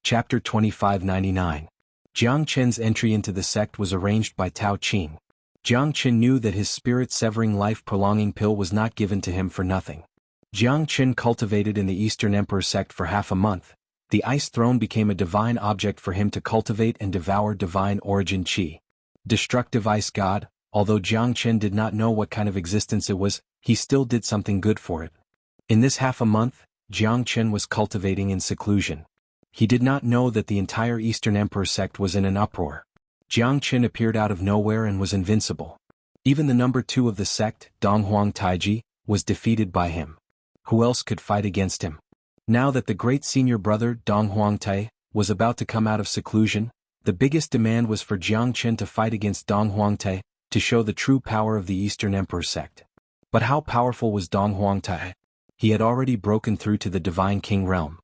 Chapter 2599. Jiang Chen's entry into the sect was arranged by Tao Qing. Jiang Chen knew that his spirit-severing life-prolonging pill was not given to him for nothing. Jiang Chen cultivated in the Eastern Emperor sect for half a month. The ice throne became a divine object for him to cultivate and devour divine origin qi. Destructive ice god, although Jiang Chen did not know what kind of existence it was, he still did something good for it. In this half a month, Jiang Chen was cultivating in seclusion. He did not know that the entire Eastern Emperor sect was in an uproar. Jiang Chen appeared out of nowhere and was invincible. Even the number 2 of the sect, Donghuang Taiji, was defeated by him. Who else could fight against him? Now that the great senior brother, Donghuang Tai, was about to come out of seclusion, the biggest demand was for Jiang Chen to fight against Donghuang Tai, to show the true power of the Eastern Emperor sect. But how powerful was Donghuang Tai? He had already broken through to the Divine King realm.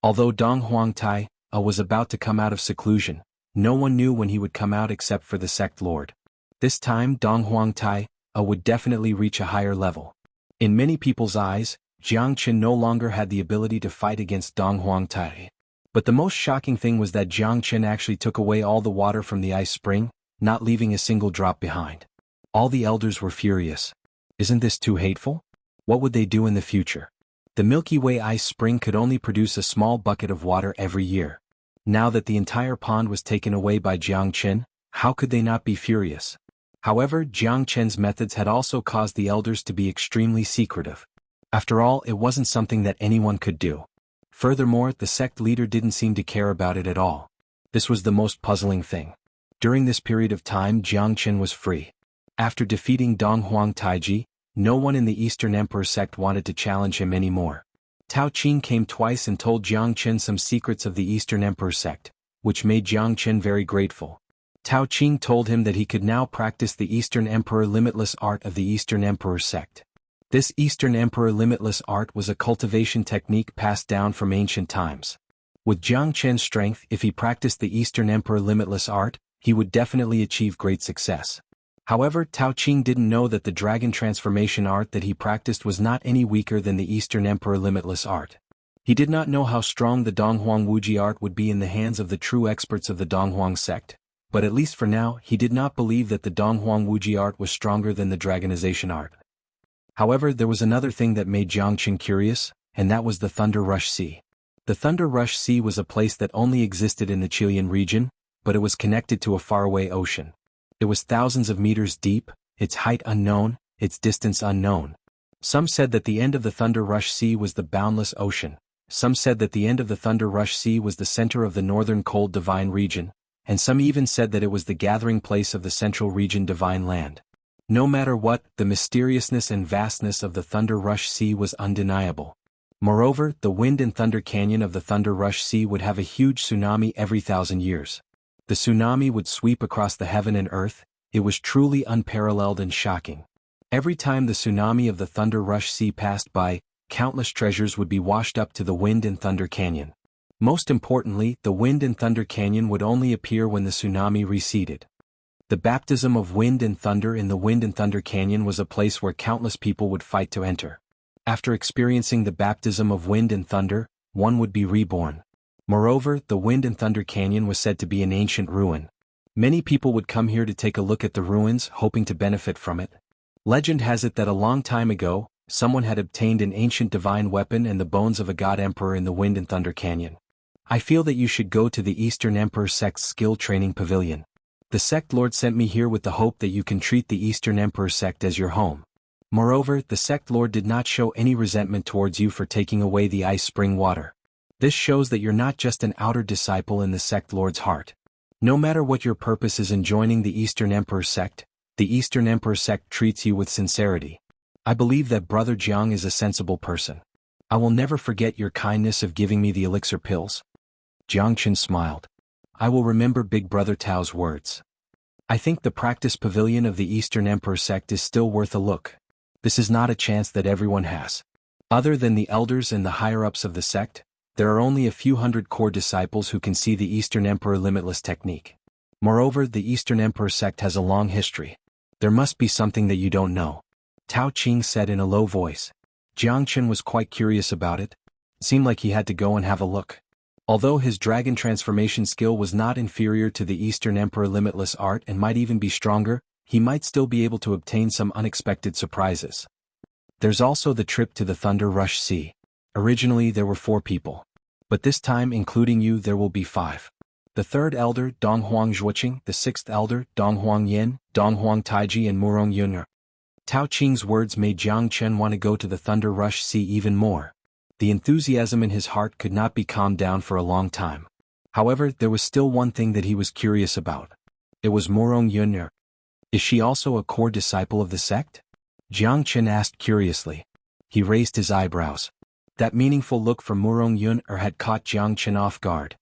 Although Donghuang Tai was about to come out of seclusion, no one knew when he would come out except for the sect lord. This time Donghuang Tai would definitely reach a higher level. In many people's eyes, Jiang Chen no longer had the ability to fight against Donghuang Tai. But the most shocking thing was that Jiang Chen actually took away all the water from the ice spring, not leaving a single drop behind. All the elders were furious. Isn't this too hateful? What would they do in the future? The Milky Way ice spring could only produce a small bucket of water every year. Now that the entire pond was taken away by Jiang Chen, how could they not be furious? However, Jiang Chen's methods had also caused the elders to be extremely secretive. After all, it wasn't something that anyone could do. Furthermore, the sect leader didn't seem to care about it at all. This was the most puzzling thing. During this period of time, Jiang Chen was free. After defeating Donghuang Taiji, no one in the Eastern Emperor sect wanted to challenge him anymore. Tao Qing came twice and told Jiang Chen some secrets of the Eastern Emperor sect, which made Jiang Chen very grateful. Tao Qing told him that he could now practice the Eastern Emperor limitless art of the Eastern Emperor sect. This Eastern Emperor limitless art was a cultivation technique passed down from ancient times. With Jiang Chen's strength, if he practiced the Eastern Emperor limitless art, he would definitely achieve great success. However, Tao Qing didn't know that the dragon transformation art that he practiced was not any weaker than the Eastern Emperor limitless art. He did not know how strong the Donghuang Wuji art would be in the hands of the true experts of the Donghuang sect, but at least for now, he did not believe that the Donghuang Wuji art was stronger than the dragonization art. However, there was another thing that made Jiang Chen curious, and that was the Thunder Rush Sea. The Thunder Rush Sea was a place that only existed in the Chilean region, but it was connected to a faraway ocean. It was thousands of meters deep, its height unknown, its distance unknown. Some said that the end of the Thunder Rush Sea was the boundless ocean. Some said that the end of the Thunder Rush Sea was the center of the northern cold divine region, and some even said that it was the gathering place of the central region divine land. No matter what, the mysteriousness and vastness of the Thunder Rush Sea was undeniable. Moreover, the wind and thunder canyon of the Thunder Rush Sea would have a huge tsunami every 1,000 years. The tsunami would sweep across the heaven and earth. It was truly unparalleled and shocking. Every time the tsunami of the Thunder Rush Sea passed by, countless treasures would be washed up to the Wind and Thunder Canyon. Most importantly, the Wind and Thunder Canyon would only appear when the tsunami receded. The baptism of wind and thunder in the Wind and Thunder Canyon was a place where countless people would fight to enter. After experiencing the baptism of wind and thunder, one would be reborn. Moreover, the Wind and Thunder Canyon was said to be an ancient ruin. Many people would come here to take a look at the ruins, hoping to benefit from it. Legend has it that a long time ago, someone had obtained an ancient divine weapon and the bones of a god emperor in the Wind and Thunder Canyon. I feel that you should go to the Eastern Emperor sect's skill training pavilion. The sect lord sent me here with the hope that you can treat the Eastern Emperor sect as your home. Moreover, the sect lord did not show any resentment towards you for taking away the ice spring water. This shows that you're not just an outer disciple in the sect lord's heart. No matter what your purpose is in joining the Eastern Emperor sect, the Eastern Emperor sect treats you with sincerity. I believe that Brother Jiang is a sensible person. I will never forget your kindness of giving me the elixir pills. Jiang Chen smiled. I will remember Big Brother Tao's words. I think the practice pavilion of the Eastern Emperor sect is still worth a look. This is not a chance that everyone has. Other than the elders and the higher-ups of the sect, there are only a few hundred core disciples who can see the Eastern Emperor limitless technique. Moreover, the Eastern Emperor sect has a long history. There must be something that you don't know. Tao Qing said in a low voice. Jiang Chen was quite curious about it. It seemed like he had to go and have a look. Although his dragon transformation skill was not inferior to the Eastern Emperor limitless art and might even be stronger, he might still be able to obtain some unexpected surprises. There's also the trip to the Thunder Rush Sea. Originally there were 4 people. But this time including you there will be 5. The 3rd elder, Donghuang Zhuoqing, the 6th elder, Donghuang Yin, Donghuang Taiji and Murong Yun'er. Tao Qing's words made Jiang Chen want to go to the Thunder Rush Sea even more. The enthusiasm in his heart could not be calmed down for a long time. However, there was still one thing that he was curious about. It was Murong Yun'er. Is she also a core disciple of the sect? Jiang Chen asked curiously. He raised his eyebrows. That meaningful look from Murong Yun'er had caught Jiang Chen off guard.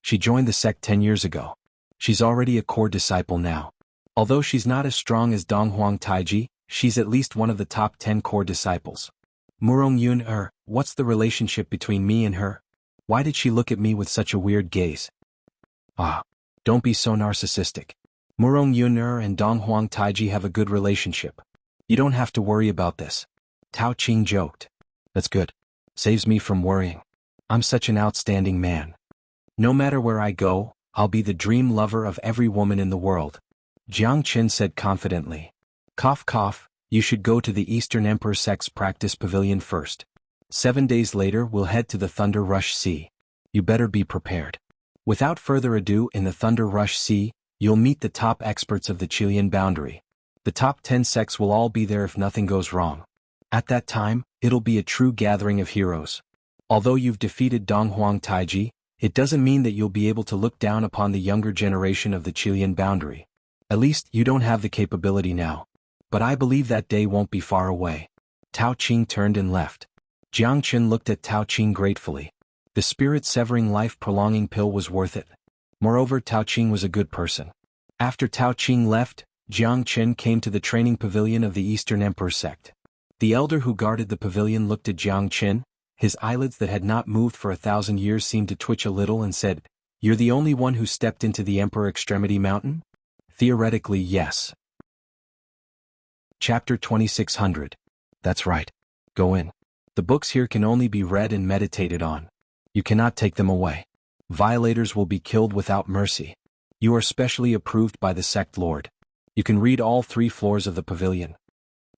She joined the sect 10 years ago. She's already a core disciple now. Although she's not as strong as Donghuang Taiji, she's at least one of the top 10 core disciples. Murong Yun'er, what's the relationship between me and her? Why did she look at me with such a weird gaze? Don't be so narcissistic. Murong Yun'er and Donghuang Taiji have a good relationship. You don't have to worry about this. Tao Qing joked. That's good. Saves me from worrying. I'm such an outstanding man. No matter where I go, I'll be the dream lover of every woman in the world. Jiang Chen said confidently. Cough cough, you should go to the Eastern Emperor Sect's practice pavilion first. 7 days later we'll head to the Thunder Rush Sea. You better be prepared. Without further ado, in the Thunder Rush Sea, you'll meet the top experts of the Qilian boundary. The top 10 sects will all be there if nothing goes wrong. At that time, it'll be a true gathering of heroes. Although you've defeated Donghuang Taiji, it doesn't mean that you'll be able to look down upon the younger generation of the Qilian boundary. At least, you don't have the capability now. But I believe that day won't be far away. Tao Qing turned and left. Jiang Chen looked at Tao Qing gratefully. The spirit-severing life-prolonging pill was worth it. Moreover, Tao Qing was a good person. After Tao Qing left, Jiang Chen came to the training pavilion of the Eastern Emperor Sect. The elder who guarded the pavilion looked at Jiang Chen. His eyelids that had not moved for 1,000 years seemed to twitch a little and said, "You're the only one who stepped into the Emperor Extremity Mountain?" Theoretically, yes. Chapter 2600. That's right. Go in. The books here can only be read and meditated on. You cannot take them away. Violators will be killed without mercy. You are specially approved by the sect lord. You can read all 3 floors of the pavilion.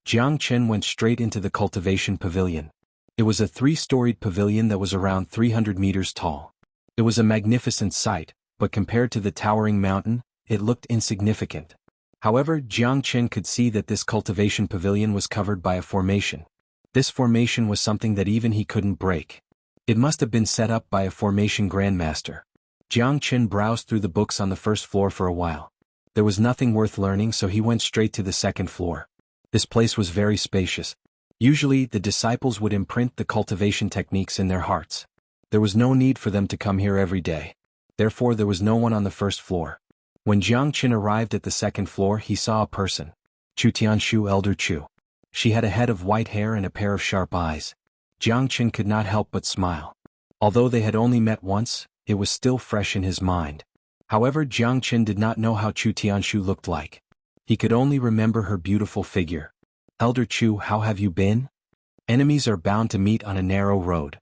Jiang Chen went straight into the cultivation pavilion. It was a 3-storied pavilion that was around 300 meters tall. It was a magnificent sight, but compared to the towering mountain, it looked insignificant. However, Jiang Chen could see that this cultivation pavilion was covered by a formation. This formation was something that even he couldn't break. It must have been set up by a formation grandmaster. Jiang Chen browsed through the books on the 1st floor for a while. There was nothing worth learning, so he went straight to the 2nd floor. This place was very spacious. Usually, the disciples would imprint the cultivation techniques in their hearts. There was no need for them to come here every day. Therefore, there was no one on the 1st floor. When Jiang Chen arrived at the 2nd floor, he saw a person. Chu Tianshu, Elder Chu. She had a head of white hair and a pair of sharp eyes. Jiang Chen could not help but smile. Although they had only met once, it was still fresh in his mind. However, Jiang Chen did not know how Chu Tianshu looked like. He could only remember her beautiful figure. Elder Chu, how have you been? Enemies are bound to meet on a narrow road.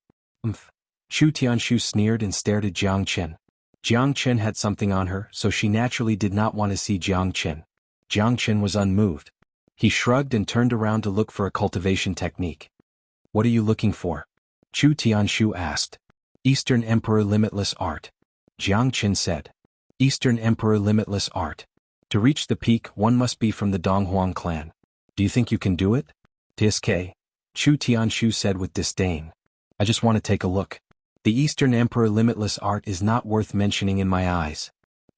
Chu Tianshu sneered and stared at Jiang Chen. Jiang Chen had something on her, so she naturally did not want to see Jiang Chen. Jiang Chen was unmoved. He shrugged and turned around to look for a cultivation technique. What are you looking for? Chu Tianshu asked. Eastern Emperor Limitless Art. Jiang Chen said. Eastern Emperor Limitless Art. To reach the peak, one must be from the Donghuang clan. Do you think you can do it? TSK. Chu Tianshu said with disdain. I just want to take a look. The Eastern Emperor Limitless Art is not worth mentioning in my eyes.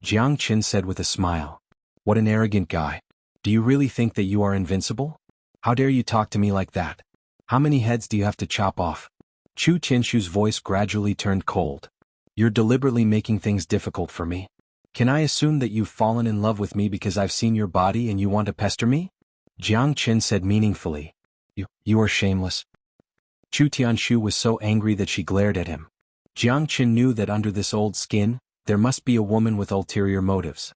Jiang Chen said with a smile. What an arrogant guy. Do you really think that you are invincible? How dare you talk to me like that? How many heads do you have to chop off? Chu Tianshu's voice gradually turned cold. You're deliberately making things difficult for me. Can I assume that you've fallen in love with me because I've seen your body and you want to pester me? Jiang Chen said meaningfully. You are shameless. Chu Tianshu was so angry that she glared at him. Jiang Chen knew that under this old skin, there must be a woman with ulterior motives.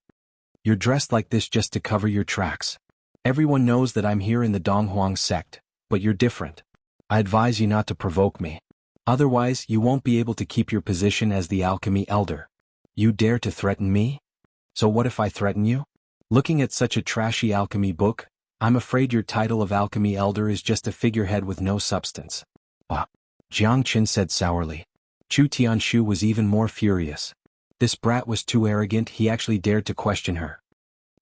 You're dressed like this just to cover your tracks. Everyone knows that I'm here in the Donghuang sect, but you're different. I advise you not to provoke me. Otherwise, you won't be able to keep your position as the alchemy elder. You dare to threaten me? So what if I threaten you? Looking at such a trashy alchemy book, I'm afraid your title of alchemy elder is just a figurehead with no substance. Ah, Jiang Qin said sourly. Chu Tianshu was even more furious. This brat was too arrogant, he actually dared to question her.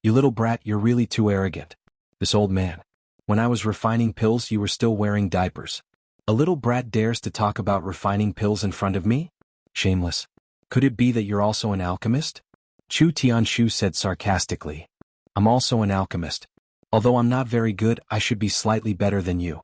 You little brat, you're really too arrogant. This old man. When I was refining pills, you were still wearing diapers. A little brat dares to talk about refining pills in front of me? Shameless. Could it be that you're also an alchemist? Chu Tianshu said sarcastically. I'm also an alchemist. Although I'm not very good, I should be slightly better than you.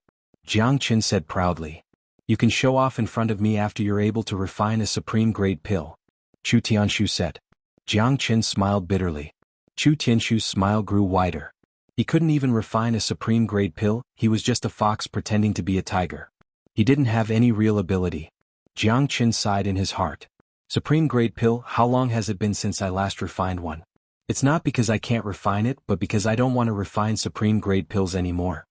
Jiang Qin said proudly. You can show off in front of me after you're able to refine a supreme grade pill. Chu Tianshu said. Jiang Qin smiled bitterly. Chu Tianshu's smile grew wider. He couldn't even refine a supreme grade pill, he was just a fox pretending to be a tiger. He didn't have any real ability. Jiang Qin sighed in his heart. Supreme grade pill, how long has it been since I last refined one? It's not because I can't refine it, but because I don't want to refine supreme grade pills anymore.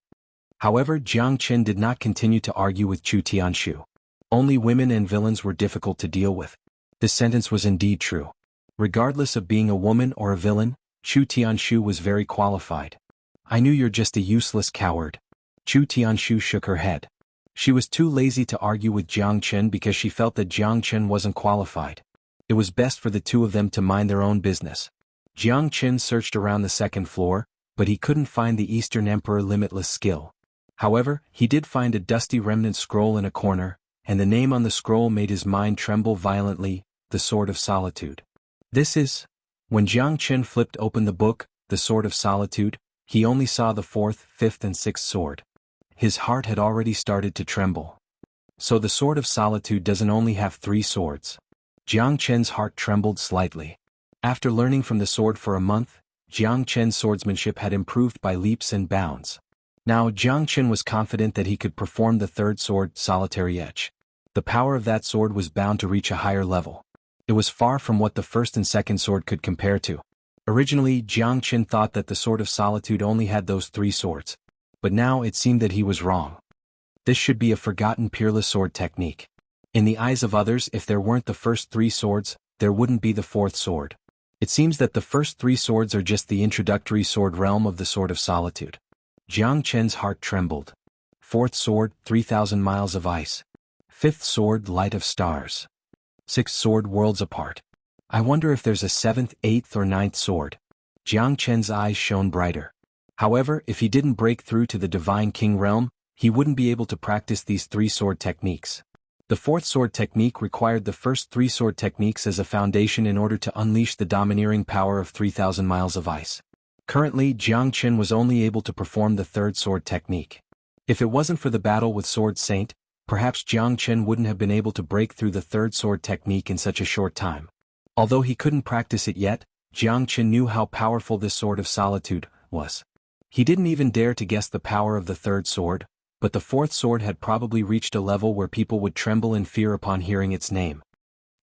However, Jiang Qin did not continue to argue with Chu Tianshu. Only women and villains were difficult to deal with. This sentence was indeed true. Regardless of being a woman or a villain, Chu Tianshu was very qualified. I knew you're just a useless coward. Chu Tianshu shook her head. She was too lazy to argue with Jiang Qin because she felt that Jiang Qin wasn't qualified. It was best for the two of them to mind their own business. Jiang Qin searched around the second floor, but he couldn't find the Eastern Emperor Limitless skill. However, he did find a dusty remnant scroll in a corner, and the name on the scroll made his mind tremble violently, the Sword of Solitude. This is... When Jiang Qin flipped open the book, the Sword of Solitude, he only saw the fourth, fifth and sixth sword. His heart had already started to tremble. So the Sword of Solitude doesn't only have 3 swords. Jiang Qin's heart trembled slightly. After learning from the sword for a month, Jiang Qin's swordsmanship had improved by leaps and bounds. Now Jiang Qin was confident that he could perform the third sword, Solitary Edge. The power of that sword was bound to reach a higher level. It was far from what the first and second sword could compare to. Originally, Jiang Qin thought that the Sword of Solitude only had those 3 swords. But now it seemed that he was wrong. This should be a forgotten peerless sword technique. In the eyes of others, if there weren't the first 3 swords, there wouldn't be the 4th sword. It seems that the first 3 swords are just the introductory sword realm of the Sword of Solitude. Jiang Qin's heart trembled. 4th sword, 3,000 miles of ice. 5th sword, light of stars. 6th sword, worlds apart. I wonder if there's a 7th, 8th or 9th sword. Jiang Qin's eyes shone brighter. However, if he didn't break through to the Divine King realm, he wouldn't be able to practice these 3 sword techniques. The 4th sword technique required the first 3 sword techniques as a foundation in order to unleash the domineering power of 3,000 miles of ice. Currently, Jiang Qin was only able to perform the 3rd sword technique. If it wasn't for the battle with Sword Saint, perhaps Jiang Qin wouldn't have been able to break through the 3rd sword technique in such a short time. Although he couldn't practice it yet, Jiang Qin knew how powerful this Sword of Solitude was. He didn't even dare to guess the power of the 3rd sword, but the 4th sword had probably reached a level where people would tremble in fear upon hearing its name.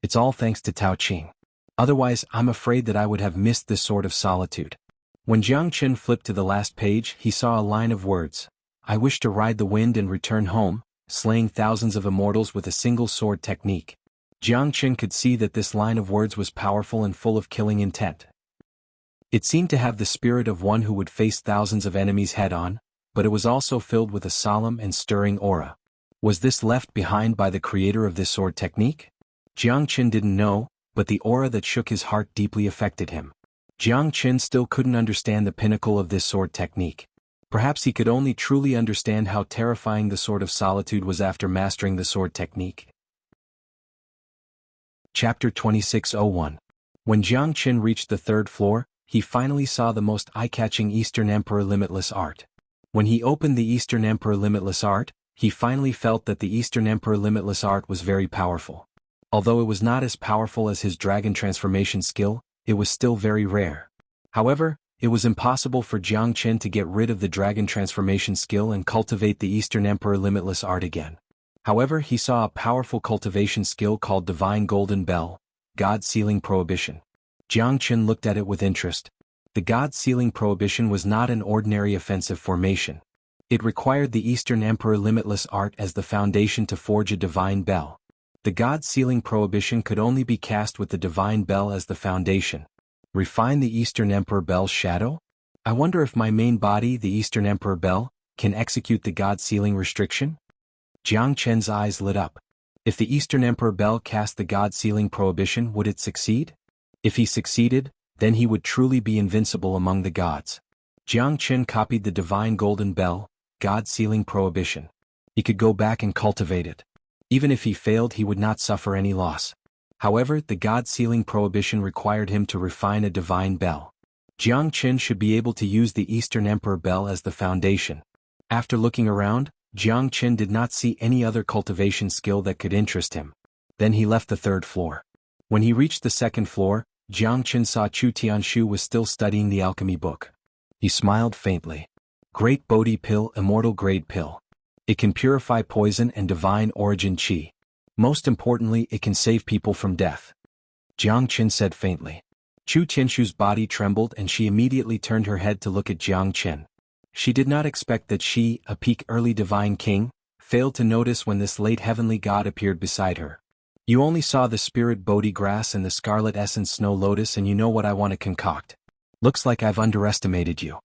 It's all thanks to Tao Qing. Otherwise, I'm afraid that I would have missed this Sword of Solitude. When Jiang Qin flipped to the last page, he saw a line of words. I wish to ride the wind and return home, slaying thousands of immortals with a single sword technique. Jiang Qin could see that this line of words was powerful and full of killing intent. It seemed to have the spirit of one who would face thousands of enemies head-on, but it was also filled with a solemn and stirring aura. Was this left behind by the creator of this sword technique? Jiang Qin didn't know, but the aura that shook his heart deeply affected him. Jiang Qin still couldn't understand the pinnacle of this sword technique. Perhaps he could only truly understand how terrifying the Sword of Solitude was after mastering the sword technique. Chapter 2601. When Jiang Qin reached the 3rd floor, he finally saw the most eye-catching Eastern Emperor Limitless art. When he opened the Eastern Emperor Limitless art, he finally felt that the Eastern Emperor Limitless art was very powerful. Although it was not as powerful as his dragon transformation skill, it was still very rare. However, it was impossible for Jiang Qin to get rid of the dragon transformation skill and cultivate the Eastern Emperor Limitless art again. However, he saw a powerful cultivation skill called Divine Golden Bell, God Sealing Prohibition. Jiang Qin looked at it with interest. The God Sealing Prohibition was not an ordinary offensive formation. It required the Eastern Emperor limitless art as the foundation to forge a divine bell. The god-sealing prohibition could only be cast with the divine bell as the foundation. Refine the Eastern Emperor bell's shadow? I wonder if my main body, the Eastern Emperor bell, can execute the god-sealing restriction? Jiang Chen's eyes lit up. If the Eastern Emperor bell cast the god-sealing prohibition, would it succeed? If he succeeded, then he would truly be invincible among the gods. Jiang Chen copied the divine golden bell, god-sealing prohibition. He could go back and cultivate it. Even if he failed, he would not suffer any loss. However, the god-sealing prohibition required him to refine a divine bell. Jiang Chen should be able to use the Eastern Emperor bell as the foundation. After looking around, Jiang Chen did not see any other cultivation skill that could interest him. Then he left the third floor. When he reached the second floor, Jiang Chen saw Chu Tianshu was still studying the alchemy book. He smiled faintly. Great Bodhi Pill, Immortal Grade Pill. It can purify poison and divine origin qi. Most importantly, it can save people from death. Jiang Chen said faintly. Chu Tianshu's body trembled and she immediately turned her head to look at Jiang Chen. She did not expect that she, a peak early divine king, failed to notice when this late heavenly god appeared beside her. You only saw the spirit Bodhi grass and the scarlet essence snow lotus and you know what I want to concoct. Looks like I've underestimated you.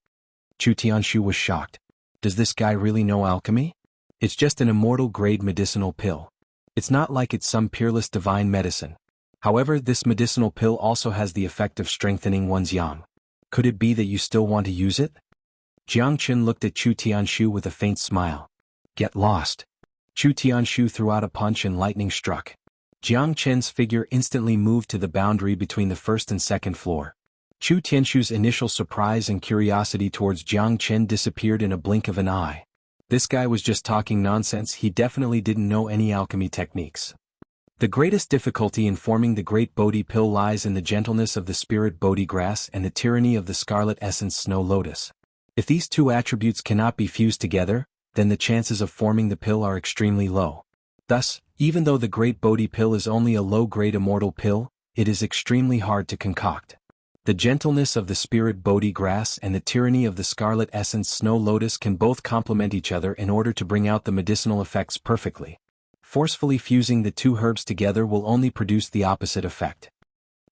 Chu Tianshu was shocked. Does this guy really know alchemy? It's just an immortal grade medicinal pill. It's not like it's some peerless divine medicine. However, this medicinal pill also has the effect of strengthening one's yang. Could it be that you still want to use it? Jiang Chen looked at Chu Tianshu with a faint smile. Get lost. Chu Tianshu threw out a punch and lightning struck. Jiang Chen's figure instantly moved to the boundary between the first and second floor. Chu Tianshu's initial surprise and curiosity towards Jiang Chen disappeared in a blink of an eye. This guy was just talking nonsense, he definitely didn't know any alchemy techniques. The greatest difficulty in forming the great Bodhi pill lies in the gentleness of the spirit Bodhi grass and the tyranny of the scarlet essence snow lotus. If these two attributes cannot be fused together, then the chances of forming the pill are extremely low. Thus, even though the great Bodhi pill is only a low-grade immortal pill, it is extremely hard to concoct. The gentleness of the spirit Bodhi grass and the tyranny of the scarlet essence snow lotus can both complement each other in order to bring out the medicinal effects perfectly. Forcefully fusing the two herbs together will only produce the opposite effect.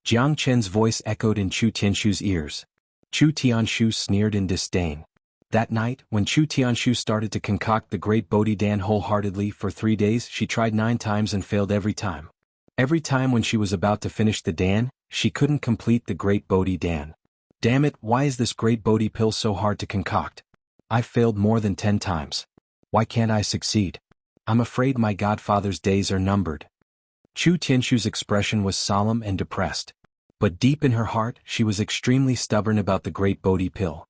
Jiang Chen's voice echoed in Chu Tianshu's ears. Chu Tianshu sneered in disdain. That night, when Chu Tianshu started to concoct the great Bodhi Dan wholeheartedly for 3 days, she tried 9 times and failed every time. Every time when she was about to finish the Dan, she couldn't complete the great Bodhi Dan. Damn it, why is this great Bodhi pill so hard to concoct? I've failed more than 10 times. Why can't I succeed? I'm afraid my godfather's days are numbered. Chu Tianshu's expression was solemn and depressed. But deep in her heart, she was extremely stubborn about the great Bodhi pill.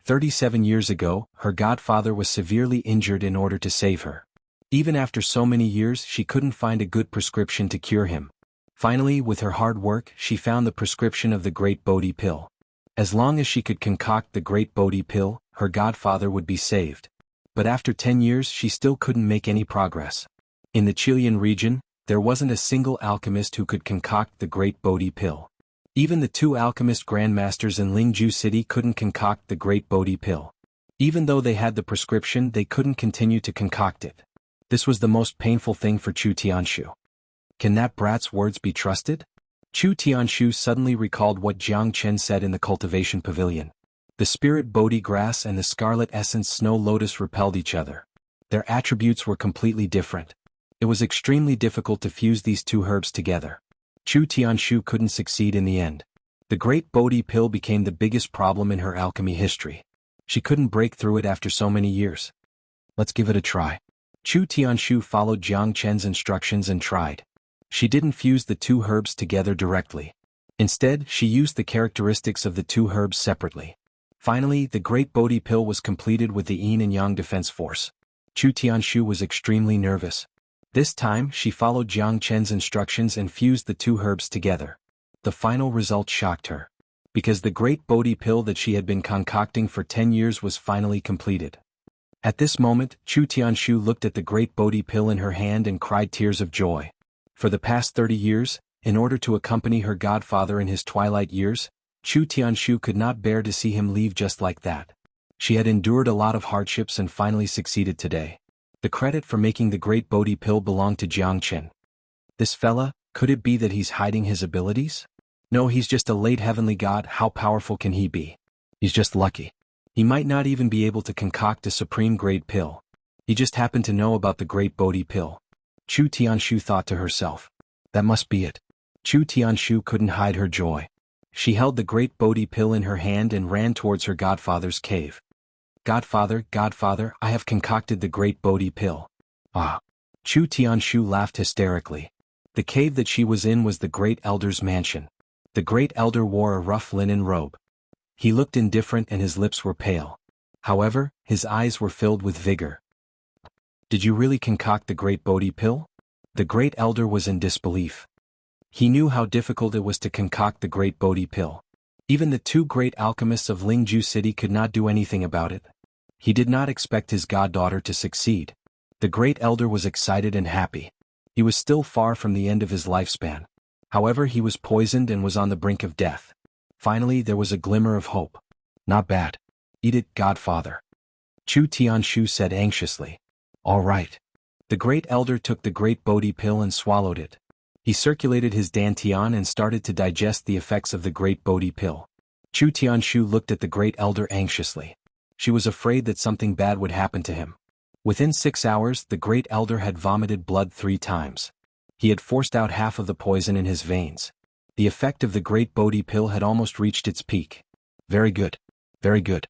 37 years ago, her godfather was severely injured in order to save her. Even after so many years, she couldn't find a good prescription to cure him. Finally, with her hard work, she found the prescription of the great Bodhi pill. As long as she could concoct the great Bodhi pill, her godfather would be saved. But after 10 years, she still couldn't make any progress. In the Chilean region, there wasn't a single alchemist who could concoct the great Bodhi pill. Even the 2 alchemist grandmasters in Lingju City couldn't concoct the great Bodhi pill. Even though they had the prescription, they couldn't continue to concoct it. This was the most painful thing for Chu Tianshu. Can that brat's words be trusted? Chu Tianshu suddenly recalled what Jiang Chen said in the cultivation pavilion. The spirit Bodhi grass and the scarlet essence snow lotus repelled each other. Their attributes were completely different. It was extremely difficult to fuse these 2 herbs together. Chu Tianshu couldn't succeed in the end. The great Bodhi pill became the biggest problem in her alchemy history. She couldn't break through it after so many years. Let's give it a try. Chu Tianshu followed Jiang Chen's instructions and tried. She didn't fuse the 2 herbs together directly. Instead, she used the characteristics of the 2 herbs separately. Finally, the great Bodhi pill was completed with the yin and yang defense force. Chu Tianshu was extremely nervous. This time, she followed Jiang Chen's instructions and fused the 2 herbs together. The final result shocked her. Because the great Bodhi pill that she had been concocting for 10 years was finally completed. At this moment, Chu Tianshu looked at the great Bodhi pill in her hand and cried tears of joy. For the past 30 years, in order to accompany her godfather in his twilight years, Chu Tianshu could not bear to see him leave just like that. She had endured a lot of hardships and finally succeeded today. The credit for making the great Bodhi pill belonged to Jianghu. This fella, could it be that he's hiding his abilities? No, he's just a late heavenly god. How powerful can he be? He's just lucky. He might not even be able to concoct a supreme great pill. He just happened to know about the great Bodhi pill. Chu Tianshu thought to herself. That must be it. Chu Tianshu couldn't hide her joy. She held the great Bodhi pill in her hand and ran towards her godfather's cave. Godfather, Godfather, I have concocted the great Bodhi pill. Ah! Chu Tianshu laughed hysterically. The cave that she was in was the great elder's mansion. The great elder wore a rough linen robe. He looked indifferent and his lips were pale. However, his eyes were filled with vigor. Did you really concoct the great Bodhi pill? The great elder was in disbelief. He knew how difficult it was to concoct the great Bodhi pill. Even the two great alchemists of Lingju City could not do anything about it. He did not expect his goddaughter to succeed. The great elder was excited and happy. He was still far from the end of his lifespan. However, he was poisoned and was on the brink of death. Finally, there was a glimmer of hope. Not bad. Eat it, Godfather. Chu Tianshu said anxiously. All right. The great elder took the great Bodhi pill and swallowed it. He circulated his dantian and started to digest the effects of the great Bodhi pill. Chu Tianshu looked at the great elder anxiously. She was afraid that something bad would happen to him. Within 6 hours, the great elder had vomited blood 3 times. He had forced out half of the poison in his veins. The effect of the great Bodhi pill had almost reached its peak. Very good. Very good.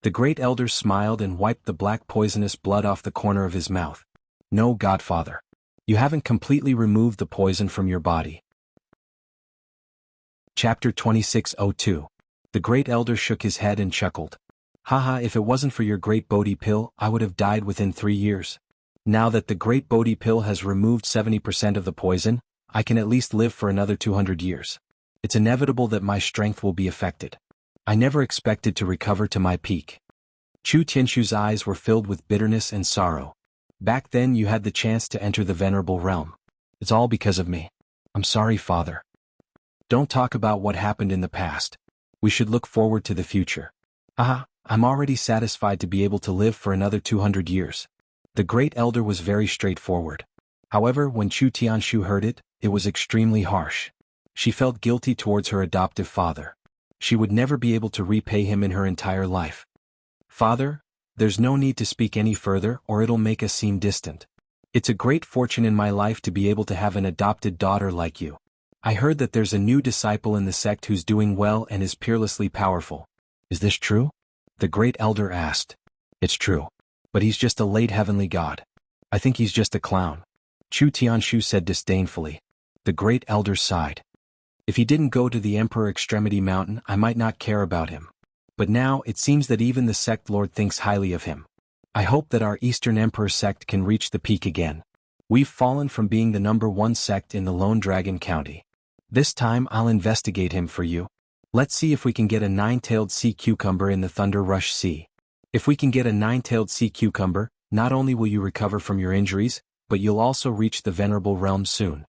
The great elder smiled and wiped the black poisonous blood off the corner of his mouth. No, Godfather. You haven't completely removed the poison from your body. Chapter 2602. The great elder shook his head and chuckled. Haha, if it wasn't for your great Bodhi pill, I would have died within 3 years. Now that the great Bodhi pill has removed 70% of the poison, I can at least live for another 200 years. It's inevitable that my strength will be affected. I never expected to recover to my peak. Chu Tianshu's eyes were filled with bitterness and sorrow. Back then you had the chance to enter the venerable realm. It's all because of me. I'm sorry, Father. Don't talk about what happened in the past. We should look forward to the future. I'm already satisfied to be able to live for another 200 years. The great elder was very straightforward. However, when Chu Tianshu heard it, it was extremely harsh. She felt guilty towards her adoptive father. She would never be able to repay him in her entire life. Father, there's no need to speak any further or it'll make us seem distant. It's a great fortune in my life to be able to have an adopted daughter like you. I heard that there's a new disciple in the sect who's doing well and is peerlessly powerful. Is this true? The great elder asked. It's true. But he's just a late heavenly god. I think he's just a clown. Chu Tianshu said disdainfully. The great elder sighed. If he didn't go to the Emperor Extremity Mountain, I might not care about him. But now, it seems that even the sect lord thinks highly of him. I hope that our Eastern Emperor sect can reach the peak again. We've fallen from being the #1 sect in the Lone Dragon County. This time I'll investigate him for you. Let's see if we can get a 9-tailed sea cucumber in the Thunder Rush Sea. If we can get a 9-tailed sea cucumber, not only will you recover from your injuries, but you'll also reach the venerable realm soon.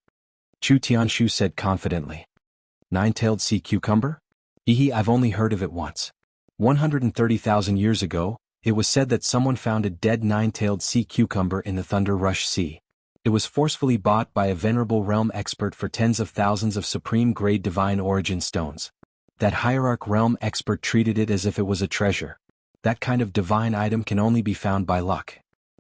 Chu Tianshu said confidently. 9-tailed sea cucumber? I've only heard of it once. 130,000 years ago, it was said that someone found a dead 9-tailed sea cucumber in the Thunder Rush Sea. It was forcefully bought by a venerable realm expert for tens of thousands of supreme-grade divine origin stones. That hierarch realm expert treated it as if it was a treasure. That kind of divine item can only be found by luck.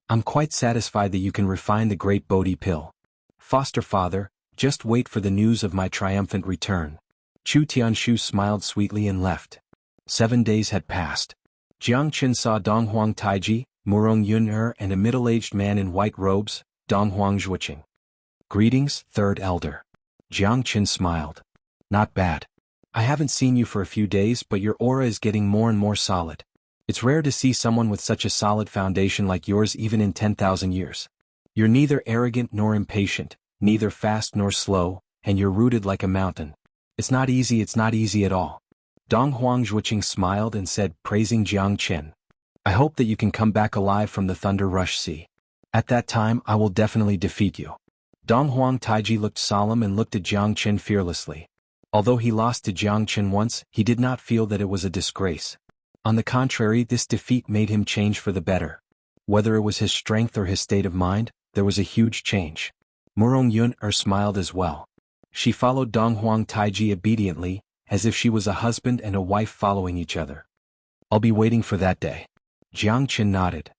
I'm quite satisfied that you can refine the great Bodhi pill. Foster father, just wait for the news of my triumphant return. Chu Tianshu smiled sweetly and left. 7 days had passed. Jianghu saw Donghuang Taiji, Murong Yun'er and a middle-aged man in white robes, Donghuang Zhuoqing. Greetings, third elder. Jianghu smiled. Not bad. I haven't seen you for a few days, but your aura is getting more and more solid. It's rare to see someone with such a solid foundation like yours even in 10,000 years. You're neither arrogant nor impatient, neither fast nor slow, and you're rooted like a mountain. It's not easy at all. Donghuang Zhuoqing smiled and said, praising Jianghu. I hope that you can come back alive from the Thunder Rush Sea. At that time I will definitely defeat you. Donghuang Taiji looked solemn and looked at Jianghu fearlessly. Although he lost to Jianghu once, he did not feel that it was a disgrace. On the contrary, this defeat made him change for the better. Whether it was his strength or his state of mind, there was a huge change. Murong Yun smiled as well. She followed Donghuang Taiji obediently, as if she was a husband and a wife following each other. I'll be waiting for that day. Jiang Qin nodded.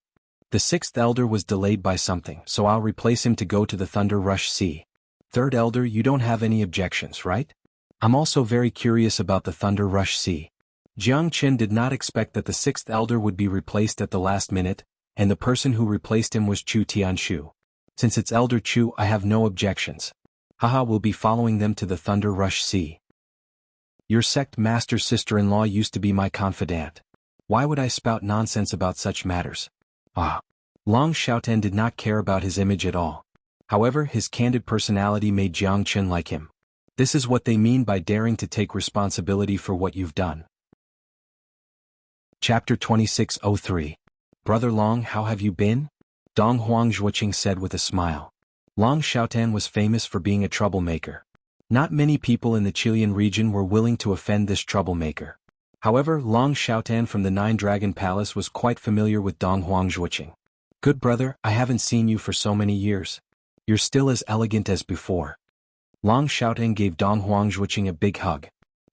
The sixth elder was delayed by something, so I'll replace him to go to the Thunder Rush Sea. Third elder, you don't have any objections, right? I'm also very curious about the Thunder Rush Sea. Jiang Qin did not expect that the sixth elder would be replaced at the last minute, and the person who replaced him was Chu Tianshu. Since it's Elder Chu, I have no objections. Haha, will be following them to the Thunder Rush Sea. Your sect master's sister-in-law used to be my confidant. Why would I spout nonsense about such matters? Long Xiaotan did not care about his image at all. However, his candid personality made Jiang Qin like him. This is what they mean by daring to take responsibility for what you've done. Chapter 2603. Brother Long, how have you been? Dong Huang Zhuoqing said with a smile. Long Xiaotan was famous for being a troublemaker. Not many people in the Qilian region were willing to offend this troublemaker. However, Long Xiaotan from the Nine Dragon Palace was quite familiar with Dong Huang Zhuoqing. Good brother, I haven't seen you for so many years. You're still as elegant as before. Long Xiaotan gave Dong Huang Zhuoqing a big hug.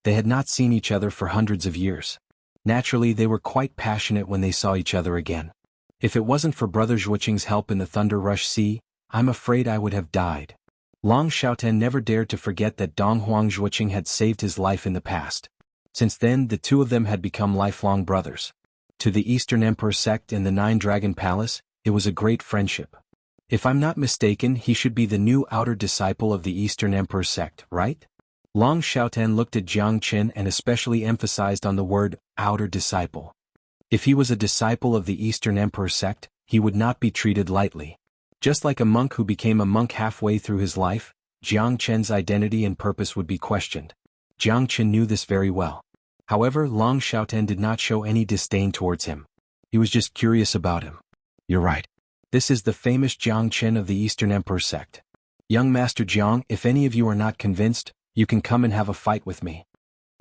They had not seen each other for hundreds of years. Naturally, they were quite passionate when they saw each other again. If it wasn't for Brother Zhuoqing's help in the Thunder Rush Sea, I'm afraid I would have died. Long Xiaotan never dared to forget that Dong Huang Zhuoqing had saved his life in the past. Since then, the two of them had become lifelong brothers. To the Eastern Emperor sect in the Nine Dragon Palace, it was a great friendship. If I'm not mistaken, he should be the new outer disciple of the Eastern Emperor sect, right? Long Xiaotan looked at Jiang Qin and especially emphasized on the word, outer disciple. If he was a disciple of the Eastern Emperor sect, he would not be treated lightly. Just like a monk who became a monk halfway through his life, Jiang Qin's identity and purpose would be questioned. Jiang Qin knew this very well. However, Long Xiaotan did not show any disdain towards him. He was just curious about him. You're right. This is the famous Jiang Qin of the Eastern Emperor sect. Young Master Jiang, if any of you are not convinced, you can come and have a fight with me.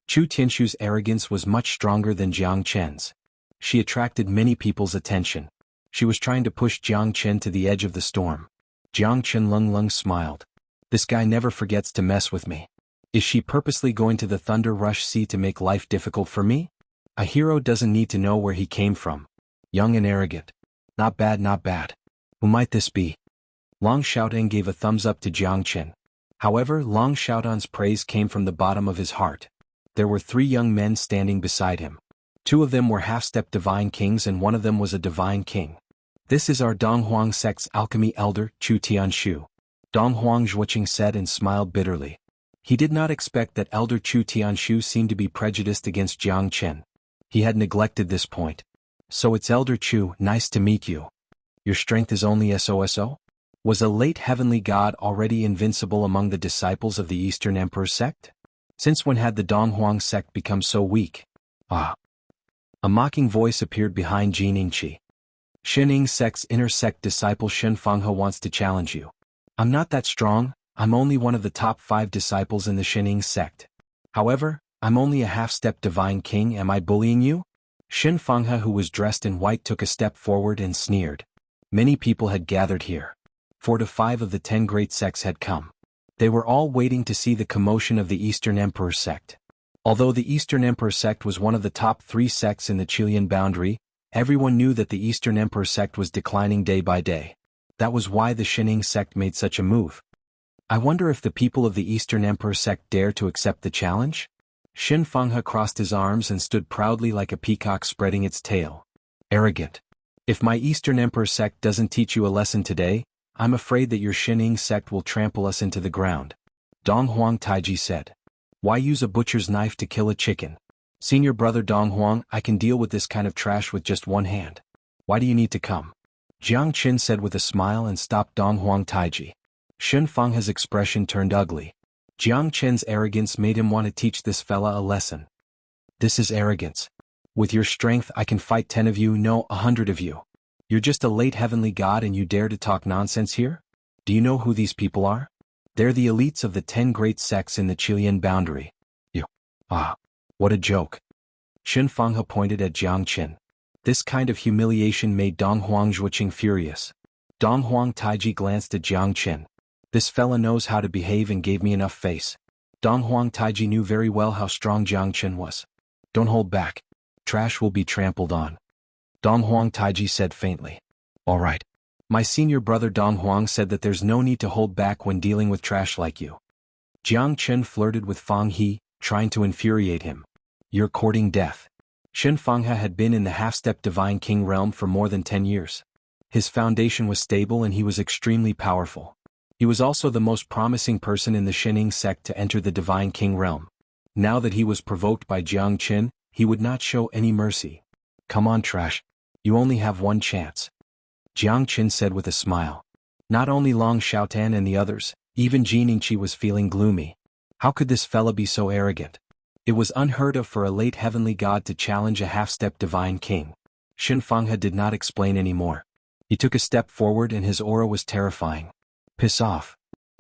Chu Tianshu's arrogance was much stronger than Jiang Qin's. She attracted many people's attention. She was trying to push Jiang Qin to the edge of the storm. Jiang Qin Lung smiled. This guy never forgets to mess with me. Is she purposely going to the Thunder Rush Sea to make life difficult for me? A hero doesn't need to know where he came from. Young and arrogant. Not bad, not bad. Who might this be? Long Xiaotan gave a thumbs up to Jiang Qin. However, Long Xiaotan's praise came from the bottom of his heart. There were 3 young men standing beside him. 2 of them were half-step divine kings and one of them was a divine king. This is our Donghuang sect's alchemy elder, Chu Tianshu. Donghuang Zhuoqing said and smiled bitterly. He did not expect that Elder Chu Tianshu seemed to be prejudiced against Jiang Qin. He had neglected this point. So it's Elder Chu, nice to meet you. Your strength is only SOSO? Was a late heavenly god already invincible among the disciples of the Eastern Emperor sect? Since when had the Donghuang sect become so weak? A mocking voice appeared behind Jianghu. Xining sect's inner sect disciple Xuanhuan wants to challenge you. I'm not that strong, I'm only one of the top 5 disciples in the Xining sect. However, I'm only a half-step divine king, am I bullying you? Xuanhuan, who was dressed in white, took a step forward and sneered. Many people had gathered here. 4 to 5 of the 10 great sects had come. They were all waiting to see the commotion of the Eastern Emperor sect. Although the Eastern Emperor sect was one of the top 3 sects in the Qilian boundary, everyone knew that the Eastern Emperor sect was declining day by day. That was why the Xining sect made such a move. I wonder if the people of the Eastern Emperor sect dare to accept the challenge? Xuanhuan crossed his arms and stood proudly like a peacock spreading its tail. Arrogant. If my Eastern Emperor sect doesn't teach you a lesson today, I'm afraid that your Xining sect will trample us into the ground. Donghuang Taiji said. Why use a butcher's knife to kill a chicken? Senior brother Donghuang, I can deal with this kind of trash with just one hand. Why do you need to come? Jiang Qin said with a smile and stopped Donghuang Taiji. Xuanhuan's expression turned ugly. Jiang Qin's arrogance made him want to teach this fella a lesson. This is arrogance. With your strength I can fight 10 of you, no, 100 of you. You're just a late heavenly god and you dare to talk nonsense here? Do you know who these people are? They're the elites of the 10 great sects in the Qilian boundary. You. What a joke. Xuanhuan pointed at Jiang Qin. This kind of humiliation made Dong Huangjuqing furious. Dong Huang Taiji glanced at Jiang Qin. This fella knows how to behave and gave me enough face. Dong Huang Taiji knew very well how strong Jiang Qin was. Don't hold back. Trash will be trampled on. Dong Huang Taiji said faintly. All right. My senior brother Dong Huang said that there's no need to hold back when dealing with trash like you. Jiang Qin flirted with Fang He, trying to infuriate him. You're courting death. Xuanhuan had been in the half-step Divine King realm for more than 10 years. His foundation was stable and he was extremely powerful. He was also the most promising person in the Xianxia sect to enter the Divine King realm. Now that he was provoked by Jiang Qin, he would not show any mercy. Come on, trash. You only have one chance. Jiang Qin said with a smile. Not only Long Xiaotan and the others, even Xianxia was feeling gloomy. How could this fella be so arrogant? It was unheard of for a late heavenly god to challenge a half-step divine king. Xuanhuan did not explain anymore. He took a step forward and his aura was terrifying. Piss off.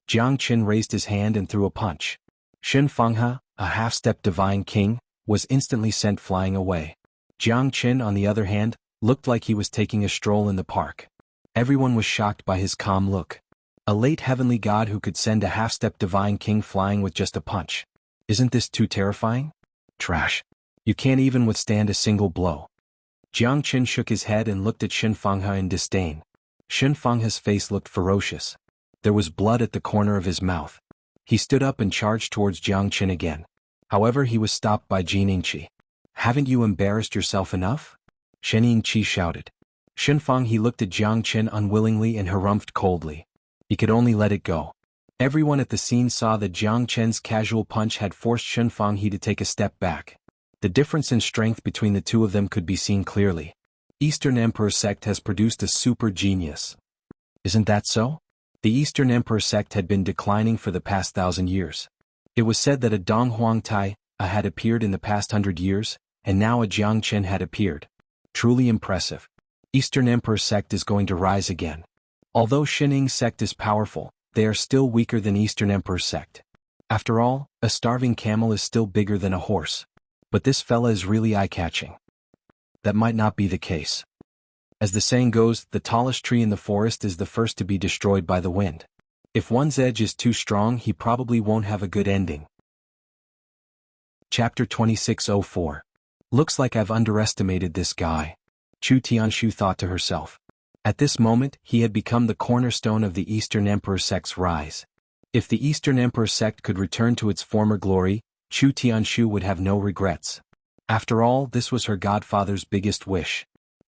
Jiang Qin raised his hand and threw a punch. Xuanhuan, a half-step divine king, was instantly sent flying away. Jiang Qin, on the other hand, looked like he was taking a stroll in the park. Everyone was shocked by his calm look. A late heavenly god who could send a half-step divine king flying with just a punch. Isn't this too terrifying? Trash. You can't even withstand a single blow. Jiang Qin shook his head and looked at Xuanhuan in disdain. Xuanhuan's face looked ferocious. There was blood at the corner of his mouth. He stood up and charged towards Jiang Qin again. However, he was stopped by Xianxia. Haven't you embarrassed yourself enough? Xianxia shouted. Xuanhuan looked at Jiang Qin unwillingly and harumphed coldly. He could only let it go. Everyone at the scene saw that Jiang Qin's casual punch had forced Xuanhuan to take a step back. The difference in strength between the two of them could be seen clearly. Eastern Emperor sect has produced a super genius. Isn't that so? The Eastern Emperor sect had been declining for the past 1,000 years. It was said that a Dong Huang Tai had appeared in the past 100 years, and now a Jiang Qin had appeared. Truly impressive. Eastern Emperor sect is going to rise again. Although Xianxia sect is powerful, they are still weaker than Eastern Emperor sect. After all, a starving camel is still bigger than a horse. But this fella is really eye-catching. That might not be the case. As the saying goes, the tallest tree in the forest is the first to be destroyed by the wind. If one's edge is too strong, he probably won't have a good ending. Chapter 2604. Looks like I've underestimated this guy. Chu Tianshu thought to herself. At this moment, he had become the cornerstone of the Eastern Emperor sect's rise. If the Eastern Emperor sect could return to its former glory, Chu Tianshu would have no regrets. After all, this was her godfather's biggest wish.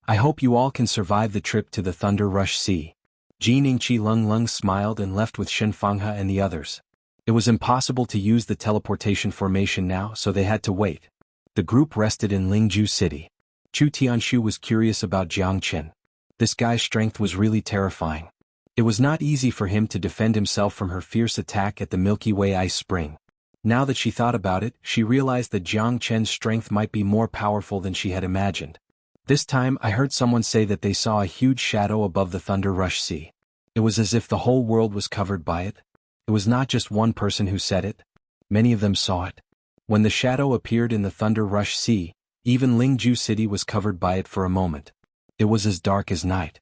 I hope you all can survive the trip to the Thunder Rush Sea. Xianxia Lung smiled and left with Xuanhuan and the others. It was impossible to use the teleportation formation now, so they had to wait. The group rested in Lingju City. Chu Tianshu was curious about Jiang Qin. This guy's strength was really terrifying. It was not easy for him to defend himself from her fierce attack at the Milky Way ice spring. Now that she thought about it, she realized that Jiang Qin's strength might be more powerful than she had imagined. This time I heard someone say that they saw a huge shadow above the Thunder Rush Sea. It was as if the whole world was covered by it. It was not just one person who said it. Many of them saw it. When the shadow appeared in the Thunder Rush Sea, even Lingju City was covered by it for a moment. It was as dark as night.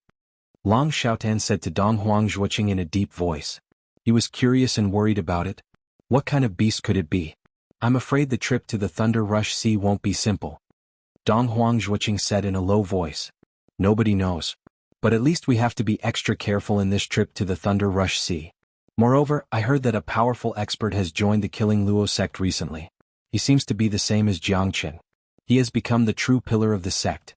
Long Xiaotan said to Dong Huangjuqing in a deep voice. He was curious and worried about it. What kind of beast could it be? I'm afraid the trip to the Thunder Rush Sea won't be simple. Dong Huangjuqing said in a low voice. Nobody knows. But at least we have to be extra careful in this trip to the Thunder Rush Sea. Moreover, I heard that a powerful expert has joined the Killing Luo sect recently. He seems to be the same as Jiang Qin. He has become the true pillar of the sect.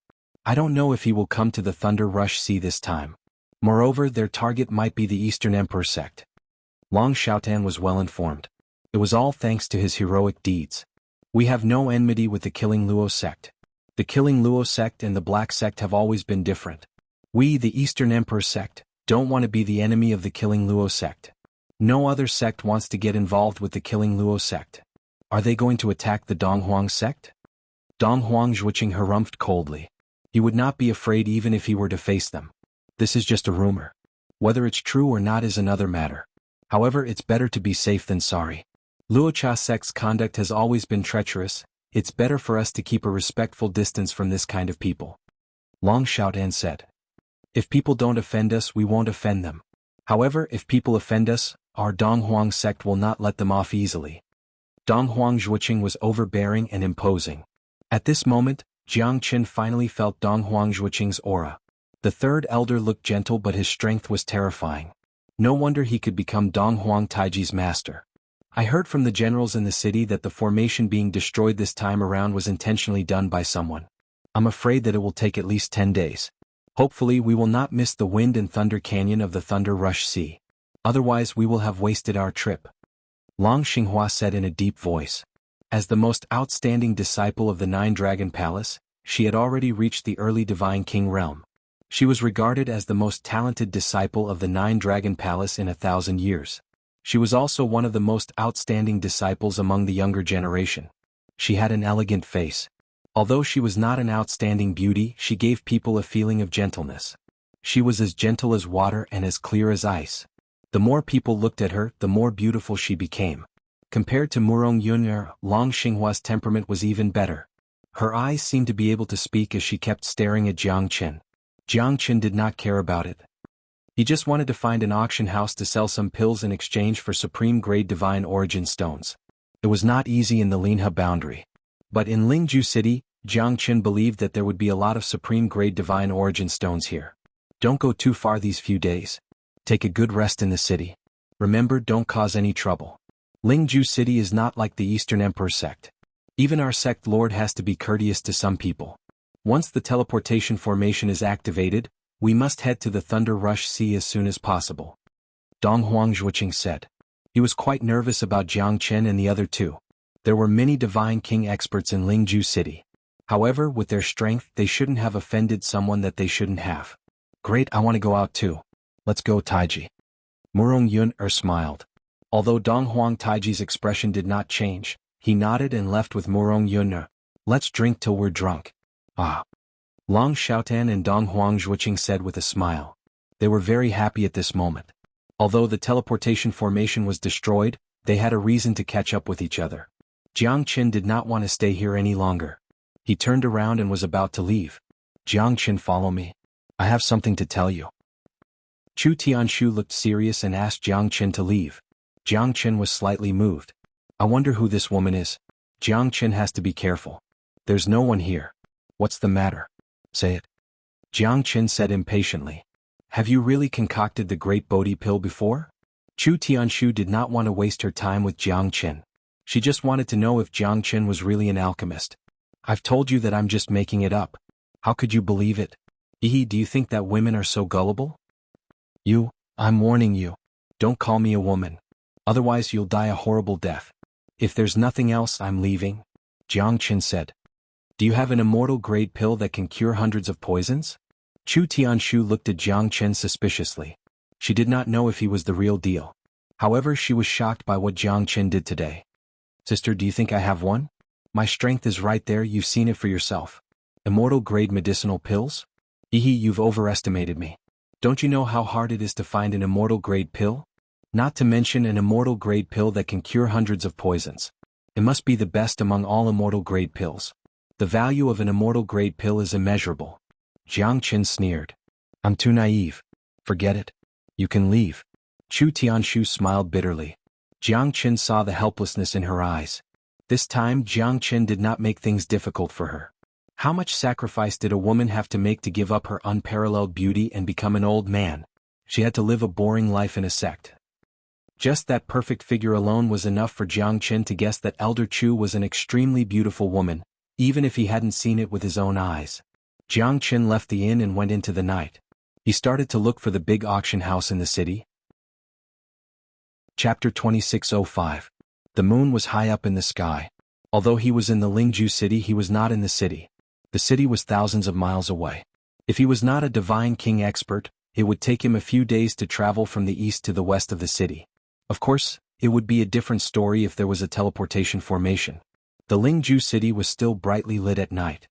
I don't know if he will come to the Thunder Rush Sea this time. Moreover, their target might be the Eastern Emperor sect. Long Xiaotan was well informed. It was all thanks to his heroic deeds. We have no enmity with the Killing Luo sect. The Killing Luo sect and the Black sect have always been different. We, the Eastern Emperor sect, don't want to be the enemy of the Killing Luo sect. No other sect wants to get involved with the Killing Luo sect. Are they going to attack the Dong Huang sect? Dong Huangjuqing harumphed coldly. He would not be afraid even if he were to face them. This is just a rumor. Whether it's true or not is another matter. However, it's better to be safe than sorry. Luocha sect's conduct has always been treacherous, It's better for us to keep a respectful distance from this kind of people. Long Xiaotan said. If people don't offend us, we won't offend them. However, if people offend us, our Donghuang sect will not let them off easily. Donghuang Zhuoqing was overbearing and imposing. At this moment, Jiang Qin finally felt Donghuang Zhuoqing's aura. The third elder looked gentle, but his strength was terrifying. No wonder he could become Donghuang Taiji's master. I heard from the generals in the city that the formation being destroyed this time around was intentionally done by someone. I'm afraid that it will take at least 10 days. Hopefully we will not miss the wind and thunder canyon of the Thunder Rush Sea. Otherwise we will have wasted our trip. Long Xinghua said in a deep voice. As the most outstanding disciple of the Nine Dragon Palace, she had already reached the early Divine King realm. She was regarded as the most talented disciple of the Nine Dragon Palace in 1,000 years. She was also one of the most outstanding disciples among the younger generation. She had an elegant face. Although she was not an outstanding beauty, she gave people a feeling of gentleness. She was as gentle as water and as clear as ice. The more people looked at her, the more beautiful she became. Compared to Murong Yun'er, Long Xinghua's temperament was even better. Her eyes seemed to be able to speak as she kept staring at Jiang Qin. Jiang Qin did not care about it. He just wanted to find an auction house to sell some pills in exchange for supreme-grade divine origin stones. It was not easy in the Linhe boundary. But in Lingju City, Jiang Qin believed that there would be a lot of supreme-grade divine origin stones here. Don't go too far these few days. Take a good rest in the city. Remember, don't cause any trouble. Lingju City is not like the Eastern Emperor sect. Even our sect lord has to be courteous to some people. Once the teleportation formation is activated, we must head to the Thunder Rush Sea as soon as possible. Donghuang Zhuoqing said. He was quite nervous about Jiang Qin and the other two. There were many Divine King experts in Lingju City. However, with their strength, they shouldn't have offended someone that they shouldn't have. Great, I want to go out too. Let's go, Taiji. Murong Yun'er smiled. Although Donghuang Taiji's expression did not change, he nodded and left with Murong Yun'er. Let's drink till we're drunk. Ah. Long Xiaotan and Donghuang Zhuoqing said with a smile. They were very happy at this moment. Although the teleportation formation was destroyed, they had a reason to catch up with each other. Jiang Qin did not want to stay here any longer. He turned around and was about to leave. Jiang Qin, follow me. I have something to tell you. Chu Tianshu looked serious and asked Jiang Qin to leave. Jiang Qin was slightly moved. I wonder who this woman is. Jiang Qin has to be careful. There's no one here. What's the matter? Say it. Jiang Qin said impatiently. Have you really concocted the Great Bodhi pill before? Chu Tianshu did not want to waste her time with Jiang Qin. She just wanted to know if Jiang Qin was really an alchemist. I've told you that I'm just making it up. How could you believe it? Ehe, do you think that women are so gullible? I'm warning you. Don't call me a woman. Otherwise you'll die a horrible death. If there's nothing else, I'm leaving. Jiang Qin said. Do you have an immortal grade pill that can cure hundreds of poisons? Chu Tianshu looked at Jiang Qin suspiciously. She did not know if he was the real deal. However, she was shocked by what Jiang Qin did today. Sister, do you think I have one? My strength is right there, you've seen it for yourself. Immortal grade medicinal pills? Ehe, you've overestimated me. Don't you know how hard it is to find an immortal grade pill? Not to mention an immortal grade pill that can cure hundreds of poisons. It must be the best among all immortal grade pills. The value of an immortal grade pill is immeasurable. Jiang Qin sneered. I'm too naive. Forget it. You can leave. Chu Tianshu smiled bitterly. Jiang Qin saw the helplessness in her eyes. This time Jiang Qin did not make things difficult for her. How much sacrifice did a woman have to make to give up her unparalleled beauty and become an old man? She had to live a boring life in a sect. Just that perfect figure alone was enough for Jiang Qin to guess that Elder Chu was an extremely beautiful woman, even if he hadn't seen it with his own eyes. Jiang Qin left the inn and went into the night. He started to look for the big auction house in the city. Chapter 2605. The moon was high up in the sky. Although he was in the Lingju city, he was not in the city. The city was thousands of miles away. If he was not a Divine King expert, it would take him a few days to travel from the east to the west of the city. Of course, it would be a different story if there was a teleportation formation. The Lingju city was still brightly lit at night.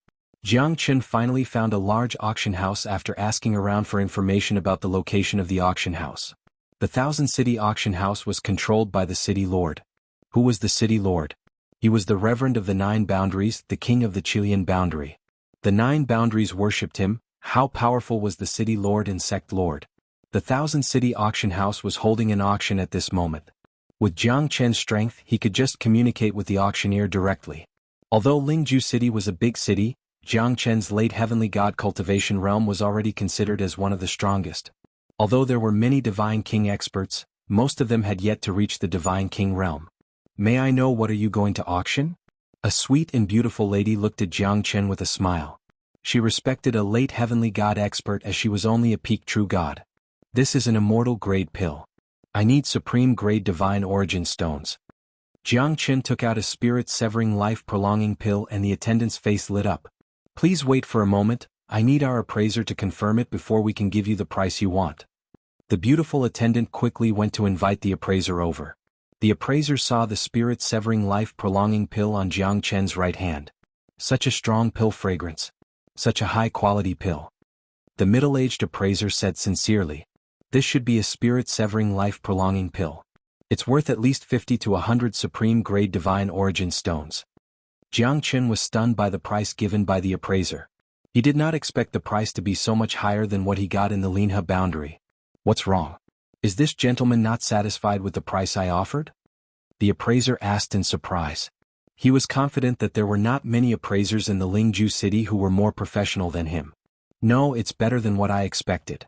Jiang Qin finally found a large auction house after asking around for information about the location of the auction house. The Thousand City auction house was controlled by the city lord. Who was the city lord? He was the Reverend of the 9 Boundaries, the King of the Chilean Boundary. The 9 Boundaries worshipped him. How powerful was the city lord and sect lord? The Thousand City Auction House was holding an auction at this moment. With Jiang Chen's strength, he could just communicate with the auctioneer directly. Although Lingju City was a big city, Jiang Chen's late heavenly god cultivation realm was already considered as one of the strongest. Although there were many Divine King experts, most of them had yet to reach the Divine King realm. May I know what are you going to auction? A sweet and beautiful lady looked at Jiang Chen with a smile. She respected a late heavenly god expert as she was only a peak true god. This is an immortal grade pill. I need supreme grade divine origin stones. Jiang Chen took out a spirit-severing life-prolonging pill and the attendant's face lit up. Please wait for a moment, I need our appraiser to confirm it before we can give you the price you want. The beautiful attendant quickly went to invite the appraiser over. The appraiser saw the spirit-severing life-prolonging pill on Jiang Chen's right hand. Such a strong pill fragrance. Such a high-quality pill. The middle-aged appraiser said sincerely, this should be a spirit-severing life-prolonging pill. It's worth at least 50 to 100 supreme-grade divine origin stones. Jiang Chen was stunned by the price given by the appraiser. He did not expect the price to be so much higher than what he got in the Linha boundary. What's wrong? Is this gentleman not satisfied with the price I offered? The appraiser asked in surprise. He was confident that there were not many appraisers in the Lingju city who were more professional than him. No, it's better than what I expected.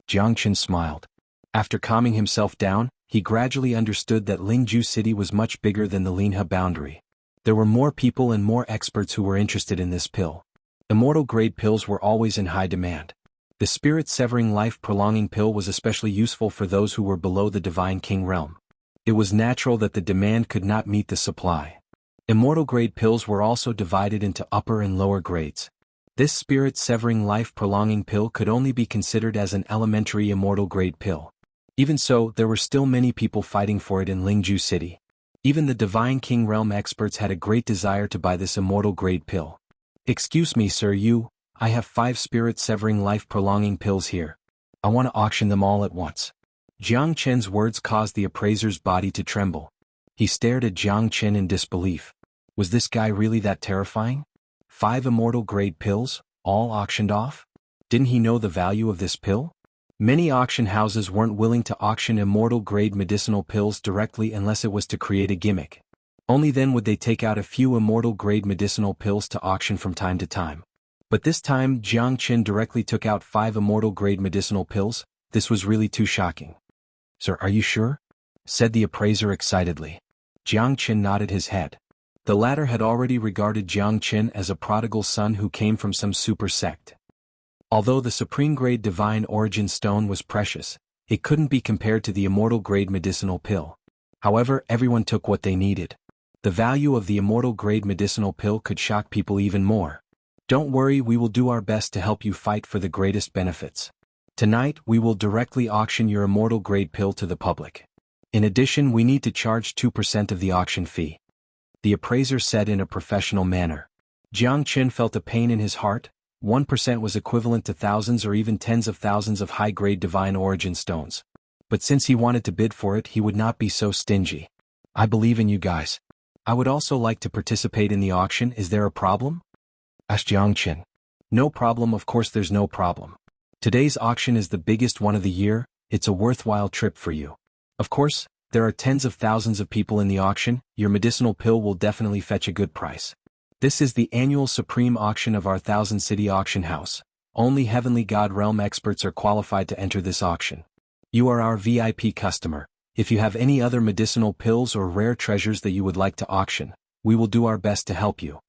Jiang Chen smiled. After calming himself down, he gradually understood that Lingju city was much bigger than the Linha boundary. There were more people and more experts who were interested in this pill. Immortal grade pills were always in high demand. The spirit-severing life-prolonging pill was especially useful for those who were below the Divine King realm. It was natural that the demand could not meet the supply. Immortal grade pills were also divided into upper and lower grades. This spirit-severing life-prolonging pill could only be considered as an elementary immortal grade pill. Even so, there were still many people fighting for it in Lingju city. Even the Divine King realm experts had a great desire to buy this immortal grade pill. Excuse me sir, I have 5 spirit-severing life-prolonging pills here. I want to auction them all at once. Jiang Chen's words caused the appraiser's body to tremble. He stared at Jiang Chen in disbelief. Was this guy really that terrifying? 5 immortal grade pills, all auctioned off? Didn't he know the value of this pill? Many auction houses weren't willing to auction immortal grade medicinal pills directly unless it was to create a gimmick. Only then would they take out a few immortal grade medicinal pills to auction from time to time. But this time Jiang Chen directly took out 5 immortal grade medicinal pills. This was really too shocking. Sir, are you sure? Said the appraiser excitedly. Jiang Chen nodded his head. The latter had already regarded Jiang Chen as a prodigal son who came from some super sect. Although the supreme grade divine origin stone was precious, it couldn't be compared to the immortal grade medicinal pill. However, everyone took what they needed. The value of the immortal grade medicinal pill could shock people even more. Don't worry, we will do our best to help you fight for the greatest benefits. Tonight, we will directly auction your immortal grade pill to the public. In addition, we need to charge 2% of the auction fee. The appraiser said in a professional manner. Jiang Chen felt a pain in his heart. 1% was equivalent to thousands or even tens of thousands of high-grade divine origin stones. But since he wanted to bid for it, he would not be so stingy. I believe in you guys. I would also like to participate in the auction. Is there a problem? Asked Jiang Chen. No problem, of course there's no problem. Today's auction is the biggest one of the year. It's a worthwhile trip for you. Of course, there are tens of thousands of people in the auction. Your medicinal pill will definitely fetch a good price. This is the annual supreme auction of our Thousand City Auction House. Only Heavenly God Realm experts are qualified to enter this auction. You are our VIP customer. If you have any other medicinal pills or rare treasures that you would like to auction, we will do our best to help you.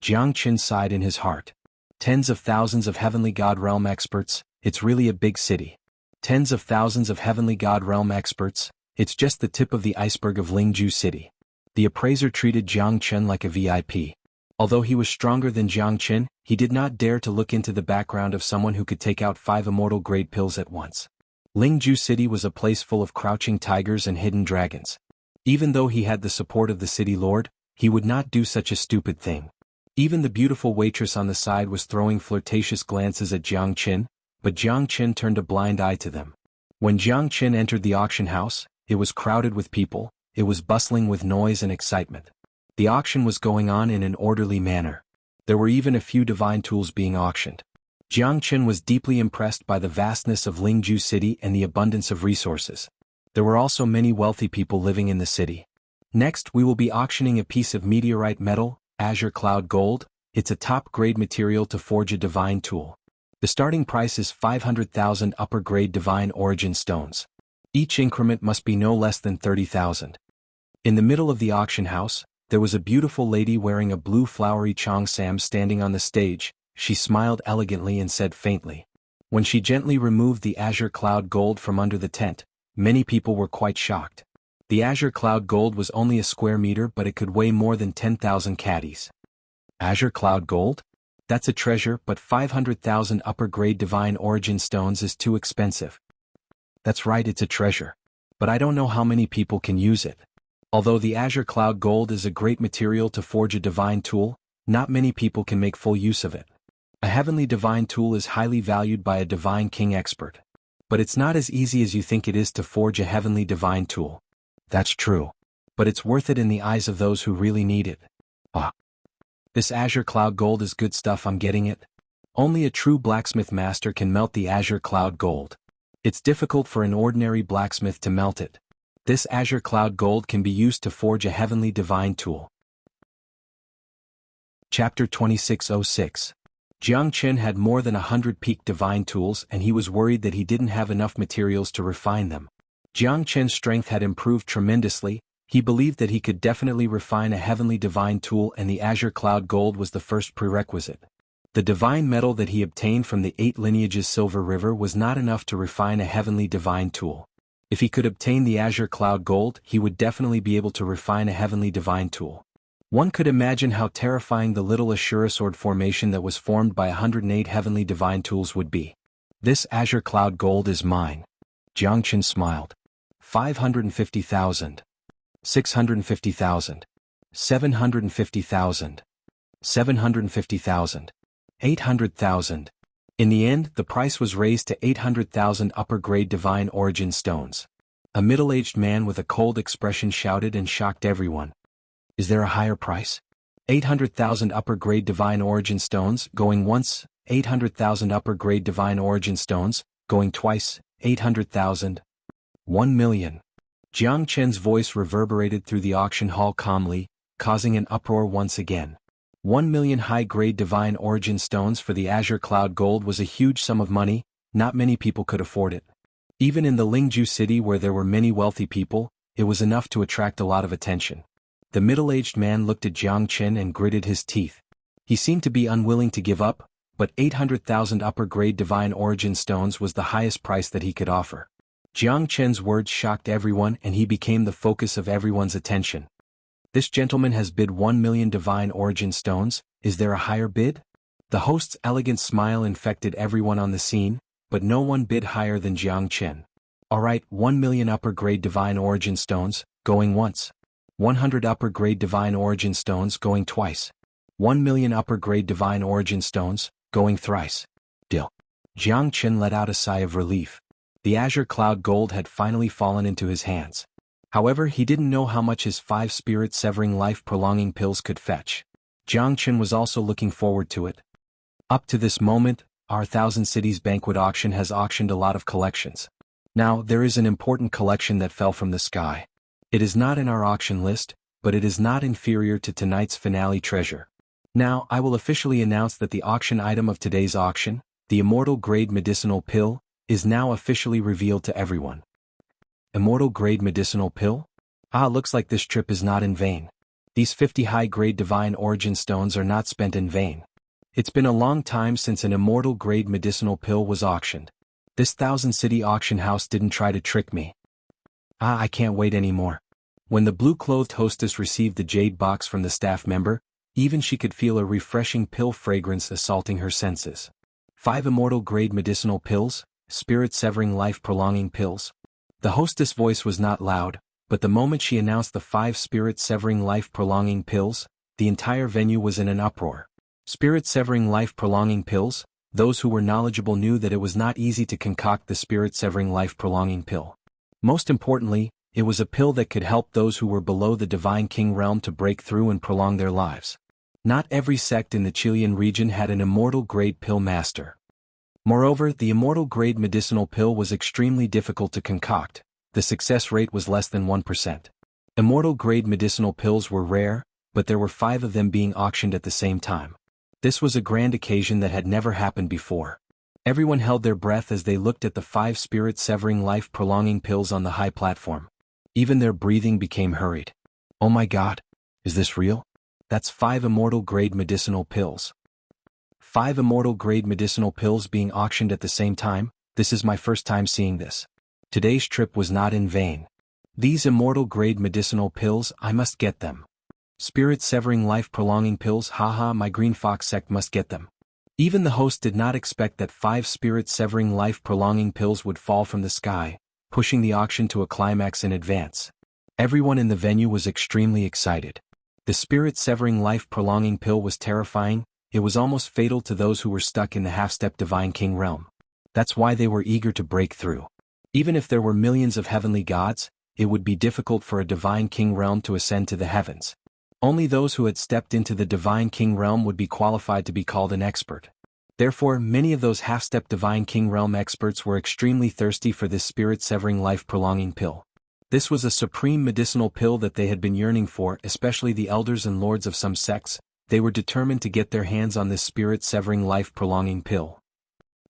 Jiang Chen sighed in his heart. Tens of thousands of Heavenly God Realm experts, it's really a big city. Tens of thousands of Heavenly God Realm experts, it's just the tip of the iceberg of Lingju city. The appraiser treated Jiang Chen like a VIP. Although he was stronger than Jiang Chen, he did not dare to look into the background of someone who could take out 5 immortal grade pills at once. Lingju city was a place full of crouching tigers and hidden dragons. Even though he had the support of the city lord, he would not do such a stupid thing. Even the beautiful waitress on the side was throwing flirtatious glances at Jiang Chen, but Jiang Chen turned a blind eye to them. When Jiang Chen entered the auction house, it was crowded with people. It was bustling with noise and excitement. The auction was going on in an orderly manner. There were even a few divine tools being auctioned. Jiang Qin was deeply impressed by the vastness of Lingju City and the abundance of resources. There were also many wealthy people living in the city. Next, we will be auctioning a piece of meteorite metal, azure cloud gold. It's a top-grade material to forge a divine tool. The starting price is 500,000 upper-grade divine origin stones. Each increment must be no less than 30,000. In the middle of the auction house, there was a beautiful lady wearing a blue flowery cheongsam standing on the stage. She smiled elegantly and said faintly. When she gently removed the azure cloud gold from under the tent, many people were quite shocked. The azure cloud gold was only a square meter, but it could weigh more than 10,000 caddies. Azure cloud gold? That's a treasure, but 500,000 upper-grade divine origin stones is too expensive. That's right, it's a treasure. But I don't know how many people can use it. Although the azure cloud gold is a great material to forge a divine tool, not many people can make full use of it. A heavenly divine tool is highly valued by a divine king expert. But it's not as easy as you think it is to forge a heavenly divine tool. That's true. But it's worth it in the eyes of those who really need it. This azure cloud gold is good stuff, I'm getting it. Only a true blacksmith master can melt the azure cloud gold. It's difficult for an ordinary blacksmith to melt it. This azure cloud gold can be used to forge a heavenly divine tool. Chapter 2606. Jiang Qin had more than 100 peak divine tools, and he was worried that he didn't have enough materials to refine them. Jiang Qin's strength had improved tremendously. He believed that he could definitely refine a heavenly divine tool, and the azure cloud gold was the first prerequisite. The divine metal that he obtained from the 8 lineages Silver River was not enough to refine a heavenly divine tool. If he could obtain the azure cloud gold, he would definitely be able to refine a heavenly divine tool. One could imagine how terrifying the little Ashura sword formation that was formed by 108 heavenly divine tools would be. This azure cloud gold is mine. Jiang Qin smiled. 550,000. 650,000. 750,000. 750,000. 800,000. In the end, the price was raised to 800,000 upper-grade divine origin stones. A middle-aged man with a cold expression shouted and shocked everyone. Is there a higher price? 800,000 upper-grade divine origin stones, going once. 800,000 upper-grade divine origin stones, going twice. 800,000. 1 million. Jiang Qin's voice reverberated through the auction hall calmly, causing an uproar once again. 1 million high-grade divine origin stones for the azure cloud gold was a huge sum of money. Not many people could afford it. Even in the Lingju city, where there were many wealthy people, it was enough to attract a lot of attention. The middle-aged man looked at Jiang Qin and gritted his teeth. He seemed to be unwilling to give up, but 800,000 upper-grade divine origin stones was the highest price that he could offer. Jiang Qin's words shocked everyone, and he became the focus of everyone's attention. This gentleman has bid 1 million divine origin stones. Is there a higher bid? The host's elegant smile infected everyone on the scene, but no one bid higher than Jiang Qin. Alright, 1 million upper-grade divine origin stones, going once. 100 upper-grade divine origin stones, going twice. 1 million upper-grade divine origin stones, going thrice. Deal. Jiang Qin let out a sigh of relief. The azure cloud gold had finally fallen into his hands. However, he didn't know how much his 5 spirit-severing life-prolonging pills could fetch. Jiang Qin was also looking forward to it. Up to this moment, our Thousand Cities banquet auction has auctioned a lot of collections. Now, there is an important collection that fell from the sky. It is not in our auction list, but it is not inferior to tonight's finale treasure. Now, I will officially announce that the auction item of today's auction, the immortal grade medicinal pill, is now officially revealed to everyone. Immortal grade medicinal pill? Looks like this trip is not in vain. These 50 high-grade divine origin stones are not spent in vain. It's been a long time since an immortal grade medicinal pill was auctioned. This Thousand City auction house didn't try to trick me. I can't wait anymore. When the blue-clothed hostess received the jade box from the staff member, even she could feel a refreshing pill fragrance assaulting her senses. 5 immortal grade medicinal pills, spirit-severing life-prolonging pills. The hostess' voice was not loud, but the moment she announced the 5 spirit-severing life-prolonging pills, the entire venue was in an uproar. Spirit-severing life-prolonging pills? Those who were knowledgeable knew that it was not easy to concoct the spirit-severing life-prolonging pill. Most importantly, It was a pill that could help those who were below the Divine King realm to break through and prolong their lives. Not every sect in the Chilean region had an immortal grade pill master. Moreover, the immortal grade medicinal pill was extremely difficult to concoct. The success rate was less than 1%. Immortal grade medicinal pills were rare, but there were 5 of them being auctioned at the same time. This was a grand occasion that had never happened before. Everyone held their breath as they looked at the 5 spirit-severing life-prolonging pills on the high platform. Even their breathing became hurried. Oh my God! Is this real? That's 5 immortal grade medicinal pills. 5 immortal grade medicinal pills being auctioned at the same time? This is my first time seeing this. Today's trip was not in vain. These immortal grade medicinal pills, I must get them. Spirit-severing life-prolonging pills, haha, my Green Fox sect must get them. Even the host did not expect that 5 spirit-severing life-prolonging pills would fall from the sky, pushing the auction to a climax in advance. Everyone in the venue was extremely excited. The spirit-severing life-prolonging pill was terrifying. It was almost fatal to those who were stuck in the half-step Divine King realm. That's why they were eager to break through. Even if there were millions of heavenly gods, it would be difficult for a Divine King realm to ascend to the heavens. Only those who had stepped into the Divine King realm would be qualified to be called an expert. Therefore, many of those half-step Divine King realm experts were extremely thirsty for this spirit-severing life-prolonging pill. This was a supreme medicinal pill that they had been yearning for, especially the elders and lords of some sects. They were determined to get their hands on this spirit-severing life-prolonging pill.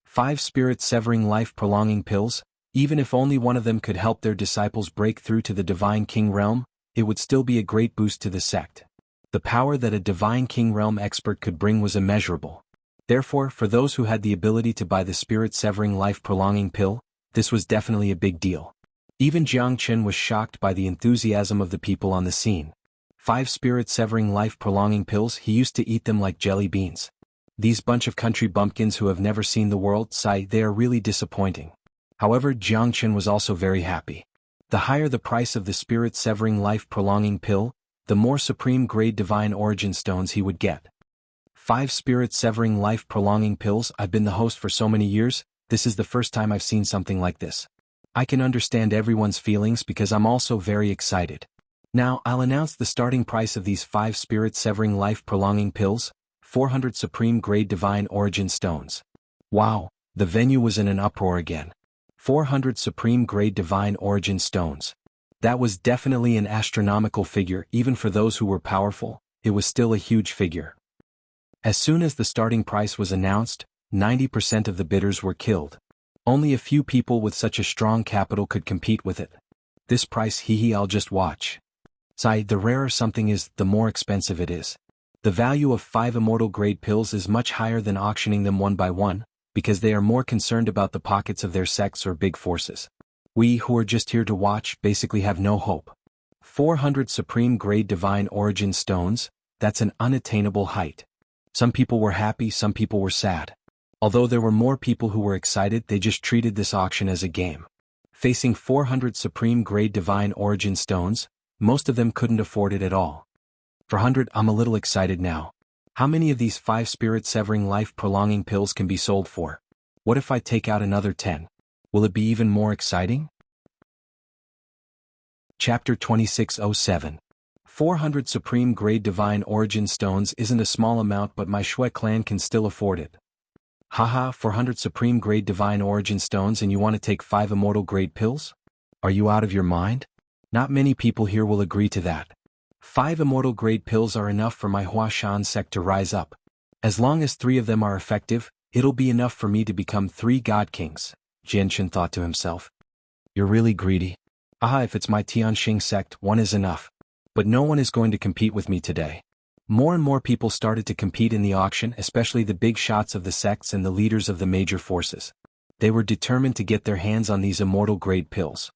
5 spirit-severing life-prolonging pills? Even if only one of them could help their disciples break through to the Divine King realm, it would still be a great boost to the sect. The power that a Divine King realm expert could bring was immeasurable. Therefore, for those who had the ability to buy the spirit-severing life-prolonging pill, this was definitely a big deal. Even Jianghu was shocked by the enthusiasm of the people on the scene. 5 spirit-severing life-prolonging pills, he used to eat them like jelly beans. These bunch of country bumpkins who have never seen the world, sigh, they are really disappointing. However, Jianghu was also very happy. The higher the price of the spirit-severing life-prolonging pill, the more supreme grade divine origin stones he would get. 5 spirit-severing life-prolonging pills. I've been the host for so many years, this is the first time I've seen something like this. I can understand everyone's feelings because I'm also very excited. Now, I'll announce the starting price of these 5 spirit-severing life-prolonging pills, 400 supreme grade divine origin stones. Wow, the venue was in an uproar again. 400 supreme grade divine origin stones. That was definitely an astronomical figure. Even for those who were powerful, it was still a huge figure. As soon as the starting price was announced, 90% of the bidders were killed. Only a few people with such a strong capital could compete with it. This price, I'll just watch. Sigh, the rarer something is, the more expensive it is. The value of 5 immortal grade pills is much higher than auctioning them one by one, because they are more concerned about the pockets of their sects or big forces. We who are just here to watch basically have no hope. 400 supreme grade divine origin stones, that's an unattainable height. Some people were happy, some people were sad. Although there were more people who were excited, they just treated this auction as a game. Facing 400 supreme grade divine origin stones, most of them couldn't afford it at all. For 100, I'm a little excited now. How many of these 5 spirit-severing life-prolonging pills can be sold for? What if I take out another 10? Will it be even more exciting? Chapter 2607. 400 supreme grade divine origin stones isn't a small amount, but my Shui clan can still afford it. Haha, 400 supreme grade divine origin stones and you want to take 5 immortal grade pills? Are you out of your mind? Not many people here will agree to that. 5 immortal grade pills are enough for my Huashan sect to rise up. As long as 3 of them are effective, it'll be enough for me to become 3 god kings, Jianxin thought to himself. You're really greedy. Aha, if it's my Tianxing sect, 1 is enough. But no one is going to compete with me today. More and more people started to compete in the auction, especially the big shots of the sects and the leaders of the major forces. They were determined to get their hands on these immortal grade pills.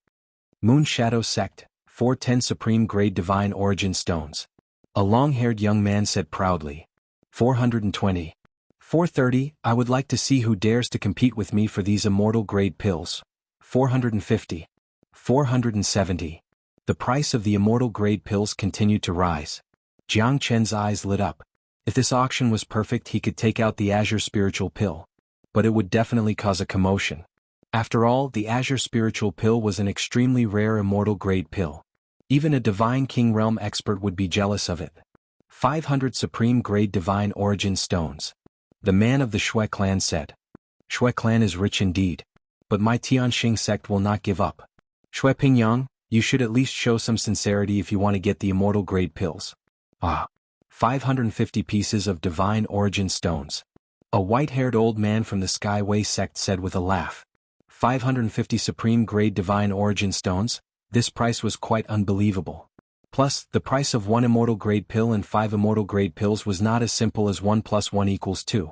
Moon Shadow Sect, 410 supreme grade divine origin stones. A long-haired young man said proudly. 420. 430, I would like to see who dares to compete with me for these immortal grade pills. 450. 470. The price of the immortal grade pills continued to rise. Jiang Chen's eyes lit up. If this auction was perfect, he could take out the Azure spiritual pill. But it would definitely cause a commotion. After all, the Azure Spiritual Pill was an extremely rare immortal grade pill. Even a Divine King Realm expert would be jealous of it. 500 Supreme Grade Divine Origin Stones. The man of the Shui clan said. Shui clan is rich indeed. But my Tianxing sect will not give up. Shui Pingyang, you should at least show some sincerity if you want to get the immortal grade pills. 550 pieces of Divine Origin Stones. A white-haired old man from the Skyway sect said with a laugh. 550 Supreme Grade Divine Origin Stones? This price was quite unbelievable. Plus, the price of 1 immortal grade pill and 5 immortal grade pills was not as simple as 1 + 1 = 2.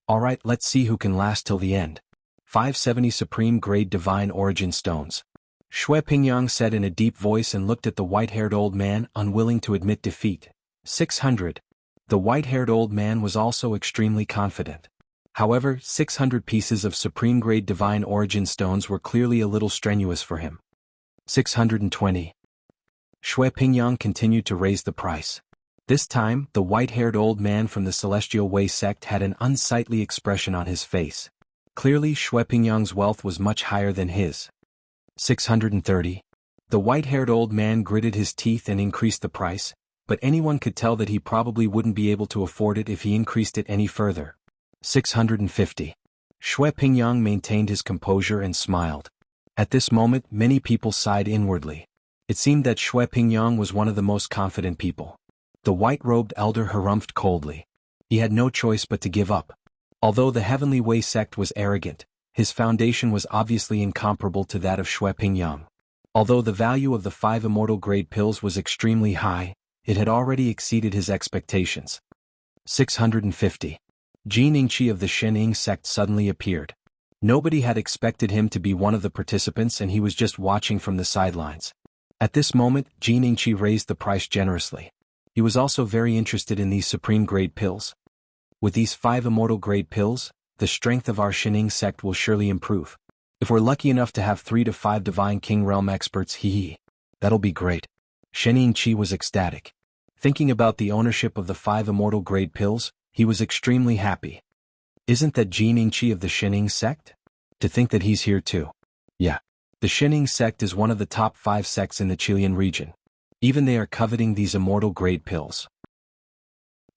Alright, let's see who can last till the end. 570 Supreme Grade Divine Origin Stones. Shui Pingyang said in a deep voice and looked at the white-haired old man, unwilling to admit defeat. 600. The white-haired old man was also extremely confident. However, 600 pieces of Supreme Grade Divine Origin Stones were clearly a little strenuous for him. 620. Shui Pingyang continued to raise the price. This time, the white-haired old man from the Celestial Way sect had an unsightly expression on his face. Clearly, Shui Pingyang's wealth was much higher than his. 630. The white-haired old man gritted his teeth and increased the price, but anyone could tell that he probably wouldn't be able to afford it if he increased it any further. 650. Shui Pingyang maintained his composure and smiled. At this moment, many people sighed inwardly. It seemed that Shui Pingyang was one of the most confident people. The white-robed elder harumphed coldly. He had no choice but to give up. Although the Heavenly Way sect was arrogant, his foundation was obviously incomparable to that of Shui Pingyang. Although the value of the 5 immortal grade pills was extremely high, it had already exceeded his expectations. 650. Xianxia of the Shening sect suddenly appeared. Nobody had expected him to be one of the participants and he was just watching from the sidelines. At this moment, Xianxia raised the price generously. He was also very interested in these supreme grade pills. With these 5 immortal grade pills, the strength of our Shening sect will surely improve. If we're lucky enough to have 3 to 5 Divine King Realm experts, that'll be great. Xianxia was ecstatic. Thinking about the ownership of the 5 immortal grade pills, he was extremely happy. Isn't that Xianxia of the Shening sect? To think that he's here too. Yeah. The Shening sect is one of the top 5 sects in the Chilean region. Even they are coveting these immortal grade pills.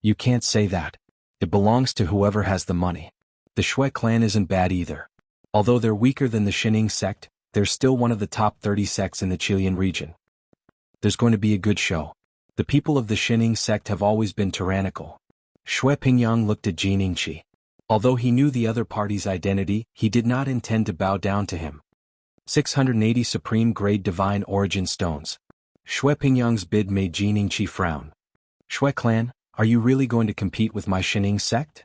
You can't say that. It belongs to whoever has the money. The Shui clan isn't bad either. Although they're weaker than the Shening sect, they're still one of the top 30 sects in the Chilean region. There's going to be a good show. The people of the Shening sect have always been tyrannical. Shui Pingyang looked at Xianxia. Although he knew the other party's identity, he did not intend to bow down to him. 680 Supreme Grade Divine Origin Stones. Shui Pingyang's bid made Xianxia frown. Shui clan, are you really going to compete with my Shening sect?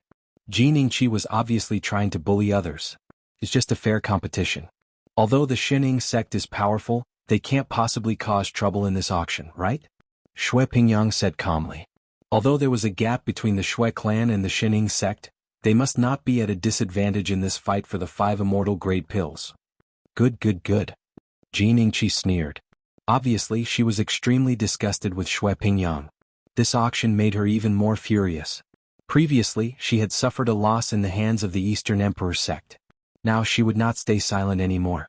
Xianxia was obviously trying to bully others. It's just a fair competition. Although the Shening sect is powerful, they can't possibly cause trouble in this auction, right? Shui Pingyang said calmly. Although there was a gap between the Shui clan and the Shening sect, they must not be at a disadvantage in this fight for the 5 immortal grade pills. Good. Xianxia sneered. Obviously, she was extremely disgusted with Shui Pingyang. This auction made her even more furious. Previously, she had suffered a loss in the hands of the Eastern Emperor sect. Now she would not stay silent anymore.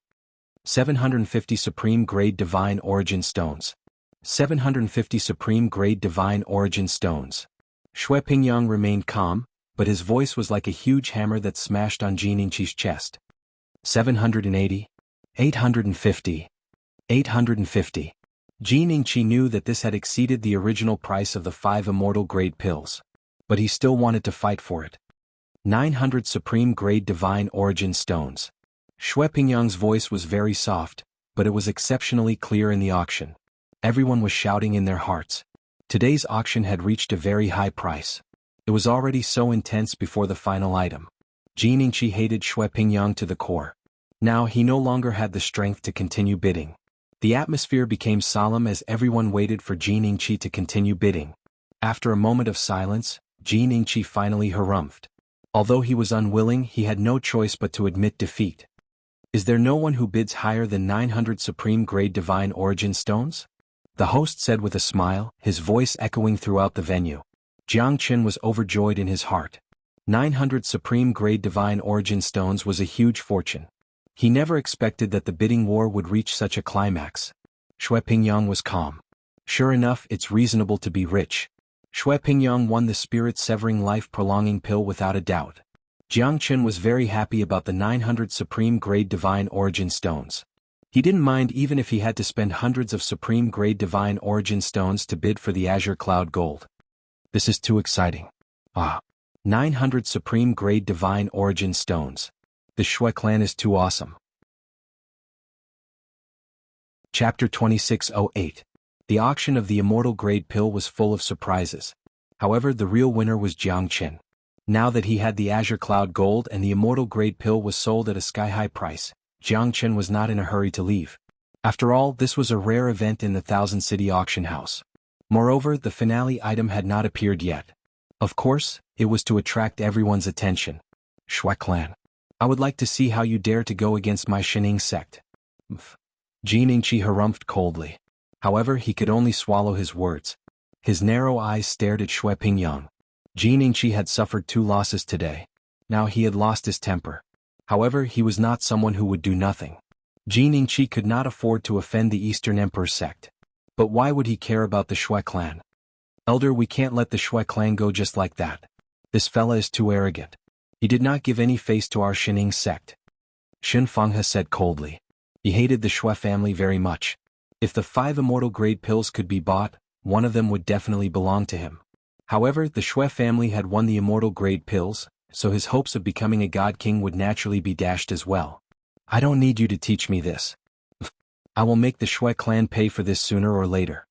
750 Supreme Grade Divine Origin Stones. 750 Supreme Grade Divine Origin Stones. Shui Pingyang remained calm, but his voice was like a huge hammer that smashed on Xianxia's chest. 780. 850. 850. Xianxia knew that this had exceeded the original price of the 5 immortal grade pills. But he still wanted to fight for it. 900 Supreme Grade Divine Origin Stones. Shui Pingyang's voice was very soft, but it was exceptionally clear in the auction. Everyone was shouting in their hearts. Today's auction had reached a very high price. It was already so intense before the final item. Xianxia hated Shui Pingyang to the core. Now he no longer had the strength to continue bidding. The atmosphere became solemn as everyone waited for Xianxia to continue bidding. After a moment of silence, Xianxia finally harumphed. Although he was unwilling, he had no choice but to admit defeat. Is there no one who bids higher than 900 Supreme Grade Divine Origin Stones? The host said with a smile, his voice echoing throughout the venue. Jiang Qin was overjoyed in his heart. 900 Supreme Grade Divine Origin Stones was a huge fortune. He never expected that the bidding war would reach such a climax. Shui Pingyang was calm. Sure enough, it's reasonable to be rich. Shui Pingyang won the spirit-severing life-prolonging pill without a doubt. Jiang Qin was very happy about the 900 supreme-grade divine origin stones. He didn't mind even if he had to spend hundreds of supreme-grade divine origin stones to bid for the azure cloud gold. This is too exciting. 900 supreme-grade divine origin stones. The Shui clan is too awesome. Chapter 2608. The auction of the immortal grade pill was full of surprises. However, the real winner was Jiang Qin. Now that he had the azure cloud gold and the immortal grade pill was sold at a sky-high price, Jiang Qin was not in a hurry to leave. After all, this was a rare event in the Thousand City auction house. Moreover, the finale item had not appeared yet. Of course, it was to attract everyone's attention. Shui clan. I would like to see how you dare to go against my Shining sect. Xianxia harumphed coldly. However, he could only swallow his words. His narrow eyes stared at Shui Pingyang. Xianxia had suffered 2 losses today. Now he had lost his temper. However, he was not someone who would do nothing. Xianxia could not afford to offend the Eastern Emperor sect. But why would he care about the Shui clan? Elder, we can't let the Shui clan go just like that. This fella is too arrogant. He did not give any face to our Shining sect. Xuanhuan said coldly. He hated the Shui family very much. If the 5 immortal grade pills could be bought, one of them would definitely belong to him. However, the Shui family had won the immortal grade pills, so his hopes of becoming a god king would naturally be dashed as well. I don't need you to teach me this. I will make the Shui clan pay for this sooner or later.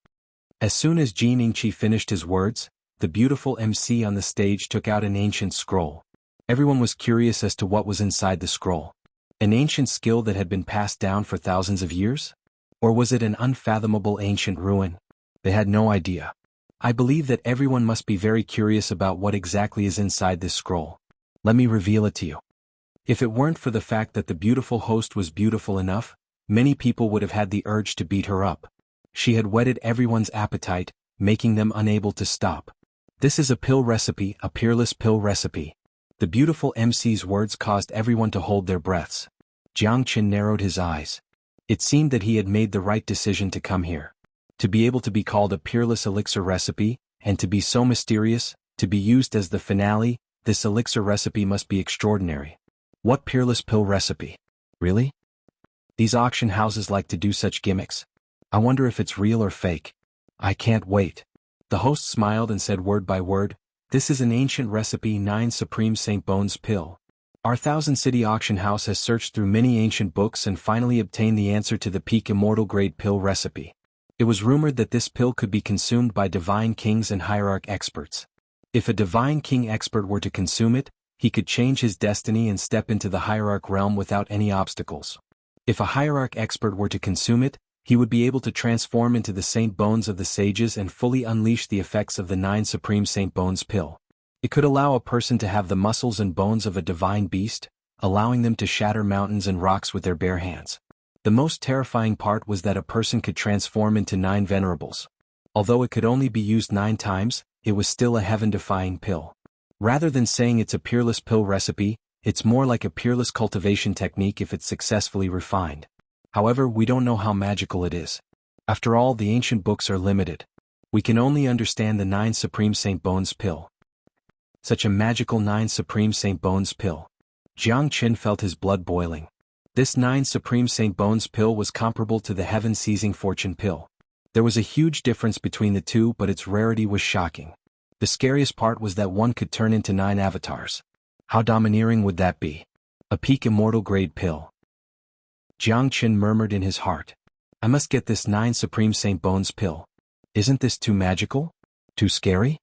As soon as Xianxia finished his words, the beautiful MC on the stage took out an ancient scroll. Everyone was curious as to what was inside the scroll. An ancient skill that had been passed down for thousands of years? Or was it an unfathomable ancient ruin? They had no idea. I believe that everyone must be very curious about what exactly is inside this scroll. Let me reveal it to you. If it weren't for the fact that the beautiful host was beautiful enough, many people would have had the urge to beat her up. She had whetted everyone's appetite, making them unable to stop. This is a pill recipe, a peerless pill recipe. The beautiful MC's words caused everyone to hold their breaths. Jiang Qin narrowed his eyes. It seemed that he had made the right decision to come here. To be able to be called a peerless elixir recipe, and to be so mysterious, to be used as the finale, this elixir recipe must be extraordinary. What peerless pill recipe? Really? These auction houses like to do such gimmicks. I wonder if it's real or fake. I can't wait. The host smiled and said word by word, this is an ancient recipe 9 Supreme St. Bones pill. Our Thousand City auction house has searched through many ancient books and finally obtained the answer to the peak immortal grade pill recipe. It was rumored that this pill could be consumed by divine kings and hierarch experts. If a divine king expert were to consume it, he could change his destiny and step into the hierarch realm without any obstacles. If a hierarch expert were to consume it, he would be able to transform into the Saint Bones of the sages and fully unleash the effects of the 9 Supreme Saint Bones pill. It could allow a person to have the muscles and bones of a divine beast, allowing them to shatter mountains and rocks with their bare hands. The most terrifying part was that a person could transform into 9 venerables. Although it could only be used 9 times, it was still a heaven-defying pill. Rather than saying it's a peerless pill recipe, it's more like a peerless cultivation technique if it's successfully refined. However, we don't know how magical it is. After all, the ancient books are limited. We can only understand the 9 Supreme St. Bones pill. Such a magical 9 Supreme St. Bones pill. Jiang Qin felt his blood boiling. This 9 Supreme St. Bones pill was comparable to the heaven-seizing fortune pill. There was a huge difference between the two, but its rarity was shocking. The scariest part was that one could turn into 9 avatars. How domineering would that be? A peak immortal grade pill. Jiang Qin murmured in his heart. I must get this 9 Supreme St. Bones pill. Isn't this too magical? Too scary?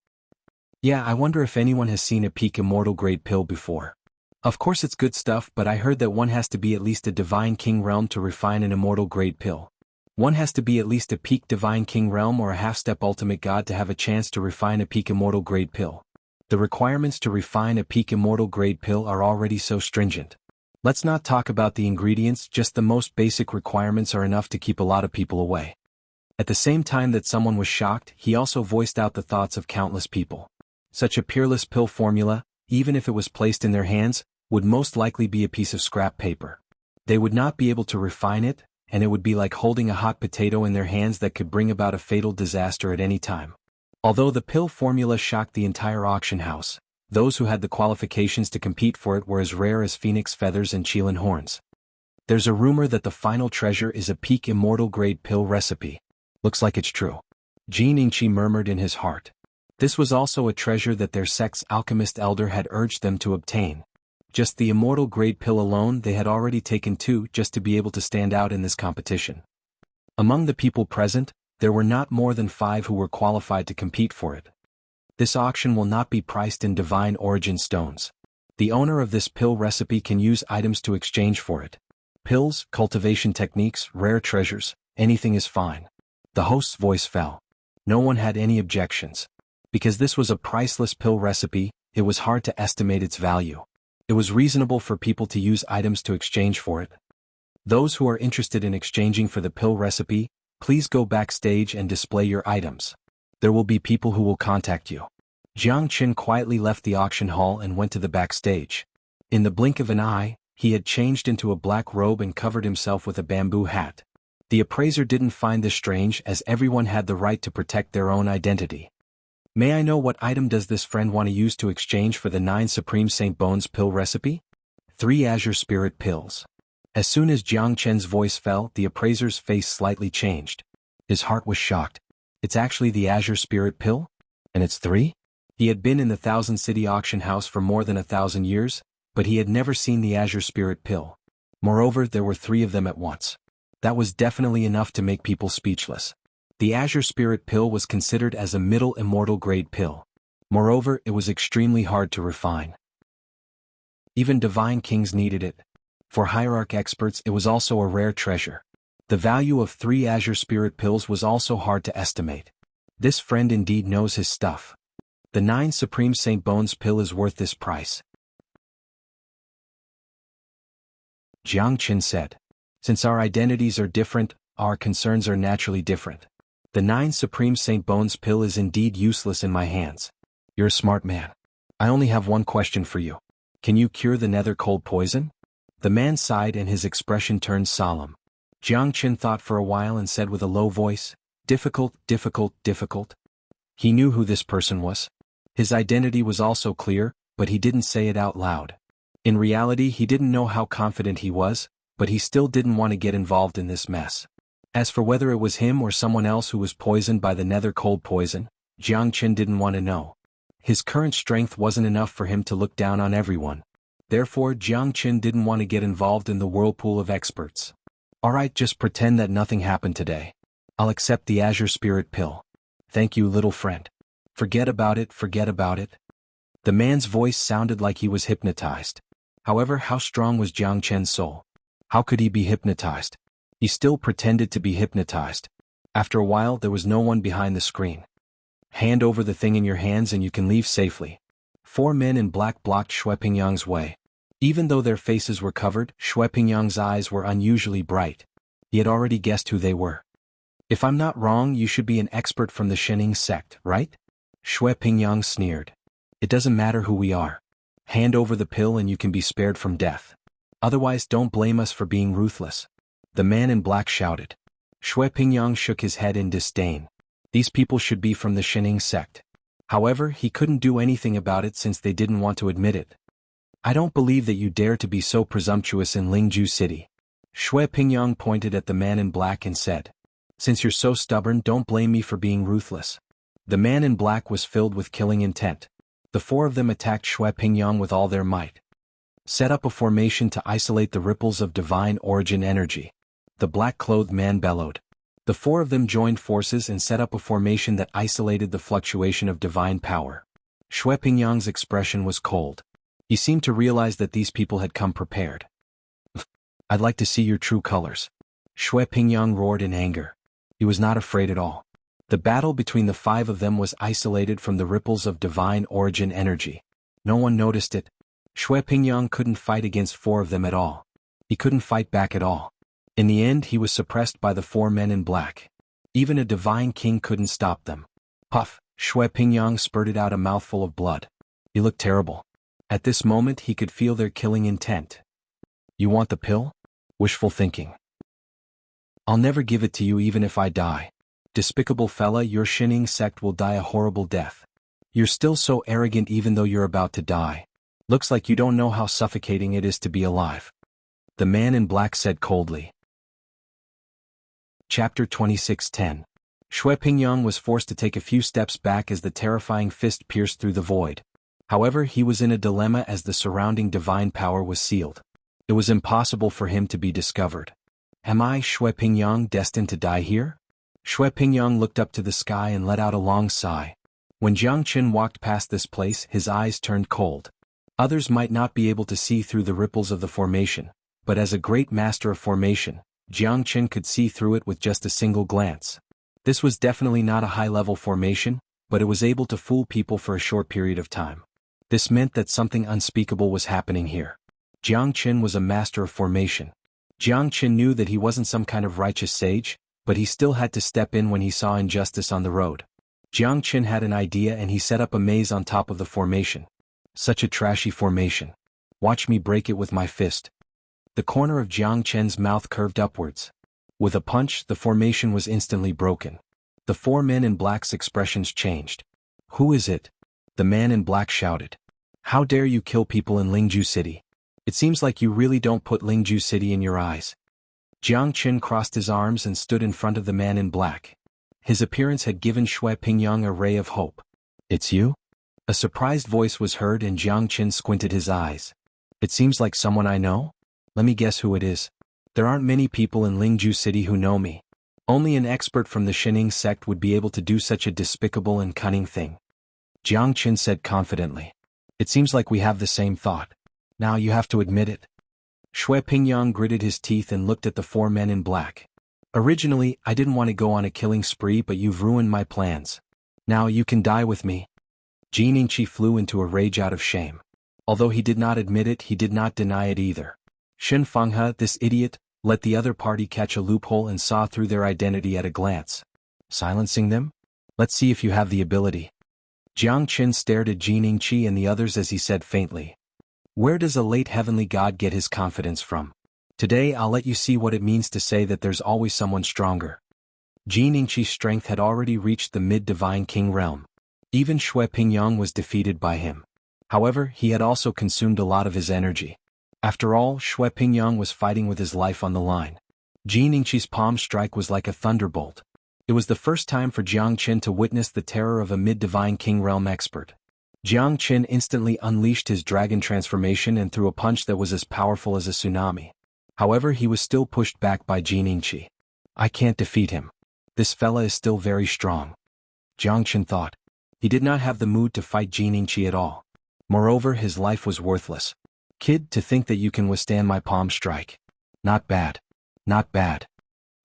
Yeah, I wonder if anyone has seen a peak immortal grade pill before. Of course it's good stuff, but I heard that one has to be at least a divine king realm to refine an immortal grade pill. One has to be at least a peak divine king realm or a half-step ultimate god to have a chance to refine a peak immortal grade pill. The requirements to refine a peak immortal grade pill are already so stringent. Let's not talk about the ingredients, just the most basic requirements are enough to keep a lot of people away. At the same time that someone was shocked, he also voiced out the thoughts of countless people. Such a peerless pill formula, even if it was placed in their hands, would most likely be a piece of scrap paper. They would not be able to refine it, and it would be like holding a hot potato in their hands that could bring about a fatal disaster at any time. Although the pill formula shocked the entire auction house, those who had the qualifications to compete for it were as rare as phoenix feathers and qilin horns. There's a rumor that the final treasure is a peak immortal grade pill recipe. Looks like it's true. Xianxia murmured in his heart. This was also a treasure that their sect's alchemist elder had urged them to obtain. Just the immortal grade pill alone they had already taken 2 just to be able to stand out in this competition. Among the people present, there were not more than 5 who were qualified to compete for it. This auction will not be priced in divine origin stones. The owner of this pill recipe can use items to exchange for it. Pills, cultivation techniques, rare treasures, anything is fine. The host's voice fell. No one had any objections. Because this was a priceless pill recipe, it was hard to estimate its value. It was reasonable for people to use items to exchange for it. Those who are interested in exchanging for the pill recipe, please go backstage and display your items. There will be people who will contact you. Jiang Qin quietly left the auction hall and went to the backstage. In the blink of an eye, he had changed into a black robe and covered himself with a bamboo hat. The appraiser didn't find this strange as everyone had the right to protect their own identity. May I know what item does this friend want to use to exchange for the 9 Supreme Saint Bones pill recipe? 3 Azure Spirit pills. As soon as Jiang Chen's voice fell, the appraiser's face slightly changed. His heart was shocked. It's actually the Azure Spirit pill? And it's 3? He had been in the Thousand City auction house for more than 1,000 years, but he had never seen the Azure Spirit pill. Moreover, there were 3 of them at once. That was definitely enough to make people speechless. The Azure Spirit pill was considered as a middle immortal grade pill. Moreover, it was extremely hard to refine. Even divine kings needed it. For hierarch experts, it was also a rare treasure. The value of 3 Azure Spirit pills was also hard to estimate. This friend indeed knows his stuff. The 9 Supreme Saint Bones pill is worth this price. Jiang Qin said. Since our identities are different, our concerns are naturally different. The 9 Supreme Saint Bones pill is indeed useless in my hands. You're a smart man. I only have one question for you. Can you cure the nether cold poison? The man sighed and his expression turned solemn. Jiang Qin thought for a while and said with a low voice, difficult, difficult, difficult. He knew who this person was. His identity was also clear, but he didn't say it out loud. In reality, he didn't know how confident he was, but he still didn't want to get involved in this mess. As for whether it was him or someone else who was poisoned by the nether cold poison, Jiang Qin didn't want to know. His current strength wasn't enough for him to look down on everyone. Therefore, Jiang Qin didn't want to get involved in the whirlpool of experts. Alright, just pretend that nothing happened today. I'll accept the Azure Spirit pill. Thank you, little friend. Forget about it, forget about it. The man's voice sounded like he was hypnotized. However, how strong was Jiang Qin's soul? How could he be hypnotized? He still pretended to be hypnotized. After a while, there was no one behind the screen. Hand over the thing in your hands and you can leave safely. 4 men in black blocked Shui Pingyang's way. Even though their faces were covered, Shui Pingyang's eyes were unusually bright. He had already guessed who they were. If I'm not wrong, you should be an expert from the Shening sect, right? Shui Pingyang sneered. It doesn't matter who we are. Hand over the pill and you can be spared from death. Otherwise, don't blame us for being ruthless. The man in black shouted. Shui Pingyang shook his head in disdain. These people should be from the Shening sect. However, he couldn't do anything about it since they didn't want to admit it. I don't believe that you dare to be so presumptuous in Lingju City. Shui Pingyang pointed at the man in black and said. Since you're so stubborn, don't blame me for being ruthless. The man in black was filled with killing intent. The 4 of them attacked Shui Pingyang with all their might. Set up a formation to isolate the ripples of divine origin energy. The black-clothed man bellowed. The 4 of them joined forces and set up a formation that isolated the fluctuation of divine power. Shui Pingyang's expression was cold. He seemed to realize that these people had come prepared. I'd like to see your true colors. Shui Pingyang roared in anger. He was not afraid at all. The battle between the 5 of them was isolated from the ripples of divine origin energy. No one noticed it. Shui Pingyang couldn't fight against 4 of them at all. He couldn't fight back at all. In the end, he was suppressed by the 4 men in black. Even a divine king couldn't stop them. Puff! Shui Pingyang spurted out a mouthful of blood. He looked terrible. At this moment, he could feel their killing intent. You want the pill? Wishful thinking. I'll never give it to you even if I die. Despicable fella, your Xianxia sect will die a horrible death. You're still so arrogant even though you're about to die. Looks like you don't know how suffocating it is to be alive. The man in black said coldly. Chapter 26:10. Shui Pingyang was forced to take a few steps back as the terrifying fist pierced through the void. However, he was in a dilemma as the surrounding divine power was sealed. It was impossible for him to be discovered. Am I, Shui Pingyang, destined to die here? Shui Pingyang looked up to the sky and let out a long sigh. When Jiang Qin walked past this place, his eyes turned cold. Others might not be able to see through the ripples of the formation, but as a great master of formation, Jiang Qin could see through it with just a single glance. This was definitely not a high-level formation, but it was able to fool people for a short period of time. This meant that something unspeakable was happening here. Jiang Qin was a master of formation. Jiang Qin knew that he wasn't some kind of righteous sage, but he still had to step in when he saw injustice on the road. Jiang Qin had an idea and he set up a maze on top of the formation. Such a trashy formation. Watch me break it with my fist. The corner of Jiang Qin's mouth curved upwards. With a punch, the formation was instantly broken. The four men in black's expressions changed. Who is it? The man in black shouted. How dare you kill people in Lingju City? It seems like you really don't put Lingju City in your eyes. Jiang Qin crossed his arms and stood in front of the man in black. His appearance had given Shui Pingyang a ray of hope. It's you? A surprised voice was heard and Jiang Qin squinted his eyes. It seems like someone I know? Let me guess who it is. There aren't many people in Lingju City who know me. Only an expert from the Xianxia sect would be able to do such a despicable and cunning thing. Jiang Qin said confidently. It seems like we have the same thought. Now you have to admit it. Shui Pingyang gritted his teeth and looked at the four men in black. Originally, I didn't want to go on a killing spree, but you've ruined my plans. Now you can die with me. Xianxia flew into a rage out of shame. Although he did not admit it, he did not deny it either. Xuanhuan, this idiot, let the other party catch a loophole and saw through their identity at a glance. Silencing them? Let's see if you have the ability. Jiang Qin stared at Xianxia and the others as he said faintly. Where does a late heavenly god get his confidence from? Today I'll let you see what it means to say that there's always someone stronger. Xianxia's strength had already reached the mid-divine king realm. Even Shui Pingyang was defeated by him. However, he had also consumed a lot of his energy. After all, Shui Pingyang was fighting with his life on the line. Xianxia's palm strike was like a thunderbolt. It was the first time for Jiang Qin to witness the terror of a mid-divine king realm expert. Jiang Qin instantly unleashed his dragon transformation and threw a punch that was as powerful as a tsunami. However, he was still pushed back by Xianxia. I can't defeat him. This fella is still very strong. Jiang Qin thought. He did not have the mood to fight Xianxia at all. Moreover, his life was worthless. Kid, to think that you can withstand my palm strike. Not bad. Not bad.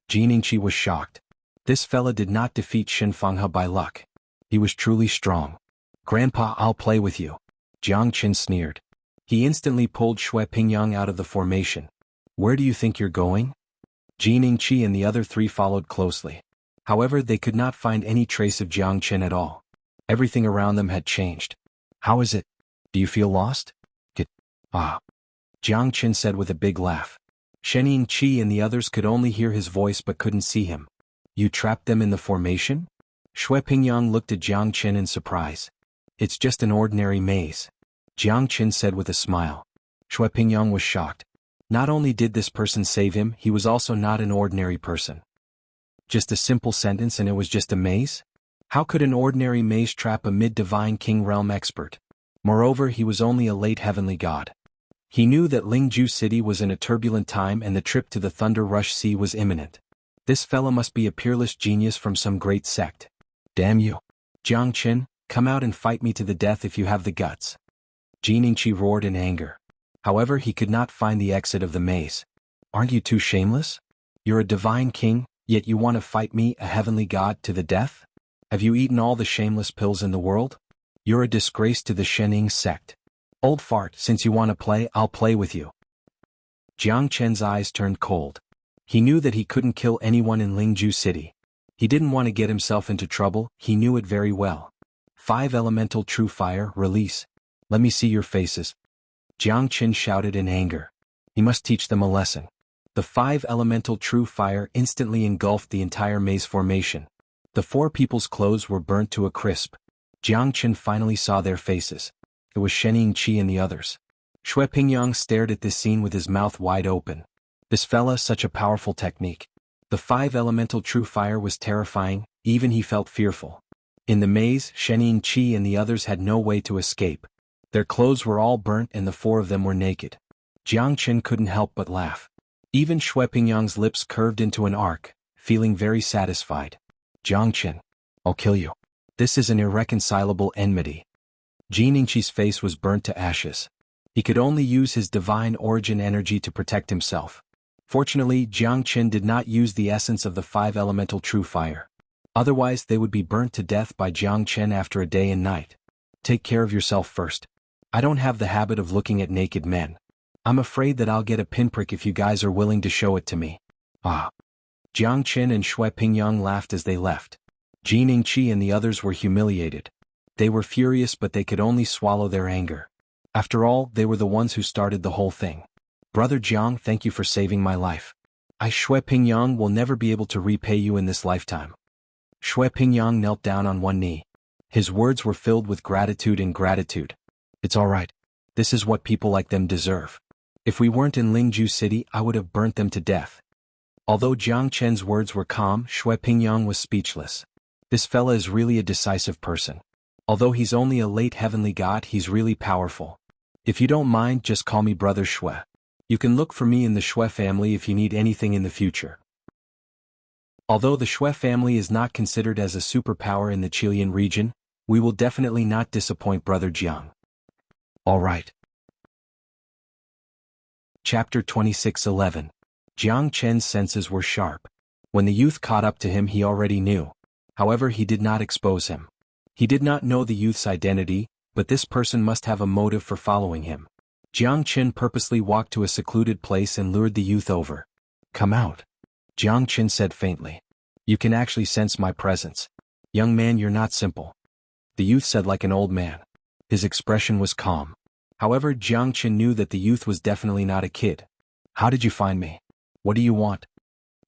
Xianxia was shocked. This fella did not defeat Xuanhuan by luck. He was truly strong. Grandpa, I'll play with you. Jiang Qin sneered. He instantly pulled Shui Pingyang out of the formation. Where do you think you're going? Xianxia and the other three followed closely. However, they could not find any trace of Jiang Qin at all. Everything around them had changed. How is it? Do you feel lost? Ah. Jiang Qin said with a big laugh. Xianxia and the others could only hear his voice but couldn't see him. You trapped them in the formation? Shui Pingyang looked at Jiang Qin in surprise. It's just an ordinary maze. Jiang Qin said with a smile. Shui Pingyang was shocked. Not only did this person save him, he was also not an ordinary person. Just a simple sentence and it was just a maze? How could an ordinary maze trap a mid-divine king realm expert? Moreover, he was only a late heavenly god. He knew that Lingju City was in a turbulent time and the trip to the Thunder Rush Sea was imminent. This fella must be a peerless genius from some great sect. Damn you. Jiang Qin, come out and fight me to the death if you have the guts. Xianxia roared in anger. However, he could not find the exit of the maze. Aren't you too shameless? You're a divine king, yet you want to fight me, a heavenly god, to the death? Have you eaten all the shameless pills in the world? You're a disgrace to the Xianxia sect. Old fart, since you want to play, I'll play with you. Jiang Qin's eyes turned cold. He knew that he couldn't kill anyone in Lingju City. He didn't want to get himself into trouble, he knew it very well. 5 elemental true fire, release. Let me see your faces. Jiang Qin shouted in anger. He must teach them a lesson. The 5 elemental true fire instantly engulfed the entire maze formation. The 4 people's clothes were burnt to a crisp. Jiang Chen finally saw their faces. It was xianxia and the others. Shui Pingyang stared at this scene with his mouth wide open. This fella, such a powerful technique. The 5 elemental true fire was terrifying, even he felt fearful. In the maze, xianxia and the others had no way to escape. Their clothes were all burnt and the 4 of them were naked. Jiang Chen couldn't help but laugh. Even Shui Pingyang's lips curved into an arc, feeling very satisfied. Jiang Chen, I'll kill you. This is an irreconcilable enmity. Jiangxi's face was burnt to ashes. He could only use his divine origin energy to protect himself. Fortunately, Jiang Chen did not use the essence of the 5 elemental true fire. Otherwise they would be burnt to death by Jiang Chen after a day and night. Take care of yourself first. I don't have the habit of looking at naked men. I'm afraid that I'll get a pinprick if you guys are willing to show it to me. Ah. Jiang Chen and Shui Pingyang laughed as they left. Jiangxi and the others were humiliated. They were furious but they could only swallow their anger. After all, they were the ones who started the whole thing. Brother Jiang, thank you for saving my life. Shui Pingyang will never be able to repay you in this lifetime. Shui Pingyang knelt down on one knee. His words were filled with gratitude and gratitude. It's all right. This is what people like them deserve. If we weren't in Lingju City, I would have burnt them to death. Although Jiang Chen's words were calm, Shui Pingyang was speechless. This fella is really a decisive person. Although he's only a late heavenly god, he's really powerful. If you don't mind, just call me Brother Shui. You can look for me in the Shui family if you need anything in the future. Although the Shui family is not considered as a superpower in the Qilian region, we will definitely not disappoint Brother Jiang. All right. Chapter 26:11. Jiang Chen's senses were sharp. When the youth caught up to him, he already knew. However, he did not expose him. He did not know the youth's identity, but this person must have a motive for following him. Jiang Chen purposely walked to a secluded place and lured the youth over. Come out. Jiang Chen said faintly. You can actually sense my presence. Young man, you're not simple. The youth said like an old man. His expression was calm. However, Jiang Chen knew that the youth was definitely not a kid. How did you find me? What do you want?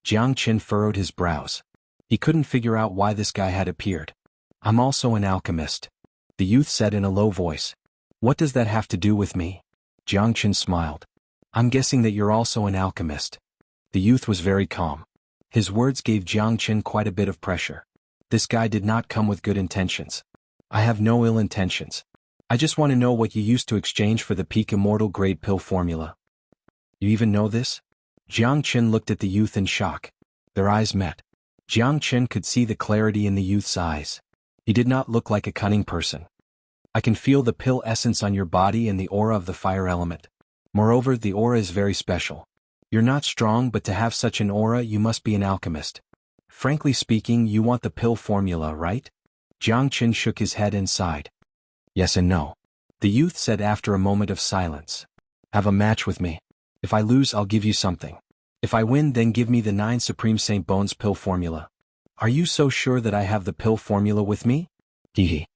Jiang Chen furrowed his brows. He couldn't figure out why this guy had appeared. I'm also an alchemist. The youth said in a low voice. What does that have to do with me? Jiang Chen smiled. I'm guessing that you're also an alchemist. The youth was very calm. His words gave Jiang Chen quite a bit of pressure. This guy did not come with good intentions. I have no ill intentions. I just want to know what you used to exchange for the peak immortal grade pill formula. You even know this? Jiang Chen looked at the youth in shock. Their eyes met. Jiang Chen could see the clarity in the youth's eyes. He did not look like a cunning person. I can feel the pill essence on your body and the aura of the fire element. Moreover, the aura is very special. You're not strong, but to have such an aura you must be an alchemist. Frankly speaking, you want the pill formula, right? Jiang Chen shook his head and sighed. Yes and no. The youth said after a moment of silence. Have a match with me. If I lose, I'll give you something. If I win, then give me the 9 Supreme Saint Bones pill formula. Are you so sure that I have the pill formula with me? Hee.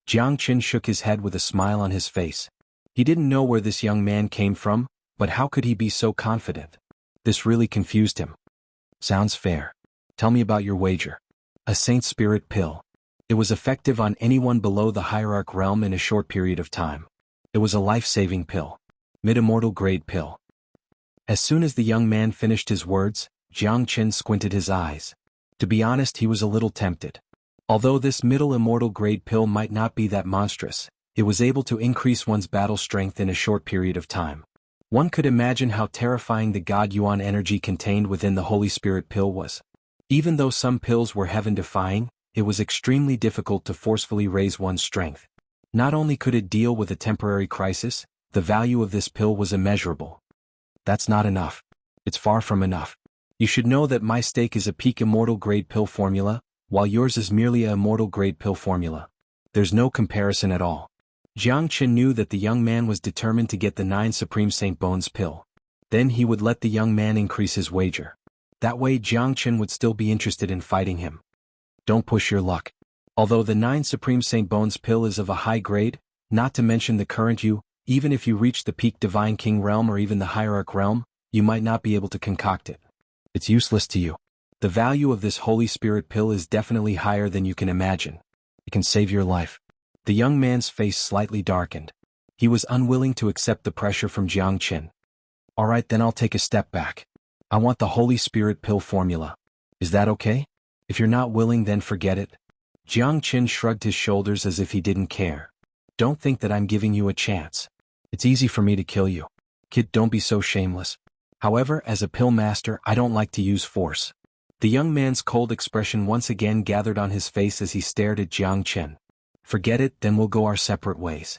Jiang Chen shook his head with a smile on his face. He didn't know where this young man came from, but how could he be so confident? This really confused him. Sounds fair. Tell me about your wager. A Saint Spirit pill. It was effective on anyone below the hierarch realm in a short period of time. It was a life-saving pill. Mid-immortal grade pill. As soon as the young man finished his words, Jiang Chen squinted his eyes. To be honest, he was a little tempted. Although this middle immortal grade pill might not be that monstrous, it was able to increase one's battle strength in a short period of time. One could imagine how terrifying the God Yuan energy contained within the Holy Spirit pill was. Even though some pills were heaven-defying, it was extremely difficult to forcefully raise one's strength. Not only could it deal with a temporary crisis, the value of this pill was immeasurable. That's not enough. It's far from enough. You should know that my stake is a peak immortal grade pill formula, while yours is merely a immortal grade pill formula. There's no comparison at all. Jiang Chen knew that the young man was determined to get the 9 Supreme Saint Bones pill. Then he would let the young man increase his wager. That way Jiang Chen would still be interested in fighting him. Don't push your luck. Although the 9 Supreme Saint Bones pill is of a high grade, not to mention the current you, even if you reach the peak Divine King realm or even the Hierarch realm, you might not be able to concoct it. It's useless to you. The value of this Holy Spirit pill is definitely higher than you can imagine. It can save your life. The young man's face slightly darkened. He was unwilling to accept the pressure from Jiang Qin. All right, then I'll take a step back. I want the Holy Spirit pill formula. Is that okay? If you're not willing, then forget it. Jiang Qin shrugged his shoulders as if he didn't care. Don't think that I'm giving you a chance. It's easy for me to kill you. Kid, don't be so shameless. However, as a pill master, I don't like to use force. The young man's cold expression once again gathered on his face as he stared at Jiang Qin. Forget it, then we'll go our separate ways.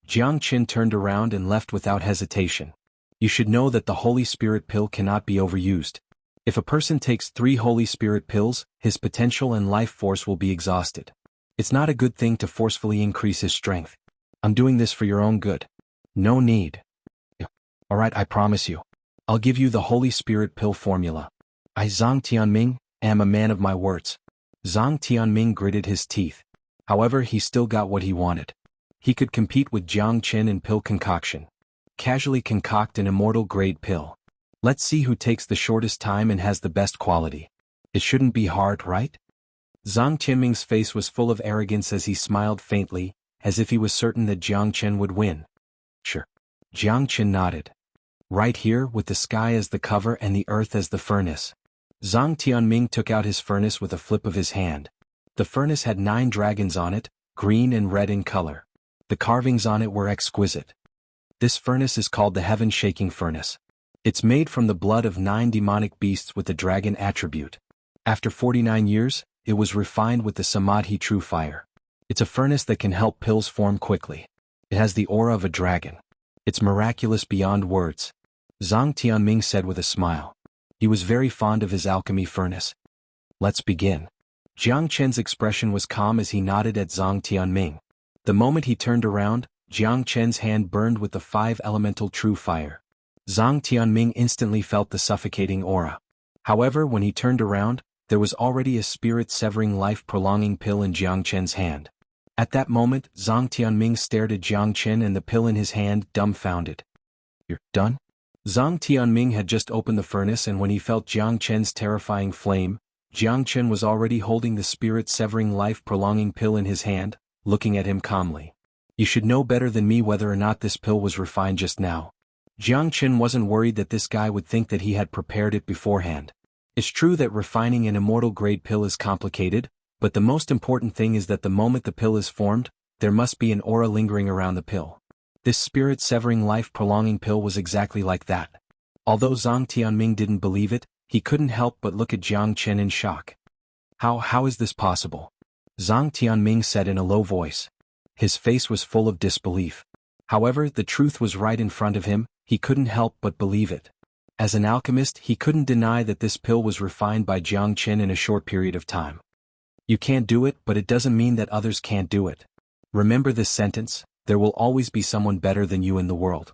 Jiang Qin turned around and left without hesitation. You should know that the Holy Spirit pill cannot be overused. If a person takes 3 Holy Spirit pills, his potential and life force will be exhausted. It's not a good thing to forcefully increase his strength. I'm doing this for your own good. No need. Alright, I promise you. I'll give you the Holy Spirit pill formula. I, Zhang Tianming, am a man of my words. Zhang Tianming gritted his teeth. However, he still got what he wanted. He could compete with Jiang Qin in pill concoction. Casually concoct an immortal grade pill. Let's see who takes the shortest time and has the best quality. It shouldn't be hard, right? Zhang Tianming's face was full of arrogance as he smiled faintly, as if he was certain that Jiang Qin would win. Sure. Jiang Qin nodded. Right here, with the sky as the cover and the earth as the furnace. Zhang Tianming took out his furnace with a flip of his hand. The furnace had 9 dragons on it, green and red in color. The carvings on it were exquisite. This furnace is called the heaven-shaking furnace. It's made from the blood of 9 demonic beasts with the dragon attribute. After 49 years, it was refined with the Samadhi true fire. It's a furnace that can help pills form quickly. It has the aura of a dragon. It's miraculous beyond words. Zhang Tianming said with a smile. He was very fond of his alchemy furnace. Let's begin. Jiang Qin's expression was calm as he nodded at Zhang Tianming. The moment he turned around, Jiang Qin's hand burned with the 5 elemental true fire. Zhang Tianming instantly felt the suffocating aura. However, when he turned around, there was already a spirit-severing life-prolonging pill in Jiang Qin's hand. At that moment, Zhang Tianming stared at Jiang Qin and the pill in his hand, dumbfounded. You're done? Zhang Tianming had just opened the furnace, and when he felt Jiang Qin's terrifying flame, Jiang Qin was already holding the spirit-severing life-prolonging pill in his hand, looking at him calmly. You should know better than me whether or not this pill was refined just now. Jiang Qin wasn't worried that this guy would think that he had prepared it beforehand. It's true that refining an immortal-grade pill is complicated, but the most important thing is that the moment the pill is formed, there must be an aura lingering around the pill. This spirit-severing life-prolonging pill was exactly like that. Although Zhang Tianming didn't believe it, he couldn't help but look at Jiang Qin in shock. How is this possible? Zhang Tianming said in a low voice. His face was full of disbelief. However, the truth was right in front of him, he couldn't help but believe it. As an alchemist, he couldn't deny that this pill was refined by Jiang Qin in a short period of time. You can't do it, but it doesn't mean that others can't do it. Remember this sentence, there will always be someone better than you in the world.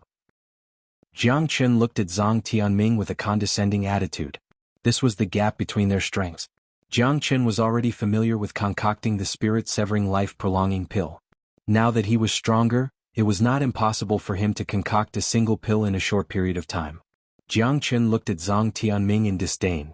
Jiang Qin looked at Zhang Tianming with a condescending attitude. This was the gap between their strengths. Jiang Qin was already familiar with concocting the spirit-severing life-prolonging pill. Now that he was stronger, it was not impossible for him to concoct a single pill in a short period of time. Jiang Qin looked at Zhang Tianming in disdain.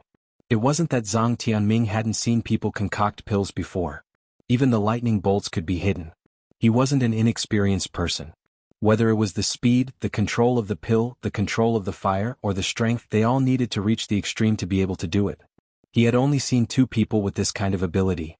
It wasn't that Zhang Tianming hadn't seen people concoct pills before. Even the lightning bolts could be hidden. He wasn't an inexperienced person. Whether it was the speed, the control of the pill, the control of the fire, or the strength, they all needed to reach the extreme to be able to do it. He had only seen 2 people with this kind of ability.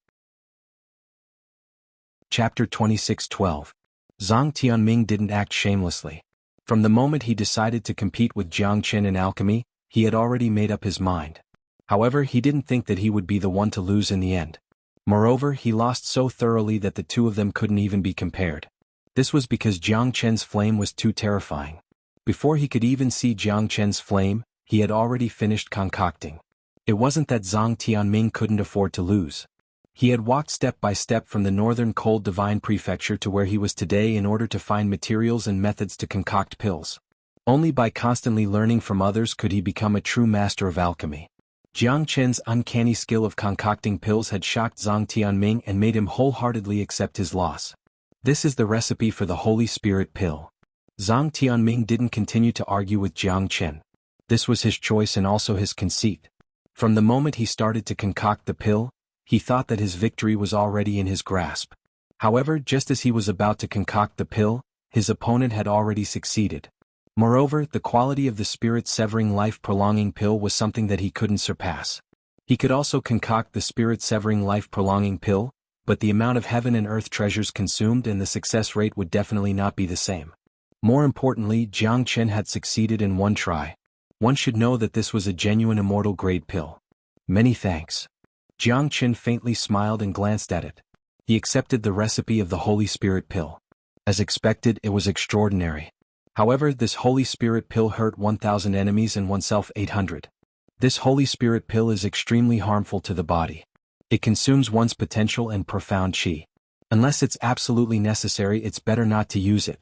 Chapter 26:12. Zhang Tianming didn't act shamelessly. From the moment he decided to compete with Jiang Qin in alchemy, he had already made up his mind. However, he didn't think that he would be the one to lose in the end. Moreover, he lost so thoroughly that the 2 of them couldn't even be compared. This was because Jiang Qin's flame was too terrifying. Before he could even see Jiang Qin's flame, he had already finished concocting. It wasn't that Zhang Tianming couldn't afford to lose. He had walked step by step from the northern cold divine prefecture to where he was today in order to find materials and methods to concoct pills. Only by constantly learning from others could he become a true master of alchemy. Jiang Qin's uncanny skill of concocting pills had shocked Zhang Tianming and made him wholeheartedly accept his loss. This is the recipe for the Holy Spirit pill. Zhang Tianming didn't continue to argue with Jiang Chen. This was his choice and also his conceit. From the moment he started to concoct the pill, he thought that his victory was already in his grasp. However, just as he was about to concoct the pill, his opponent had already succeeded. Moreover, the quality of the spirit-severing life-prolonging pill was something that he couldn't surpass. He could also concoct the spirit-severing life-prolonging pill, but the amount of heaven and earth treasures consumed and the success rate would definitely not be the same. More importantly, Jiang Chen had succeeded in one try. One should know that this was a genuine immortal-grade pill. Many thanks. Jiang Chen faintly smiled and glanced at it. He accepted the recipe of the Holy Spirit pill. As expected, it was extraordinary. However, this Holy Spirit pill hurt 1,000 enemies and oneself 800. This Holy Spirit pill is extremely harmful to the body. It consumes one's potential and profound qi. Unless it's absolutely necessary, it's better not to use it.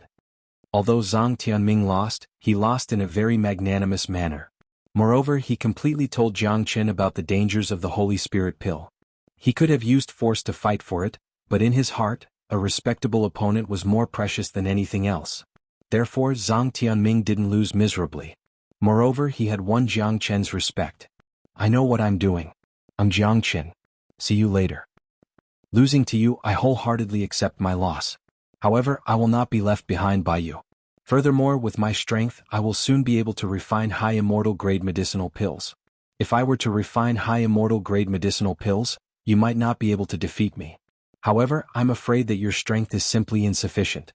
Although Zhang Tianming lost, he lost in a very magnanimous manner. Moreover, he completely told Jiang Chen about the dangers of the Holy Spirit pill. He could have used force to fight for it, but in his heart, a respectable opponent was more precious than anything else. Therefore, Zhang Tianming didn't lose miserably. Moreover, he had won Jiang Chen's respect. I know what I'm doing. I'm Jiang Chen. See you later. Losing to you, I wholeheartedly accept my loss. However, I will not be left behind by you. Furthermore, with my strength, I will soon be able to refine high immortal grade medicinal pills. If I were to refine high immortal grade medicinal pills, you might not be able to defeat me. However, I'm afraid that your strength is simply insufficient.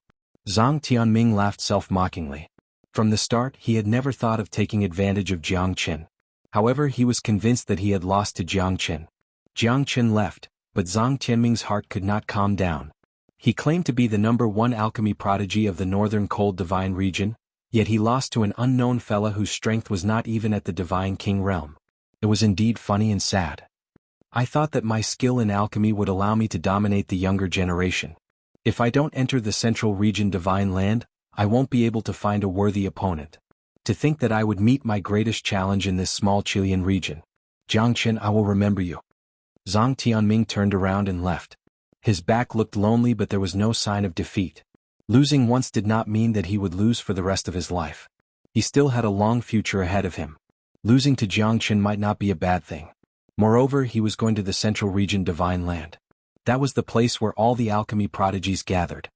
Zhang Tianming laughed self-mockingly. From the start, he had never thought of taking advantage of Jiang Chen. However, he was convinced that he had lost to Jiang Chen. Jiang Chen left, but Zhang Tianming's heart could not calm down. He claimed to be the #1 alchemy prodigy of the northern cold divine region, yet he lost to an unknown fella whose strength was not even at the divine king realm. It was indeed funny and sad. I thought that my skill in alchemy would allow me to dominate the younger generation. If I don't enter the central region divine land, I won't be able to find a worthy opponent. To think that I would meet my greatest challenge in this small Chilean region. Jiang Chen, I will remember you. Zhang Tianming turned around and left. His back looked lonely, but there was no sign of defeat. Losing once did not mean that he would lose for the rest of his life. He still had a long future ahead of him. Losing to Jiang Chen might not be a bad thing. Moreover, he was going to the central region divine land. That was the place where all the alchemy prodigies gathered.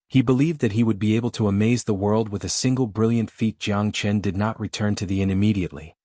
He believed that he would be able to amaze the world with a single brilliant feat. Jiang Chen did not return to the inn immediately.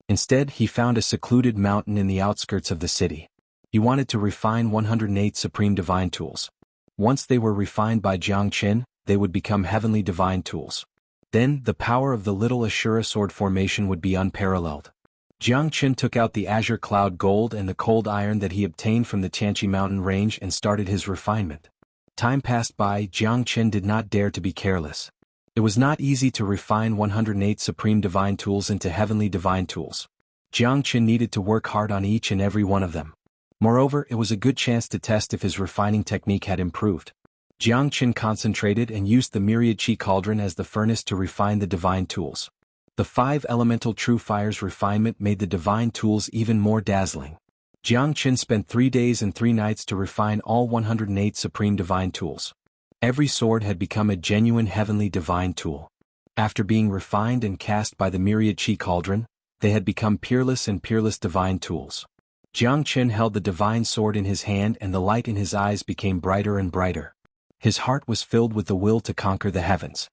Instead, he found a secluded mountain in the outskirts of the city. He wanted to refine 108 supreme divine tools. Once they were refined by Jiang Chen, they would become heavenly divine tools. Then, the power of the little Ashura sword formation would be unparalleled. Jiang Chen took out the azure cloud gold and the cold iron that he obtained from the Tianqi mountain range and started his refinement. Time passed by. Jiang Chen did not dare to be careless. It was not easy to refine 108 supreme divine tools into heavenly divine tools. Jiang Chen needed to work hard on each and every one of them. Moreover, it was a good chance to test if his refining technique had improved. Jiang Chen concentrated and used the myriad qi cauldron as the furnace to refine the divine tools. The 5 elemental true fire's refinement made the divine tools even more dazzling. Jiang Chen spent 3 days and 3 nights to refine all 108 supreme divine tools. Every sword had become a genuine heavenly divine tool. After being refined and cast by the myriad qi cauldron, they had become peerless and peerless divine tools. Jiang Chen held the divine sword in his hand and the light in his eyes became brighter and brighter. His heart was filled with the will to conquer the heavens.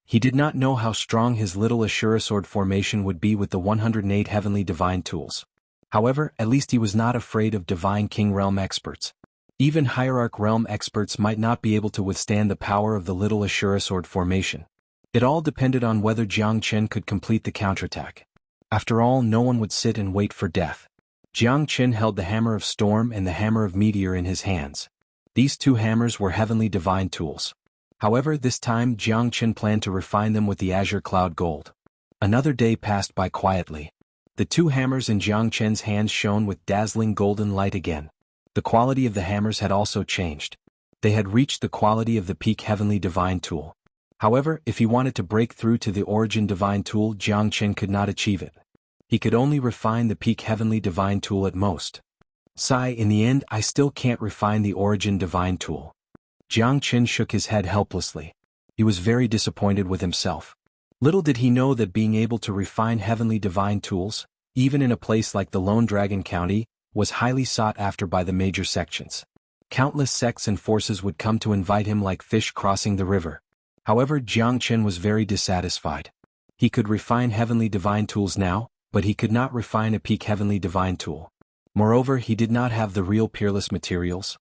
He did not know how strong his little Ashura sword formation would be with the 108 heavenly divine tools. However, at least he was not afraid of divine king realm experts. Even hierarch realm experts might not be able to withstand the power of the little Ashura sword formation. It all depended on whether Jiang Chen could complete the counterattack. After all, no one would sit and wait for death. Jiang Chen held the hammer of storm and the hammer of meteor in his hands. These 2 hammers were heavenly divine tools. However, this time Jiang Chen planned to refine them with the azure cloud gold. Another day passed by quietly. The 2 hammers in Jiang Chen's hands shone with dazzling golden light again. The quality of the hammers had also changed. They had reached the quality of the peak heavenly divine tool. However, if he wanted to break through to the origin divine tool, Jiang Chen could not achieve it. He could only refine the peak heavenly divine tool at most. Sigh, in the end, I still can't refine the origin divine tool. Jiang Chen shook his head helplessly. He was very disappointed with himself. Little did he know that being able to refine heavenly divine tools, even in a place like the Lone Dragon County, was highly sought after by the major sections. Countless sects and forces would come to invite him like fish crossing the river. However, Jianghu was very dissatisfied. He could refine heavenly divine tools now, but he could not refine a peak heavenly divine tool. Moreover, he did not have the real peerless materials.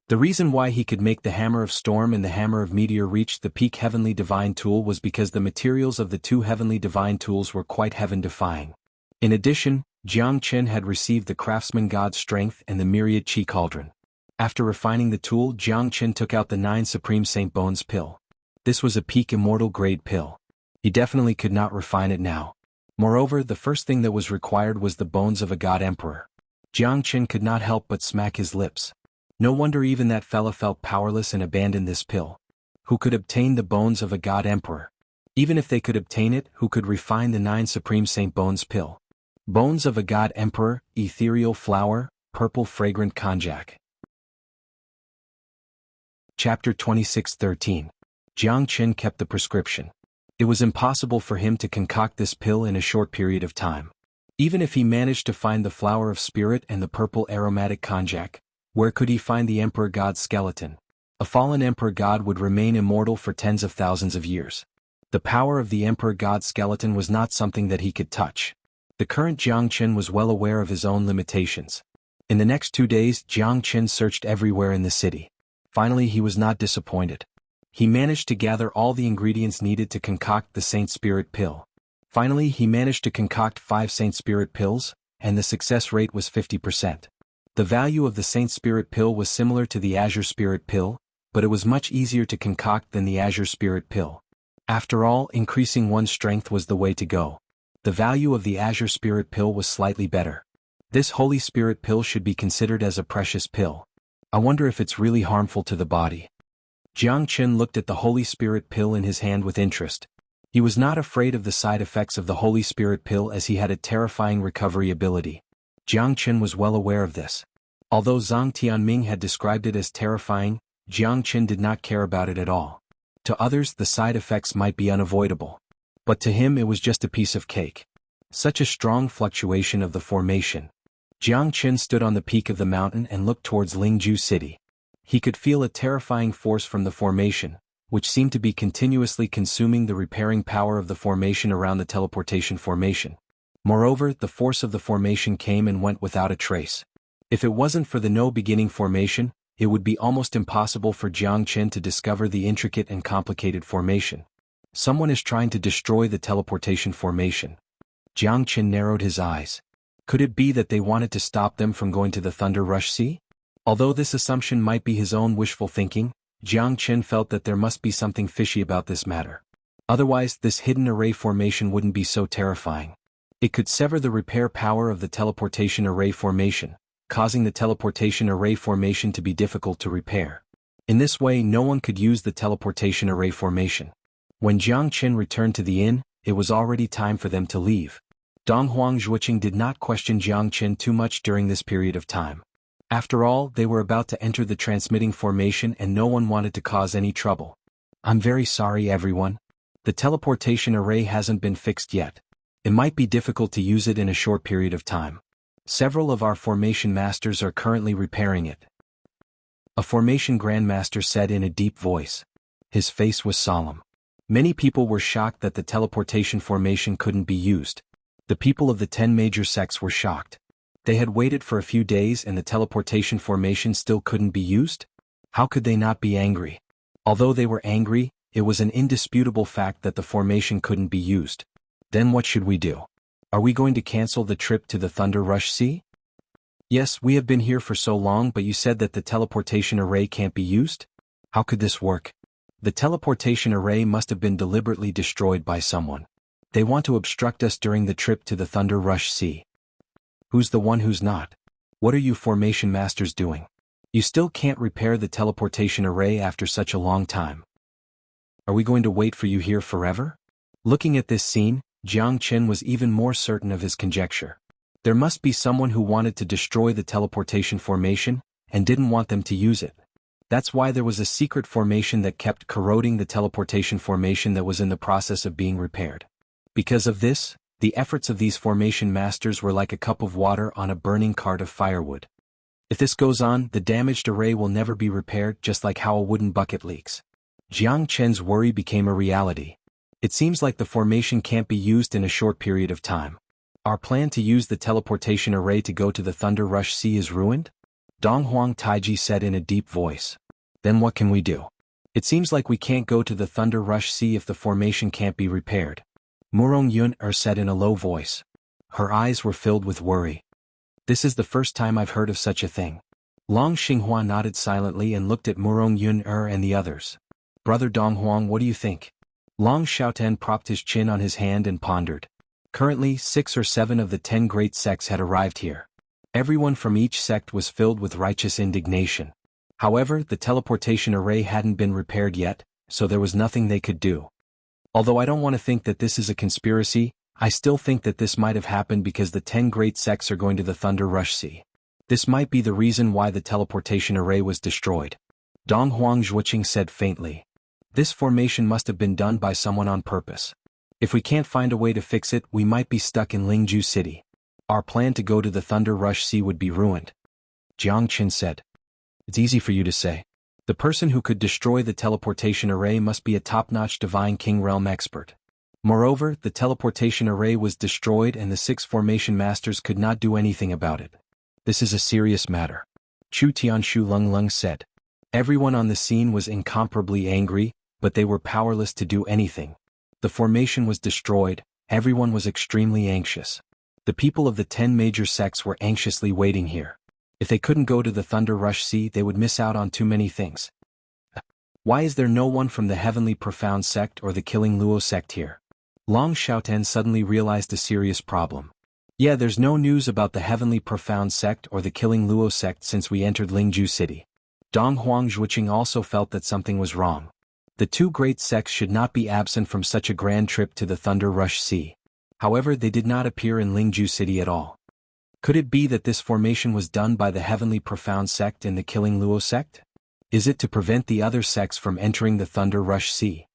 The reason why he could make the Hammer of Storm and the Hammer of Meteor reach the peak heavenly divine tool was because the materials of the two heavenly divine tools were quite heaven-defying. In addition, Jianghu had received the craftsman god's strength and the myriad chi cauldron. After refining the tool, Jianghu took out the 9 Supreme Saint Bones pill. This was a peak immortal grade pill. He definitely could not refine it now. Moreover, the first thing that was required was the bones of a god emperor. Jianghu could not help but smack his lips. No wonder even that fella felt powerless and abandoned this pill. Who could obtain the bones of a god emperor? Even if they could obtain it, who could refine the 9 Supreme Saint Bones pill? Bones of a god emperor, ethereal flower, purple fragrant konjac. Chapter 26:13. Jianghu kept the prescription. It was impossible for him to concoct this pill in a short period of time. Even if he managed to find the flower of spirit and the purple aromatic konjac, where could he find the emperor god's skeleton? A fallen emperor god would remain immortal for tens of thousands of years. The power of the emperor god's skeleton was not something that he could touch. The current Jianghu was well aware of his own limitations. In the next 2 days, Jianghu searched everywhere in the city. Finally, he was not disappointed. He managed to gather all the ingredients needed to concoct the Saint Spirit pill. Finally, he managed to concoct 5 Saint Spirit pills, and the success rate was 50%. The value of the Saint Spirit pill was similar to the Azure Spirit pill, but it was much easier to concoct than the Azure Spirit pill. After all, increasing one's strength was the way to go. The value of the Azure Spirit pill was slightly better. This Holy Spirit pill should be considered as a precious pill. I wonder if it's really harmful to the body. Jianghu looked at the Holy Spirit pill in his hand with interest. He was not afraid of the side effects of the Holy Spirit pill as he had a terrifying recovery ability. Jianghu was well aware of this. Although Zhang Tianming had described it as terrifying, Jianghu did not care about it at all. To others, the side effects might be unavoidable. But to him it was just a piece of cake. Such a strong fluctuation of the formation. Jianghu stood on the peak of the mountain and looked towards Lingju City. He could feel a terrifying force from the formation, which seemed to be continuously consuming the repairing power of the formation around the teleportation formation. Moreover, the force of the formation came and went without a trace. If it wasn't for the no-beginning formation, it would be almost impossible for Jianghu to discover the intricate and complicated formation. Someone is trying to destroy the teleportation formation. Jianghu narrowed his eyes. Could it be that they wanted to stop them from going to the Thunder Rush Sea? Although this assumption might be his own wishful thinking, Jianghu felt that there must be something fishy about this matter. Otherwise, this hidden array formation wouldn't be so terrifying. It could sever the repair power of the teleportation array formation, causing the teleportation array formation to be difficult to repair. In this way, no one could use the teleportation array formation. When Jianghu returned to the inn, it was already time for them to leave. Donghuang Zhuoqing did not question Jianghu too much during this period of time. After all, they were about to enter the transmitting formation and no one wanted to cause any trouble. I'm very sorry, everyone. The teleportation array hasn't been fixed yet. It might be difficult to use it in a short period of time. Several of our formation masters are currently repairing it. A formation grandmaster said in a deep voice. His face was solemn. Many people were shocked that the teleportation formation couldn't be used. The people of the 10 major sects were shocked. They had waited for a few days and the teleportation formation still couldn't be used? How could they not be angry? Although they were angry, it was an indisputable fact that the formation couldn't be used. Then what should we do? Are we going to cancel the trip to the Thunder Rush Sea? Yes, we have been here for so long, but you said that the teleportation array can't be used? How could this work? The teleportation array must have been deliberately destroyed by someone. They want to obstruct us during the trip to the Thunder Rush Sea. Who's the one who's not? What are you formation masters doing? You still can't repair the teleportation array after such a long time. Are we going to wait for you here forever? Looking at this scene, Jianghu was even more certain of his conjecture. There must be someone who wanted to destroy the teleportation formation, and didn't want them to use it. That's why there was a secret formation that kept corroding the teleportation formation that was in the process of being repaired. Because of this, the efforts of these formation masters were like a cup of water on a burning cart of firewood. If this goes on, the damaged array will never be repaired, just like how a wooden bucket leaks. Jiang Chen's worry became a reality. It seems like the formation can't be used in a short period of time. Our plan to use the teleportation array to go to the Thunder Rush Sea is ruined? Donghuang Taiji said in a deep voice. Then what can we do? It seems like we can't go to the Thunder Rush Sea if the formation can't be repaired. Murong Yun said in a low voice. Her eyes were filled with worry. This is the first time I've heard of such a thing. Long Xinghua nodded silently and looked at Murong Yun and the others. Brother Donghuang, what do you think? Long Xiaoten propped his chin on his hand and pondered. Currently, 6 or 7 of the 10 great sects had arrived here. Everyone from each sect was filled with righteous indignation. However, the teleportation array hadn't been repaired yet, so there was nothing they could do. Although I don't want to think that this is a conspiracy, I still think that this might have happened because the 10 great sects are going to the Thunder Rush Sea. This might be the reason why the teleportation array was destroyed. Donghuang Zhuoqing said faintly. This formation must have been done by someone on purpose. If we can't find a way to fix it, we might be stuck in Lingju City. Our plan to go to the Thunder Rush Sea would be ruined. Jiang Qin said. It's easy for you to say. The person who could destroy the teleportation array must be a top-notch Divine King Realm expert. Moreover, the teleportation array was destroyed and the 6 formation masters could not do anything about it. This is a serious matter. Chu Tianshu Lung said. Everyone on the scene was incomparably angry, but they were powerless to do anything. The formation was destroyed, everyone was extremely anxious. The people of the 10 major sects were anxiously waiting here. If they couldn't go to the Thunder Rush Sea, they would miss out on too many things. Why is there no one from the Heavenly Profound sect or the Killing Luo sect here? Long Xiaoten suddenly realized a serious problem. Yeah, there's no news about the Heavenly Profound sect or the Killing Luo sect since we entered Lingju City. Donghuang Zhuoqing also felt that something was wrong. The 2 great sects should not be absent from such a grand trip to the Thunder Rush Sea. However, they did not appear in Lingju City at all. Could it be that this formation was done by the Heavenly Profound sect and the Killing Luo sect? Is it to prevent the other sects from entering the Thunder Rush Sea?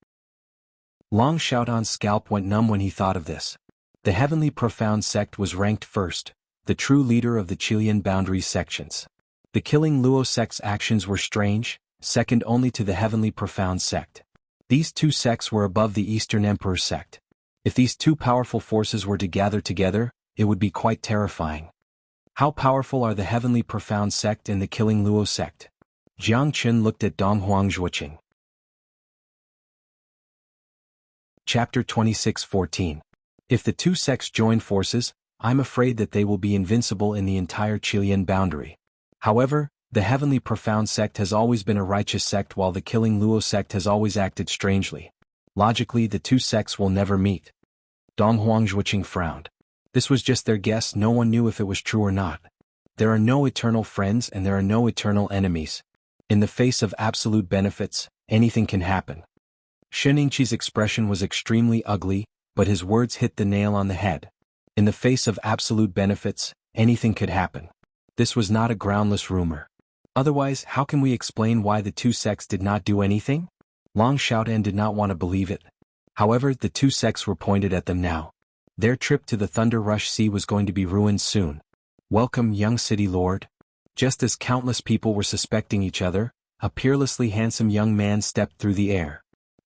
Long Xiaodan's scalp went numb when he thought of this. The Heavenly Profound sect was ranked first, the true leader of the Chilean boundary sections. The Killing Luo sect's actions were strange, second only to the Heavenly Profound sect. These 2 sects were above the Eastern Emperor sect. If these 2 powerful forces were to gather together, it would be quite terrifying. How powerful are the Heavenly Profound sect and the Killing Luo sect? Jiang Qin looked at Donghuang Zhuoqing. Chapter 26:14. If the 2 sects join forces, I'm afraid that they will be invincible in the entire Chilean boundary. However, the Heavenly Profound sect has always been a righteous sect while the Killing Luo sect has always acted strangely. Logically, the 2 sects will never meet. Donghuang Zhuoqing frowned. This was just their guess, no one knew if it was true or not. There are no eternal friends and there are no eternal enemies. In the face of absolute benefits, anything can happen. Xianxia's expression was extremely ugly, but his words hit the nail on the head. In the face of absolute benefits, anything could happen. This was not a groundless rumor. Otherwise, how can we explain why the 2 sects did not do anything? Long Xiaodan did not want to believe it. However, the 2 sects were pointed at them now. Their trip to the Thunder Rush Sea was going to be ruined soon. Welcome, young city lord. Just as countless people were suspecting each other, a peerlessly handsome young man stepped through the air.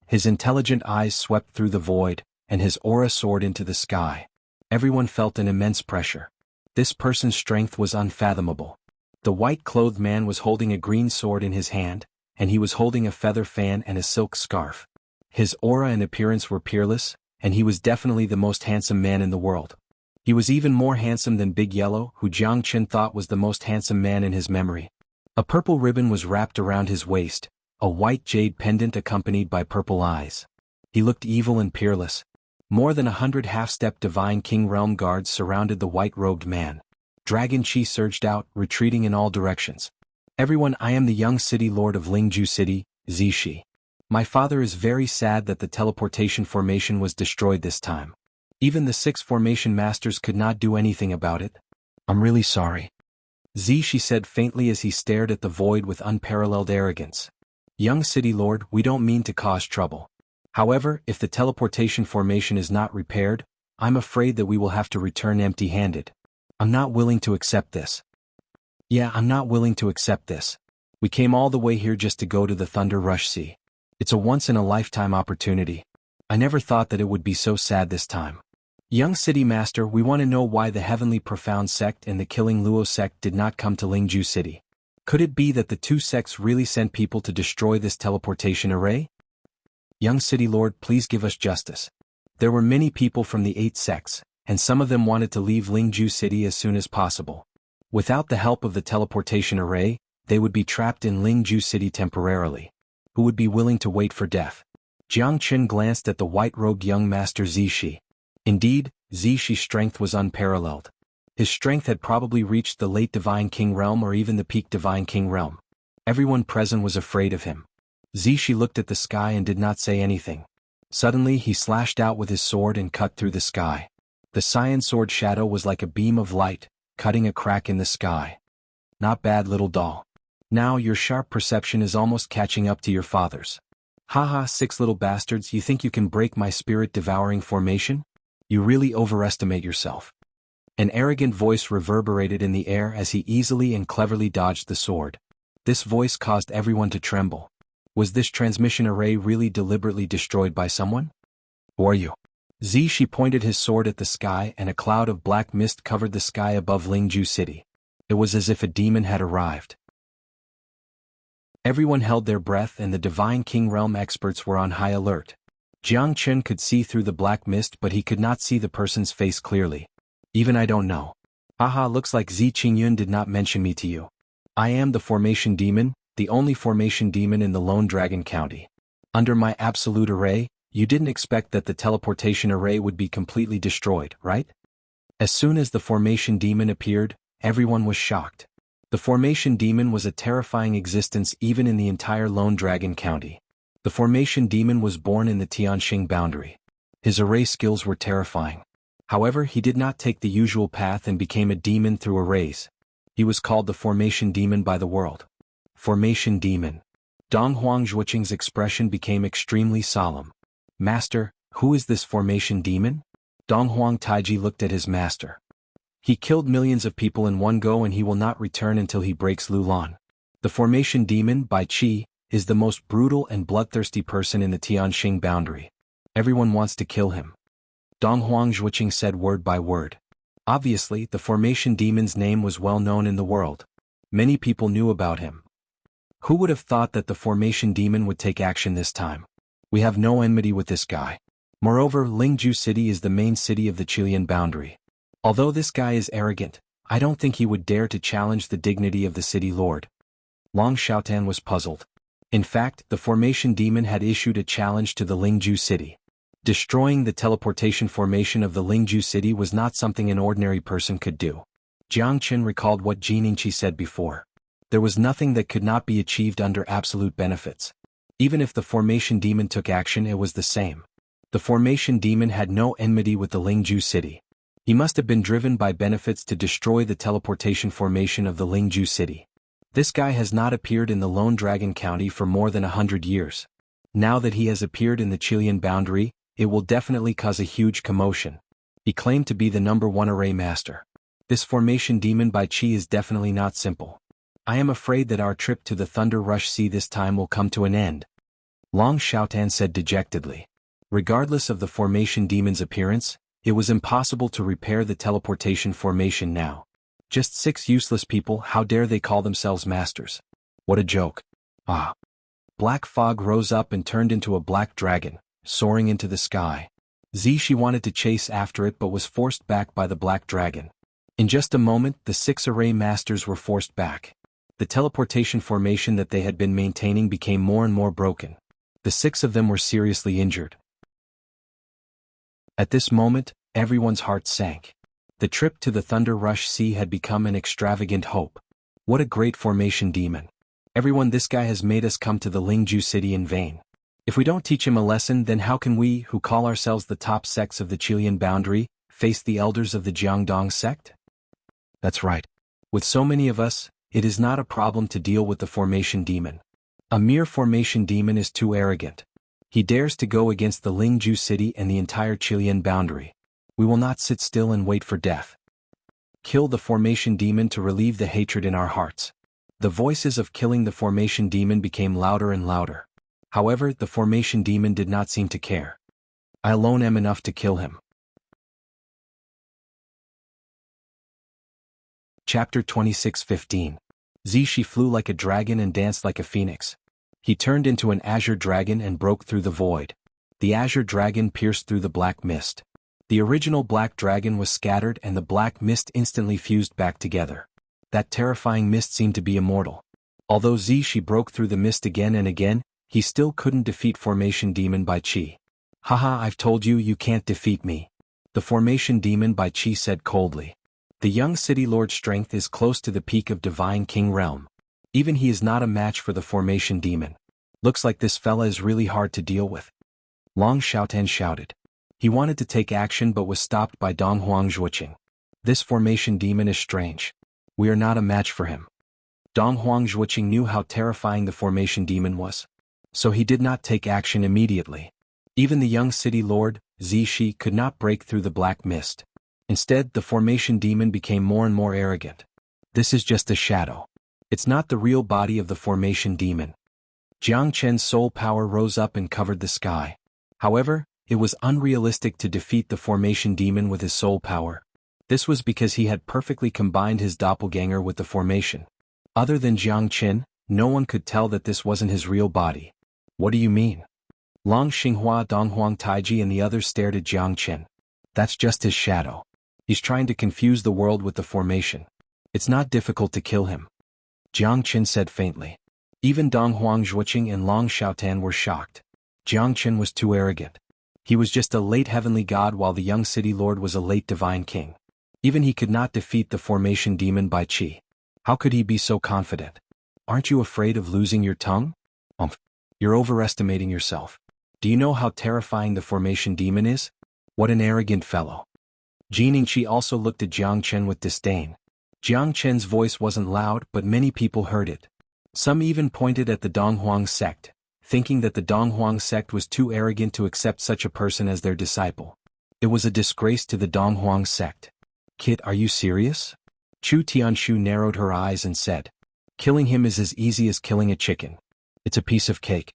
His intelligent eyes swept through the void, and his aura soared into the sky. Everyone felt an immense pressure. This person's strength was unfathomable. The white-clothed man was holding a green sword in his hand, and he was holding a feather fan and a silk scarf. His aura and appearance were peerless, and he was definitely the most handsome man in the world. He was even more handsome than Big Yellow, who Jiang Qin thought was the most handsome man in his memory. A purple ribbon was wrapped around his waist, a white jade pendant accompanied by purple eyes. He looked evil and peerless. More than 100 half-step Divine King Realm guards surrounded the white-robed man. Dragon Chi surged out, retreating in all directions. Everyone, I am the young city lord of Lingju City, Zishi. My father is very sad that the teleportation formation was destroyed this time. Even the 6 formation masters could not do anything about it. I'm really sorry. She said faintly as he stared at the void with unparalleled arrogance. Young city lord, we don't mean to cause trouble. However, if the teleportation formation is not repaired, I'm afraid that we will have to return empty-handed. I'm not willing to accept this. Yeah, I'm not willing to accept this. We came all the way here just to go to the Thunder Rush Sea. It's a once-in-a-lifetime opportunity. I never thought that it would be so sad this time. Young City Master, we want to know why the Heavenly Profound Sect and the Killing Luo Sect did not come to Lingju City. Could it be that the two sects really sent people to destroy this teleportation array? Young City Lord, please give us justice. There were many people from the 8 sects, and some of them wanted to leave Lingju City as soon as possible. Without the help of the teleportation array, they would be trapped in Lingju City temporarily. Who would be willing to wait for death? Jiang Qin glanced at the white-robed young master Zishi. Indeed, Zishi's strength was unparalleled. His strength had probably reached the late Divine King realm or even the peak Divine King realm. Everyone present was afraid of him. Zishi looked at the sky and did not say anything. Suddenly he slashed out with his sword and cut through the sky. The cyan sword shadow was like a beam of light, cutting a crack in the sky. Not bad, little doll. Now your sharp perception is almost catching up to your father's. Haha, 6 little bastards, you think you can break my spirit-devouring formation? You really overestimate yourself. An arrogant voice reverberated in the air as he easily and cleverly dodged the sword. This voice caused everyone to tremble. Was this transmission array really deliberately destroyed by someone? Who are you? She pointed his sword at the sky and a cloud of black mist covered the sky above Lingju City. It was as if a demon had arrived. Everyone held their breath and the Divine King Realm experts were on high alert. Jiang Qin could see through the black mist but he could not see the person's face clearly. Even I don't know. Haha, looks like Zi Qingyun did not mention me to you. I am the Formation Demon, the only Formation Demon in the Lone Dragon County. Under my absolute array, you didn't expect that the teleportation array would be completely destroyed, right? As soon as the Formation Demon appeared, everyone was shocked. The Formation Demon was a terrifying existence even in the entire Lone Dragon County. The Formation Demon was born in the Tianxing boundary. His array skills were terrifying. However, he did not take the usual path and became a demon through arrays. He was called the Formation Demon by the world. Formation Demon. Dong Huangzhuoqing's expression became extremely solemn. Master, who is this Formation Demon? Dong Huang Taiji looked at his master. He killed millions of people in one go and he will not return until he breaks Lulan. The Formation Demon, by Qi, is the most brutal and bloodthirsty person in the Tianxing boundary. Everyone wants to kill him. Dong Huangzhuoqing said word by word. Obviously, the Formation Demon's name was well known in the world. Many people knew about him. Who would have thought that the Formation Demon would take action this time? We have no enmity with this guy. Moreover, Lingju City is the main city of the Chilean boundary. Although this guy is arrogant, I don't think he would dare to challenge the dignity of the city lord. Long Xiaotan was puzzled. In fact, the Formation Demon had issued a challenge to the Lingju City. Destroying the teleportation formation of the Lingju City was not something an ordinary person could do. Jiang Qin recalled what Jiangxi said before. There was nothing that could not be achieved under absolute benefits. Even if the Formation Demon took action, it was the same. The Formation Demon had no enmity with the Lingju City. He must have been driven by benefits to destroy the teleportation formation of the Lingju City. This guy has not appeared in the Lone Dragon County for more than 100 years. Now that he has appeared in the Chilean boundary, it will definitely cause a huge commotion. He claimed to be the #1 array master. This Formation Demon by Qi is definitely not simple. I am afraid that our trip to the Thunder Rush Sea this time will come to an end. Long Xiaotan said dejectedly. Regardless of the Formation Demon's appearance, it was impossible to repair the teleportation formation now. Just 6 useless people, how dare they call themselves masters? What a joke. Ah. Black fog rose up and turned into a black dragon, soaring into the sky. She wanted to chase after it but was forced back by the black dragon. In just a moment, the 6 array masters were forced back. The teleportation formation that they had been maintaining became more and more broken. The 6 of them were seriously injured. At this moment, everyone's heart sank. The trip to the Thunder Rush Sea had become an extravagant hope. What a great Formation Demon. Everyone, this guy has made us come to the Lingju City in vain. If we don't teach him a lesson, then how can we, who call ourselves the top sects of the Chilean boundary, face the elders of the Jiangdong sect? That's right. With so many of us, it is not a problem to deal with the formation demon. A mere formation demon is too arrogant. He dares to go against the Lingju city and the entire Chilean boundary. We will not sit still and wait for death. Kill the formation demon to relieve the hatred in our hearts. The voices of killing the formation demon became louder and louder. However, the formation demon did not seem to care. I alone am enough to kill him. Chapter 26:15. Zishi flew like a dragon and danced like a phoenix. He turned into an azure dragon and broke through the void. The azure dragon pierced through the black mist. The original black dragon was scattered and the black mist instantly fused back together. That terrifying mist seemed to be immortal. Although Zishi broke through the mist again and again, he still couldn't defeat Formation Demon by Qi. Haha, I've told you, you can't defeat me. The Formation Demon by Qi said coldly. The young city lord's strength is close to the peak of Divine King Realm. Even he is not a match for the Formation Demon. Looks like this fella is really hard to deal with. Long Xiaotan shouted. He wanted to take action but was stopped by Dong Huang Zhuoqing. This Formation Demon is strange. We are not a match for him. Dong Huang Zhuoqing knew how terrifying the Formation Demon was. So he did not take action immediately. Even the young city lord, Zishi, could not break through the black mist. Instead, the Formation Demon became more and more arrogant. This is just a shadow. It's not the real body of the Formation Demon. Jiang Chen's soul power rose up and covered the sky. However, it was unrealistic to defeat the Formation Demon with his soul power. This was because he had perfectly combined his doppelganger with the formation. Other than Jiang Chen, no one could tell that this wasn't his real body. What do you mean? Long Xinghua, Donghuang Taiji and the others stared at Jiang Chen. That's just his shadow. He's trying to confuse the world with the formation. It's not difficult to kill him. Jiang Chen said faintly. Even Dong Huang Zhuoqing and Long Xiaotan were shocked. Jiang Chen was too arrogant. He was just a late heavenly god while the young city lord was a late divine king. Even he could not defeat the Formation Demon by Qi. How could he be so confident? Aren't you afraid of losing your tongue? You're overestimating yourself. Do you know how terrifying the Formation Demon is? What an arrogant fellow. Jiangxi also looked at Jiang Chen with disdain. Jiang Chen's voice wasn't loud, but many people heard it. Some even pointed at the Donghuang sect, thinking that the Donghuang sect was too arrogant to accept such a person as their disciple. It was a disgrace to the Donghuang sect. Kid, are you serious? Chu Tianshu narrowed her eyes and said, killing him is as easy as killing a chicken. It's a piece of cake.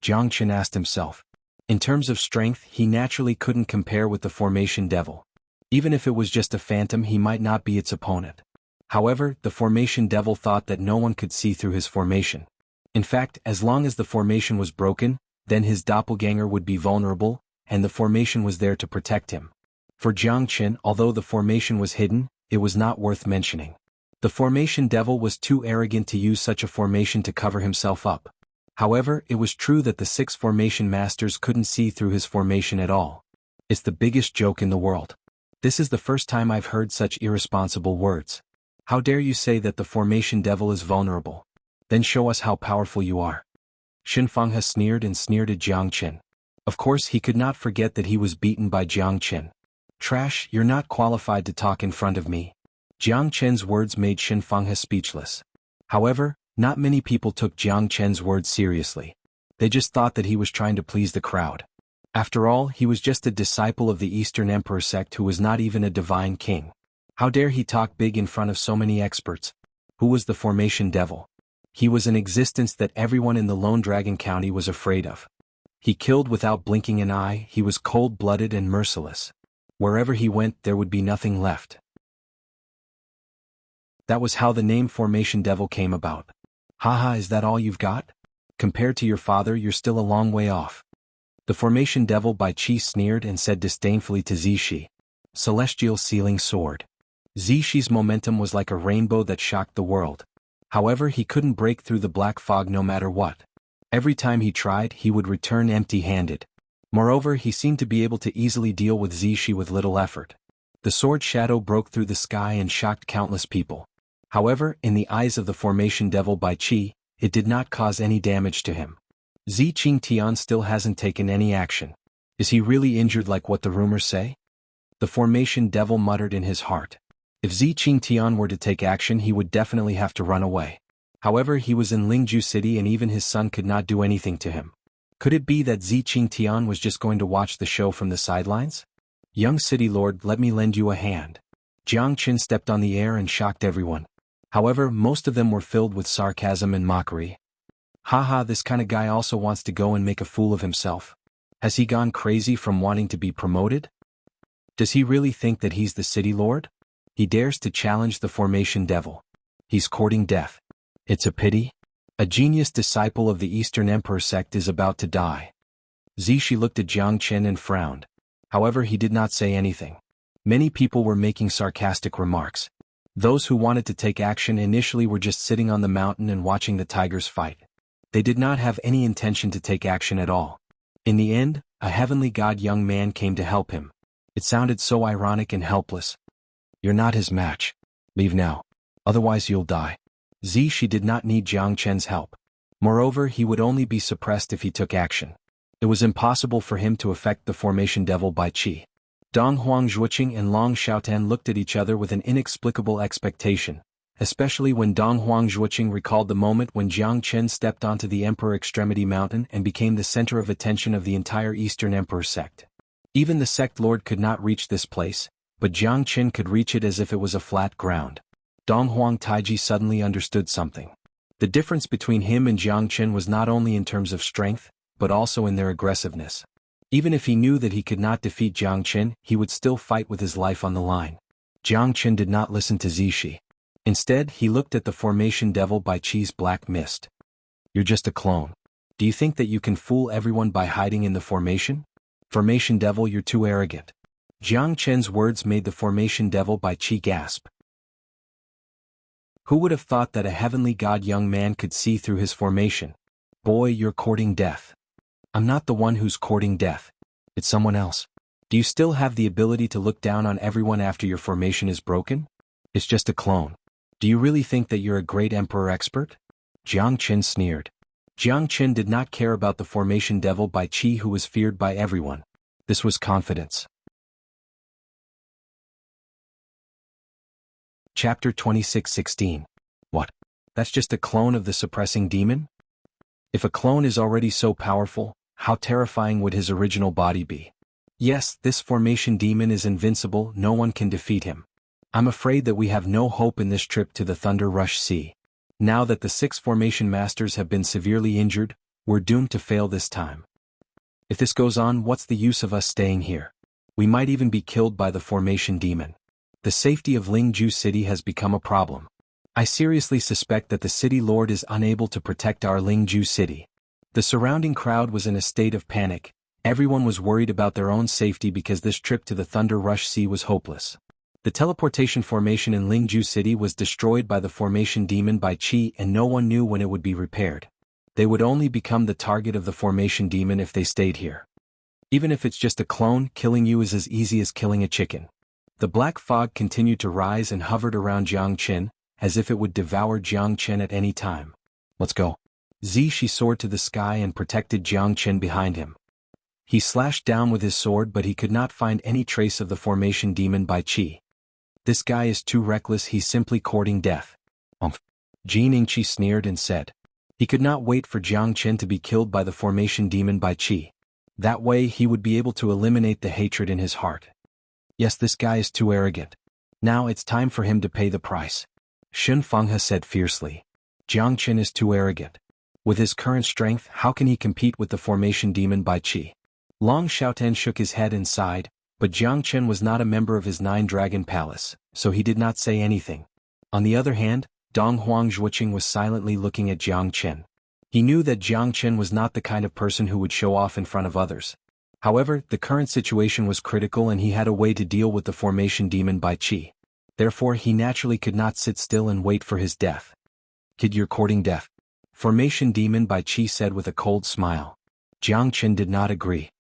Jiang Chen asked himself. In terms of strength, he naturally couldn't compare with the Formation Devil. Even if it was just a phantom, he might not be its opponent. However, the Formation Devil thought that no one could see through his formation. In fact, as long as the formation was broken, then his doppelganger would be vulnerable, and the formation was there to protect him. For Jiang Chen, although the formation was hidden, it was not worth mentioning. The Formation Devil was too arrogant to use such a formation to cover himself up. However, it was true that the 6 formation masters couldn't see through his formation at all. It's the biggest joke in the world. This is the first time I've heard such irresponsible words. How dare you say that the Formation Devil is vulnerable? Then show us how powerful you are. Xuanhuan sneered and sneered at Jiang Chen. Of course, he could not forget that he was beaten by Jiang Chen. Trash, you're not qualified to talk in front of me. Jiang Chen's words made Xuanhuan speechless. However, not many people took Jiang Chen's words seriously. They just thought that he was trying to please the crowd. After all, he was just a disciple of the Eastern Emperor sect who was not even a divine king. How dare he talk big in front of so many experts? Who was the Formation Devil? He was an existence that everyone in the Lone Dragon County was afraid of. He killed without blinking an eye, he was cold-blooded and merciless. Wherever he went, there would be nothing left. That was how the name Formation Devil came about. Haha, is that all you've got? Compared to your father, you're still a long way off. The Formation Devil by Qi sneered and said disdainfully to Zishi. Celestial Sealing Sword. Zishi's momentum was like a rainbow that shocked the world. However, he couldn't break through the black fog no matter what. Every time he tried, he would return empty-handed. Moreover, he seemed to be able to easily deal with Zishi with little effort. The sword shadow broke through the sky and shocked countless people. However, in the eyes of the Formation Devil by Qi, it did not cause any damage to him. Zi Qingtian still hasn't taken any action. Is he really injured like what the rumors say? The Formation Devil muttered in his heart. If Xianxia were to take action, he would definitely have to run away. However, he was in Lingju City and even his son could not do anything to him. Could it be that Xianxia was just going to watch the show from the sidelines? Young city lord, let me lend you a hand. Jiang Qin stepped on the air and shocked everyone. However, most of them were filled with sarcasm and mockery. Haha, this kind of guy also wants to go and make a fool of himself. Has he gone crazy from wanting to be promoted? Does he really think that he's the city lord? He dares to challenge the formation devil. He's courting death. It's a pity. A genius disciple of the Eastern Emperor sect is about to die. Zishi looked at Jiang Qin and frowned. However, he did not say anything. Many people were making sarcastic remarks. Those who wanted to take action initially were just sitting on the mountain and watching the tigers fight. They did not have any intention to take action at all. In the end, a heavenly god young man came to help him. It sounded so ironic and helpless. You're not his match. Leave now. Otherwise you'll die. Zishi did not need Jiang Qin's help. Moreover, he would only be suppressed if he took action. It was impossible for him to affect the formation devil by qi. Dong Huangjuoqing and Long Xiaotan looked at each other with an inexplicable expectation, especially when Dong Huangjuoqing recalled the moment when Jiang Qin stepped onto the Emperor Extremity Mountain and became the center of attention of the entire Eastern Emperor sect. Even the sect lord could not reach this place, but Jiang Qin could reach it as if it was a flat ground. Dong Huang Taiji suddenly understood something. The difference between him and Jiang Qin was not only in terms of strength, but also in their aggressiveness. Even if he knew that he could not defeat Jiang Qin, he would still fight with his life on the line. Jiang Qin did not listen to Zishi. Instead, he looked at the formation devil by Qi's black mist. You're just a clone. Do you think that you can fool everyone by hiding in the formation? Formation devil, you're too arrogant. Jiang Qin's words made the formation devil by Qi gasp. Who would have thought that a heavenly god young man could see through his formation? Boy, you're courting death. I'm not the one who's courting death. It's someone else. Do you still have the ability to look down on everyone after your formation is broken? It's just a clone. Do you really think that you're a great emperor expert? Jiang Qin sneered. Jiang Qin did not care about the formation devil by Qi, who was feared by everyone. This was confidence. Chapter 26:16. What? That's just a clone of the suppressing demon? If a clone is already so powerful, how terrifying would his original body be? Yes, this formation demon is invincible, no one can defeat him. I'm afraid that we have no hope in this trip to the Thunder Rush Sea. Now that the 6 formation masters have been severely injured, we're doomed to fail this time. If this goes on, what's the use of us staying here? We might even be killed by the formation demon. The safety of Lingju City has become a problem. I seriously suspect that the city lord is unable to protect our Lingju City. The surrounding crowd was in a state of panic. Everyone was worried about their own safety because this trip to the Thunder Rush Sea was hopeless. The teleportation formation in Lingju City was destroyed by the formation demon by Qi, and no one knew when it would be repaired. They would only become the target of the formation demon if they stayed here. Even if it's just a clone, killing you is as easy as killing a chicken. The black fog continued to rise and hovered around Jiang Qin, as if it would devour Jiang Qin at any time. Let's go. Zishi soared to the sky and protected Jiang Qin behind him. He slashed down with his sword, but he could not find any trace of the formation demon by Qi. This guy is too reckless, he's simply courting death. Jiangxi sneered and said. He could not wait for Jiang Qin to be killed by the formation demon by Qi. That way he would be able to eliminate the hatred in his heart. Yes, this guy is too arrogant. Now it's time for him to pay the price. Xun Fenghe said fiercely. Jiang Qin is too arrogant. With his current strength, how can he compete with the formation demon by Qi? Long Xiaotan shook his head and sighed, but Jiang Qin was not a member of his 9-dragon palace, so he did not say anything. On the other hand, Dong Huangjuoqing was silently looking at Jiang Qin. He knew that Jiang Qin was not the kind of person who would show off in front of others. However, the current situation was critical and he had a way to deal with the formation demon by Qi. Therefore, he naturally could not sit still and wait for his death. Kid, you're courting death. Formation demon by Qi said with a cold smile. Jiang Qin did not agree.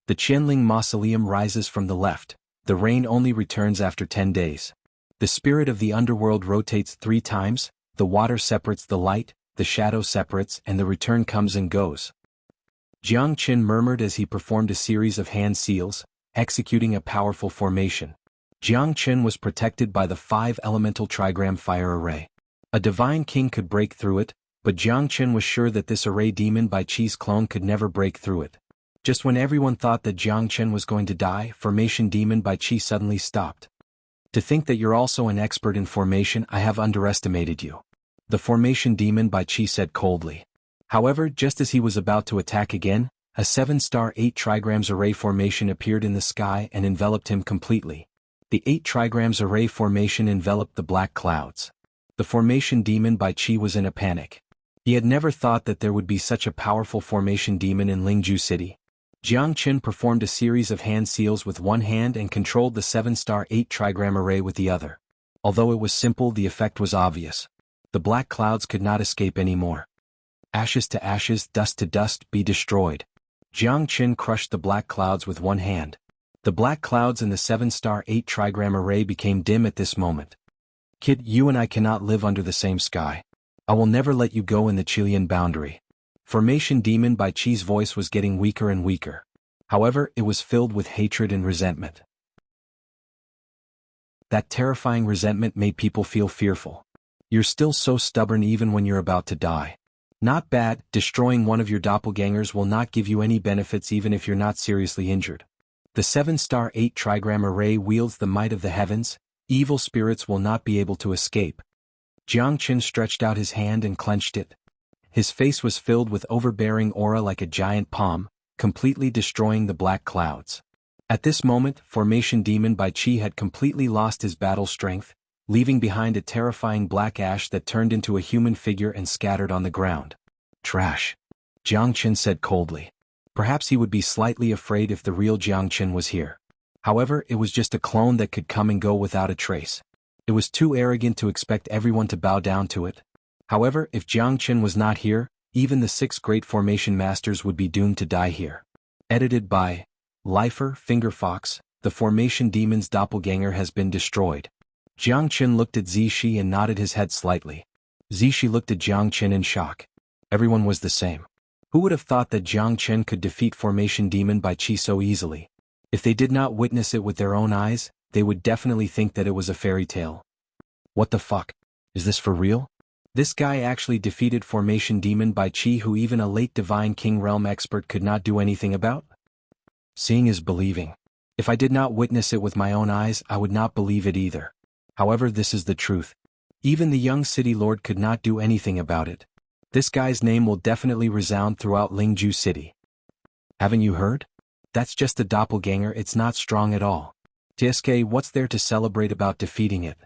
The Qianling mausoleum rises from the left. The rain only returns after 10 days. The spirit of the underworld rotates 3 times, the water separates the light, the shadow separates, and the return comes and goes. Jiang Qin murmured as he performed a series of hand seals, executing a powerful formation. Jiang Qin was protected by the 5-elemental trigram fire array. A divine king could break through it, but Jiang Qin was sure that this array demon by Qi's clone could never break through it. Just when everyone thought that Jiang Qin was going to die, formation demon by Qi suddenly stopped. To think that you're also an expert in formation, I have underestimated you. The formation demon by Qi said coldly. However, just as he was about to attack again, a 7-star 8 trigrams array formation appeared in the sky and enveloped him completely. The 8 trigrams array formation enveloped the black clouds. The formation demon by Qi was in a panic. He had never thought that there would be such a powerful formation demon in Lingju City. Jiang Qin performed a series of hand seals with one hand and controlled the 7-star 8 trigram array with the other. Although it was simple, the effect was obvious. The black clouds could not escape anymore. Ashes to ashes, dust to dust, be destroyed. Jiang Qin crushed the black clouds with one hand. The black clouds in the 7-star 8 trigram array became dim at this moment. Kid, you and I cannot live under the same sky. I will never let you go in the Chilean boundary. Formation demon by Qi's voice was getting weaker and weaker. However, it was filled with hatred and resentment. That terrifying resentment made people feel fearful. You're still so stubborn even when you're about to die. Not bad, destroying one of your doppelgangers will not give you any benefits even if you're not seriously injured. The 7-star 8 trigram array wields the might of the heavens, evil spirits will not be able to escape. Jiang Qin stretched out his hand and clenched it. His face was filled with overbearing aura like a giant palm, completely destroying the black clouds. At this moment, formation demon by Qi had completely lost his battle strength, leaving behind a terrifying black ash that turned into a human figure and scattered on the ground. Trash. Jiang Qin said coldly. Perhaps he would be slightly afraid if the real Jiang Qin was here. However, it was just a clone that could come and go without a trace. It was too arrogant to expect everyone to bow down to it. However, if Jiang Qin was not here, even the 6 great formation masters would be doomed to die here. Edited by Lifer Fingerfox. The formation demon's doppelganger has been destroyed. Jiang Qin looked at Zishi and nodded his head slightly. Zishi looked at Jiang Qin in shock. Everyone was the same. Who would have thought that Jiang Qin could defeat formation demon by Qi so easily? If they did not witness it with their own eyes, they would definitely think that it was a fairy tale. What the fuck? Is this for real? This guy actually defeated formation demon by Qi, who even a late divine king realm expert could not do anything about? Seeing is believing. If I did not witness it with my own eyes, I would not believe it either. However, this is the truth. Even the young city lord could not do anything about it. This guy's name will definitely resound throughout Lingju City. Haven't you heard? That's just a doppelganger, it's not strong at all. TSK, what's there to celebrate about defeating it?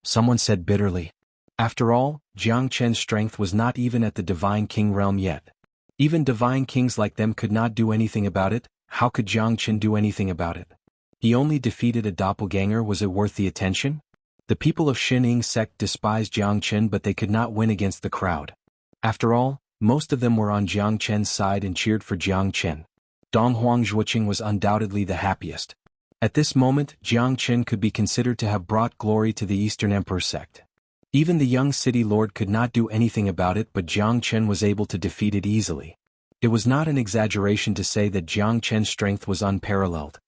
Someone said bitterly. After all, Jiang Qin's strength was not even at the divine king realm yet. Even divine kings like them could not do anything about it. How could Jiang Qin do anything about it? He only defeated a doppelganger, was it worth the attention? The people of Xinying sect despised Jiang Qin, but they could not win against the crowd. After all, most of them were on Jiang Qin's side and cheered for Jiang Qin. Donghuang Zhuoqing was undoubtedly the happiest. At this moment, Jiang Qin could be considered to have brought glory to the Eastern Emperor sect. Even the young city lord could not do anything about it, but Jiang Qin was able to defeat it easily. It was not an exaggeration to say that Jiang Qin's strength was unparalleled.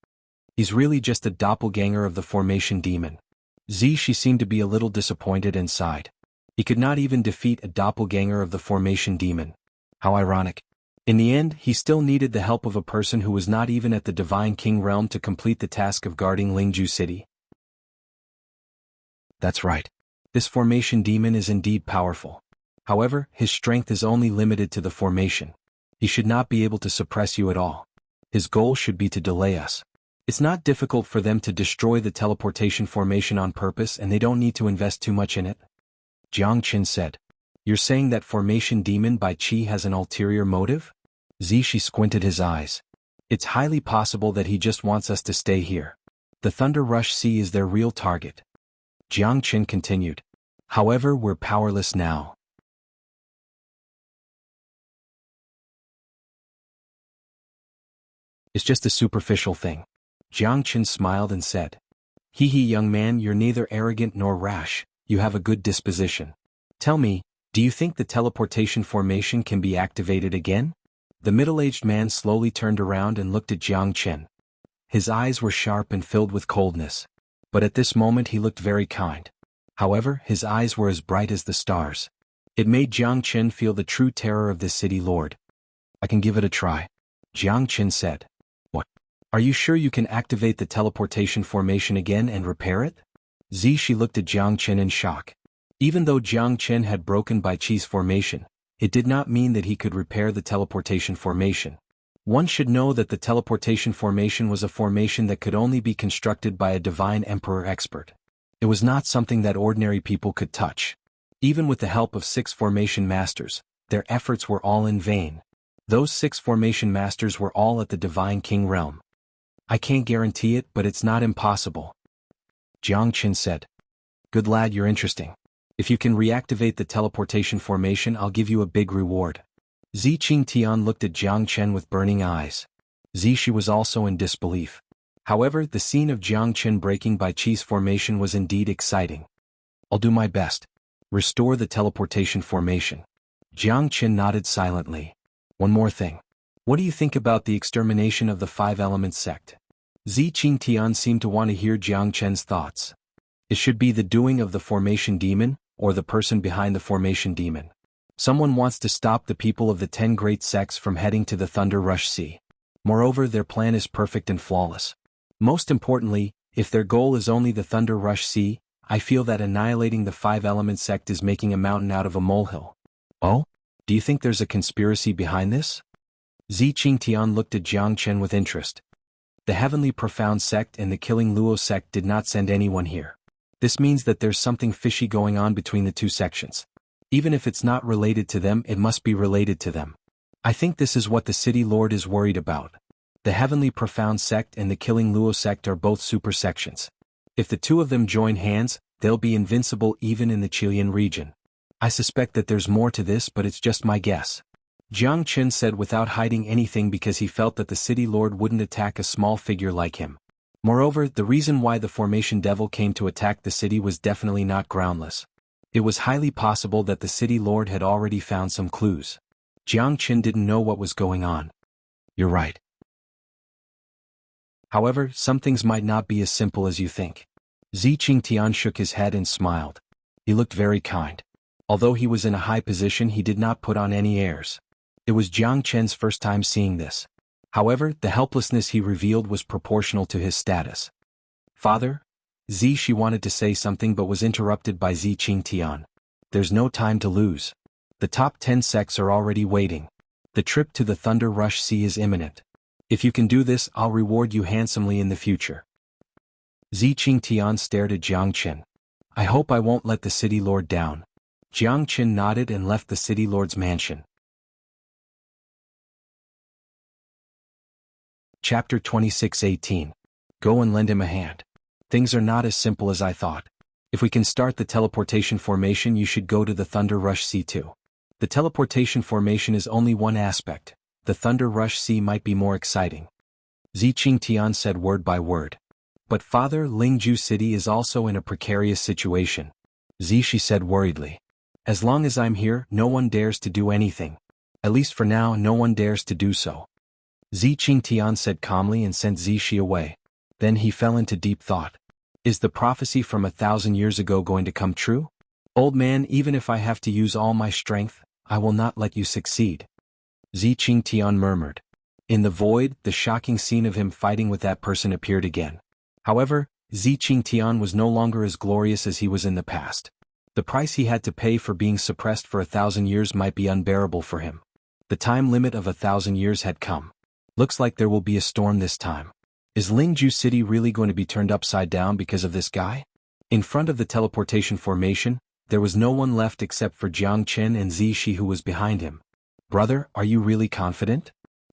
He's really just a doppelganger of the formation demon. She seemed to be a little disappointed and sighed. He could not even defeat a doppelganger of the formation demon. How ironic. In the end, he still needed the help of a person who was not even at the divine king realm to complete the task of guarding Lingju City. That's right. This formation demon is indeed powerful. However, his strength is only limited to the formation. He should not be able to suppress you at all. His goal should be to delay us. It's not difficult for them to destroy the teleportation formation on purpose, and they don't need to invest too much in it. Jiang Qin said. You're saying that formation demon by Qi has an ulterior motive? Zishi squinted his eyes. It's highly possible that he just wants us to stay here. The Thunder Rush Sea is their real target. Jiang Qin continued. However, we're powerless now. It's just a superficial thing. Jiang Qin smiled and said. Hee hee, young man, you're neither arrogant nor rash, you have a good disposition. Tell me, do you think the teleportation formation can be activated again? The middle-aged man slowly turned around and looked at Jiang Qin. His eyes were sharp and filled with coldness. but at this moment he looked very kind. However, his eyes were as bright as the stars. It made Jiang Qin feel the true terror of this city lord. I can give it a try, Jiang Qin said. What? Are you sure you can activate the teleportation formation again and repair it? Zishi looked at Jiang Qin in shock. Even though Jiang Qin had broken Bai Qi's formation, it did not mean that he could repair the teleportation formation. One should know that the teleportation formation was a formation that could only be constructed by a divine emperor expert. It was not something that ordinary people could touch. Even with the help of 6 formation masters, their efforts were all in vain. Those 6 formation masters were all at the divine king realm. I can't guarantee it, but it's not impossible, Jiang Qin said. Good lad, you're interesting. If you can reactivate the teleportation formation, I'll give you a big reward. Zi Qingtian looked at Jiang Qin with burning eyes. Zishi was also in disbelief. However, the scene of Jiang Qin breaking Bai Qi's formation was indeed exciting. I'll do my best. Restore the teleportation formation. Jiang Qin nodded silently. One more thing. What do you think about the extermination of the 5 Elements sect? Zi Qingtian seemed to want to hear Jiang Qin's thoughts. It should be the doing of the formation demon, or the person behind the formation demon. Someone wants to stop the people of the 10 great sects from heading to the Thunder Rush Sea. Moreover, their plan is perfect and flawless. Most importantly, if their goal is only the Thunder Rush Sea, I feel that annihilating the 5 Element sect is making a mountain out of a molehill. Oh? Do you think there's a conspiracy behind this? Zi Qingtian looked at Jiang Qin with interest. The Heavenly Profound sect and the Killing Luo sect did not send anyone here. This means that there's something fishy going on between the 2 sections. Even if it's not related to them, it must be related to them. I think this is what the city lord is worried about. The Heavenly Profound sect and the Killing Luo sect are both super sections. If the 2 of them join hands, they'll be invincible even in the Qilian region. I suspect that there's more to this, but it's just my guess. Jiang Qin said without hiding anything, because he felt that the city lord wouldn't attack a small figure like him. Moreover, the reason why the formation devil came to attack the city was definitely not groundless. It was highly possible that the city lord had already found some clues. Jiang Qin didn't know what was going on. You're right. However, some things might not be as simple as you think. Zi Qingtian shook his head and smiled. He looked very kind. Although he was in a high position, he did not put on any airs. It was Jiang Qin's first time seeing this. However, the helplessness he revealed was proportional to his status. Father? She wanted to say something but was interrupted by Zi Qingtian. There's no time to lose. The top 10 sects are already waiting. The trip to the Thunder Rush Sea is imminent. If you can do this, I'll reward you handsomely in the future. Zi Qingtian stared at Jiang Qin. I hope I won't let the city lord down. Jiang Qin nodded and left the city lord's mansion. Chapter 26:18. Go and lend him a hand. Things are not as simple as I thought. If we can start the teleportation formation, you should go to the Thunder Rush Sea too. The teleportation formation is only one aspect. The Thunder Rush Sea might be more exciting. Zi Qingtian said word by word. But Father, Lingju City is also in a precarious situation. Zishi said worriedly. As long as I'm here, no one dares to do anything. At least for now, no one dares to do so. Zi Qingtian said calmly and sent Zishi away. Then he fell into deep thought. Is the prophecy from 1,000 years ago going to come true? Old man, even if I have to use all my strength, I will not let you succeed. Zi Qingtian murmured. In the void, the shocking scene of him fighting with that person appeared again. However, Zi Qingtian was no longer as glorious as he was in the past. The price he had to pay for being suppressed for 1,000 years might be unbearable for him. The time limit of 1,000 years had come. Looks like there will be a storm this time. Is Lingju City really going to be turned upside down because of this guy? In front of the teleportation formation, there was no one left except for Jiang Qin and Zishi, who was behind him. Brother, are you really confident?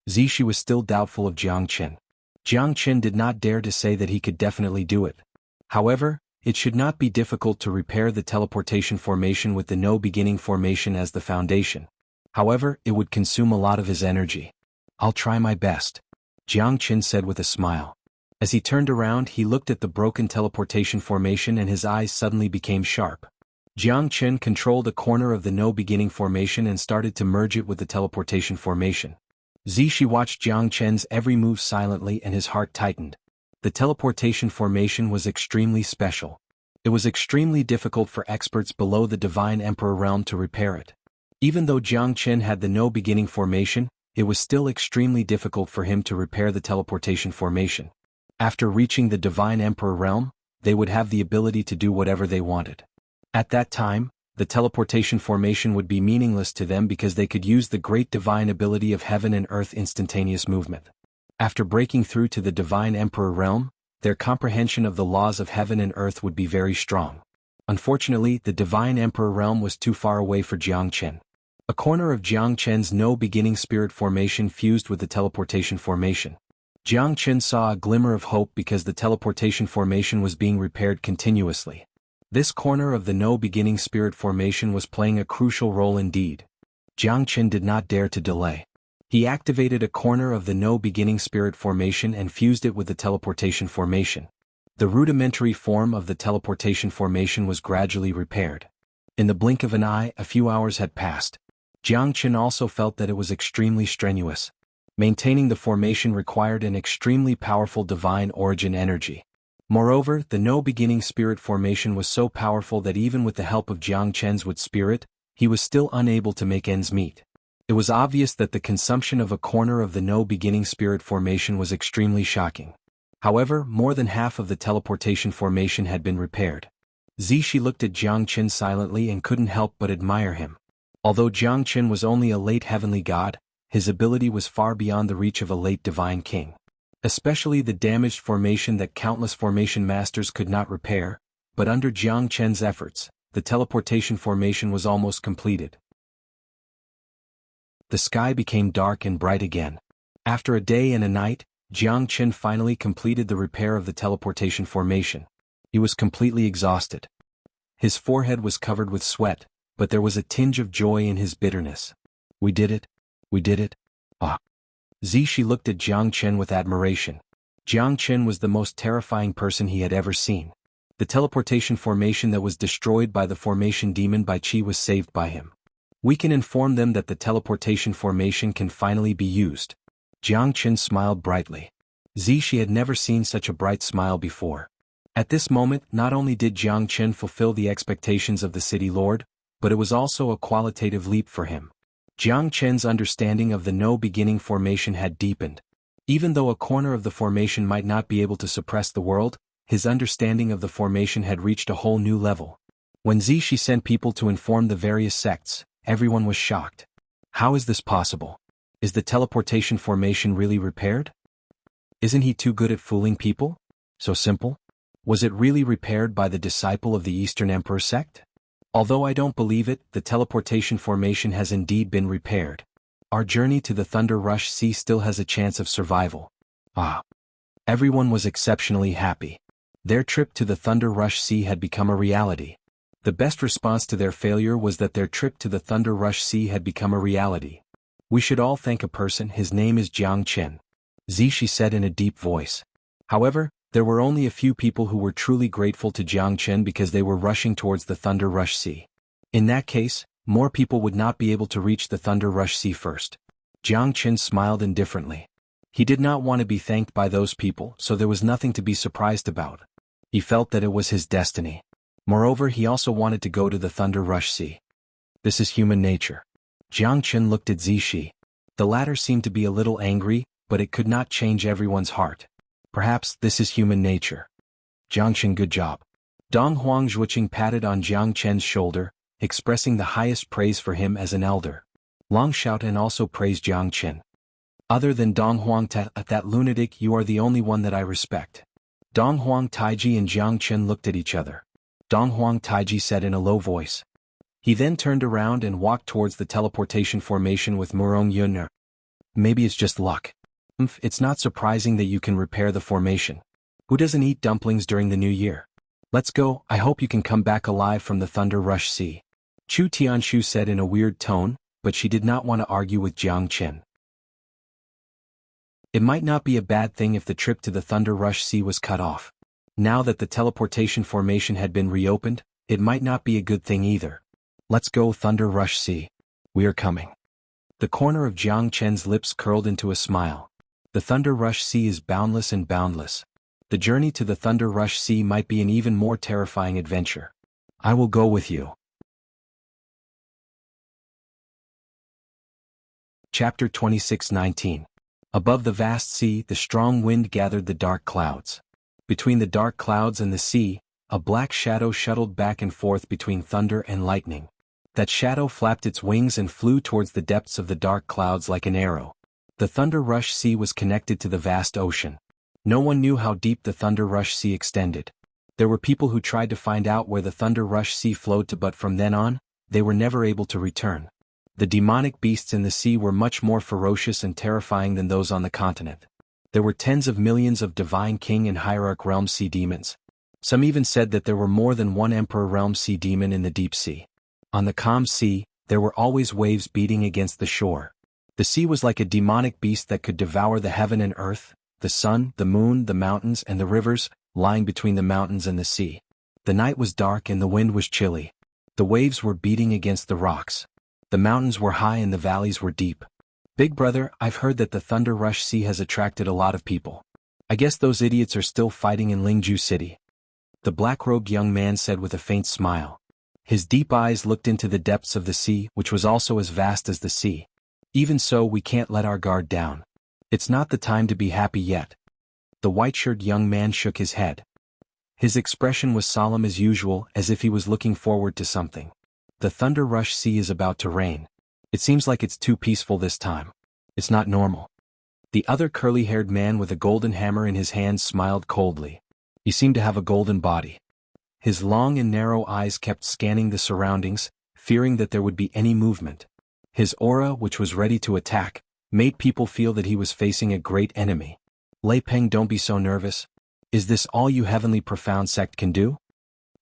Zishi was still doubtful of Jiang Qin. Jiang Qin did not dare to say that he could definitely do it. However, it should not be difficult to repair the teleportation formation with the no beginning formation as the foundation. However, it would consume a lot of his energy. I'll try my best, Jiang Qin said with a smile. As he turned around, he looked at the broken teleportation formation and his eyes suddenly became sharp. Jiang Qin controlled a corner of the no beginning formation and started to merge it with the teleportation formation. Zishi watched Jiang Qin's every move silently and his heart tightened. The teleportation formation was extremely special. It was extremely difficult for experts below the Divine Emperor realm to repair it. Even though Jiang Chen had the no-beginning formation, it was still extremely difficult for him to repair the teleportation formation. After reaching the Divine Emperor realm, they would have the ability to do whatever they wanted. At that time, the teleportation formation would be meaningless to them because they could use the great divine ability of heaven and earth instantaneous movement. After breaking through to the Divine Emperor realm, their comprehension of the laws of heaven and earth would be very strong. Unfortunately, the Divine Emperor realm was too far away for Jiang Chen. A corner of Jiang Chen's no-beginning spirit formation fused with the teleportation formation. Jiang Chen saw a glimmer of hope because the teleportation formation was being repaired continuously. This corner of the no-beginning spirit formation was playing a crucial role indeed. Jiang Chen did not dare to delay. He activated a corner of the no-beginning spirit formation and fused it with the teleportation formation. The rudimentary form of the teleportation formation was gradually repaired. In the blink of an eye, a few hours had passed. Jiang Chen also felt that it was extremely strenuous. Maintaining the formation required an extremely powerful divine origin energy. Moreover, the no-beginning spirit formation was so powerful that even with the help of Jiang Chen's wood spirit, he was still unable to make ends meet. It was obvious that the consumption of a corner of the no-beginning spirit formation was extremely shocking. However, more than half of the teleportation formation had been repaired. Zishi looked at Jiang Chen silently and couldn't help but admire him. Although Jiang Chen was only a late heavenly god, his ability was far beyond the reach of a late divine king. Especially the damaged formation that countless formation masters could not repair, but under Jiang Chen's efforts, the teleportation formation was almost completed. The sky became dark and bright again. After a day and a night, Jiang Chen finally completed the repair of the teleportation formation. He was completely exhausted. His forehead was covered with sweat, but there was a tinge of joy in his bitterness. We did it. We did it. Ah. Zishi looked at Jiang Chen with admiration. Jiang Chen was the most terrifying person he had ever seen. The teleportation formation that was destroyed by the formation demon Bai Qi was saved by him. We can inform them that the teleportation formation can finally be used. Jiang Chen smiled brightly. Zishi had never seen such a bright smile before. At this moment, not only did Jiang Chen fulfill the expectations of the city lord, but it was also a qualitative leap for him. Jiang Chen's understanding of the no-beginning formation had deepened. Even though a corner of the formation might not be able to suppress the world, his understanding of the formation had reached a whole new level. When Zishi sent people to inform the various sects, everyone was shocked. How is this possible? Is the teleportation formation really repaired? Isn't he too good at fooling people? So simple? Was it really repaired by the disciple of the Eastern Emperor sect? Although I don't believe it, the teleportation formation has indeed been repaired. Our journey to the Thunder Rush Sea still has a chance of survival. Ah. Everyone was exceptionally happy. Their trip to the Thunder Rush Sea had become a reality. The best response to their failure was that their trip to the Thunder Rush Sea had become a reality. We should all thank a person, his name is Jiang Chen. Zishi said in a deep voice. However, there were only a few people who were truly grateful to Jiang Chen because they were rushing towards the Thunder Rush Sea. In that case, more people would not be able to reach the Thunder Rush Sea first. Jiang Chen smiled indifferently. He did not want to be thanked by those people, so there was nothing to be surprised about. He felt that it was his destiny. Moreover, he also wanted to go to the Thunder Rush Sea. This is human nature. Jiang Chen looked at Zishi. The latter seemed to be a little angry, but it could not change everyone's heart. Perhaps this is human nature. Jiang Chen, good job. Dong Huang Zhuoqing patted on Jiang Chen's shoulder, expressing the highest praise for him as an elder. Long Xiaotan also praised Jiang Chen. Other than Dong Huang that lunatic, you are the only one that I respect. Dong Huang Taiji and Jiang Chen looked at each other. Dong Huang Taiji said in a low voice. He then turned around and walked towards the teleportation formation with Murong Yun'er. Maybe it's just luck. It's not surprising that you can repair the formation. Who doesn't eat dumplings during the new year? Let's go, I hope you can come back alive from the Thunder Rush Sea. Chu Tianshu said in a weird tone, but she did not want to argue with Jiang Chen. It might not be a bad thing if the trip to the Thunder Rush Sea was cut off. Now that the teleportation formation had been reopened, it might not be a good thing either. Let's go, Thunder Rush Sea. We are coming. The corner of Jiang Chen's lips curled into a smile. The Thunder Rush Sea is boundless and boundless. The journey to the Thunder Rush Sea might be an even more terrifying adventure. I will go with you. Chapter 26:19. Above the vast sea, the strong wind gathered the dark clouds. Between the dark clouds and the sea, a black shadow shuttled back and forth between thunder and lightning. That shadow flapped its wings and flew towards the depths of the dark clouds like an arrow. The Thunder Rush Sea was connected to the vast ocean. No one knew how deep the Thunder Rush Sea extended. There were people who tried to find out where the Thunder Rush Sea flowed to, but from then on, they were never able to return. The demonic beasts in the sea were much more ferocious and terrifying than those on the continent. There were tens of millions of divine king and hierarch realm sea demons. Some even said that there were more than one emperor realm sea demon in the deep sea. On the calm sea, there were always waves beating against the shore. The sea was like a demonic beast that could devour the heaven and earth, the sun, the moon, the mountains, and the rivers, lying between the mountains and the sea. The night was dark and the wind was chilly. The waves were beating against the rocks. The mountains were high and the valleys were deep. Big brother, I've heard that the Thunder Rush Sea has attracted a lot of people. I guess those idiots are still fighting in Lingju City. The black-robed young man said with a faint smile. His deep eyes looked into the depths of the sea, which was also as vast as the sea. Even so, we can't let our guard down. It's not the time to be happy yet. The white-shirted young man shook his head. His expression was solemn as usual, as if he was looking forward to something. The Thunder Rush Sea is about to rain. It seems like it's too peaceful this time. It's not normal. The other curly-haired man with a golden hammer in his hand smiled coldly. He seemed to have a golden body. His long and narrow eyes kept scanning the surroundings, fearing that there would be any movement. His aura, which was ready to attack, made people feel that he was facing a great enemy. Lei Peng, don't be so nervous. Is this all you heavenly profound sect can do?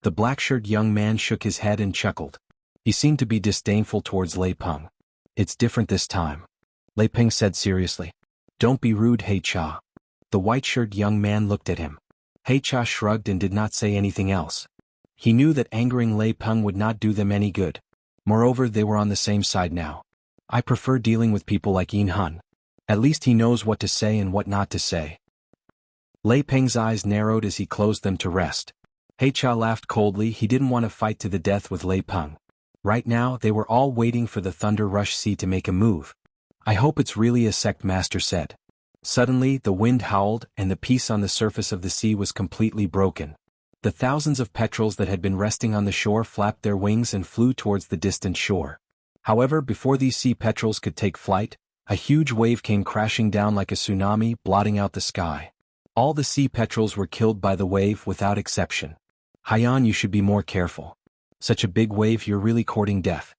The black-shirted young man shook his head and chuckled. He seemed to be disdainful towards Lei Peng. It's different this time. Lei Peng said seriously. Don't be rude, He Cha. The white-shirted young man looked at him. He Cha shrugged and did not say anything else. He knew that angering Lei Peng would not do them any good. Moreover, they were on the same side now. I prefer dealing with people like Xuanhuan. At least he knows what to say and what not to say. Lei Peng's eyes narrowed as he closed them to rest. He Cha laughed coldly. He didn't want to fight to the death with Lei Peng. Right now, they were all waiting for the Thunder Rush Sea to make a move. I hope it's really a sect, Master said. Suddenly, the wind howled, and the peace on the surface of the sea was completely broken. The thousands of petrels that had been resting on the shore flapped their wings and flew towards the distant shore. However, before these sea petrels could take flight, a huge wave came crashing down like a tsunami, blotting out the sky. All the sea petrels were killed by the wave without exception. Haiyan, you should be more careful. Such a big wave, you're really courting death.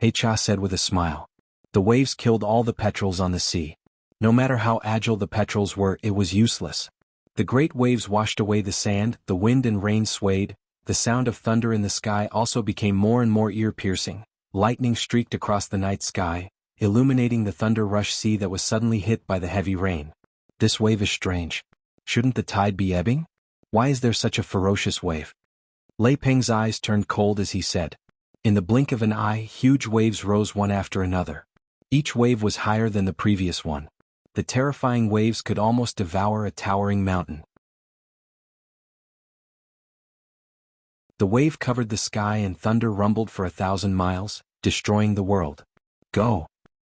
He Cha said with a smile. The waves killed all the petrels on the sea. No matter how agile the petrels were, it was useless. The great waves washed away the sand, the wind and rain swayed, the sound of thunder in the sky also became more and more ear-piercing. Lightning streaked across the night sky, illuminating the Thunder Rush Sea that was suddenly hit by the heavy rain. This wave is strange. Shouldn't the tide be ebbing? Why is there such a ferocious wave? Lei Peng's eyes turned cold as he said. In the blink of an eye, huge waves rose one after another. Each wave was higher than the previous one. The terrifying waves could almost devour a towering mountain. The wave covered the sky and thunder rumbled for 1,000 miles, destroying the world. Go!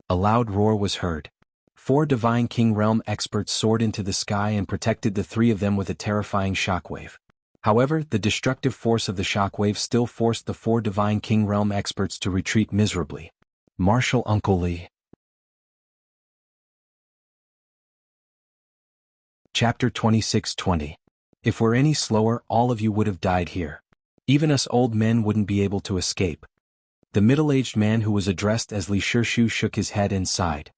A loud roar was heard. 4 Divine King Realm experts soared into the sky and protected the 3 of them with a terrifying shockwave. However, the destructive force of the shockwave still forced the 4 Divine King Realm experts to retreat miserably. Martial Uncle Lee. Chapter 26:20. If we're any slower, all of you would have died here. Even us old men wouldn't be able to escape. The middle-aged man who was addressed as Li Shirshu shook his head and sighed.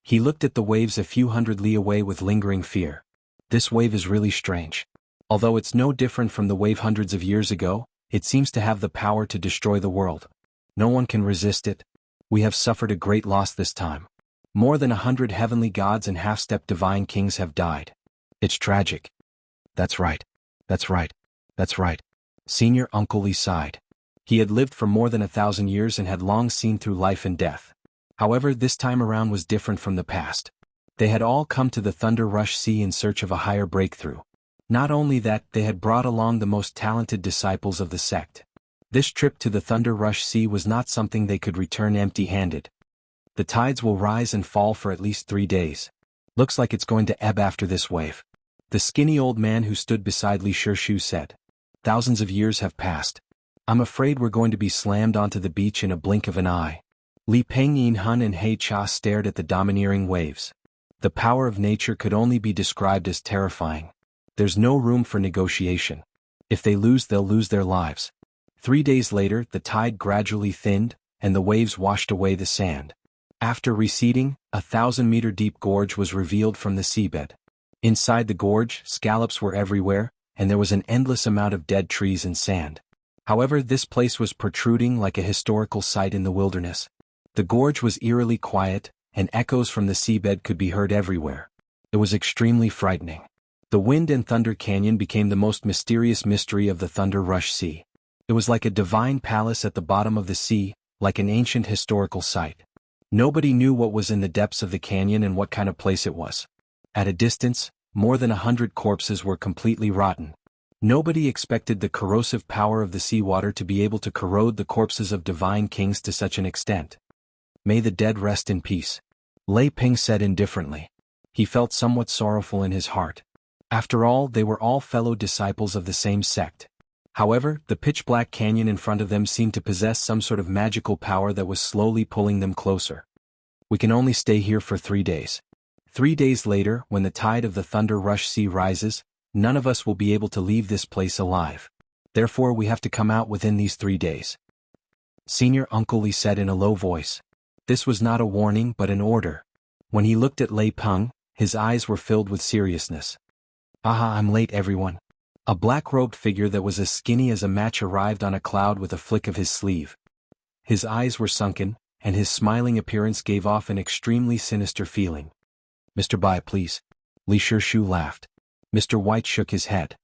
He looked at the waves a few hundred li away with lingering fear. This wave is really strange. Although it's no different from the wave hundreds of years ago, it seems to have the power to destroy the world. No one can resist it. We have suffered a great loss this time. More than 100 heavenly gods and half-step divine kings have died. It's tragic. That's right. That's right. That's right. Senior Uncle Lee sighed. He had lived for more than 1,000 years and had long seen through life and death. However, this time around was different from the past. They had all come to the Thunder Rush Sea in search of a higher breakthrough. Not only that, they had brought along the most talented disciples of the sect. This trip to the Thunder Rush Sea was not something they could return empty-handed. The tides will rise and fall for at least 3 days. Looks like it's going to ebb after this wave. The skinny old man who stood beside Li Shirshu said. Thousands of years have passed. I'm afraid we're going to be slammed onto the beach in a blink of an eye. Li Pengyin-hun and He Cha stared at the domineering waves. The power of nature could only be described as terrifying. There's no room for negotiation. If they lose, they'll lose their lives. 3 days later, the tide gradually thinned, and the waves washed away the sand. After receding, a 1,000-meter-deep gorge was revealed from the seabed. Inside the gorge, scallops were everywhere, and there was an endless amount of dead trees and sand. However, this place was protruding like a historical site in the wilderness. The gorge was eerily quiet, and echoes from the seabed could be heard everywhere. It was extremely frightening. The Wind and Thunder Canyon became the most mysterious mystery of the Thunder Rush Sea. It was like a divine palace at the bottom of the sea, like an ancient historical site. Nobody knew what was in the depths of the canyon and what kind of place it was. At a distance, more than 100 corpses were completely rotten. Nobody expected the corrosive power of the seawater to be able to corrode the corpses of divine kings to such an extent. May the dead rest in peace. Lei Ping said indifferently. He felt somewhat sorrowful in his heart. After all, they were all fellow disciples of the same sect. However, the pitch-black canyon in front of them seemed to possess some sort of magical power that was slowly pulling them closer. We can only stay here for 3 days. 3 days later, when the tide of the Thunder Rush Sea rises, none of us will be able to leave this place alive. Therefore, we have to come out within these 3 days. Senior Uncle Li said in a low voice. This was not a warning but an order. When he looked at Lei Peng, his eyes were filled with seriousness. Aha, I'm late, everyone. A black-robed figure that was as skinny as a match arrived on a cloud with a flick of his sleeve. His eyes were sunken, and his smiling appearance gave off an extremely sinister feeling. Mr. Bai, please. Li Shirshu laughed. Mr. White shook his head.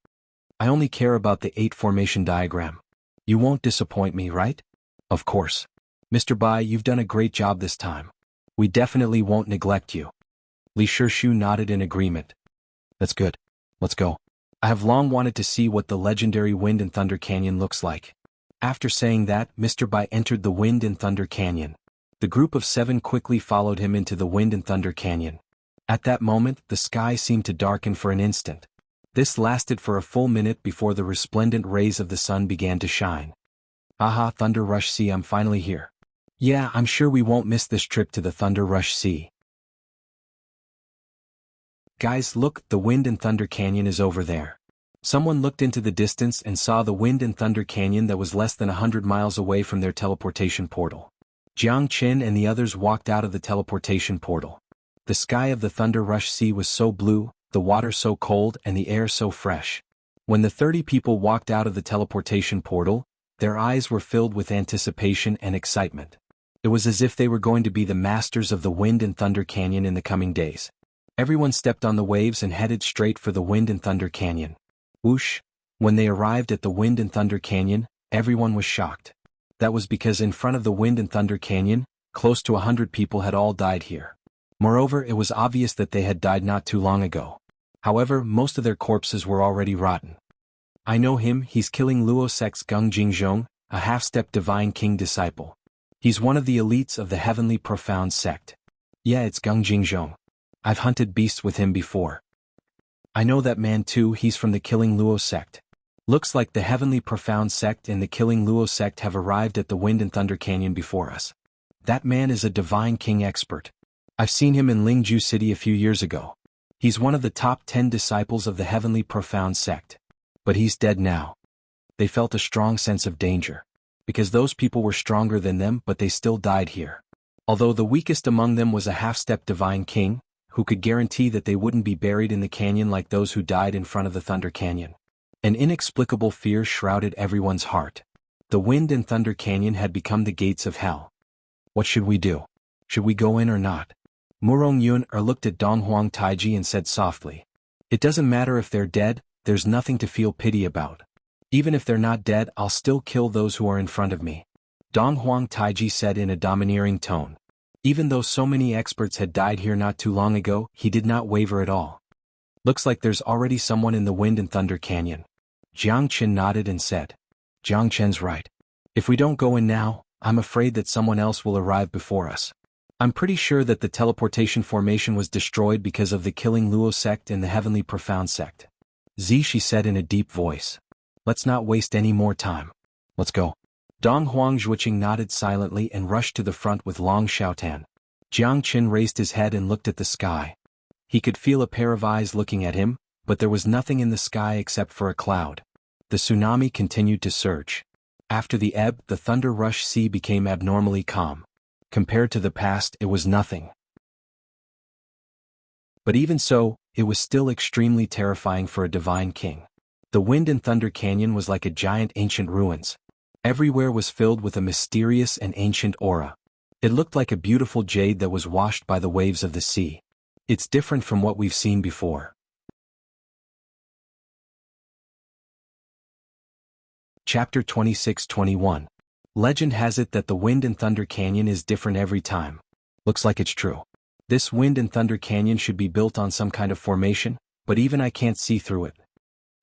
I only care about the 8 formation diagram. You won't disappoint me, right? Of course. Mr. Bai, you've done a great job this time. We definitely won't neglect you. Li Shirshu nodded in agreement. That's good. Let's go. I have long wanted to see what the legendary Wind and Thunder Canyon looks like. After saying that, Mr. Bai entered the Wind and Thunder Canyon. The group of 7 quickly followed him into the Wind and Thunder Canyon. At that moment, the sky seemed to darken for an instant. This lasted for a full minute before the resplendent rays of the sun began to shine. Aha, Thunder Rush Sea, I'm finally here. Yeah, I'm sure we won't miss this trip to the Thunder Rush Sea. Guys, look, the Wind and Thunder Canyon is over there. Someone looked into the distance and saw the Wind and Thunder Canyon that was less than 100 miles away from their teleportation portal. Jiang Qin and the others walked out of the teleportation portal. The sky of the Thunder Rush Sea was so blue, the water so cold, and the air so fresh. When the 30 people walked out of the teleportation portal, their eyes were filled with anticipation and excitement. It was as if they were going to be the masters of the Wind and Thunder Canyon in the coming days. Everyone stepped on the waves and headed straight for the Wind and Thunder Canyon. Whoosh! When they arrived at the Wind and Thunder Canyon, everyone was shocked. That was because in front of the Wind and Thunder Canyon, close to 100 people had all died here. Moreover, it was obvious that they had died not too long ago. However, most of their corpses were already rotten. I know him, he's killing Luo sect's Gung Jingzhong, a half-step divine king disciple. He's one of the elites of the heavenly profound sect. Yeah, it's Gung Jingzhong. I've hunted beasts with him before. I know that man too, he's from the Killing Luo sect. Looks like the heavenly profound sect and the Killing Luo sect have arrived at the Wind and Thunder Canyon before us. That man is a divine king expert. I've seen him in Lingju City a few years ago. He's one of the top 10 disciples of the heavenly profound sect. But he's dead now. They felt a strong sense of danger. Because those people were stronger than them, but they still died here. Although the weakest among them was a half-step divine king, who could guarantee that they wouldn't be buried in the canyon like those who died in front of the Thunder Canyon. An inexplicable fear shrouded everyone's heart. The Wind and Thunder Canyon had become the gates of hell. What should we do? Should we go in or not? Murong Yun looked at Donghuang Taiji and said softly. It doesn't matter if they're dead, there's nothing to feel pity about. Even if they're not dead, I'll still kill those who are in front of me. Donghuang Taiji said in a domineering tone. Even though so many experts had died here not too long ago, he did not waver at all. Looks like there's already someone in the Wind and Thunder Canyon. Jiang Qin nodded and said, Jiang Chen's right. If we don't go in now, I'm afraid that someone else will arrive before us. I'm pretty sure that the teleportation formation was destroyed because of the Killing Luo sect and the Heavenly Profound sect. Zishi said in a deep voice. Let's not waste any more time. Let's go. Dong Huangjuqing nodded silently and rushed to the front with Long Xiaotan. Jiang Qin raised his head and looked at the sky. He could feel a pair of eyes looking at him, but there was nothing in the sky except for a cloud. The tsunami continued to surge. After the ebb, the thunder rush sea became abnormally calm. Compared to the past, it was nothing. But even so, it was still extremely terrifying for a divine king. The Wind and Thunder Canyon was like a giant ancient ruins. Everywhere was filled with a mysterious and ancient aura. It looked like a beautiful jade that was washed by the waves of the sea. It's different from what we've seen before. Chapter 26-21. Legend has it that the Wind and Thunder Canyon is different every time. Looks like it's true. This Wind and Thunder Canyon should be built on some kind of formation, but even I can't see through it.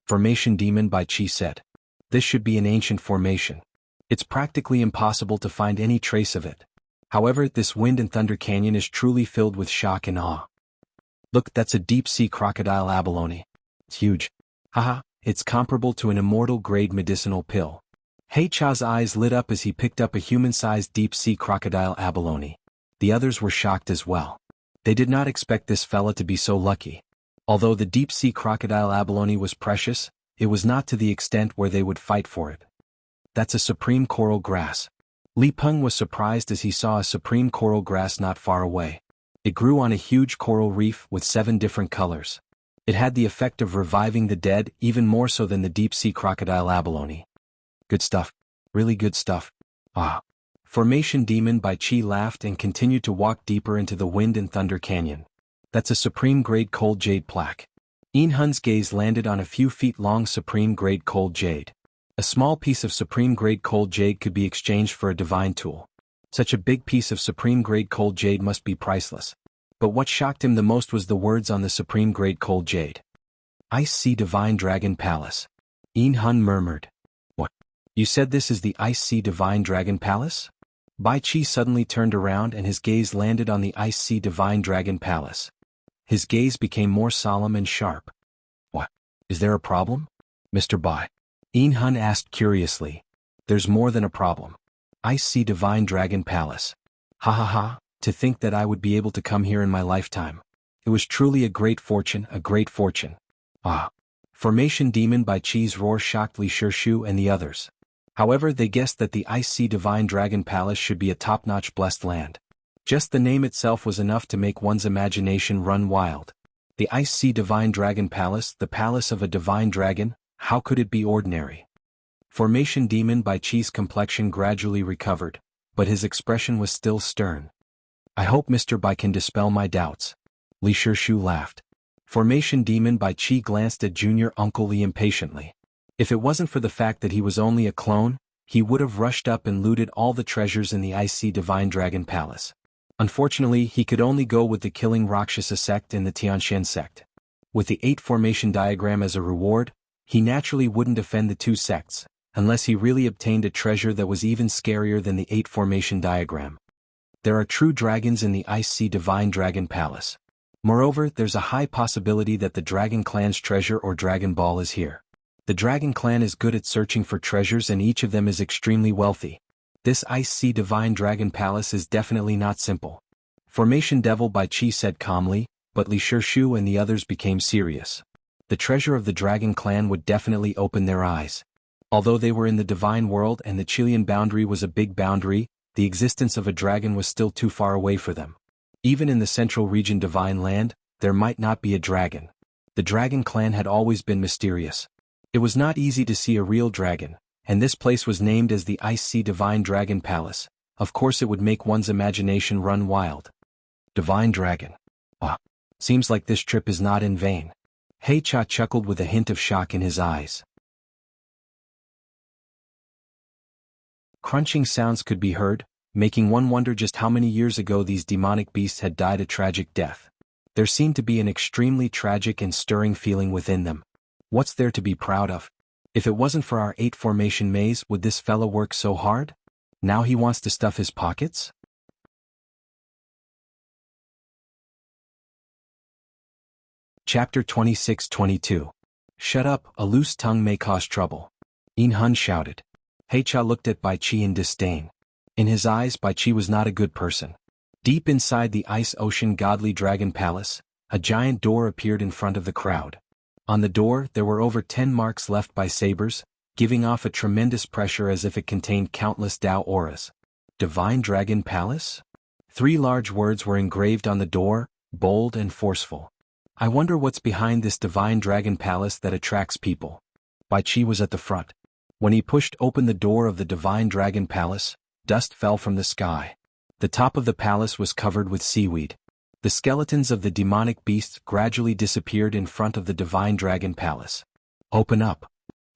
Formation Demon by Qi said. This should be an ancient formation. It's practically impossible to find any trace of it. However, this Wind and Thunder Canyon is truly filled with shock and awe. Look, that's a deep-sea crocodile abalone. It's huge. Haha, it's comparable to an immortal-grade medicinal pill. Heicha's eyes lit up as he picked up a human-sized deep-sea crocodile abalone. The others were shocked as well. They did not expect this fella to be so lucky. Although the deep-sea crocodile abalone was precious, it was not to the extent where they would fight for it. That's a supreme coral grass. Li Peng was surprised as he saw a supreme coral grass not far away. It grew on a huge coral reef with 7 different colors. It had the effect of reviving the dead even more so than the deep-sea crocodile abalone. Good stuff. Really good stuff. Ah. Formation Demon by Qi laughed and continued to walk deeper into the Wind and Thunder Canyon. That's a supreme-grade cold jade plaque. Inhun's gaze landed on a few feet-long supreme-grade cold jade. A small piece of supreme-grade cold jade could be exchanged for a divine tool. Such a big piece of supreme-grade cold jade must be priceless. But what shocked him the most was the words on the supreme-grade cold jade. Ice Sea Divine Dragon Palace. Inhun murmured. What? You said this is the Ice Sea Divine Dragon Palace? Bai Qi suddenly turned around and his gaze landed on the Ice Sea Divine Dragon Palace. His gaze became more solemn and sharp. What? Is there a problem? Mr. Bai. Inhun asked curiously. There's more than a problem. Ice Sea Divine Dragon Palace. Ha ha ha, to think that I would be able to come here in my lifetime. It was truly a great fortune, a great fortune. Ah. Formation Demon by Qi's roar shocked Li Shirshu and the others. However, they guessed that the Ice Sea Divine Dragon Palace should be a top-notch blessed land. Just the name itself was enough to make one's imagination run wild. The Ice Sea Divine Dragon Palace, the palace of a divine dragon, how could it be ordinary? Formation Demon by Qi's complexion gradually recovered, but his expression was still stern. I hope Mr. Bai can dispel my doubts. Li Shirshu laughed. Formation Demon by Qi glanced at Junior Uncle Li impatiently. If it wasn't for the fact that he was only a clone, he would have rushed up and looted all the treasures in the Ice Sea Divine Dragon Palace. Unfortunately, he could only go with the Killing Rakshasa sect and the Tianxian sect. With the 8 formation diagram as a reward, he naturally wouldn't defend the 2 sects, unless he really obtained a treasure that was even scarier than the 8 formation diagram. There are true dragons in the Ice Sea Divine Dragon Palace. Moreover, there's a high possibility that the Dragon Clan's treasure or Dragon Ball is here. The Dragon Clan is good at searching for treasures and each of them is extremely wealthy. This Ice Sea Divine Dragon Palace is definitely not simple. Formation Devil by Qi said calmly, but Li Shirshu and the others became serious. The treasure of the Dragon Clan would definitely open their eyes. Although they were in the divine world and the Chilean boundary was a big boundary, the existence of a dragon was still too far away for them. Even in the central region divine land, there might not be a dragon. The Dragon Clan had always been mysterious. It was not easy to see a real dragon, and this place was named as the Ice Sea Divine Dragon Palace. Of course it would make one's imagination run wild. Divine Dragon. Ah. Seems like this trip is not in vain. Heicha chuckled with a hint of shock in his eyes. Crunching sounds could be heard, making one wonder just how many years ago these demonic beasts had died a tragic death. There seemed to be an extremely tragic and stirring feeling within them. What's there to be proud of? If it wasn't for our 8-formation maze, would this fella work so hard? Now he wants to stuff his pockets? Chapter 26-22. Shut up, a loose tongue may cause trouble. Xuanhuan shouted. Hecha looked at Bai Qi in disdain. In his eyes, Bai Qi was not a good person. Deep inside the ice ocean godly dragon palace, a giant door appeared in front of the crowd. On the door, there were over 10 marks left by sabers, giving off a tremendous pressure as if it contained countless Dao auras. Divine Dragon Palace? 3 large words were engraved on the door, bold and forceful. I wonder what's behind this Divine Dragon Palace that attracts people. Bai Qi was at the front. When he pushed open the door of the Divine Dragon Palace, dust fell from the sky. The top of the palace was covered with seaweed. The skeletons of the demonic beasts gradually disappeared in front of the Divine Dragon Palace. Open up.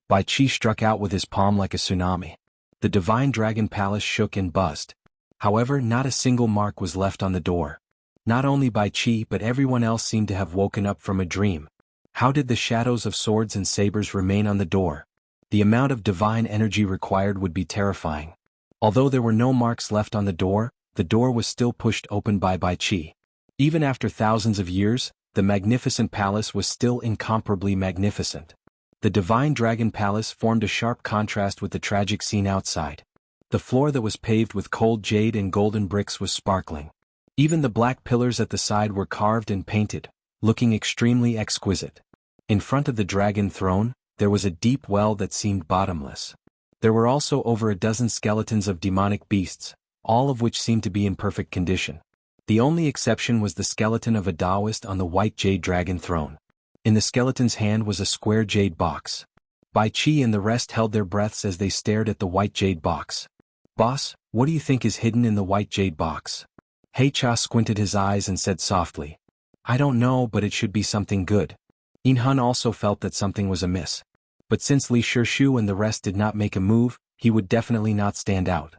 Bai Qi struck out with his palm like a tsunami. The Divine Dragon Palace shook and buzzed. However, not a single mark was left on the door. Not only Bai Qi but everyone else seemed to have woken up from a dream. How did the shadows of swords and sabers remain on the door? The amount of divine energy required would be terrifying. Although there were no marks left on the door was still pushed open by Bai Qi. Even after thousands of years, the magnificent palace was still incomparably magnificent. The Divine Dragon Palace formed a sharp contrast with the tragic scene outside. The floor that was paved with cold jade and golden bricks was sparkling. Even the black pillars at the side were carved and painted, looking extremely exquisite. In front of the dragon throne, there was a deep well that seemed bottomless. There were also over a dozen skeletons of demonic beasts, all of which seemed to be in perfect condition. The only exception was the skeleton of a Taoist on the white jade dragon throne. In the skeleton's hand was a square jade box. Bai Qi and the rest held their breaths as they stared at the white jade box. Boss, what do you think is hidden in the white jade box? Hecha squinted his eyes and said softly. I don't know, but it should be something good. Xuanhuan also felt that something was amiss. But since Li Shirshu and the rest did not make a move, he would definitely not stand out.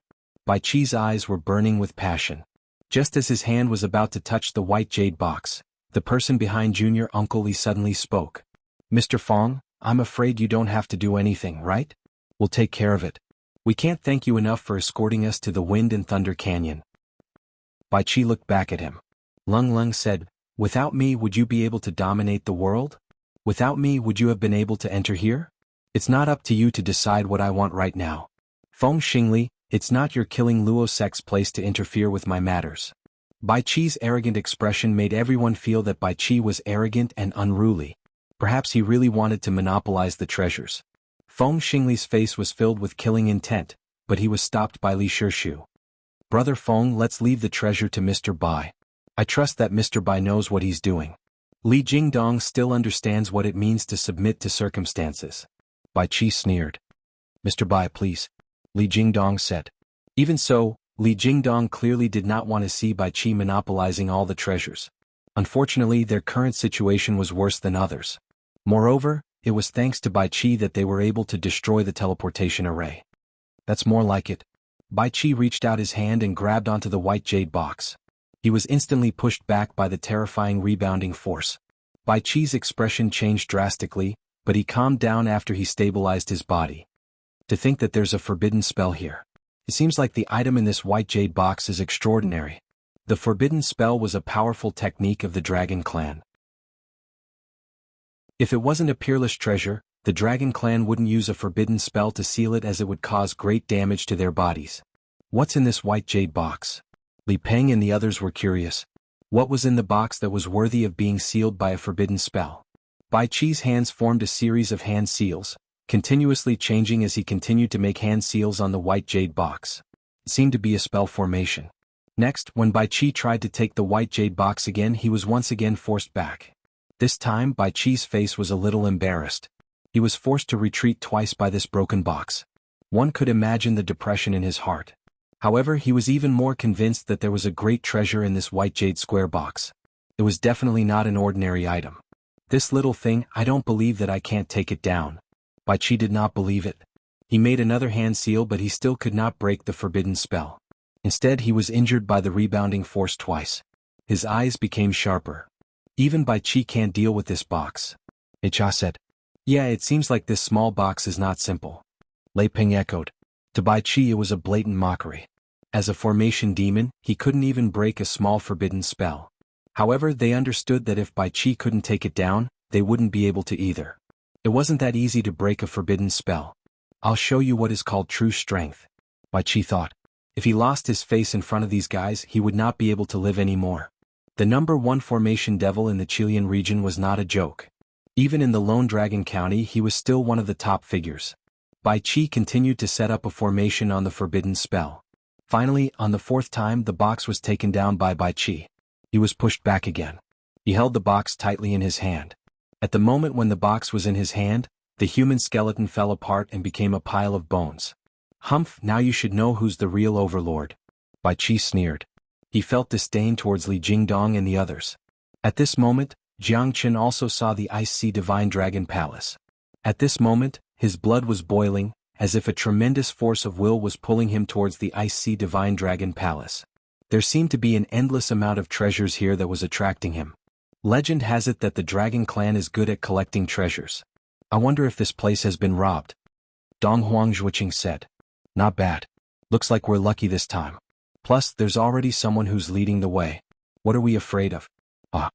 Bai Qi's eyes were burning with passion. Just as his hand was about to touch the white jade box, the person behind Junior Uncle Li suddenly spoke. Mr. Fong, I'm afraid you don't have to do anything, right? We'll take care of it. We can't thank you enough for escorting us to the Wind and Thunder Canyon. Bai Qi looked back at him. Lung Lung said, without me would you be able to dominate the world? Without me would you have been able to enter here? It's not up to you to decide what I want right now. Feng Xingli, it's not your killing Luo sect's place to interfere with my matters. Bai Qi's arrogant expression made everyone feel that Bai Qi was arrogant and unruly. Perhaps he really wanted to monopolize the treasures. Feng Xingli's face was filled with killing intent, but he was stopped by Li Shirshu. Brother Feng, let's leave the treasure to Mr. Bai. I trust that Mr. Bai knows what he's doing. Li Jingdong still understands what it means to submit to circumstances. Bai Qi sneered. Mr. Bai, please. Li Jingdong said. Even so, Li Jingdong clearly did not want to see Bai Qi monopolizing all the treasures. Unfortunately, their current situation was worse than others. Moreover, it was thanks to Bai Qi that they were able to destroy the teleportation array. That's more like it. Bai Qi reached out his hand and grabbed onto the white jade box. He was instantly pushed back by the terrifying rebounding force. Bai Qi's expression changed drastically, but he calmed down after he stabilized his body. To think that there's a forbidden spell here. It seems like the item in this white jade box is extraordinary. The forbidden spell was a powerful technique of the Dragon Clan. If it wasn't a peerless treasure, the Dragon Clan wouldn't use a forbidden spell to seal it as it would cause great damage to their bodies. What's in this white jade box? Li Peng and the others were curious. What was in the box that was worthy of being sealed by a forbidden spell? Bai Qi's hands formed a series of hand seals, continuously changing as he continued to make hand seals on the white jade box. It seemed to be a spell formation. Next, when Bai Qi tried to take the white jade box again, he was once again forced back. This time, Bai Qi's face was a little embarrassed. He was forced to retreat twice by this broken box. One could imagine the depression in his heart. However, he was even more convinced that there was a great treasure in this white jade square box. It was definitely not an ordinary item. This little thing, I don't believe that I can't take it down. Bai Qi did not believe it. He made another hand seal, but he still could not break the forbidden spell. Instead, he was injured by the rebounding force twice. His eyes became sharper. Even Bai Qi can't deal with this box. Cha said. Yeah, it seems like this small box is not simple. Lei Ping echoed. To Bai Qi it was a blatant mockery. As a formation demon, he couldn't even break a small forbidden spell. However, they understood that if Bai Qi couldn't take it down, they wouldn't be able to either. It wasn't that easy to break a forbidden spell. I'll show you what is called true strength, Bai Qi thought. If he lost his face in front of these guys, he would not be able to live anymore. The number 1 formation devil in the Chilean region was not a joke. Even in the Lone Dragon County he was still one of the top figures. Bai Qi continued to set up a formation on the forbidden spell. Finally, on the 4th time the box was taken down by Bai Qi. He was pushed back again. He held the box tightly in his hand. At the moment when the box was in his hand, the human skeleton fell apart and became a pile of bones. Humph, now you should know who's the real overlord. Bai Qi sneered. He felt disdain towards Li Jingdong and the others. At this moment, Jiang Qin also saw the Ice Sea Divine Dragon Palace. At this moment, his blood was boiling, as if a tremendous force of will was pulling him towards the Ice Sea Divine Dragon Palace. There seemed to be an endless amount of treasures here that was attracting him. Legend has it that the Dragon Clan is good at collecting treasures. I wonder if this place has been robbed. Dong Huangzhuqing said. Not bad. Looks like we're lucky this time. Plus, there's already someone who's leading the way. What are we afraid of? Ah.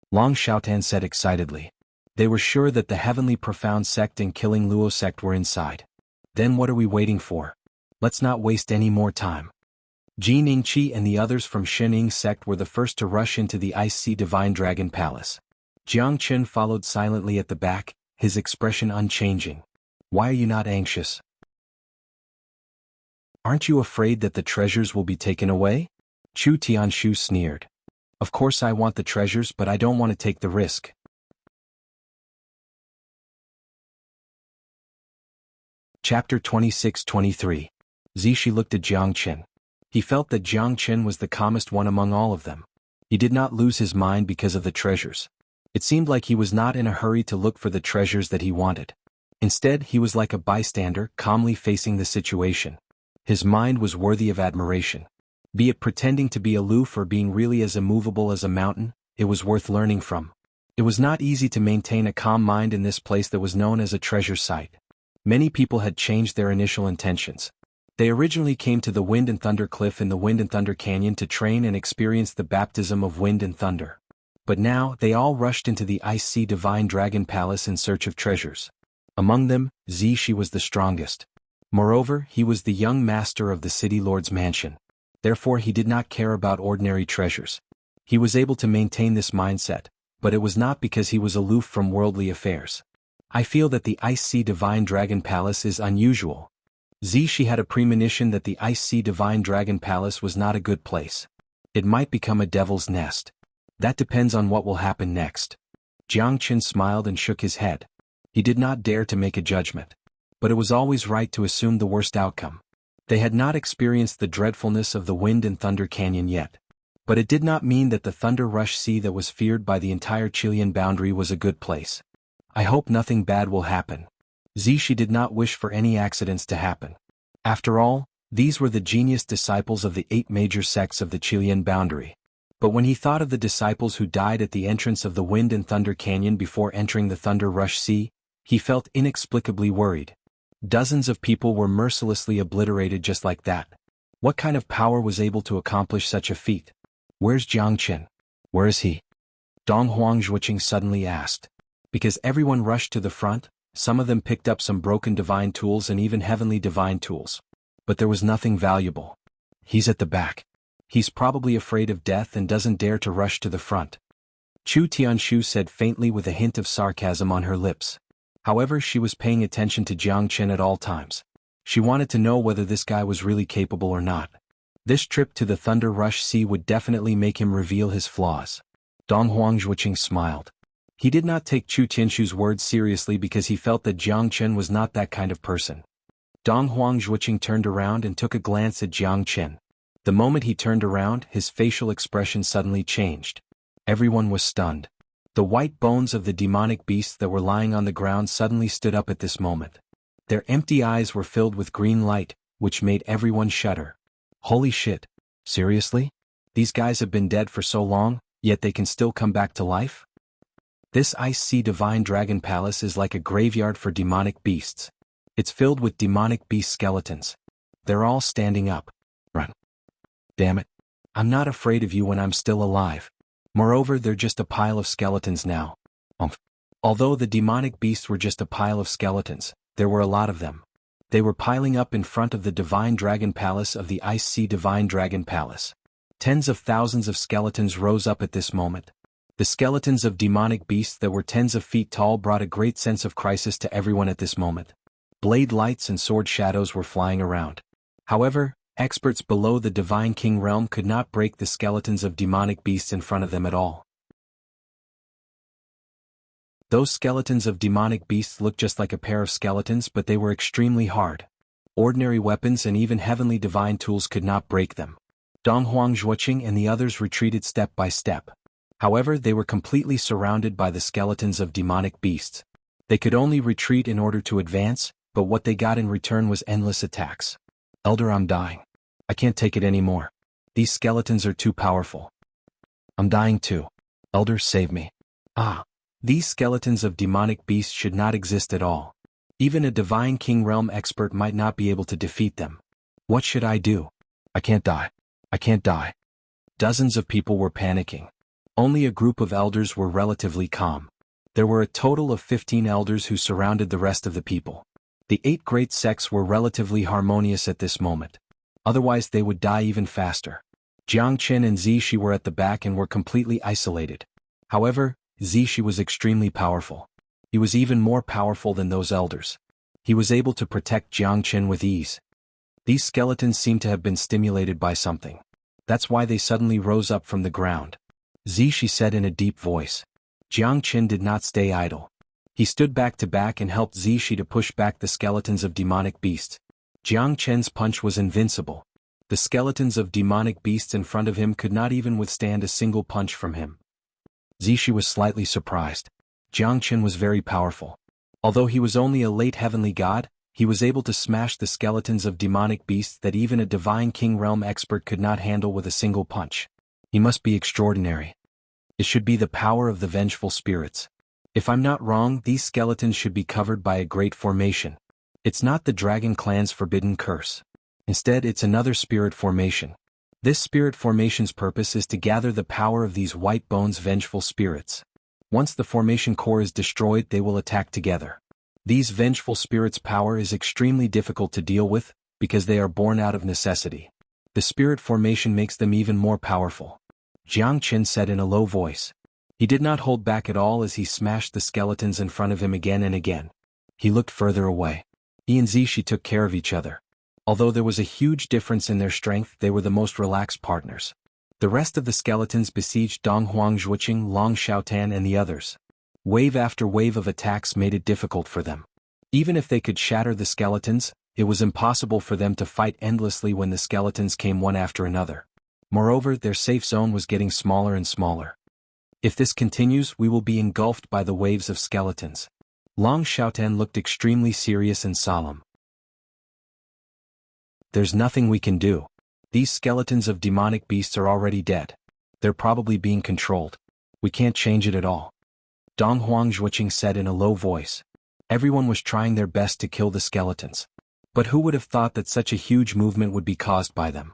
Long Xiaotan said excitedly. They were sure that the Heavenly Profound Sect and Killing Luo Sect were inside. Then what are we waiting for? Let's not waste any more time. Jin Ningqi and the others from Shening Sect were the first to rush into the Ice Sea Divine Dragon Palace. Jiang Qin followed silently at the back, his expression unchanging. Why are you not anxious? Aren't you afraid that the treasures will be taken away? Chu Tianshu sneered. Of course I want the treasures, but I don't want to take the risk. Chapter 26-23. Zishi looked at Jiang Qin. He felt that Jiang Qin was the calmest one among all of them. He did not lose his mind because of the treasures. It seemed like he was not in a hurry to look for the treasures that he wanted. Instead, he was like a bystander, calmly facing the situation. His mind was worthy of admiration. Be it pretending to be aloof or being really as immovable as a mountain, it was worth learning from. It was not easy to maintain a calm mind in this place that was known as a treasure site. Many people had changed their initial intentions. They originally came to the Wind and Thunder Cliff in the Wind and Thunder Canyon to train and experience the baptism of wind and thunder. But now, they all rushed into the Ice Sea Divine Dragon Palace in search of treasures. Among them, Zishi was the strongest. Moreover, he was the young master of the City Lord's mansion. Therefore he did not care about ordinary treasures. He was able to maintain this mindset, but it was not because he was aloof from worldly affairs. I feel that the Ice Sea Divine Dragon Palace is unusual. Zishi had a premonition that the Ice Sea Divine Dragon Palace was not a good place. It might become a devil's nest. That depends on what will happen next. Jiang Qin smiled and shook his head. He did not dare to make a judgment. But it was always right to assume the worst outcome. They had not experienced the dreadfulness of the Wind and Thunder Canyon yet. But it did not mean that the Thunder Rush Sea that was feared by the entire Chilean boundary was a good place. I hope nothing bad will happen. Zishi did not wish for any accidents to happen. After all, these were the genius disciples of the 8 major sects of the Chilean boundary. But when he thought of the disciples who died at the entrance of the Wind and Thunder Canyon before entering the Thunder Rush Sea, he felt inexplicably worried. Dozens of people were mercilessly obliterated just like that. What kind of power was able to accomplish such a feat? Where's Jiang Qin? Where is he? Dong Huangzhuqing suddenly asked. Because everyone rushed to the front, some of them picked up some broken divine tools and even heavenly divine tools. But there was nothing valuable. He's at the back. He's probably afraid of death and doesn't dare to rush to the front. Chu Tianshu said faintly with a hint of sarcasm on her lips. However, she was paying attention to Jiang Qin at all times. She wanted to know whether this guy was really capable or not. This trip to the Thunder Rush Sea would definitely make him reveal his flaws. Dong Huangzhuqing smiled. He did not take Chu Tianshu's words seriously because he felt that Jiang Qin was not that kind of person. Dong Huangzhuqing turned around and took a glance at Jiang Qin. The moment he turned around, his facial expression suddenly changed. Everyone was stunned. The white bones of the demonic beasts that were lying on the ground suddenly stood up at this moment. Their empty eyes were filled with green light, which made everyone shudder. Holy shit. Seriously? These guys have been dead for so long, yet they can still come back to life? This Ice Sea Divine Dragon Palace is like a graveyard for demonic beasts. It's filled with demonic beast skeletons. They're all standing up. Run. Damn it. I'm not afraid of you when I'm still alive. Moreover, they're just a pile of skeletons now. Although the demonic beasts were just a pile of skeletons, there were a lot of them. They were piling up in front of the Divine Dragon Palace of the Ice Sea Divine Dragon Palace. Tens of thousands of skeletons rose up at this moment. The skeletons of demonic beasts that were tens of feet tall brought a great sense of crisis to everyone at this moment. Blade lights and sword shadows were flying around. However, experts below the Divine King realm could not break the skeletons of demonic beasts in front of them at all. Those skeletons of demonic beasts looked just like a pair of skeletons, but they were extremely hard. Ordinary weapons and even heavenly divine tools could not break them. Donghuang Zhuoqing and the others retreated step by step. However, they were completely surrounded by the skeletons of demonic beasts. They could only retreat in order to advance, but what they got in return was endless attacks. Elder, I'm dying. I can't take it anymore. These skeletons are too powerful. I'm dying too. Elder, save me. These skeletons of demonic beasts should not exist at all. Even a Divine King realm expert might not be able to defeat them. What should I do? I can't die. I can't die. Dozens of people were panicking. Only a group of elders were relatively calm. There were a total of 15 elders who surrounded the rest of the people. The 8 great sects were relatively harmonious at this moment. Otherwise they would die even faster. Jiang Qin and Zishi were at the back and were completely isolated. However, Zishi was extremely powerful. He was even more powerful than those elders. He was able to protect Jiang Qin with ease. These skeletons seemed to have been stimulated by something. That's why they suddenly rose up from the ground. Zishi said in a deep voice. Jiang Qin did not stay idle. He stood back to back and helped Zishi to push back the skeletons of demonic beasts. Jiang Qin's punch was invincible. The skeletons of demonic beasts in front of him could not even withstand a single punch from him. Zishi was slightly surprised. Jiang Qin was very powerful. Although he was only a late heavenly god, he was able to smash the skeletons of demonic beasts that even a Divine King realm expert could not handle with a single punch. He must be extraordinary. It should be the power of the vengeful spirits. If I'm not wrong, these skeletons should be covered by a great formation. It's not the Dragon Clan's forbidden curse. Instead, it's another spirit formation. This spirit formation's purpose is to gather the power of these white bones vengeful spirits. Once the formation core is destroyed, they will attack together. These vengeful spirits' power is extremely difficult to deal with, because they are born out of necessity. The spirit formation makes them even more powerful. Jiang Qin said in a low voice. He did not hold back at all as he smashed the skeletons in front of him again and again. He looked further away. He and Zishi took care of each other. Although there was a huge difference in their strength, they were the most relaxed partners. The rest of the skeletons besieged Donghuang Zhuoqing, Long Xiaotan and the others. Wave after wave of attacks made it difficult for them. Even if they could shatter the skeletons, it was impossible for them to fight endlessly when the skeletons came one after another. Moreover, their safe zone was getting smaller and smaller. If this continues, we will be engulfed by the waves of skeletons. Long Xiaotan looked extremely serious and solemn. There's nothing we can do. These skeletons of demonic beasts are already dead. They're probably being controlled. We can't change it at all. Donghuang Zhuoqing said in a low voice. Everyone was trying their best to kill the skeletons. But who would have thought that such a huge movement would be caused by them?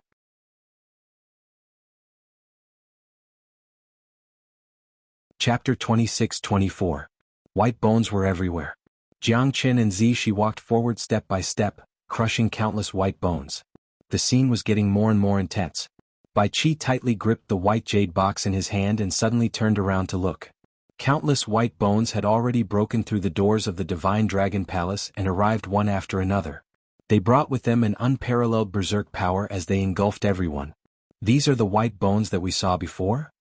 Chapter 26-24. White bones were everywhere. Jiang Qin and Zishi walked forward step by step, crushing countless white bones. The scene was getting more and more intense. Bai Qi tightly gripped the white jade box in his hand and suddenly turned around to look. Countless white bones had already broken through the doors of the Divine Dragon Palace and arrived one after another. They brought with them an unparalleled berserk power as they engulfed everyone. These are the white bones that we saw before?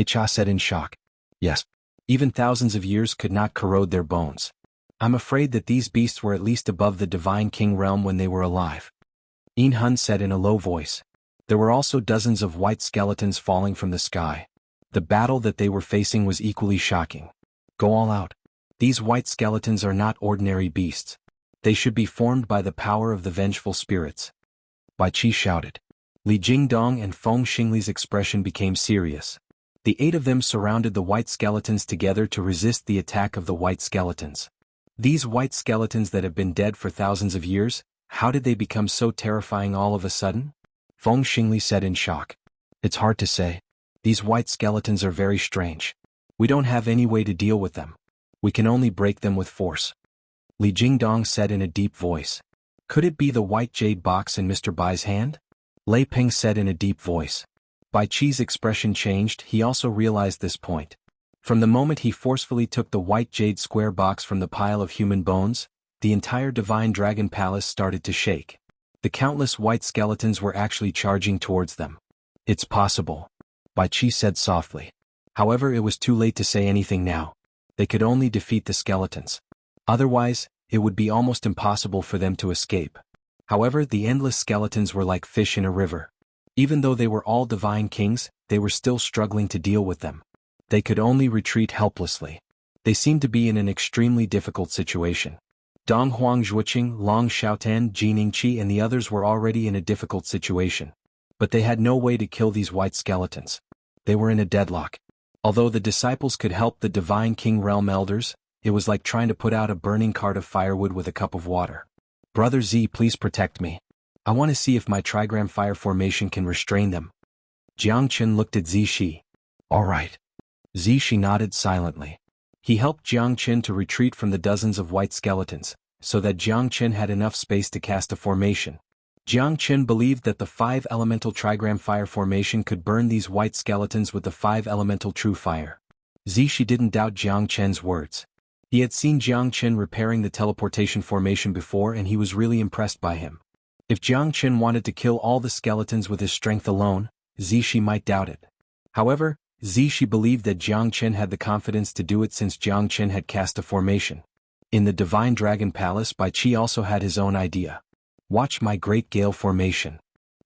Cha said in shock. Yes. Even thousands of years could not corrode their bones. I'm afraid that these beasts were at least above the Divine King realm when they were alive. Hun said in a low voice. There were also dozens of white skeletons falling from the sky. The battle that they were facing was equally shocking. Go all out. These white skeletons are not ordinary beasts. They should be formed by the power of the vengeful spirits. Bai Qi shouted. Li Jingdong and Feng Xingli's expression became serious. The 8 of them surrounded the white skeletons together to resist the attack of the white skeletons. These white skeletons that have been dead for thousands of years, how did they become so terrifying all of a sudden? Feng Xingli said in shock. It's hard to say. These white skeletons are very strange. We don't have any way to deal with them. We can only break them with force. Li Jingdong said in a deep voice. Could it be the white jade box in Mr. Bai's hand? Lei Ping said in a deep voice. Bai Qi's expression changed. He also realized this point. From the moment he forcefully took the white jade square box from the pile of human bones, the entire divine dragon palace started to shake. The countless white skeletons were actually charging towards them. It's possible, Bai Qi said softly. However, it was too late to say anything now. They could only defeat the skeletons. Otherwise, it would be almost impossible for them to escape. However, the endless skeletons were like fish in a river. Even though they were all divine kings, they were still struggling to deal with them. They could only retreat helplessly. They seemed to be in an extremely difficult situation. Dong Huang Zhuoqing, Long Xiaotan, Jiningqi and the others were already in a difficult situation. But they had no way to kill these white skeletons. They were in a deadlock. Although the disciples could help the divine king realm elders, it was like trying to put out a burning cart of firewood with a cup of water. Brother Z, please protect me. I want to see if my trigram fire formation can restrain them. Jiang Qin looked at Zishi. All right. Zishi nodded silently. He helped Jiang Qin to retreat from the dozens of white skeletons, so that Jiang Qin had enough space to cast a formation. Jiang Qin believed that the 5-elemental trigram fire formation could burn these white skeletons with the 5-elemental true fire. Zishi didn't doubt Jiang Qin's words. He had seen Jiang Qin repairing the teleportation formation before and he was really impressed by him. If Jiang Qin wanted to kill all the skeletons with his strength alone, Zishi might doubt it. However, Zishi believed that Jiang Qin had the confidence to do it since Jiang Qin had cast a formation. In the Divine Dragon Palace, Bai Qi also had his own idea. Watch my Great Gale formation.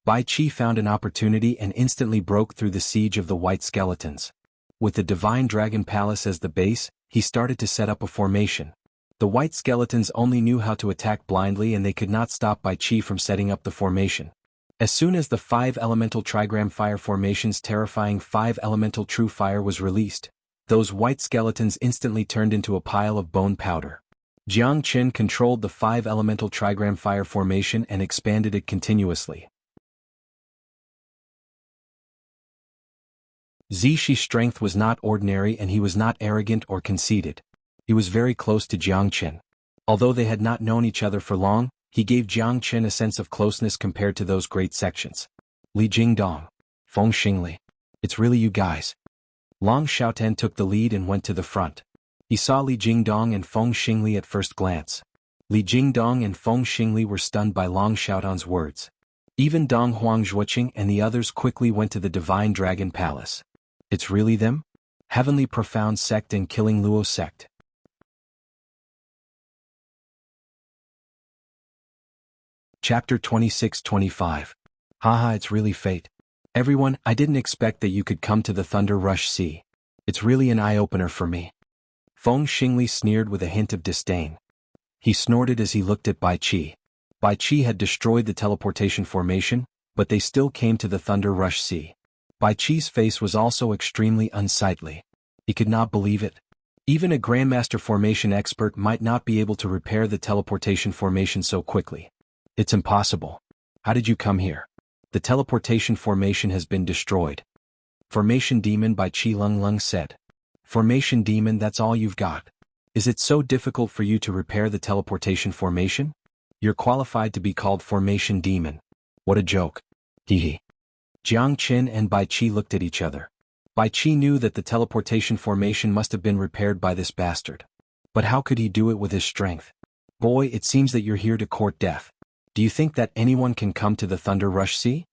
Bai Qi found an opportunity and instantly broke through the siege of the white skeletons. With the Divine Dragon Palace as the base, he started to set up a formation. The white skeletons only knew how to attack blindly and they could not stop Bai Qi from setting up the formation. As soon as the 5-elemental trigram fire formation's terrifying 5-elemental true fire was released, those white skeletons instantly turned into a pile of bone powder. Jiang Qin controlled the 5-elemental trigram fire formation and expanded it continuously. Zishi's strength was not ordinary and he was not arrogant or conceited. He was very close to Jiang Qin. Although they had not known each other for long, he gave Jiang Qin a sense of closeness compared to those great sections. Li Jingdong, Feng Xingli. It's really you guys. Long Xiaotan took the lead and went to the front. He saw Li Jingdong and Feng Xingli at first glance. Li Jingdong and Feng Xingli were stunned by Long Xiaotan's words. Even Dong Huang Zhuoqing and the others quickly went to the Divine Dragon Palace. It's really them? Heavenly Profound Sect and Killing Luo Sect. Chapter 26-25. Haha, it's really fate. Everyone, I didn't expect that you could come to the Thunder Rush Sea. It's really an eye-opener for me. Feng Xingli sneered with a hint of disdain. He snorted as he looked at Bai Qi. Bai Qi had destroyed the teleportation formation, but they still came to the Thunder Rush Sea. Bai Qi's face was also extremely unsightly. He could not believe it. Even a Grandmaster formation expert might not be able to repair the teleportation formation so quickly. It's impossible. How did you come here? The teleportation formation has been destroyed. Formation Demon Bai Qi Lung said. Formation Demon, that's all you've got? Is it so difficult for you to repair the teleportation formation? You're qualified to be called Formation Demon. What a joke. Hee. Jiang Qin and Bai Qi looked at each other. Bai Qi knew that the teleportation formation must have been repaired by this bastard. But how could he do it with his strength? Boy, it seems that you're here to court death. Do you think that anyone can come to the Thunder Rush Sea?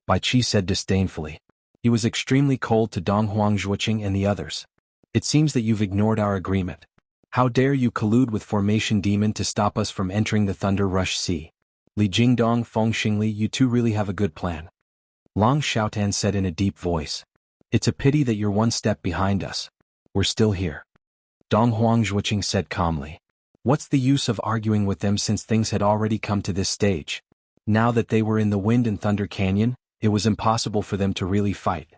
Bai Qi said disdainfully. He was extremely cold to Dong Huang Zhuoqing and the others. It seems that you've ignored our agreement. How dare you collude with Formation Demon to stop us from entering the Thunder Rush Sea? Li Jingdong, Feng Xingli, you two really have a good plan. Long Xiaotan said in a deep voice. It's a pity that you're one step behind us. We're still here. Dong Huang Zhuoqing said calmly. What's the use of arguing with them since things had already come to this stage? Now that they were in the Wind and Thunder Canyon, it was impossible for them to really fight.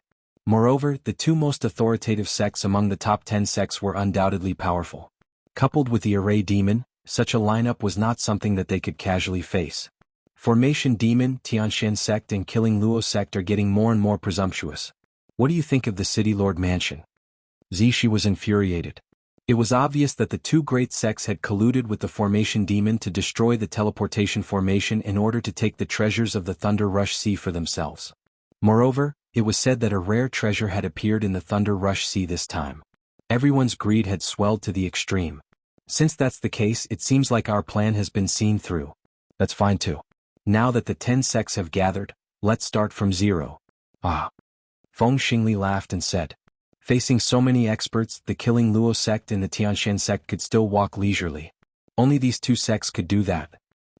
Moreover, the two most authoritative sects among the top 10 sects were undoubtedly powerful. Coupled with the Array Demon, such a lineup was not something that they could casually face. Formation Demon, Tianxian sect and Killing Luo sect are getting more and more presumptuous. What do you think of the City Lord Mansion? Zishi was infuriated. It was obvious that the two great sects had colluded with the Formation Demon to destroy the teleportation formation in order to take the treasures of the Thunder Rush Sea for themselves. Moreover, it was said that a rare treasure had appeared in the Thunder Rush Sea this time. Everyone's greed had swelled to the extreme. Since that's the case, it seems like our plan has been seen through. That's fine too. Now that the 10 sects have gathered, let's start from zero. Ah. Feng Xingli laughed and said. Facing so many experts, the Killing Luo sect and the Tianxian sect could still walk leisurely. Only these two sects could do that.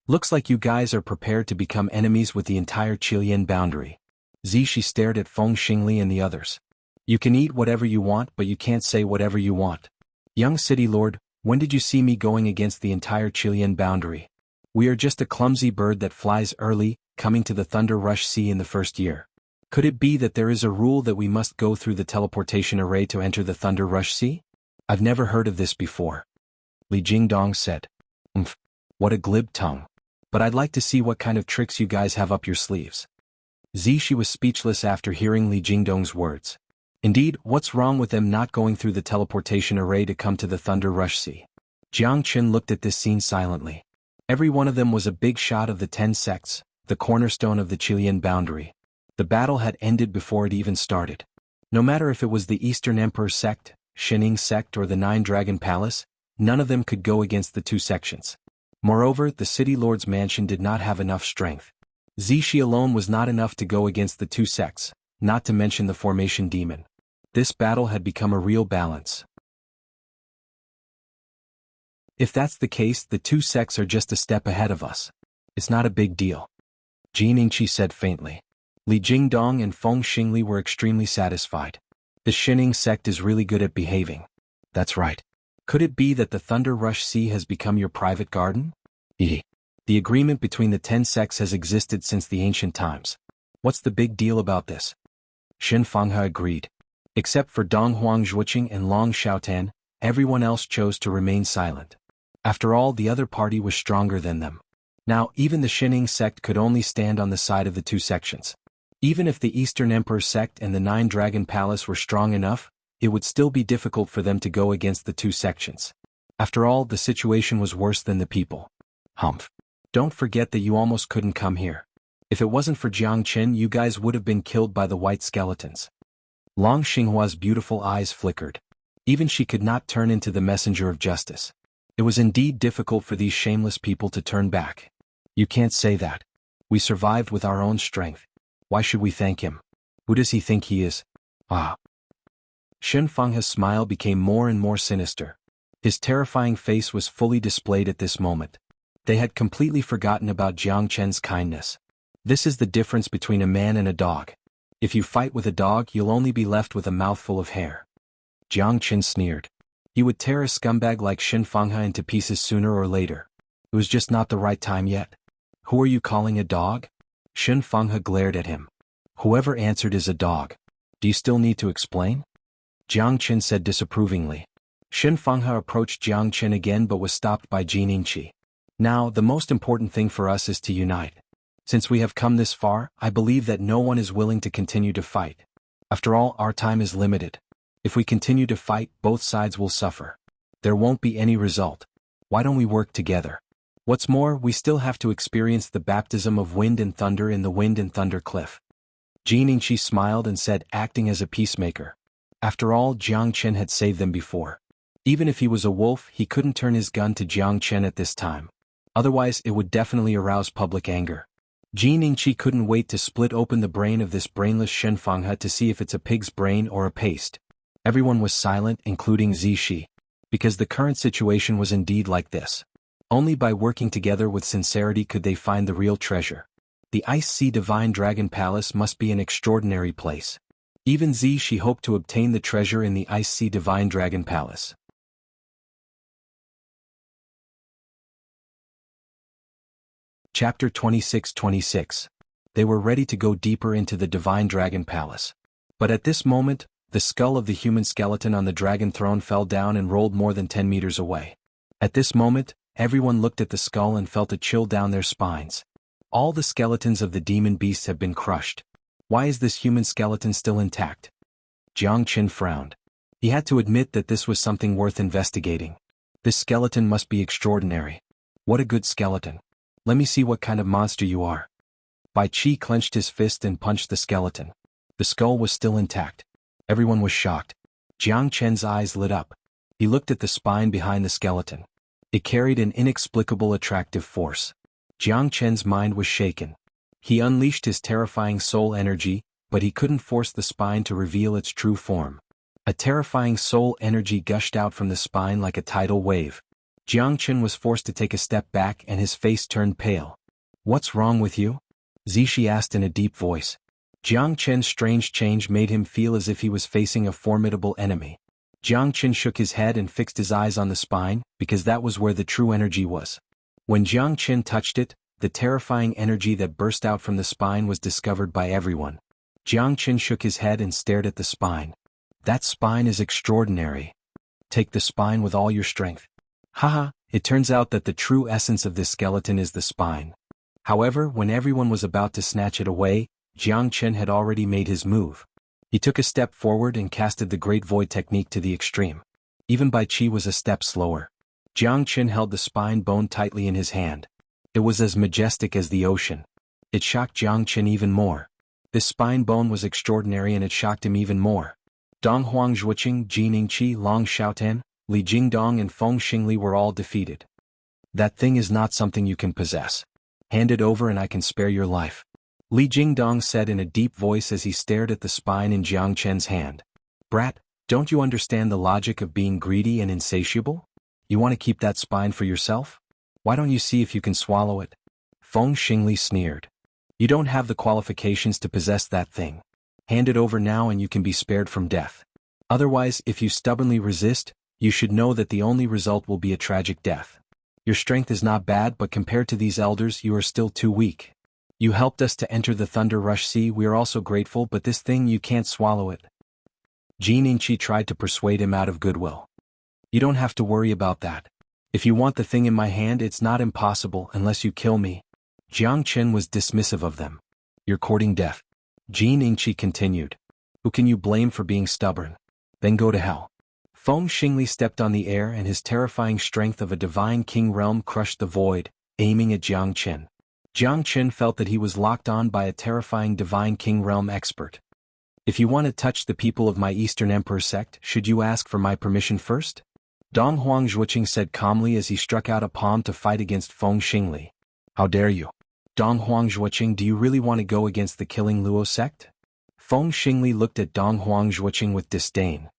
Looks like you guys are prepared to become enemies with the entire Qilian boundary. Zishi stared at Feng Xingli and the others. You can eat whatever you want, but you can't say whatever you want. Young City Lord, when did you see me going against the entire Qilian boundary? We are just a clumsy bird that flies early, coming to the Thunder Rush Sea in the first year. Could it be that there is a rule that we must go through the teleportation array to enter the Thunder Rush Sea? I've never heard of this before. Li Jingdong said. What a glib tongue. But I'd like to see what kind of tricks you guys have up your sleeves. Zishi was speechless after hearing Li Jingdong's words. Indeed, what's wrong with them not going through the teleportation array to come to the Thunder Rush Sea? Jiang Qin looked at this scene silently. Every one of them was a big shot of the 10 sects, the cornerstone of the Qilian boundary. The battle had ended before it even started. No matter if it was the Eastern Emperor sect, Shining sect or the Nine Dragon Palace, none of them could go against the two sections. Moreover, the City Lord's mansion did not have enough strength. Zishi alone was not enough to go against the two sects, not to mention the Formation Demon. This battle had become a real balance. If that's the case, the two sects are just a step ahead of us. It's not a big deal. Jianghu said faintly. Li Jingdong and Feng Xingli were extremely satisfied. The Shining sect is really good at behaving. That's right. Could it be that the Thunder Rush Sea has become your private garden? The agreement between the 10 sects has existed since the ancient times. What's the big deal about this? Xin Fanghe agreed. Except for Dong Huangzhuqing and Long Xiaotan, everyone else chose to remain silent. After all, the other party was stronger than them. Now, even the Shining sect could only stand on the side of the two sections. Even if the Eastern Emperor sect and the Nine Dragon Palace were strong enough, it would still be difficult for them to go against the two sections. After all, the situation was worse than the people. Don't forget that you almost couldn't come here. If it wasn't for Jiang Qin, you guys would have been killed by the white skeletons. Long Xinghua's beautiful eyes flickered. Even she could not turn into the messenger of justice. It was indeed difficult for these shameless people to turn back. You can't say that. We survived with our own strength. Why should we thank him? Who does he think he is? Xin Fanghe's smile became more and more sinister. His terrifying face was fully displayed at this moment. They had completely forgotten about Jiang Chen's kindness. This is the difference between a man and a dog. If you fight with a dog, you'll only be left with a mouthful of hair. Jiang Chen sneered. He would tear a scumbag like Xin Fanghe into pieces sooner or later. It was just not the right time yet. Who are you calling a dog? Xin Fanghe glared at him. Whoever answered is a dog. Do you still need to explain? Jiang Chen said disapprovingly. Xin Fanghe approached Jiang Chen again but was stopped by Jianghu. Now, the most important thing for us is to unite. Since we have come this far, I believe that no one is willing to continue to fight. After all, our time is limited. If we continue to fight, both sides will suffer. There won't be any result. Why don't we work together? What's more, we still have to experience the baptism of wind and thunder in the Wind and Thunder Cliff. Jianghu smiled and said, acting as a peacemaker. After all, Jiang Chen had saved them before. Even if he was a wolf, he couldn't turn his gun to Jiang Chen at this time. Otherwise, it would definitely arouse public anger. Jianghu couldn't wait to split open the brain of this brainless Xin Fanghe to see if it's a pig's brain or a paste. Everyone was silent, including Zishi. Because the current situation was indeed like this. Only by working together with sincerity could they find the real treasure. The Ice Sea Divine Dragon Palace must be an extraordinary place. Even Zishi hoped to obtain the treasure in the Ice Sea Divine Dragon Palace. Chapter 26:26. They were ready to go deeper into the Divine Dragon Palace. But at this moment, the skull of the human skeleton on the dragon throne fell down and rolled more than 10 meters away. At this moment, everyone looked at the skull and felt a chill down their spines. All the skeletons of the demon beasts have been crushed. Why is this human skeleton still intact? Jiang Qin frowned. He had to admit that this was something worth investigating. This skeleton must be extraordinary. What a good skeleton. Let me see what kind of monster you are. Bai Qi clenched his fist and punched the skeleton. The skull was still intact. Everyone was shocked. Jiang Chen's eyes lit up. He looked at the spine behind the skeleton. It carried an inexplicable attractive force. Jiang Chen's mind was shaken. He unleashed his terrifying soul energy, but he couldn't force the spine to reveal its true form. A terrifying soul energy gushed out from the spine like a tidal wave. Jiang Chen was forced to take a step back and his face turned pale. What's wrong with you? Zishi asked in a deep voice. Jiang Chen's strange change made him feel as if he was facing a formidable enemy. Jiang Chen shook his head and fixed his eyes on the spine, because that was where the true energy was. When Jiang Chen touched it, the terrifying energy that burst out from the spine was discovered by everyone. Jiang Chen shook his head and stared at the spine. That spine is extraordinary. Take the spine with all your strength. Haha, it turns out that the true essence of this skeleton is the spine. However, when everyone was about to snatch it away, Jiang Chen had already made his move. He took a step forward and casted the Great Void technique to the extreme. Even Bai Qi was a step slower. Jiang Chen held the spine bone tightly in his hand. It was as majestic as the ocean. It shocked Jiang Chen even more. This spine bone was extraordinary and it shocked him even more. Dong Huangzhuqing, Ji Ningqi, Long Xiaotan, Li Jingdong and Feng Xingli were all defeated. That thing is not something you can possess. Hand it over and I can spare your life. Li Jingdong said in a deep voice as he stared at the spine in Jiang Chen's hand. Brat, don't you understand the logic of being greedy and insatiable? You want to keep that spine for yourself? Why don't you see if you can swallow it? Feng Xingli sneered. You don't have the qualifications to possess that thing. Hand it over now and you can be spared from death. Otherwise, if you stubbornly resist, you should know that the only result will be a tragic death. Your strength is not bad, but compared to these elders you are still too weak. You helped us to enter the Thunder Rush Sea, we are also grateful, but this thing you can't swallow it. Ji Ningqi tried to persuade him out of goodwill. You don't have to worry about that. If you want the thing in my hand, it's not impossible unless you kill me. Jiang Chen was dismissive of them. You're courting death. Ji Ningqi continued. Who can you blame for being stubborn? Then go to hell. Feng Xingli stepped on the air and his terrifying strength of a divine king realm crushed the void, aiming at Jiang Chen. Jiang Chen felt that he was locked on by a terrifying divine king realm expert. If you want to touch the people of my Eastern Emperor sect, should you ask for my permission first? Dong Huangzhuqing said calmly as he struck out a palm to fight against Feng Xingli. How dare you? Dong Huangzhuqing, do you really want to go against the Killing Luo sect? Feng Xingli looked at Dong Huangzhuqing with disdain.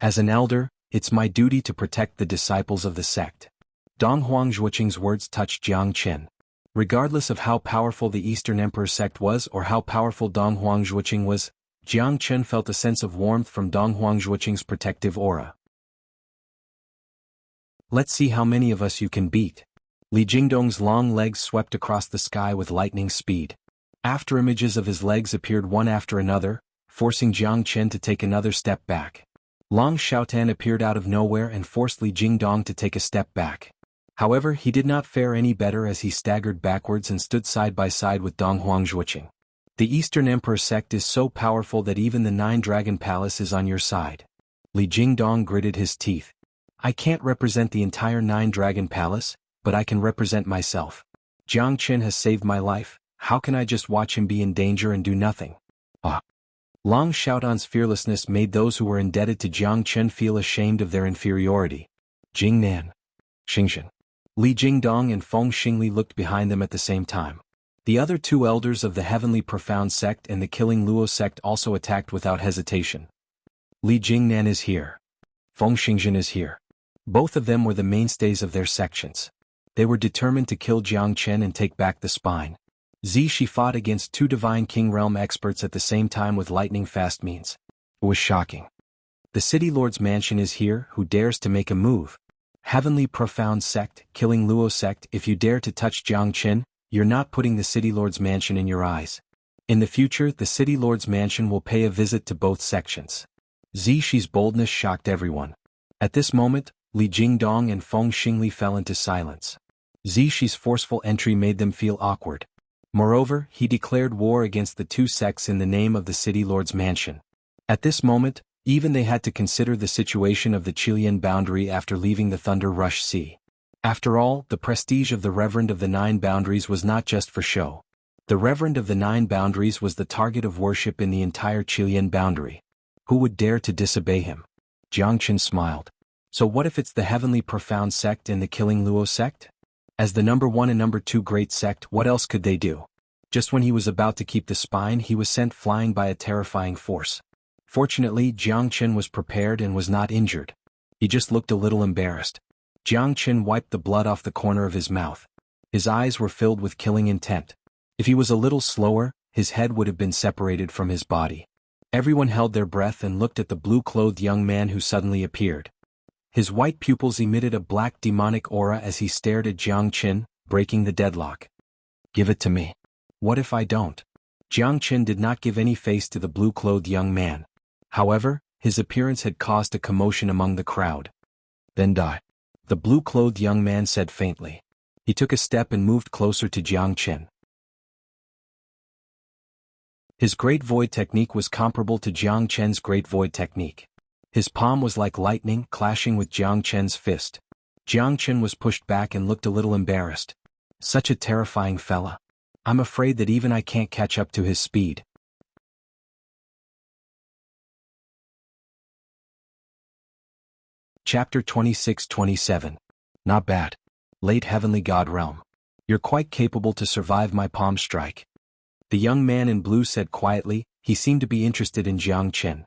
As an elder, it's my duty to protect the disciples of the sect. Dong Huangzhuqing's words touched Jiang Chen. Regardless of how powerful the Eastern Emperor sect was or how powerful Dong Huangzhuqing was, Jiang Chen felt a sense of warmth from Dong Huangzhuqing's protective aura. Let's see how many of us you can beat. Li Jingdong's long legs swept across the sky with lightning speed. After images of his legs appeared one after another, forcing Jiang Chen to take another step back. Long Xiaotan appeared out of nowhere and forced Li Jingdong to take a step back. However, he did not fare any better as he staggered backwards and stood side by side with Dong Huangzhuqing. The Eastern Emperor sect is so powerful that even the Nine Dragon Palace is on your side. Li Jingdong gritted his teeth. I can't represent the entire Nine Dragon Palace, but I can represent myself. Jiang Chen has saved my life, how can I just watch him be in danger and do nothing? Ah! Long Xiaotan's fearlessness made those who were indebted to Jiang Chen feel ashamed of their inferiority. Jingnan. Xingxian. Li Jingdong and Feng Xingli looked behind them at the same time. The other two elders of the Heavenly Profound sect and the Killing Luo sect also attacked without hesitation. Li Jingnan is here. Feng Xingxian is here. Both of them were the mainstays of their sections. They were determined to kill Jiang Chen and take back the spine. Zishi fought against two Divine King Realm experts at the same time with lightning-fast means. It was shocking. The City Lord's mansion is here, who dares to make a move? Heavenly Profound sect, Killing Luo sect, if you dare to touch Jiang Chen, you're not putting the City Lord's mansion in your eyes. In the future, the city lord's mansion will pay a visit to both sections. Zixi boldness shocked everyone. At this moment, Li Jingdong and Feng Xingli fell into silence. Zixi's forceful entry made them feel awkward. Moreover, he declared war against the two sects in the name of the city lord's mansion. At this moment, even they had to consider the situation of the Qilian boundary after leaving the Thunder Rush Sea. After all, the prestige of the Reverend of the Nine Boundaries was not just for show. The Reverend of the Nine Boundaries was the target of worship in the entire Qilian boundary. Who would dare to disobey him? Jiangchen smiled. So what if it's the Heavenly Profound sect and the Killing Luo sect? As the number 1 and number 2 great sect, what else could they do? Just when he was about to keep the spine, he was sent flying by a terrifying force. Fortunately, Jiangchen was prepared and was not injured. He just looked a little embarrassed. Jiangchen wiped the blood off the corner of his mouth. His eyes were filled with killing intent. If he was a little slower, his head would have been separated from his body. Everyone held their breath and looked at the blue-clothed young man who suddenly appeared. His white pupils emitted a black demonic aura as he stared at Jiangchen, breaking the deadlock. Give it to me. What if I don't? Jiangchen did not give any face to the blue-clothed young man. However, his appearance had caused a commotion among the crowd. Then die. The blue-clothed young man said faintly. He took a step and moved closer to Jiangchen. His Great Void technique was comparable to Jiangchen's Great Void technique. His palm was like lightning, clashing with Jiangchen's fist. Jiangchen was pushed back and looked a little embarrassed. Such a terrifying fella. I'm afraid that even I can't catch up to his speed. Chapter 26-27. Not bad. Late Heavenly God Realm. You're quite capable to survive my palm strike. The young man in blue said quietly. He seemed to be interested in Jiangchen.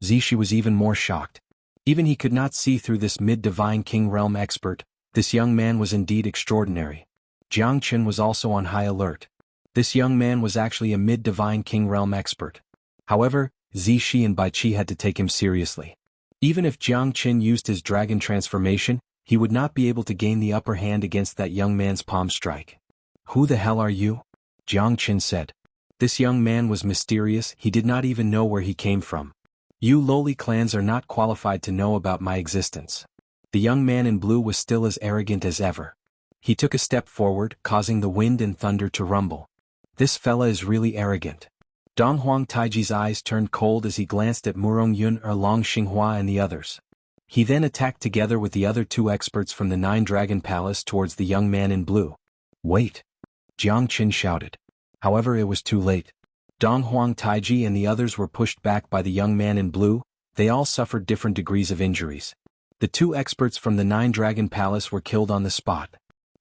Zixi was even more shocked. Even he could not see through this mid-divine king realm expert. This young man was indeed extraordinary. Jiangchen was also on high alert. This young man was actually a mid-divine king realm expert. However, Zixi and Baiqi had to take him seriously. Even if Jiangchen used his dragon transformation, he would not be able to gain the upper hand against that young man's palm strike. Who the hell are you? Jiangchen said. This young man was mysterious. He did not even know where he came from. You lowly clans are not qualified to know about my existence. The young man in blue was still as arrogant as ever. He took a step forward, causing the wind and thunder to rumble. This fella is really arrogant. Donghuang Taiji's eyes turned cold as he glanced at Murong Yun, Long Xinghua and the others. He then attacked together with the other two experts from the Nine Dragon Palace towards the young man in blue. Wait! Jiangchen shouted. However, it was too late. Donghuang Taiji and the others were pushed back by the young man in blue. They all suffered different degrees of injuries. The two experts from the Nine Dragon Palace were killed on the spot.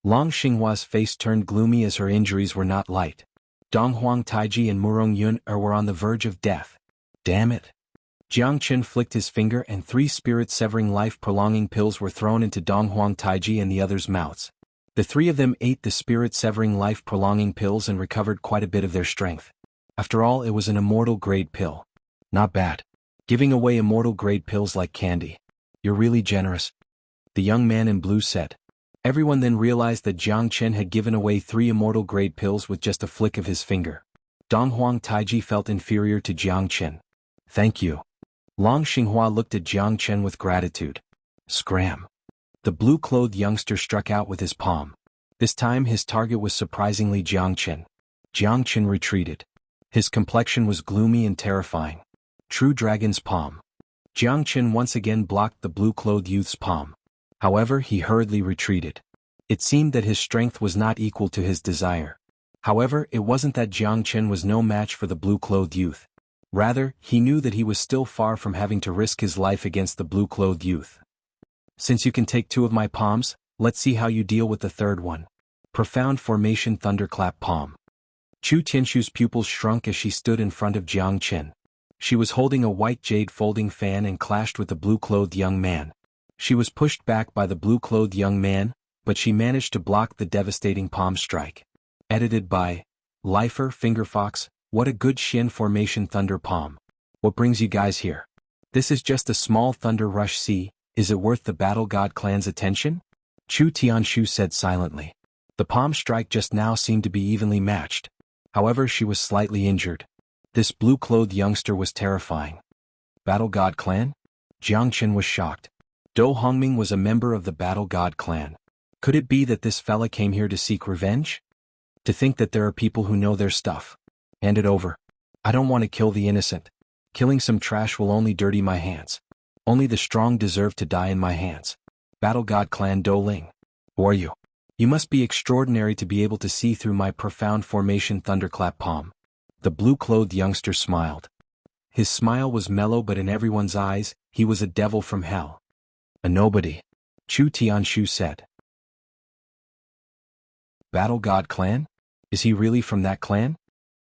Long Xinghua's face turned gloomy as her injuries were not light. Donghuang Taiji and Murong Yun were on the verge of death. Damn it! Jiangchen flicked his finger and 3 spirit-severing life-prolonging pills were thrown into Donghuang Taiji and the others' mouths. The 3 of them ate the spirit-severing life-prolonging pills and recovered quite a bit of their strength. After all, it was an immortal-grade pill. Not bad. Giving away immortal-grade pills like candy. You're really generous. The young man in blue said. Everyone then realized that Jiangchen had given away 3 immortal-grade pills with just a flick of his finger. Donghuang Taiji felt inferior to Jiangchen. Thank you. Long Xinghua looked at Jiangchen with gratitude. Scram. The blue-clothed youngster struck out with his palm. This time his target was surprisingly Jiangchen. Jiangchen retreated. His complexion was gloomy and terrifying. True dragon's palm. Jiangchen once again blocked the blue-clothed youth's palm. However, he hurriedly retreated. It seemed that his strength was not equal to his desire. However, it wasn't that Jiangchen was no match for the blue-clothed youth. Rather, he knew that he was still far from having to risk his life against the blue-clothed youth. Since you can take 2 of my palms, let's see how you deal with the third one. Profound Formation Thunderclap Palm. Chu Tianshu's pupils shrunk as she stood in front of Jiangchen. She was holding a white jade folding fan and clashed with the blue-clothed young man. She was pushed back by the blue-clothed young man, but she managed to block the devastating palm strike. Edited by Lifer Fingerfox. What a good Xian Formation Thunder Palm. What brings you guys here? This is just a small Thunder Rush Sea. Is it worth the Battle God clan's attention? Chu Tianshu said silently. The palm strike just now seemed to be evenly matched. However, she was slightly injured. This blue-clothed youngster was terrifying. Battle God Clan? Jiang Chen was shocked. Do Hongming was a member of the Battle God Clan. Could it be that this fella came here to seek revenge? To think that there are people who know their stuff. Hand it over. I don't want to kill the innocent. Killing some trash will only dirty my hands. Only the strong deserve to die in my hands. Battle God Clan Do Ling. Who are you? You must be extraordinary to be able to see through my profound formation thunderclap palm. The blue-clothed youngster smiled. His smile was mellow, but in everyone's eyes, he was a devil from hell. A nobody. Chu Tianshu said. Battle God Clan? Is he really from that clan?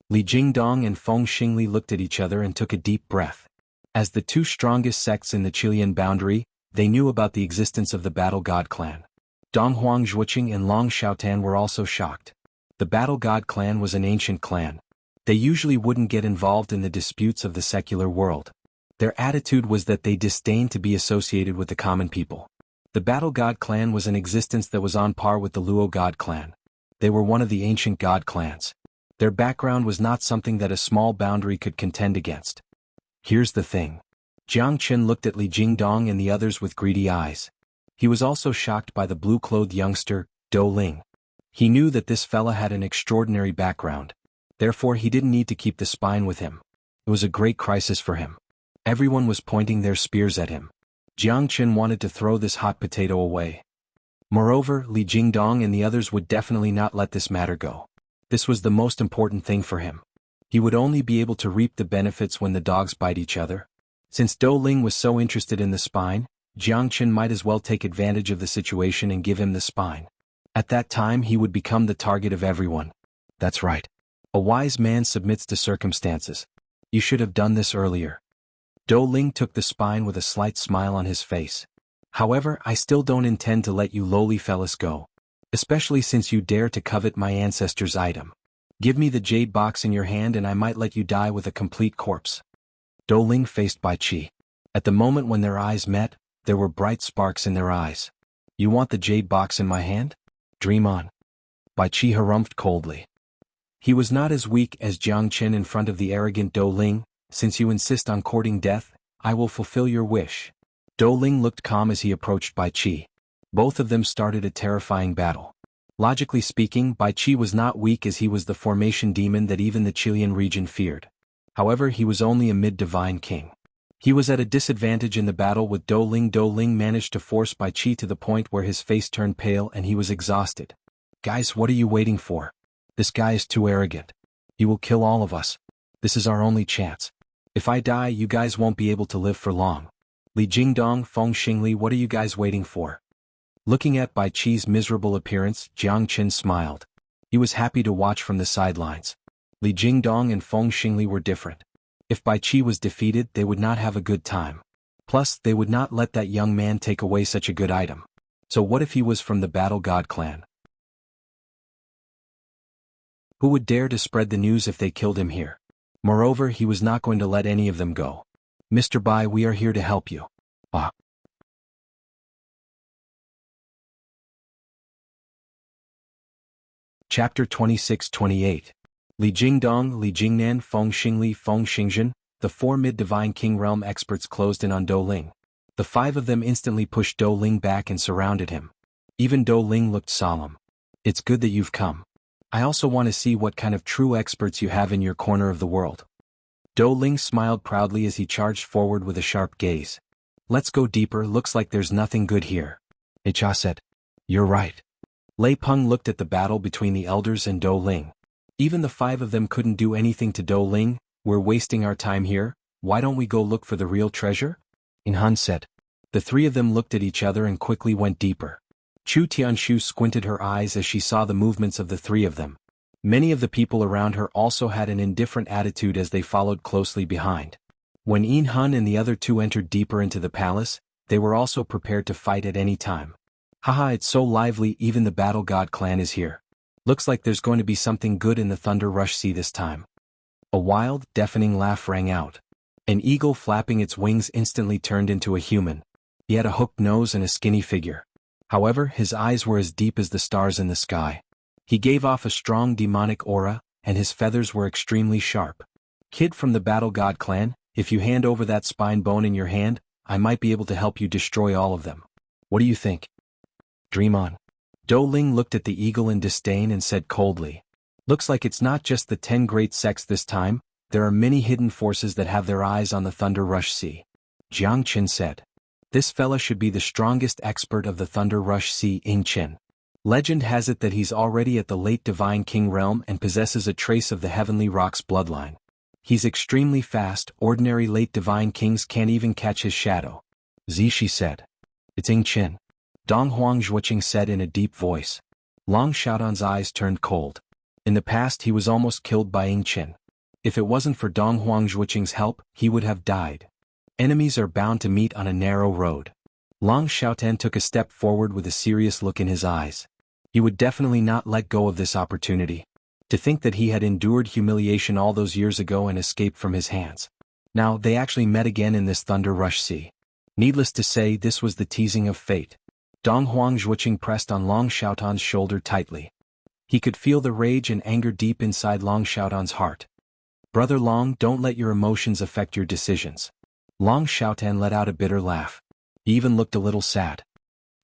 Li Jingdong and Feng Xingli looked at each other and took a deep breath. As the two strongest sects in the Chilean boundary, they knew about the existence of the Battle God Clan. Donghuang Zhuoqing and Long Xiaotan were also shocked. The Battle God Clan was an ancient clan. They usually wouldn't get involved in the disputes of the secular world. Their attitude was that they disdained to be associated with the common people. The Battle God Clan was an existence that was on par with the Luo God Clan. They were one of the ancient God clans. Their background was not something that a small boundary could contend against. Here's the thing. Jiang Chen looked at Li Jingdong and the others with greedy eyes. He was also shocked by the blue-clothed youngster, Do Ling. He knew that this fella had an extraordinary background. Therefore he didn't need to keep the spine with him. It was a great crisis for him. Everyone was pointing their spears at him. Jiang Chen wanted to throw this hot potato away. Moreover, Li Jingdong and the others would definitely not let this matter go. This was the most important thing for him. He would only be able to reap the benefits when the dogs bite each other. Since Do Ling was so interested in the spine, Jiang Chen might as well take advantage of the situation and give him the spine. At that time he would become the target of everyone. That's right. A wise man submits to circumstances. You should have done this earlier. Do Ling took the spine with a slight smile on his face. However, I still don't intend to let you lowly fellas go. Especially since you dare to covet my ancestor's item. Give me the jade box in your hand and I might let you die with a complete corpse. Do Ling faced Bai Qi. At the moment when their eyes met, there were bright sparks in their eyes. You want the jade box in my hand? Dream on. Bai Qi harumphed coldly. He was not as weak as Jiang Chen in front of the arrogant Do Ling. Since you insist on courting death, I will fulfill your wish. Do Ling looked calm as he approached Bai Qi. Both of them started a terrifying battle. Logically speaking, Bai Qi was not weak as he was the formation demon that even the Chilean region feared. However, he was only a mid-divine king. He was at a disadvantage in the battle with Do Ling. Do Ling managed to force Bai Qi to the point where his face turned pale and he was exhausted. Guys, what are you waiting for? This guy is too arrogant. He will kill all of us. This is our only chance. If I die, you guys won't be able to live for long. Li Jingdong, Feng Xingli, what are you guys waiting for? Looking at Bai Qi's miserable appearance, Jiang Chen smiled. He was happy to watch from the sidelines. Li Jingdong and Feng Xingli were different. If Bai Qi was defeated, they would not have a good time. Plus, they would not let that young man take away such a good item. So what if he was from the Battle God Clan? Who would dare to spread the news if they killed him here? Moreover, he was not going to let any of them go. Mr. Bai, we are here to help you. Ah. Chapter 26-28. Li Jingdong, Li Jingnan, Feng Xingli, Feng Xingzhen, the four mid-divine king realm experts closed in on Do Ling. The five of them instantly pushed Do Ling back and surrounded him. Even Do Ling looked solemn. It's good that you've come. I also want to see what kind of true experts you have in your corner of the world. Do Ling smiled proudly as he charged forward with a sharp gaze. Let's go deeper, looks like there's nothing good here. Cha said. You're right. Lei Peng looked at the battle between the elders and Do Ling. Even the five of them couldn't do anything to Do Ling. We're wasting our time here, why don't we go look for the real treasure? In Han said. The three of them looked at each other and quickly went deeper. Chu Tianshu squinted her eyes as she saw the movements of the three of them. Many of the people around her also had an indifferent attitude as they followed closely behind. When In Han and the other two entered deeper into the palace, they were also prepared to fight at any time. Haha, it's so lively, even the Battle God Clan is here. Looks like there's going to be something good in the Thunder Rush Sea this time. A wild, deafening laugh rang out. An eagle flapping its wings instantly turned into a human. He had a hooked nose and a skinny figure. However, his eyes were as deep as the stars in the sky. He gave off a strong demonic aura, and his feathers were extremely sharp. "Kid from the Battle God clan, if you hand over that spine bone in your hand, I might be able to help you destroy all of them. What do you think?" "Dream on." Dou Ling looked at the eagle in disdain and said coldly, "Looks like it's not just the 10 great sects this time, there are many hidden forces that have their eyes on the Thunder Rush Sea." Jiang Qin said, "This fella should be the strongest expert of the Thunder Rush Sea, Ying Qin. Legend has it that he's already at the late Divine King realm and possesses a trace of the Heavenly Rock's bloodline. He's extremely fast, ordinary late Divine Kings can't even catch his shadow." Zishi said. "It's Ying Qin," Dong Huang Zhuoqing said in a deep voice. Long Xiaodan's eyes turned cold. In the past he was almost killed by Ying Qin. If it wasn't for Dong Huang Zhuoqing's help, he would have died. Enemies are bound to meet on a narrow road. Long Xiaotan took a step forward with a serious look in his eyes. He would definitely not let go of this opportunity. To think that he had endured humiliation all those years ago and escaped from his hands. Now they actually met again in this Thunder Rush Sea. Needless to say, this was the teasing of fate. Dong Huang Zhuoqing pressed on Long Xiaotan's shoulder tightly. He could feel the rage and anger deep inside Long Xiaotan's heart. "Brother Long, don't let your emotions affect your decisions." Long Xiaotan let out a bitter laugh. He even looked a little sad.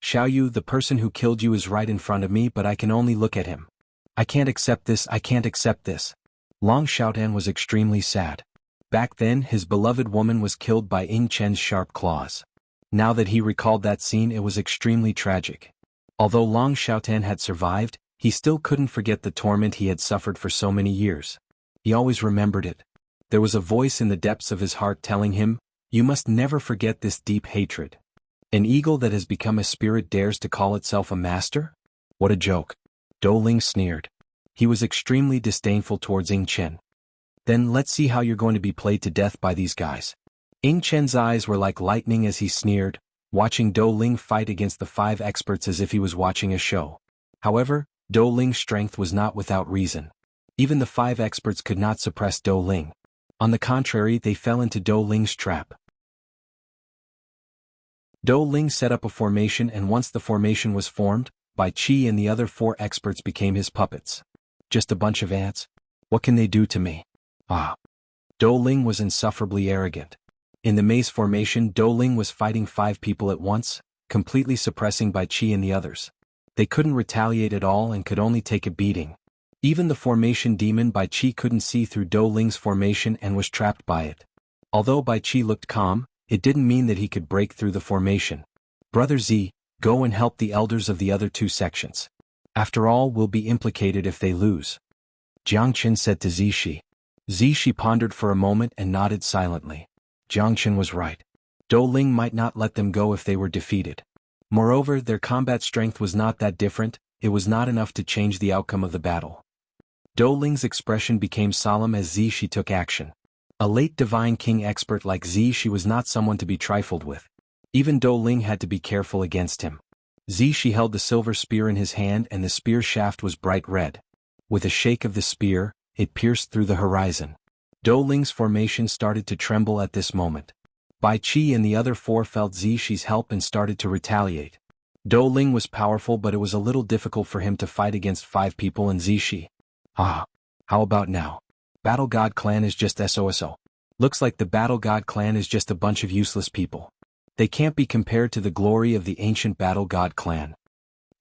"Xiaoyu, the person who killed you is right in front of me, but I can only look at him. I can't accept this, I can't accept this." Long Xiaotan was extremely sad. Back then, his beloved woman was killed by Ying Chen's sharp claws. Now that he recalled that scene, it was extremely tragic. Although Long Xiaotan had survived, he still couldn't forget the torment he had suffered for so many years. He always remembered it. There was a voice in the depths of his heart telling him, "You must never forget this deep hatred." An eagle that has become a spirit dares to call itself a master? What a joke. Dou Ling sneered. He was extremely disdainful towards Ying Chen. "Then let's see how you're going to be played to death by these guys." Ying Chen's eyes were like lightning as he sneered, watching Dou Ling fight against the 5 experts as if he was watching a show. However, Dou Ling's strength was not without reason. Even the 5 experts could not suppress Dou Ling. On the contrary, they fell into Dou Ling's trap. Dou Ling set up a formation, and once the formation was formed, Bai Qi and the other 4 experts became his puppets. "Just a bunch of ants? What can they do to me?" Ah. Dou Ling was insufferably arrogant. In the maze formation, Dou Ling was fighting 5 people at once, completely suppressing Bai Qi and the others. They couldn't retaliate at all and could only take a beating. Even the formation demon Bai Qi couldn't see through Dou Ling's formation and was trapped by it. Although Bai Qi looked calm, it didn't mean that he could break through the formation. "Brother Z, go and help the elders of the other 2 sections. After all, we'll be implicated if they lose," Jiang Qin said to Zishi. Zishi pondered for a moment and nodded silently. Jiang Qin was right. Dou Ling might not let them go if they were defeated. Moreover, their combat strength was not that different, it was not enough to change the outcome of the battle. Dou Ling's expression became solemn as Zishi took action. A late Divine King expert like Zishi was not someone to be trifled with. Even Dou Ling had to be careful against him. Zishi held the silver spear in his hand, and the spear shaft was bright red. With a shake of the spear, it pierced through the horizon. Dou Ling's formation started to tremble at this moment. Bai Qi and the other 4 felt Zishi's help and started to retaliate. Dou Ling was powerful, but it was a little difficult for him to fight against 5 people and Zishi. Ah. How about now? Battle God clan is just SOSO. Looks like the Battle God clan is just a bunch of useless people. They can't be compared to the glory of the ancient Battle God clan.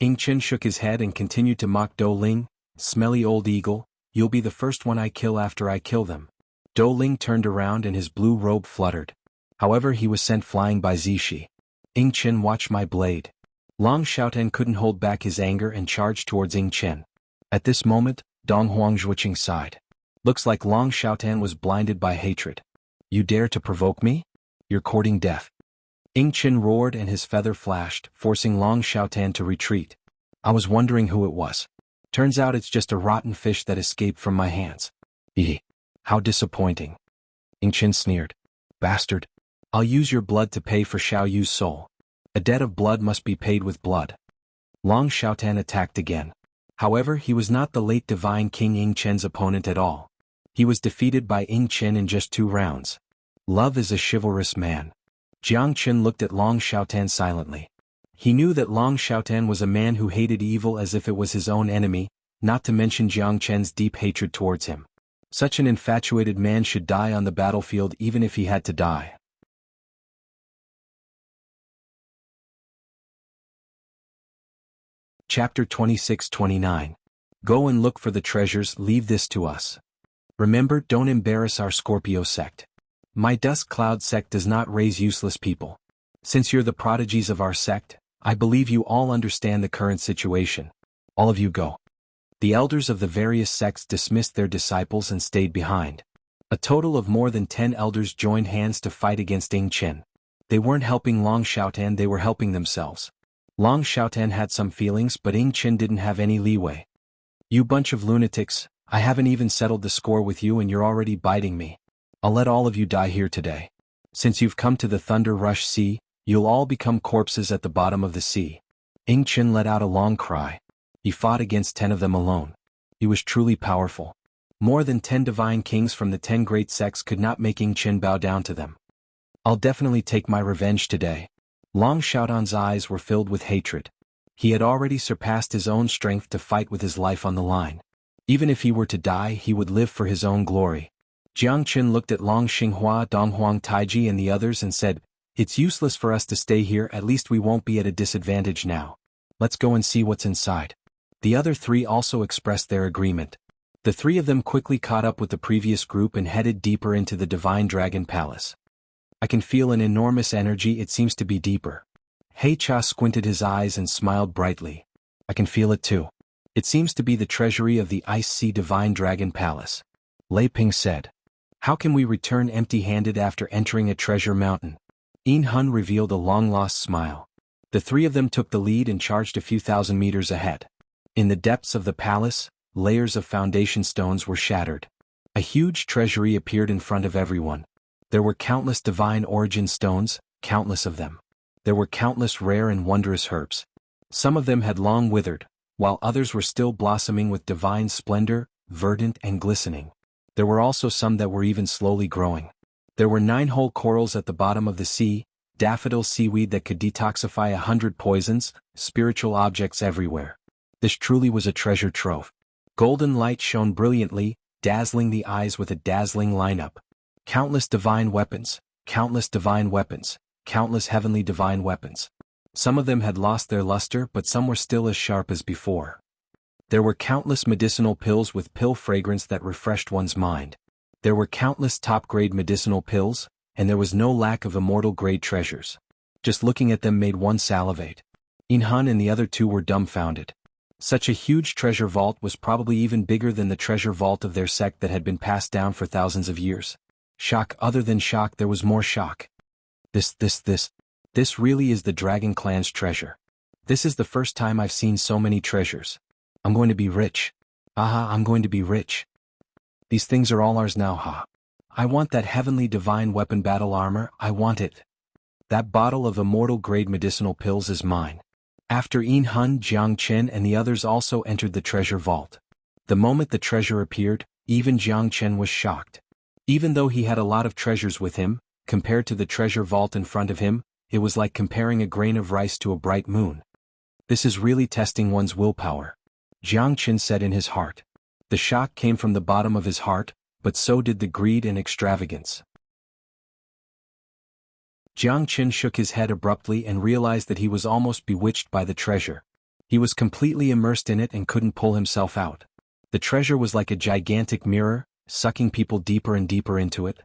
Ying Chen shook his head and continued to mock Dou Ling. "Smelly old eagle, you'll be the first one I kill after I kill them." Dou Ling turned around and his blue robe fluttered. However, he was sent flying by Zishi. "Ying Chen, watch my blade." Long Xiaotan couldn't hold back his anger and charged towards Ying Chen. At this moment, Dong Huang Zhuoqing sighed. Looks like Long Xiaotan was blinded by hatred. "You dare to provoke me? You're courting death." Ying Chen roared and his feather flashed, forcing Long Xiaotan to retreat. "I was wondering who it was. Turns out it's just a rotten fish that escaped from my hands." "Eeh. How disappointing." Ying Chen sneered. "Bastard. I'll use your blood to pay for Xiaoyu's soul. A debt of blood must be paid with blood." Long Xiaotan attacked again. However, he was not the late Divine King Ying Chen's opponent at all. He was defeated by Ying Chen in just 2 rounds. Love is a chivalrous man. Jiang Qin looked at Long Xiaotan silently. He knew that Long Xiaotan was a man who hated evil as if it was his own enemy, not to mention Jiang Chen's deep hatred towards him. Such an infatuated man should die on the battlefield even if he had to die. Chapter 26-29. Go and look for the treasures, leave this to us. Remember, don't embarrass our Scorpio sect. My Dusk Cloud sect does not raise useless people. Since you're the prodigies of our sect, I believe you all understand the current situation. All of you go. The elders of the various sects dismissed their disciples and stayed behind. A total of more than 10 elders joined hands to fight against Ying Chen. They weren't helping Long Xiaotan, they were helping themselves. Long Xiaotan had some feelings, but Ying Chen didn't have any leeway. You bunch of lunatics, I haven't even settled the score with you and you're already biting me. I'll let all of you die here today. Since you've come to the Thunder Rush Sea, you'll all become corpses at the bottom of the sea. Ying Chen let out a long cry. He fought against 10 of them alone. He was truly powerful. More than 10 divine kings from the 10 great sects could not make Ying Chen bow down to them. I'll definitely take my revenge today. Long Xiaotan's eyes were filled with hatred. He had already surpassed his own strength to fight with his life on the line. Even if he were to die, he would live for his own glory. Jiang Chen looked at Long Xinghua, Donghuang Taiji and the others and said, "It's useless for us to stay here, at least we won't be at a disadvantage now. Let's go and see what's inside." The other 3 also expressed their agreement. The 3 of them quickly caught up with the previous group and headed deeper into the Divine Dragon Palace. I can feel an enormous energy, it seems to be deeper. He Cha squinted his eyes and smiled brightly. I can feel it too. It seems to be the treasury of the Ice Sea Divine Dragon Palace. Lei Ping said. How can we return empty-handed after entering a treasure mountain? Yin Hun revealed a long-lost smile. The 3 of them took the lead and charged a few thousand meters ahead. In the depths of the palace, layers of foundation stones were shattered. A huge treasury appeared in front of everyone. There were countless divine origin stones, countless of them. There were countless rare and wondrous herbs. Some of them had long withered, while others were still blossoming with divine splendor, verdant and glistening. There were also some that were even slowly growing. There were 9 whole corals at the bottom of the sea, daffodil seaweed that could detoxify 100 poisons, spiritual objects everywhere. This truly was a treasure trove. Golden light shone brilliantly, dazzling the eyes with a dazzling lineup. Countless divine weapons, countless divine weapons, countless heavenly divine weapons. Some of them had lost their luster, but some were still as sharp as before. There were countless medicinal pills with pill fragrance that refreshed one's mind. There were countless top-grade medicinal pills, and there was no lack of immortal-grade treasures. Just looking at them made one salivate. Yin Hun and the other 2 were dumbfounded. Such a huge treasure vault was probably even bigger than the treasure vault of their sect that had been passed down for thousands of years. Shock, other than shock, there was more shock. This really is the Dragon Clan's treasure. This is the first time I've seen so many treasures. I'm going to be rich. Aha, I'm going to be rich. These things are all ours now, ha. I want that heavenly divine weapon battle armor, I want it. That bottle of immortal-grade medicinal pills is mine. After Yin Hun, Jiang Chen and the others also entered the treasure vault. The moment the treasure appeared, even Jiang Chen was shocked. Even though he had a lot of treasures with him, compared to the treasure vault in front of him, it was like comparing a grain of rice to a bright moon. This is really testing one's willpower. Jiang Chen said in his heart. The shock came from the bottom of his heart, but so did the greed and extravagance. Jiang Chen shook his head abruptly and realized that he was almost bewitched by the treasure. He was completely immersed in it and couldn't pull himself out. The treasure was like a gigantic mirror, sucking people deeper and deeper into it.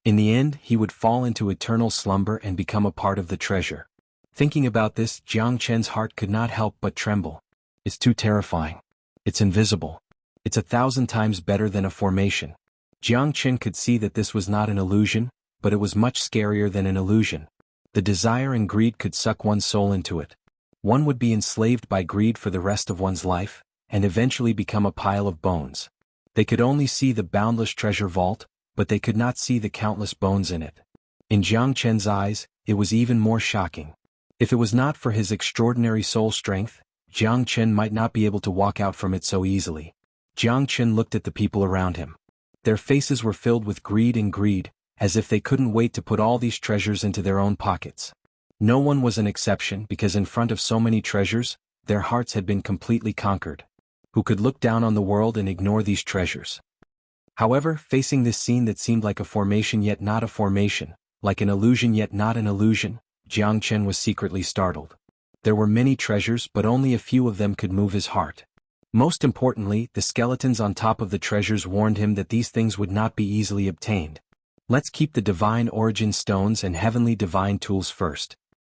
In the end, he would fall into eternal slumber and become a part of the treasure. Thinking about this, Jiang Chen's heart could not help but tremble. It's too terrifying. It's invisible. It's 1,000 times better than a formation. Jiang Chen could see that this was not an illusion, but it was much scarier than an illusion. The desire and greed could suck one's soul into it. One would be enslaved by greed for the rest of one's life, and eventually become a pile of bones. They could only see the boundless treasure vault, but they could not see the countless bones in it. In Jiang Chen's eyes, it was even more shocking. If it was not for his extraordinary soul strength, Jiang Chen might not be able to walk out from it so easily. Jiang Chen looked at the people around him. Their faces were filled with greed, as if they couldn't wait to put all these treasures into their own pockets. No one was an exception because in front of so many treasures, their hearts had been completely conquered. who could look down on the world and ignore these treasures. However, facing this scene that seemed like a formation yet not a formation, like an illusion yet not an illusion, Jiang Chen was secretly startled. There were many treasures, but only a few of them could move his heart. Most importantly, the skeletons on top of the treasures warned him that these things would not be easily obtained. Let's keep the divine origin stones and heavenly divine tools first.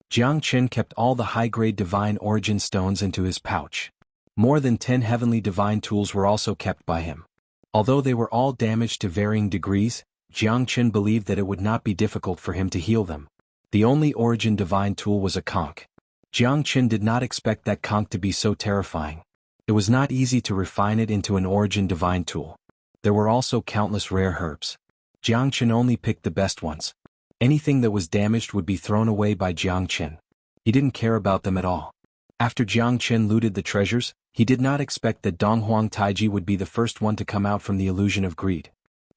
Jiang Chen kept all the high-grade divine origin stones into his pouch. More than 10 heavenly divine tools were also kept by him. Although they were all damaged to varying degrees, Jiang Chen believed that it would not be difficult for him to heal them. The only origin divine tool was a conch. Jiang Chen did not expect that conch to be so terrifying. It was not easy to refine it into an origin divine tool. There were also countless rare herbs. Jiang Chen only picked the best ones. Anything that was damaged would be thrown away by Jiang Chen. He didn't care about them at all. After Jiang Chen looted the treasures, he did not expect that Donghuang Taiji would be the first one to come out from the illusion of greed.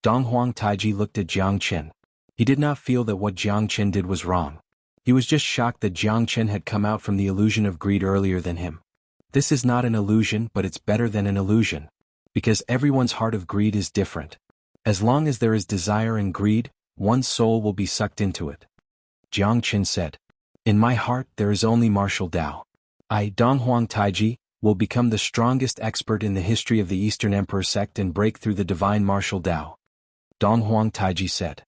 Donghuang Taiji looked at Jiang Chen. He did not feel that what Jiang Chen did was wrong. He was just shocked that Jiang Chen had come out from the illusion of greed earlier than him. This is not an illusion, but it's better than an illusion. Because everyone's heart of greed is different. As long as there is desire and greed, one's soul will be sucked into it. Jiang Chen said, "In my heart there is only martial Tao. I, Donghuang Taiji, will become the strongest expert in the history of the Eastern Emperor sect and break through the divine martial Tao." Donghuang Taiji said.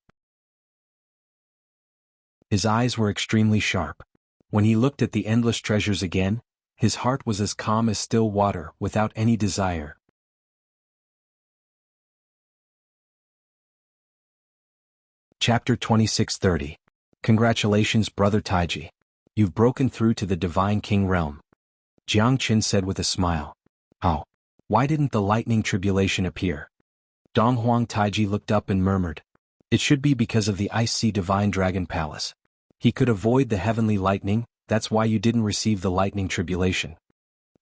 His eyes were extremely sharp. When he looked at the endless treasures again, his heart was as calm as still water, without any desire. Chapter 2630. Congratulations, Brother Taiji. You've broken through to the Divine King realm. Jiang Chen said with a smile. How? Why didn't the lightning tribulation appear? Donghuang Taiji looked up and murmured. It should be because of the Ice Sea Divine Dragon Palace. He could avoid the heavenly lightning, that's why you didn't receive the lightning tribulation.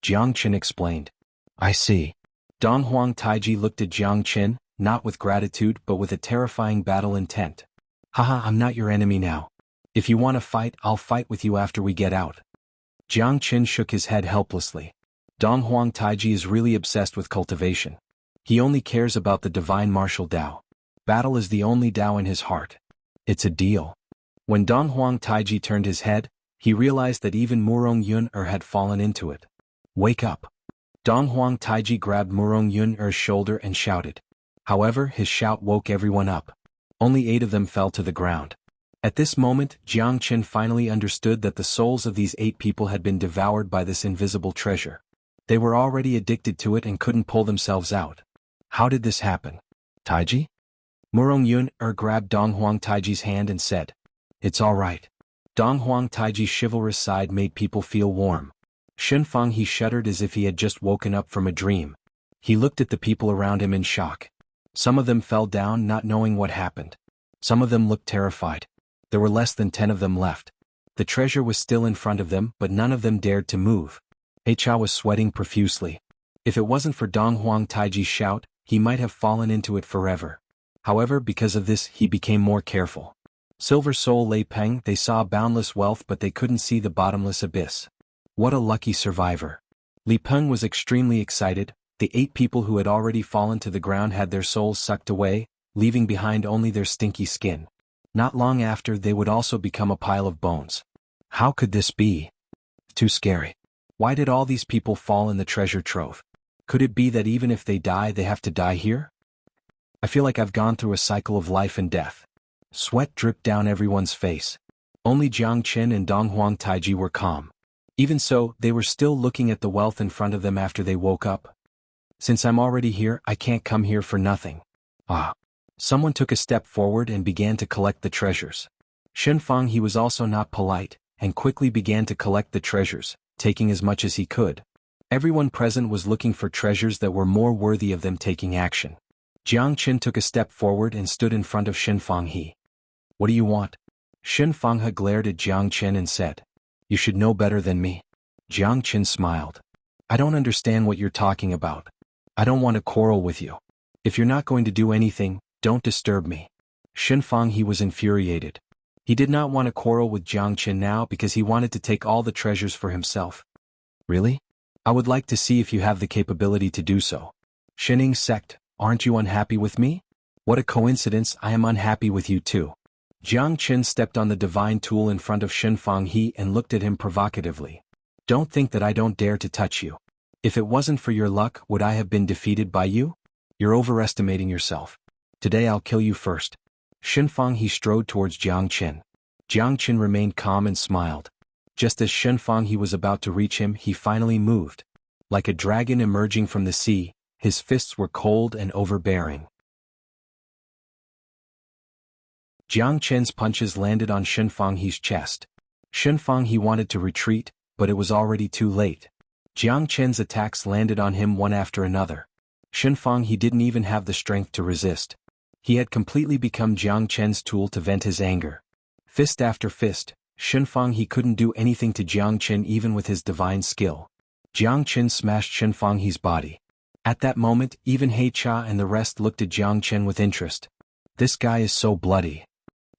Jiang Chen explained. I see. Donghuang Taiji looked at Jiang Chen, not with gratitude but with a terrifying battle intent. Haha, I'm not your enemy now. If you want to fight, I'll fight with you after we get out. Jiang Chen shook his head helplessly. Donghuang Taiji is really obsessed with cultivation. He only cares about the divine martial Tao. Battle is the only Tao in his heart. It's a deal. When Donghuang Taiji turned his head, he realized that even Murong Yun-er had fallen into it. Wake up. Donghuang Taiji grabbed Murong Yun-er's shoulder and shouted. However, his shout woke everyone up. Only 8 of them fell to the ground. At this moment, Jiang Chen finally understood that the souls of these 8 people had been devoured by this invisible treasure. They were already addicted to it and couldn't pull themselves out. How did this happen? Taiji? Murong Yun-er grabbed Donghuang Taiji's hand and said, It's all right. Donghuang Taiji's chivalrous side made people feel warm. Xuanhuan he shuddered as if he had just woken up from a dream. He looked at the people around him in shock. Some of them fell down not knowing what happened. Some of them looked terrified. There were less than 10 of them left. The treasure was still in front of them but none of them dared to move. Heicha was sweating profusely. If it wasn't for Donghuang Taiji's shout, he might have fallen into it forever. However, because of this, he became more careful. Silver Soul Lei Peng, they saw boundless wealth but they couldn't see the bottomless abyss. What a lucky survivor. Li Peng was extremely excited. The 8 people who had already fallen to the ground had their souls sucked away, leaving behind only their stinky skin. Not long after, they would also become a pile of bones. How could this be? Too scary. Why did all these people fall in the treasure trove? Could it be that even if they die, they have to die here? I feel like I've gone through a cycle of life and death. Sweat dripped down everyone's face. Only Jiang Chen and Donghuang Taiji were calm. Even so, they were still looking at the wealth in front of them after they woke up. Since I'm already here, I can't come here for nothing. Ah. Someone took a step forward and began to collect the treasures. Xuanhuan he was also not polite, and quickly began to collect the treasures, taking as much as he could. Everyone present was looking for treasures that were more worthy of them taking action. Jiang Chen took a step forward and stood in front of Xuanhuan he. What do you want? Xuanhuan he glared at Jiang Chen and said. You should know better than me. Jiang Chen smiled. I don't understand what you're talking about. I don't want to quarrel with you. If you're not going to do anything, don't disturb me. Xuanhuan he was infuriated. He did not want to quarrel with Jiang Chen now because he wanted to take all the treasures for himself. Really? I would like to see if you have the capability to do so. Shining sect, aren't you unhappy with me? What a coincidence, I am unhappy with you too. Jiang Qin stepped on the divine tool in front of Xinfang and looked at him provocatively. Don't think that I don't dare to touch you. If it wasn't for your luck, would I have been defeated by you? You're overestimating yourself. Today I'll kill you first. Xinfang strode towards Jiang Qin. Jiang Qin remained calm and smiled. Just as Xinfang was about to reach him, he finally moved. Like a dragon emerging from the sea, his fists were cold and overbearing. Jiang Qin's punches landed on Xinfang's chest. Xinfang wanted to retreat, but it was already too late. Jiang Qin's attacks landed on him one after another. Xinfang didn't even have the strength to resist. He had completely become Jiang Qin's tool to vent his anger. Fist after fist, Xinfang couldn't do anything to Jiang Qin even with his divine skill. Jiang Qin smashed Xinfang's body. At that moment, even Hecha and the rest looked at Jiang Qin with interest. This guy is so bloody.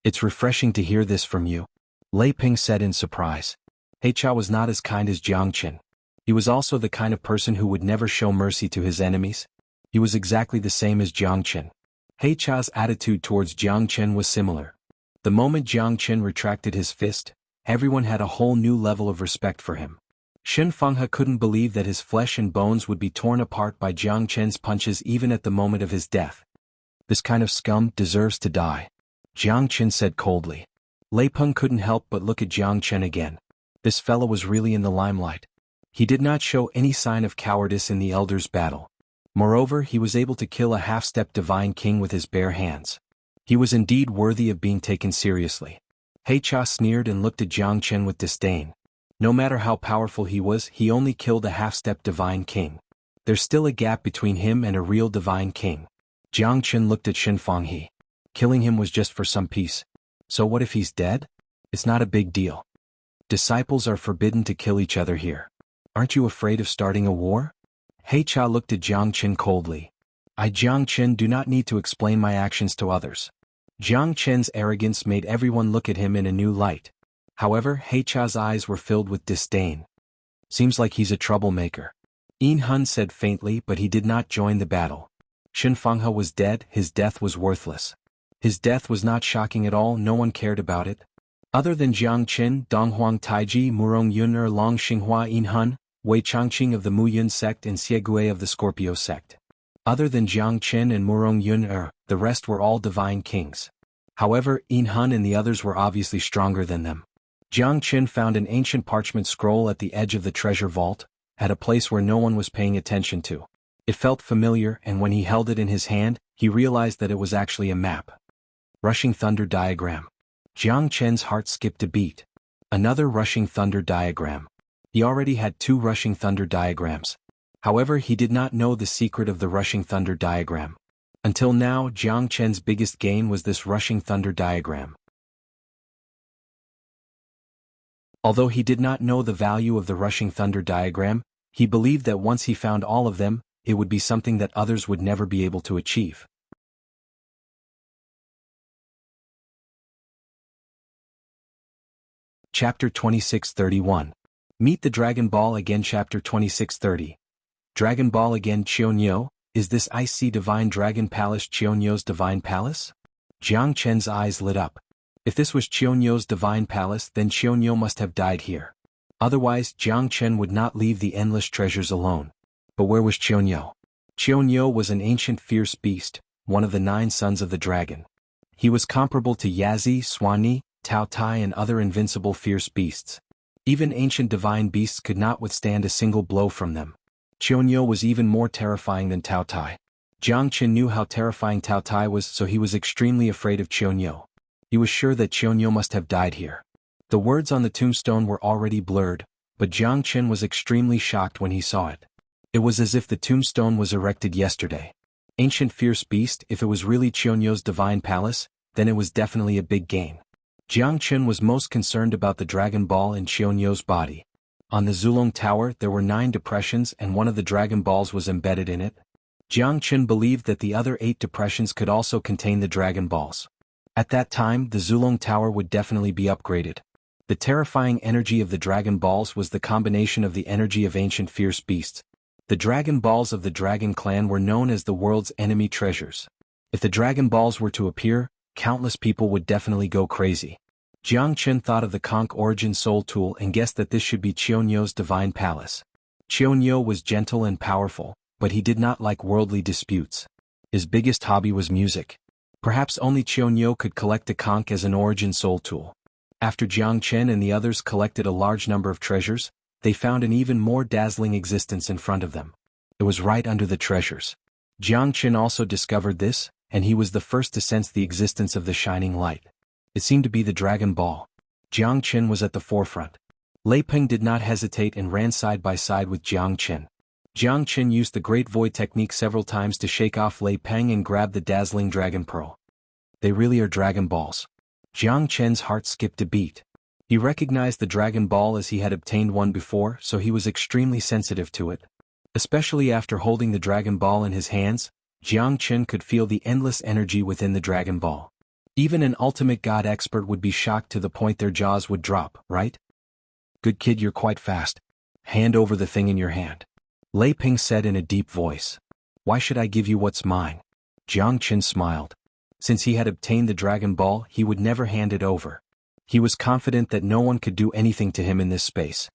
It's refreshing to hear this from you, Lei Ping said in surprise. Hecha was not as kind as Jiang Qin. He was also the kind of person who would never show mercy to his enemies. He was exactly the same as Jiang Qin. Hecha's attitude towards Jiang Qin was similar. The moment Jiang Qin retracted his fist, everyone had a whole new level of respect for him. Xinfang couldn't believe that his flesh and bones would be torn apart by Jiang Qin's punches even at the moment of his death. This kind of scum deserves to die, Jiang Qin said coldly. Lei Peng couldn't help but look at Jiang Qin again. This fellow was really in the limelight. He did not show any sign of cowardice in the elders' battle. Moreover, he was able to kill a half-step divine king with his bare hands. He was indeed worthy of being taken seriously. Hecha sneered and looked at Jiang Qin with disdain. No matter how powerful he was, he only killed a half-step divine king. There's still a gap between him and a real divine king. Jiang Qin looked at Xinfang. Killing him was just for some peace. So what if he's dead? It's not a big deal. Disciples are forbidden to kill each other here. Aren't you afraid of starting a war? Hecha looked at Jiang Qin coldly. I, Jiang Qin, do not need to explain my actions to others. Jiang Qin's arrogance made everyone look at him in a new light. However, Hecha's eyes were filled with disdain. Seems like he's a troublemaker. Xuanhuan said faintly, but he did not join the battle. Xinfang was dead, his death was worthless. His death was not shocking at all, no one cared about it. Other than Jiang Qin, Donghuang Taiji, Murong Yun Long Xinghua Xuanhuan, Wei Changqing of the Muyun sect and Xiegue of the Scorpio sect. Other than Jiang Qin and Murong Yun the rest were all divine kings. However, Xuanhuan and the others were obviously stronger than them. Jiang Qin found an ancient parchment scroll at the edge of the treasure vault, at a place where no one was paying attention to. It felt familiar, and when he held it in his hand, he realized that it was actually a map. Rushing Thunder Diagram. Jiang Qin's heart skipped a beat. Another Rushing Thunder Diagram. He already had 2 Rushing Thunder Diagrams. However, he did not know the secret of the Rushing Thunder Diagram. Until now, Jiang Qin's biggest gain was this Rushing Thunder Diagram. Although he did not know the value of the Rushing Thunder Diagram, he believed that once he found all of them, it would be something that others would never be able to achieve. Chapter 2631. Meet the Dragon Ball again. Chapter 2630. Dragon Ball again. Xianxia, is this Icy Divine Dragon Palace Xianxia's Divine Palace? Jiang Qin's eyes lit up. If this was Xianxia's Divine Palace, then Xianxia must have died here. Otherwise, Jiang Qin would not leave the endless treasures alone. But where was Xianxia? Xianxia was an ancient fierce beast, one of the 9 sons of the dragon. He was comparable to Yazi, Swanni, Tao Tai and other invincible fierce beasts. Even ancient divine beasts could not withstand a single blow from them. Xianxia was even more terrifying than Tao Tai. Jiang Qin knew how terrifying Tao Tai was, so he was extremely afraid of Xianxia. He was sure that Xianxia must have died here. The words on the tombstone were already blurred, but Jiang Qin was extremely shocked when he saw it. It was as if the tombstone was erected yesterday. Ancient fierce beast, if it was really Xianxia's divine palace, then it was definitely a big gain. Jiang Qin was most concerned about the Dragon Ball in Xianxia's body. On the Zulong Tower there were 9 depressions and one of the Dragon Balls was embedded in it. Jiang Qin believed that the other 8 depressions could also contain the Dragon Balls. At that time the Zulong Tower would definitely be upgraded. The terrifying energy of the Dragon Balls was the combination of the energy of ancient fierce beasts. The Dragon Balls of the Dragon Clan were known as the world's enemy treasures. If the Dragon Balls were to appear, countless people would definitely go crazy. Jiang Chen thought of the Conch Origin Soul Tool and guessed that this should be Xianxia's divine palace. Xianxia was gentle and powerful, but he did not like worldly disputes. His biggest hobby was music. Perhaps only Xianxia could collect a conch as an Origin Soul Tool. After Jiang Chen and the others collected a large number of treasures, they found an even more dazzling existence in front of them. It was right under the treasures. Jiang Chen also discovered this, and he was the first to sense the existence of the shining light. It seemed to be the Dragon Ball. Jiang Chen was at the forefront. Lei Peng did not hesitate and ran side by side with Jiang Chen. Jiang Chen used the Great Void technique several times to shake off Lei Peng and grab the dazzling Dragon Pearl. They really are Dragon Balls. Jiang Chen's heart skipped a beat. He recognized the Dragon Ball as he had obtained one before, so he was extremely sensitive to it. Especially after holding the Dragon Ball in his hands, Jiang Chen could feel the endless energy within the Dragon Ball. Even an ultimate god expert would be shocked to the point their jaws would drop, right? Good kid, you're quite fast. Hand over the thing in your hand. Lei Peng said in a deep voice. Why should I give you what's mine? Jiang Chen smiled. Since he had obtained the Dragon Ball, he would never hand it over. He was confident that no one could do anything to him in this space.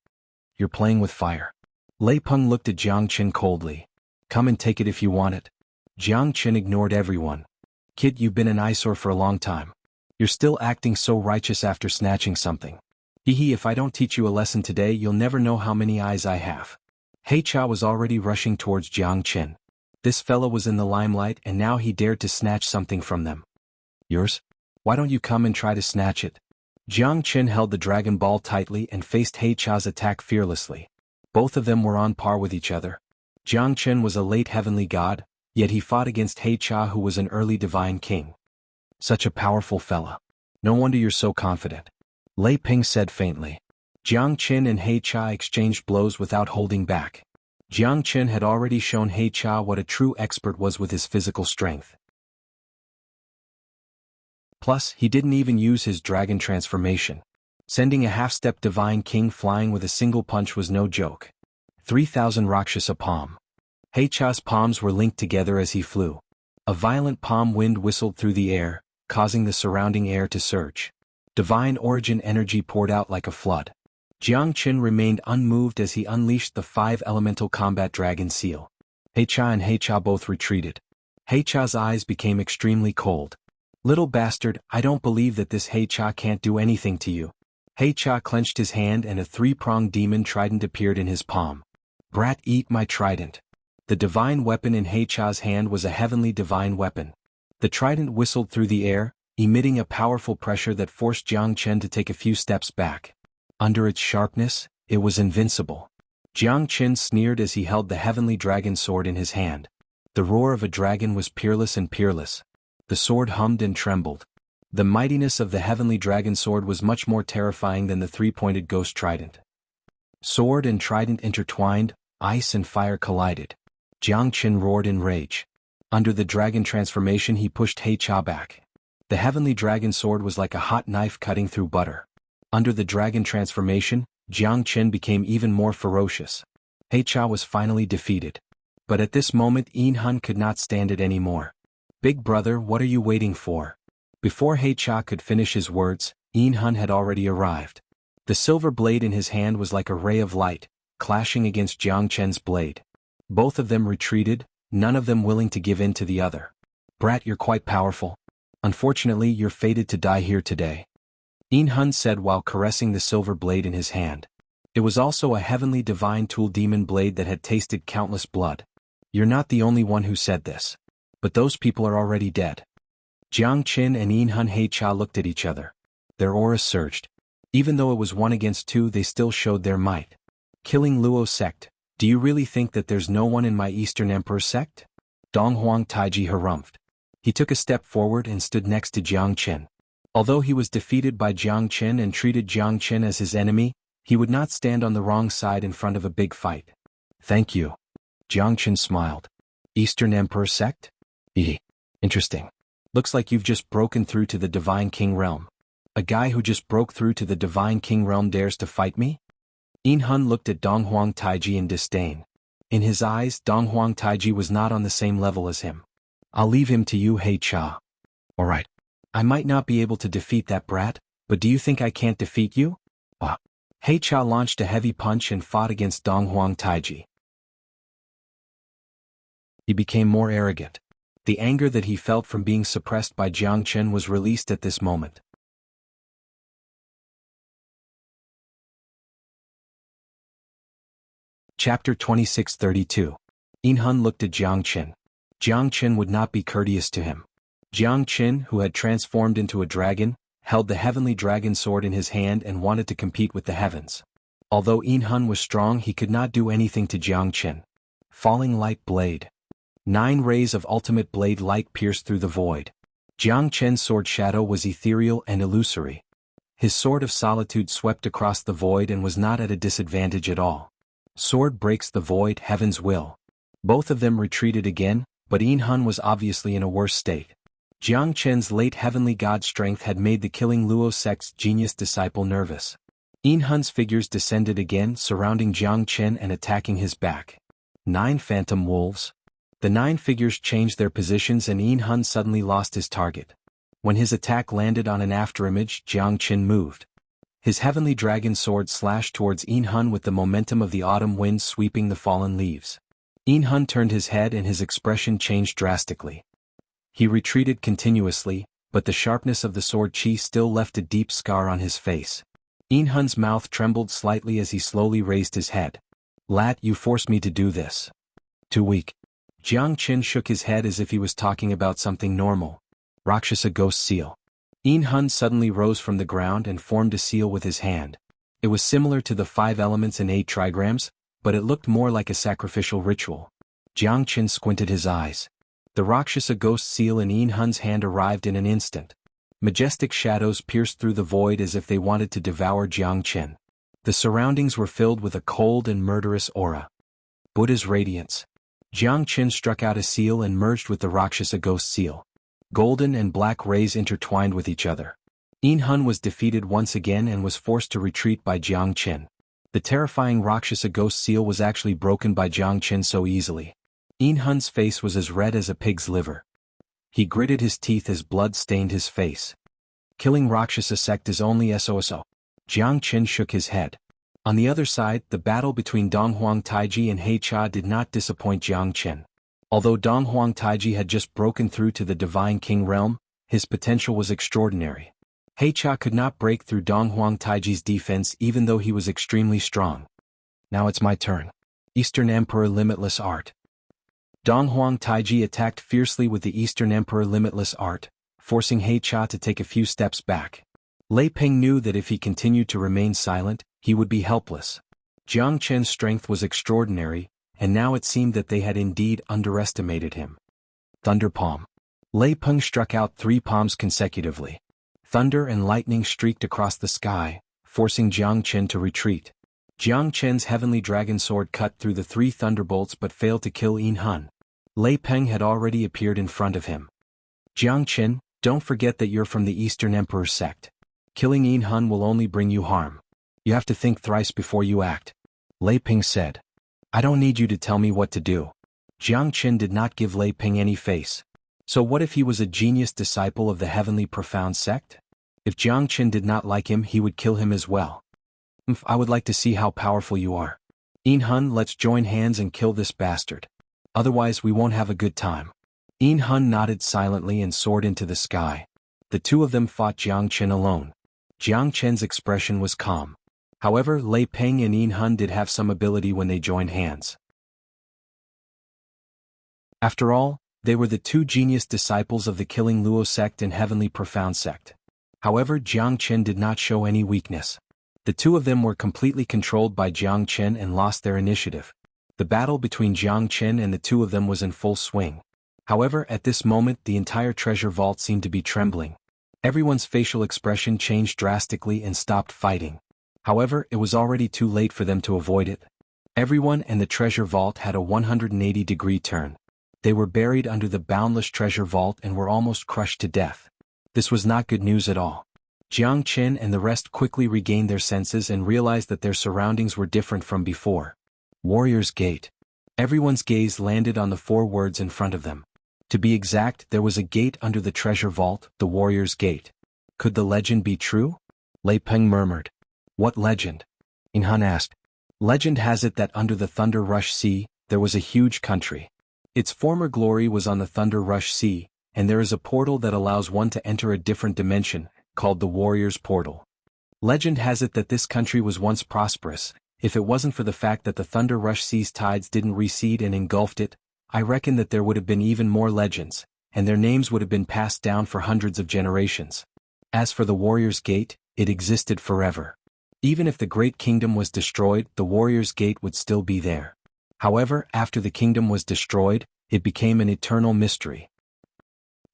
You're playing with fire. Lei Peng looked at Jiang Chen coldly. Come and take it if you want it. Jiang Chen ignored everyone. Kid, you've been an eyesore for a long time. You're still acting so righteous after snatching something. Hee, if I don't teach you a lesson today, you'll never know how many eyes I have. Hei Cha was already rushing towards Jiang Chen. This fellow was in the limelight and now he dared to snatch something from them. Yours? Why don't you come and try to snatch it? Jiang Chen held the Dragon Ball tightly and faced Hei Cha's attack fearlessly. Both of them were on par with each other. Jiang Chen was a late heavenly god, yet he fought against Hei Cha, who was an early divine king. Such a powerful fella. No wonder you're so confident. Lei Peng said faintly. Jiang Chen and Hei Cha exchanged blows without holding back. Jiang Chen had already shown Hei Cha what a true expert was with his physical strength. Plus, he didn't even use his dragon transformation. Sending a half-step divine king flying with a single punch was no joke. 3,000 Rakshasa palm. Hei Cha's palms were linked together as he flew. A violent palm wind whistled through the air, causing the surrounding air to surge. Divine origin energy poured out like a flood. Jiang Chen remained unmoved as he unleashed the 5 elemental combat dragon seal. Hei Cha and Hei Cha both retreated. Hei Cha's eyes became extremely cold. Little bastard, I don't believe that this Hei Cha can't do anything to you. Hei Cha clenched his hand and a 3-pronged demon trident appeared in his palm. Brat, eat my trident. The divine weapon in Hei Cha's hand was a heavenly divine weapon. The trident whistled through the air, emitting a powerful pressure that forced Jiang Chen to take a few steps back. Under its sharpness, it was invincible. Jiang Chen sneered as he held the heavenly dragon sword in his hand. The roar of a dragon was peerless and peerless. The sword hummed and trembled. The mightiness of the heavenly dragon sword was much more terrifying than the 3-pointed ghost trident. Sword and trident intertwined, ice and fire collided. Jiang Chen roared in rage. Under the dragon transformation, he pushed Hei Cha back. The heavenly dragon sword was like a hot knife cutting through butter. Under the dragon transformation, Jiang Chen became even more ferocious. Hei Cha was finally defeated. But at this moment Xuanhuan could not stand it anymore. Big brother, what are you waiting for? Before Hei Cha could finish his words, Xuanhuan had already arrived. The silver blade in his hand was like a ray of light, clashing against Jiang Chen's blade. Both of them retreated, none of them willing to give in to the other. Brat, you're quite powerful. Unfortunately, you're fated to die here today. Xuanhuan said while caressing the silver blade in his hand. It was also a heavenly divine tool demon blade that had tasted countless blood. You're not the only one who said this. But those people are already dead. Jiang Chen and Xuanhuan Hei Cha looked at each other. Their auras surged. Even though it was 1 against 2, they still showed their might. Killing Luo sect, do you really think that there's no one in my Eastern Emperor sect? Donghuang Taiji harumphed. He took a step forward and stood next to Jiang Chen. Although he was defeated by Jiang Chen and treated Jiang Chen as his enemy, he would not stand on the wrong side in front of a big fight. Thank you. Jiang Chen smiled. Eastern Emperor sect? Interesting. Looks like you've just broken through to the Divine King realm. A guy who just broke through to the Divine King realm dares to fight me? Xuanhuan looked at Donghuang Taiji in disdain. In his eyes, Donghuang Taiji was not on the same level as him. I'll leave him to you, He Cha. Alright. I might not be able to defeat that brat, but do you think I can't defeat you? He Cha launched a heavy punch and fought against Donghuang Taiji. He became more arrogant. The anger that he felt from being suppressed by Jiang Chen was released at this moment. Chapter 2632. Xuanhuan looked at Jiang Chen. Jiang Chen would not be courteous to him. Jiang Chen, who had transformed into a dragon, held the heavenly dragon sword in his hand and wanted to compete with the heavens. Although Xuanhuan was strong, he could not do anything to Jiang Chen. Falling light blade. 9 rays of ultimate blade light pierced through the void. Jiang Chen's sword shadow was ethereal and illusory. His sword of solitude swept across the void and was not at a disadvantage at all. Sword breaks the void, heaven's will. Both of them retreated again, but Xuanhuan was obviously in a worse state. Jiang Chen's late heavenly god strength had made the killing Luo sect's genius disciple nervous. Xuanhuan's figures descended again, surrounding Jiang Chen and attacking his back. 9 phantom wolves. The 9 figures changed their positions and Xuanhuan suddenly lost his target. When his attack landed on an afterimage, Jiang Chen moved. His heavenly dragon sword slashed towards Xuanhuan with the momentum of the autumn wind sweeping the fallen leaves. Xuanhuan turned his head and his expression changed drastically. He retreated continuously, but the sharpness of the sword chi still left a deep scar on his face. Xuanhuan's mouth trembled slightly as he slowly raised his head. Lad, you forced me to do this. Too weak. Jiang Chen shook his head as if he was talking about something normal. Rakshasa ghost seal. Xuanhuan suddenly rose from the ground and formed a seal with his hand. It was similar to the 5 elements and 8 trigrams, but it looked more like a sacrificial ritual. Jiang Chen squinted his eyes. The Rakshasa ghost seal in Xuanhuan's hand arrived in an instant. Majestic shadows pierced through the void as if they wanted to devour Jiang Chen. The surroundings were filled with a cold and murderous aura. Buddha's radiance. Jiang Chen struck out a seal and merged with the Rakshasa ghost seal. Golden and black rays intertwined with each other. Xuanhuan was defeated once again and was forced to retreat by Jiang Chen. The terrifying Rakshasa ghost seal was actually broken by Jiang Chen so easily. Xuanhuan's face was as red as a pig's liver. He gritted his teeth as blood stained his face. Killing Rakshasa sect is only SOSO. Jiang Chen shook his head. On the other side, the battle between Donghuang Taiji and He Cha did not disappoint Jiang Chen. Although Donghuang Taiji had just broken through to the Divine King realm, his potential was extraordinary. He Cha could not break through Donghuang Taiji's defense even though he was extremely strong. Now it's my turn. Eastern Emperor Limitless Art. Donghuang Taiji attacked fiercely with the Eastern Emperor Limitless Art, forcing He Cha to take a few steps back. Lei Ping knew that if he continued to remain silent, he would be helpless. Jiang Chen's strength was extraordinary, and now it seemed that they had indeed underestimated him. Thunder Palm. Lei Ping struck out 3 palms consecutively. Thunder and lightning streaked across the sky, forcing Jiang Chen to retreat. Jiang Chen's heavenly dragon sword cut through the 3 thunderbolts but failed to kill Xuanhuan. Lei Ping had already appeared in front of him. Jiang Chen, don't forget that you're from the Eastern Emperor sect. Killing Xuanhuan will only bring you harm. You have to think thrice before you act. Lei Ping said. I don't need you to tell me what to do. Jiang Chen did not give Lei Ping any face. So what if he was a genius disciple of the heavenly profound sect? If Jiang Chen did not like him, he would kill him as well. I would like to see how powerful you are. Xuanhuan, let's join hands and kill this bastard. Otherwise we won't have a good time. Xuanhuan nodded silently and soared into the sky. The 2 of them fought Jiang Chen alone. Jiang Chen's expression was calm. However, Lei Ping and Xuanhuan did have some ability when they joined hands. After all, they were the 2 genius disciples of the Killing Luo sect and Heavenly Profound sect. However, Jiang Chen did not show any weakness. The 2 of them were completely controlled by Jiang Chen and lost their initiative. The battle between Jiang Chen and the 2 of them was in full swing. However, at this moment the entire treasure vault seemed to be trembling. Everyone's facial expression changed drastically and stopped fighting. However, it was already too late for them to avoid it. Everyone and the treasure vault had a 180-degree turn. They were buried under the boundless treasure vault and were almost crushed to death. This was not good news at all. Jiang Qin and the rest quickly regained their senses and realized that their surroundings were different from before. Warrior's Gate. Everyone's gaze landed on the 4 words in front of them. To be exact, there was a gate under the treasure vault, the Warrior's Gate. Could the legend be true? Lei Peng murmured. What legend? Inhan asked. Legend has it that under the Thunder Rush Sea, there was a huge country. Its former glory was on the Thunder Rush Sea, and there is a portal that allows one to enter a different dimension, called the Warrior's Portal. Legend has it that this country was once prosperous. If it wasn't for the fact that the Thunder Rush Sea's tides didn't recede and engulfed it, I reckon that there would have been even more legends, and their names would have been passed down for hundreds of generations. As for the Warrior's Gate, it existed forever. Even if the Great Kingdom was destroyed, the Warrior's Gate would still be there. However, after the kingdom was destroyed, it became an eternal mystery.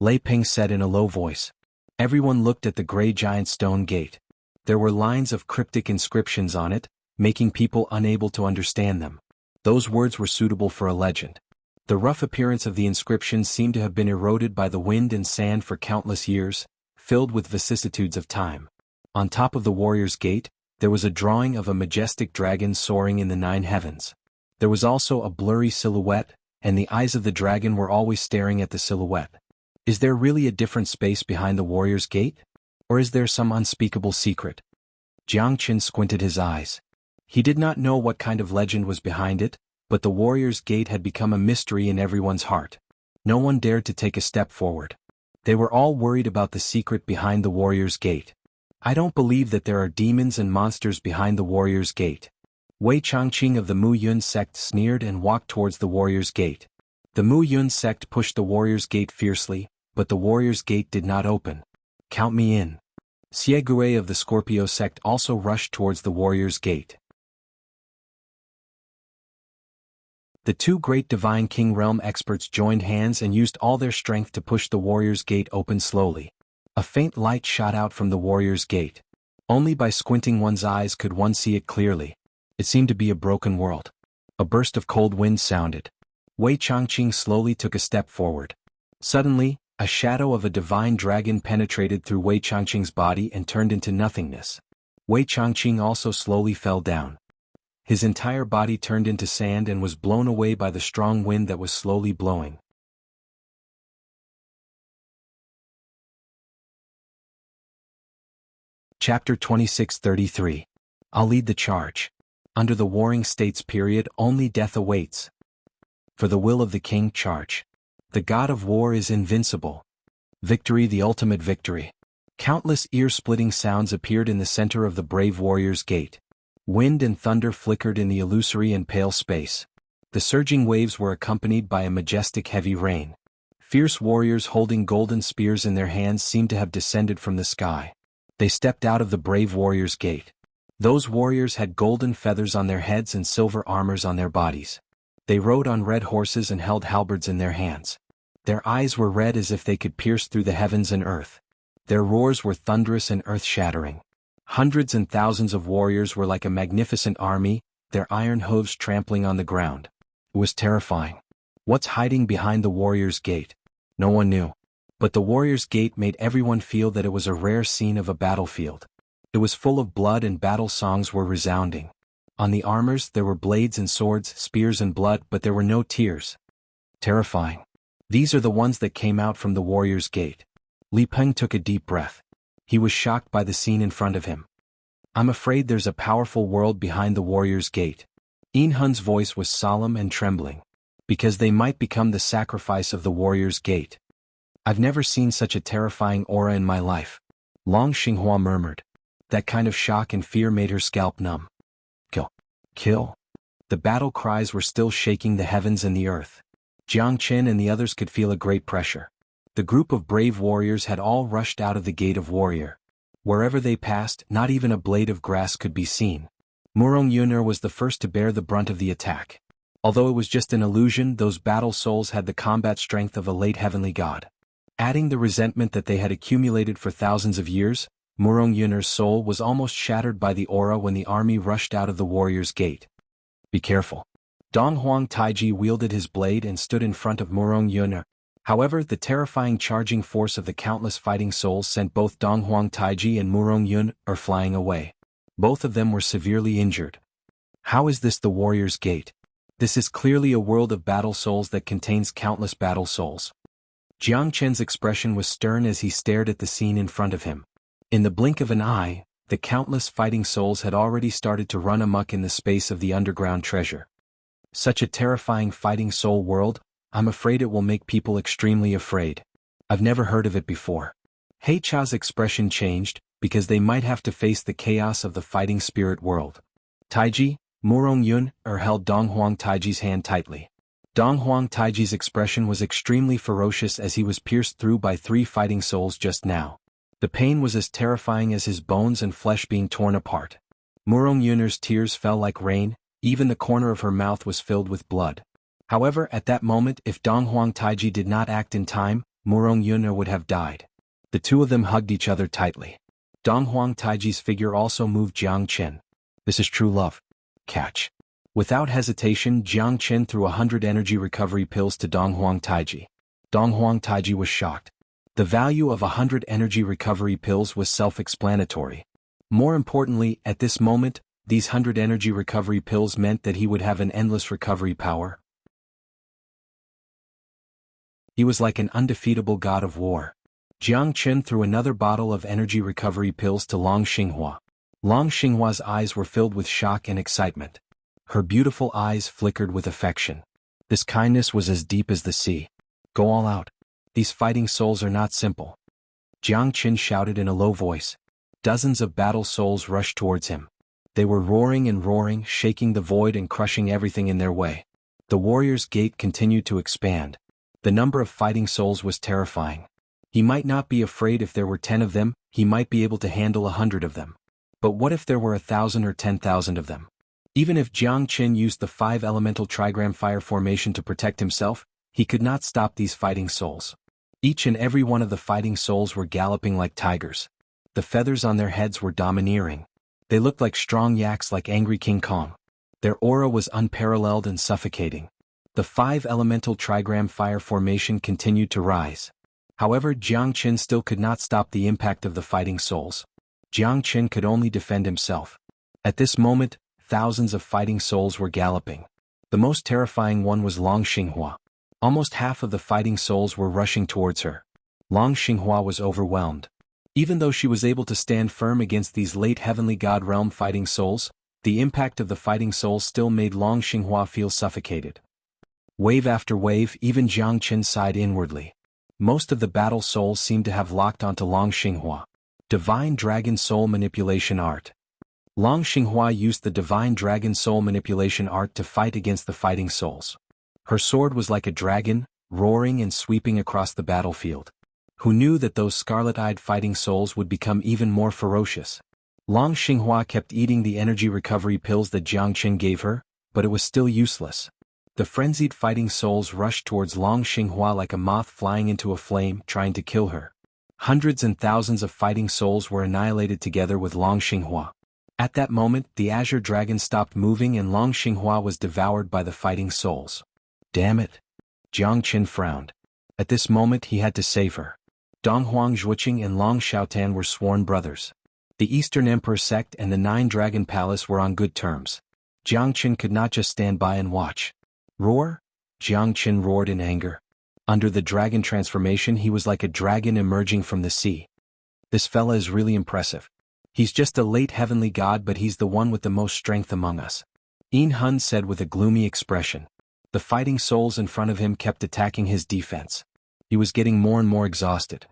Lei Peng said in a low voice. Everyone looked at the gray giant stone gate. There were lines of cryptic inscriptions on it, making people unable to understand them. Those words were suitable for a legend. The rough appearance of the inscriptions seemed to have been eroded by the wind and sand for countless years, filled with vicissitudes of time. On top of the Warrior's Gate, there was a drawing of a majestic dragon soaring in the 9 heavens. There was also a blurry silhouette, and the eyes of the dragon were always staring at the silhouette. Is there really a different space behind the Warrior's Gate? Or is there some unspeakable secret? Jiang Qin squinted his eyes. He did not know what kind of legend was behind it, but the Warrior's Gate had become a mystery in everyone's heart. No one dared to take a step forward. They were all worried about the secret behind the Warrior's Gate. I don't believe that there are demons and monsters behind the Warrior's Gate. Wei Changqing of the Mu Yun sect sneered and walked towards the Warrior's Gate. The Mu Yun sect pushed the Warrior's Gate fiercely, but the Warrior's Gate did not open. Count me in. Xie of the Scorpio sect also rushed towards the Warrior's Gate. The 2 great Divine King Realm experts joined hands and used all their strength to push the Warrior's Gate open slowly. A faint light shot out from the Warrior's Gate. Only by squinting one's eyes could one see it clearly. It seemed to be a broken world. A burst of cold wind sounded. Wei Changqing slowly took a step forward. Suddenly, a shadow of a divine dragon penetrated through Wei Changqing's body and turned into nothingness. Wei Changqing also slowly fell down. His entire body turned into sand and was blown away by the strong wind that was slowly blowing. Chapter 2633. I'll lead the charge. Under the Warring States period, only death awaits. For the will of the king, charge. The god of war is invincible. Victory, the ultimate victory. Countless ear-splitting sounds appeared in the center of the brave Warrior's Gate. Wind and thunder flickered in the illusory and pale space. The surging waves were accompanied by a majestic heavy rain. Fierce warriors holding golden spears in their hands seemed to have descended from the sky. They stepped out of the brave Warrior's Gate. Those warriors had golden feathers on their heads and silver armors on their bodies. They rode on red horses and held halberds in their hands. Their eyes were red as if they could pierce through the heavens and earth. Their roars were thunderous and earth-shattering. Hundreds and thousands of warriors were like a magnificent army, their iron hooves trampling on the ground. It was terrifying. What's hiding behind the Warrior's Gate? No one knew. But the Warrior's Gate made everyone feel that it was a rare scene of a battlefield. It was full of blood and battle songs were resounding. On the armors there were blades and swords, spears and blood, but there were no tears. Terrifying. These are the ones that came out from the Warrior's Gate. Li Peng took a deep breath. He was shocked by the scene in front of him. I'm afraid there's a powerful world behind the Warrior's Gate. Inhun's voice was solemn and trembling. Because they might become the sacrifice of the Warrior's Gate. I've never seen such a terrifying aura in my life. Long Xinghua murmured. That kind of shock and fear made her scalp numb. Kill. Kill. The battle cries were still shaking the heavens and the earth. Jiang Qin and the others could feel a great pressure. The group of brave warriors had all rushed out of the Gate of Warrior. Wherever they passed, not even a blade of grass could be seen. Murong Yun'er was the first to bear the brunt of the attack. Although it was just an illusion, those battle souls had the combat strength of a late heavenly god. Adding the resentment that they had accumulated for thousands of years, Murong Yun'er's soul was almost shattered by the aura when the army rushed out of the Warrior's Gate. Be careful. Dong Huang Taiji wielded his blade and stood in front of Murong Yun'er. However, the terrifying charging force of the countless fighting souls sent both Donghuang Taiji and Murong Yun flying away. Both of them were severely injured. How is this the warrior's gate? This is clearly a world of battle souls that contains countless battle souls. Jiang Chen's expression was stern as he stared at the scene in front of him. In the blink of an eye, the countless fighting souls had already started to run amok in the space of the underground treasure. Such a terrifying fighting soul world, I'm afraid it will make people extremely afraid. I've never heard of it before. He Chao's expression changed, because they might have to face the chaos of the fighting spirit world. Taiji, Murong Yun held Donghuang Taiji's hand tightly. Donghuang Taiji's expression was extremely ferocious as he was pierced through by 3 fighting souls just now. The pain was as terrifying as his bones and flesh being torn apart. Murong Yun's tears fell like rain, even the corner of her mouth was filled with blood. However, at that moment, if Donghuang Taiji did not act in time, Murong Yun would have died. The two of them hugged each other tightly. Donghuang Taiji's figure also moved Jiang Chen. This is true love. Catch. Without hesitation, Jiang Chen threw 100 energy recovery pills to Donghuang Taiji. Donghuang Taiji was shocked. The value of 100 energy recovery pills was self-explanatory. More importantly, at this moment, these 100 energy recovery pills meant that he would have an endless recovery power. He was like an undefeatable god of war. Jiang Chen threw another bottle of energy recovery pills to Long Xinghua. Long Xinghua's eyes were filled with shock and excitement. Her beautiful eyes flickered with affection. This kindness was as deep as the sea. Go all out. These fighting souls are not simple. Jiang Chen shouted in a low voice. Dozens of battle souls rushed towards him. They were roaring and roaring, shaking the void and crushing everything in their way. The warrior's gate continued to expand. The number of fighting souls was terrifying. He might not be afraid if there were 10 of them, he might be able to handle 100 of them. But what if there were 1,000 or 10,000 of them? Even if Jiang Chen used the 5 elemental trigram fire formation to protect himself, he could not stop these fighting souls. Each and every one of the fighting souls were galloping like tigers. The feathers on their heads were domineering. They looked like strong yaks like angry King Kong. Their aura was unparalleled and suffocating. The 5 elemental trigram fire formation continued to rise. However, Jiang Chen still could not stop the impact of the fighting souls. Jiang Chen could only defend himself. At this moment, thousands of fighting souls were galloping. The most terrifying one was Long Xinghua. Almost half of the fighting souls were rushing towards her. Long Xinghua was overwhelmed. Even though she was able to stand firm against these late heavenly god realm fighting souls, the impact of the fighting souls still made Long Xinghua feel suffocated. Wave after wave, even Jiang Chen sighed inwardly. Most of the battle souls seemed to have locked onto Long Xinghua. Divine Dragon Soul Manipulation Art. Long Xinghua used the Divine Dragon Soul Manipulation Art to fight against the fighting souls. Her sword was like a dragon, roaring and sweeping across the battlefield. Who knew that those scarlet-eyed fighting souls would become even more ferocious? Long Xinghua kept eating the energy recovery pills that Jiang Chen gave her, but it was still useless. The frenzied fighting souls rushed towards Long Xinghua like a moth flying into a flame, trying to kill her. Hundreds and thousands of fighting souls were annihilated together with Long Xinghua. At that moment, the azure dragon stopped moving and Long Xinghua was devoured by the fighting souls. Damn it! Jiang Chen frowned. At this moment he had to save her. Donghuang Zhuoqing and Long Xiaotan were sworn brothers. The Eastern Emperor sect and the 9 Dragon Palace were on good terms. Jiang Chen could not just stand by and watch. Roar? Jiang Chen roared in anger. Under the dragon transformation he was like a dragon emerging from the sea. This fella is really impressive. He's just a late heavenly god, but he's the one with the most strength among us. Yin Hun said with a gloomy expression. The fighting souls in front of him kept attacking his defense. He was getting more and more exhausted.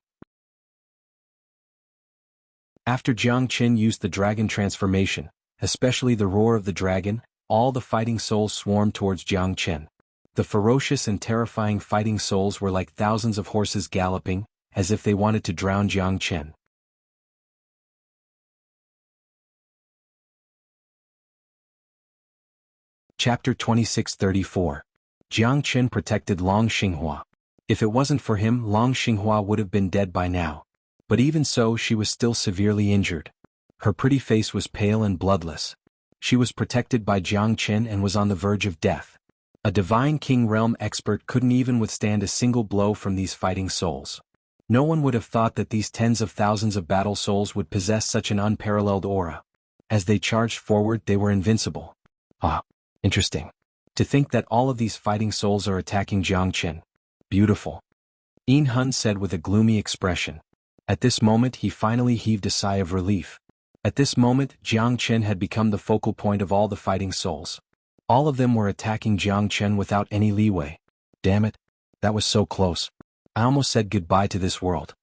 After Jiang Chen used the dragon transformation, especially the roar of the dragon, all the fighting souls swarmed towards Jiang Chen. The ferocious and terrifying fighting souls were like thousands of horses galloping, as if they wanted to drown Jiang Chen. Chapter 2634. Jiang Chen protected Long Xinghua. If it wasn't for him, Long Xinghua would have been dead by now. But even so, she was still severely injured. Her pretty face was pale and bloodless. She was protected by Jiang Chen and was on the verge of death. A Divine King realm expert couldn't even withstand a single blow from these fighting souls. No one would have thought that these tens of thousands of battle souls would possess such an unparalleled aura. As they charged forward, they were invincible. Ah, interesting. To think that all of these fighting souls are attacking Jiang Qin. Beautiful. Xuanhuan said with a gloomy expression. At this moment he finally heaved a sigh of relief. At this moment Jiang Qin had become the focal point of all the fighting souls. All of them were attacking Jiang Qin without any leeway. Damn it. That was so close. I almost said goodbye to this world.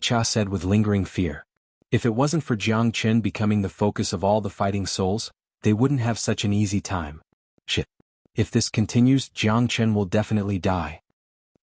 Cha said with lingering fear. If it wasn't for Jiang Qin becoming the focus of all the fighting souls, they wouldn't have such an easy time. Shit. If this continues, Jiang Qin will definitely die.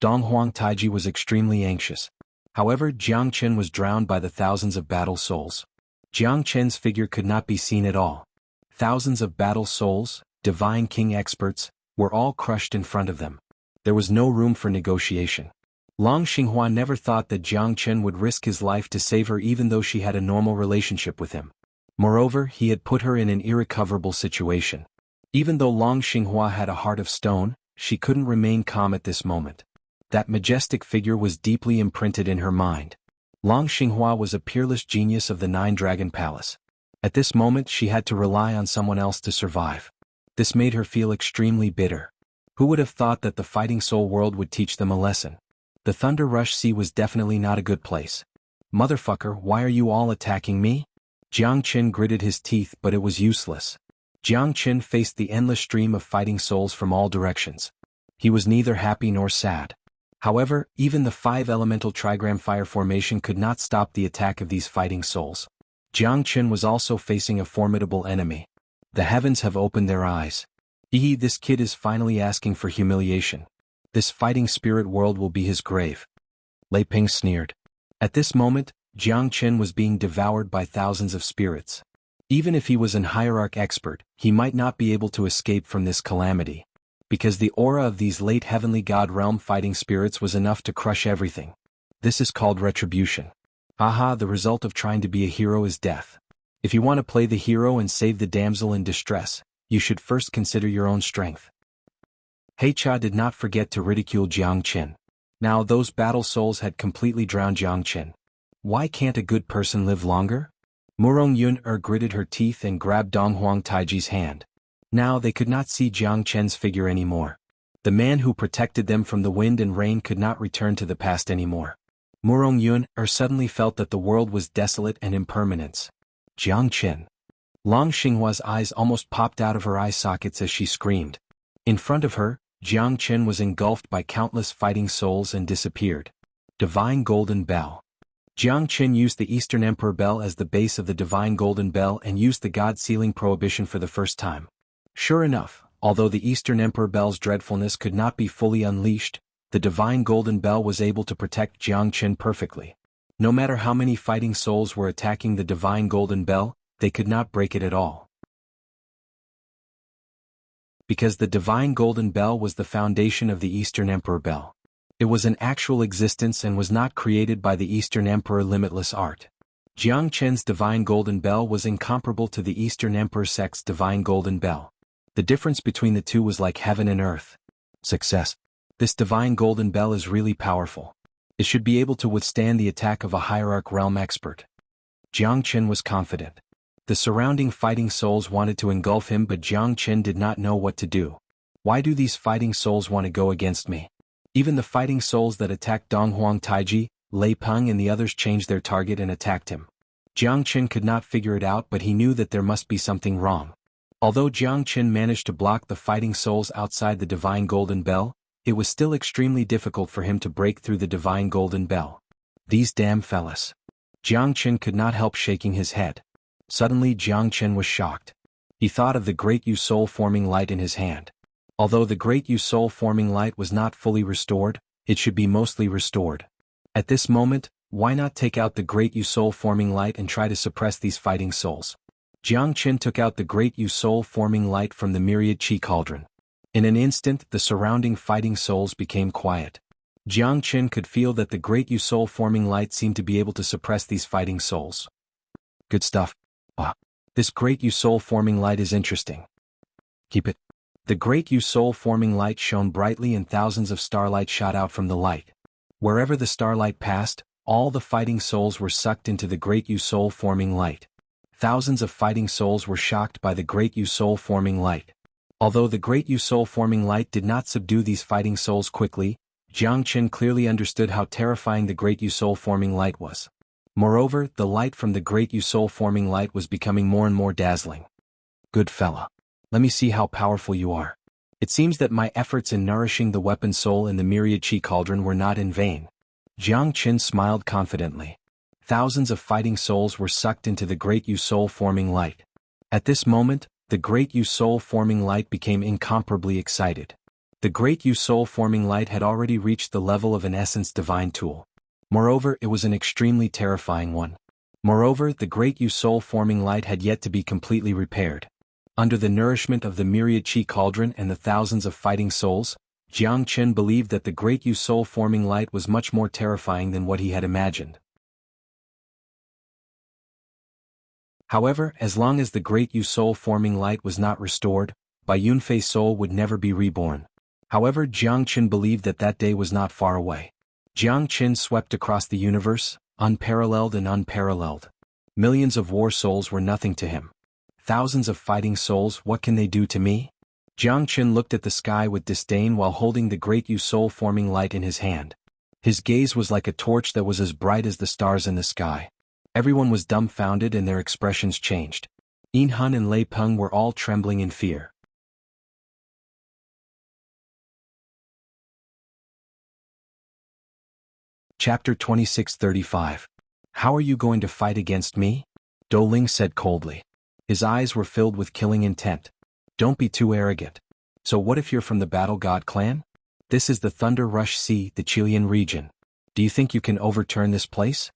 Donghuang Taiji was extremely anxious. However, Jiang Qin was drowned by the thousands of battle souls. Jiang Qin's figure could not be seen at all. Thousands of battle souls, Divine King experts, were all crushed in front of them. There was no room for negotiation. Xuanhuan never thought that Jiang Qin would risk his life to save her even though she had a normal relationship with him. Moreover, he had put her in an irrecoverable situation. Even though Xuanhuan had a heart of stone, she couldn't remain calm at this moment. That majestic figure was deeply imprinted in her mind. Xuanhuan was a peerless genius of the Nine-Dragon Palace. At this moment she had to rely on someone else to survive. This made her feel extremely bitter. Who would have thought that the fighting soul world would teach them a lesson? The Thunder Rush Sea was definitely not a good place. Motherfucker, why are you all attacking me? Jiang Qin gritted his teeth, but it was useless. Jiang Qin faced the endless stream of fighting souls from all directions. He was neither happy nor sad. However, even the 5-elemental trigram fire formation could not stop the attack of these fighting souls. Jiang Qin was also facing a formidable enemy. The heavens have opened their eyes. This kid is finally asking for humiliation. This fighting spirit world will be his grave. Lei Ping sneered. At this moment, Jiang Qin was being devoured by thousands of spirits. Even if he was an hierarch expert, he might not be able to escape from this calamity. Because the aura of these late heavenly god realm fighting spirits was enough to crush everything. This is called retribution. Aha, the result of trying to be a hero is death. If you want to play the hero and save the damsel in distress, you should first consider your own strength. Cha did not forget to ridicule Jiang Qin. Now those battle souls had completely drowned Jiang Qin. Why can't a good person live longer? Murong Yun gritted her teeth and grabbed Donghuang Taiji's hand. Now they could not see Jiang Qin's figure anymore. The man who protected them from the wind and rain could not return to the past anymore. Murong Yun suddenly felt that the world was desolate and impermanence. Jiang Qin. Xinghua's eyes almost popped out of her eye sockets as she screamed. In front of her, Jiang Qin was engulfed by countless fighting souls and disappeared. Divine Golden Bell. Jiang Qin used the Eastern Emperor Bell as the base of the Divine Golden Bell and used the God-sealing prohibition for the first time. Sure enough, although the Eastern Emperor Bell's dreadfulness could not be fully unleashed, the Divine Golden Bell was able to protect Jiang Qin perfectly. No matter how many fighting souls were attacking the Divine Golden Bell, they could not break it at all. Because the Divine Golden Bell was the foundation of the Eastern Emperor Bell. It was an actual existence and was not created by the Eastern Emperor Limitless Art. Jiang Qin's Divine Golden Bell was incomparable to the Eastern Emperor sect's Divine Golden Bell. The difference between the two was like heaven and earth. Success. This Divine Golden Bell is really powerful. It should be able to withstand the attack of a hierarch realm expert. Jiang Qin was confident. The surrounding fighting souls wanted to engulf him, but Jiang Qin did not know what to do. Why do these fighting souls want to go against me? Even the fighting souls that attacked Donghuang Taiji, Lei Peng and the others changed their target and attacked him. Jiang Qin could not figure it out, but he knew that there must be something wrong. Although Jiang Qin managed to block the fighting souls outside the Divine Golden Bell, it was still extremely difficult for him to break through the Divine Golden Bell. These damn fellas. Jiang Qin could not help shaking his head. Suddenly Jiang Qin was shocked. He thought of the Great Yu Soul forming light in his hand. Although the Great Yu Soul forming light was not fully restored, it should be mostly restored. At this moment, why not take out the Great Yu Soul forming light and try to suppress these fighting souls? Jiang Qin took out the Great Yu Soul forming light from the myriad chi cauldron. In an instant, the surrounding fighting souls became quiet. Jiang Qin could feel that the Great Yu Soul forming light seemed to be able to suppress these fighting souls. Good stuff. This Great Yu Soul forming light is interesting. Keep it. The great soul-forming light shone brightly and thousands of starlight shot out from the light. Wherever the starlight passed, all the fighting souls were sucked into the great soul-forming light. Thousands of fighting souls were shocked by the great soul-forming light. Although the great soul-forming light did not subdue these fighting souls quickly, Jiang Qin clearly understood how terrifying the great soul-forming light was. Moreover, the light from the great soul-forming light was becoming more and more dazzling. Good fella. Let me see how powerful you are. It seems that my efforts in nourishing the weapon soul in the myriad chi cauldron were not in vain. Jiang Qin smiled confidently. Thousands of fighting souls were sucked into the great soul-forming light. At this moment, the great soul-forming light became incomparably excited. The great soul-forming light had already reached the level of an essence divine tool. Moreover, it was an extremely terrifying one. Moreover, the great soul-forming light had yet to be completely repaired. Under the nourishment of the myriad chi cauldron and the thousands of fighting souls, Jiang Qin believed that the great soul-forming light was much more terrifying than what he had imagined. However, as long as the great soul-forming light was not restored, Bai Yunfei's soul would never be reborn. However, Jiang Qin believed that that day was not far away. Jiang Qin swept across the universe, unparalleled and unparalleled. Millions of war souls were nothing to him. Thousands of fighting souls, what can they do to me? Jiang Qin looked at the sky with disdain while holding the great soul-forming light in his hand. His gaze was like a torch that was as bright as the stars in the sky. Everyone was dumbfounded and their expressions changed. Yinhan and Lei Peng were all trembling in fear. Chapter 2635. How are you going to fight against me? Dou Ling said coldly. His eyes were filled with killing intent. Don't be too arrogant. So what if you're from the Battle God clan? This is the Thunder Rush Sea, the Qilian region. Do you think you can overturn this place?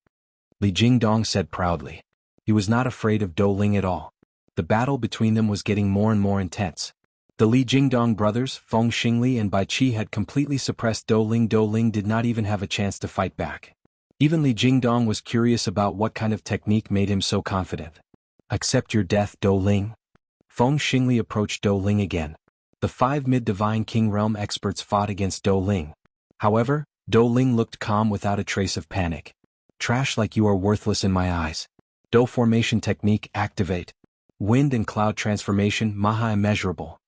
Li Jingdong said proudly. He was not afraid of Dou Ling at all. The battle between them was getting more and more intense. The Li Jingdong brothers, Feng Xingli and Bai Qi had completely suppressed Dou Ling. Dou Ling did not even have a chance to fight back. Even Li Jingdong was curious about what kind of technique made him so confident. Accept your death, Dou Ling. Feng Xingli approached Dou Ling again. The 5 mid-divine king realm experts fought against Dou Ling. However, Dou Ling looked calm without a trace of panic. Trash like you are worthless in my eyes. Dou formation technique activate. Wind and cloud transformation Maha immeasurable.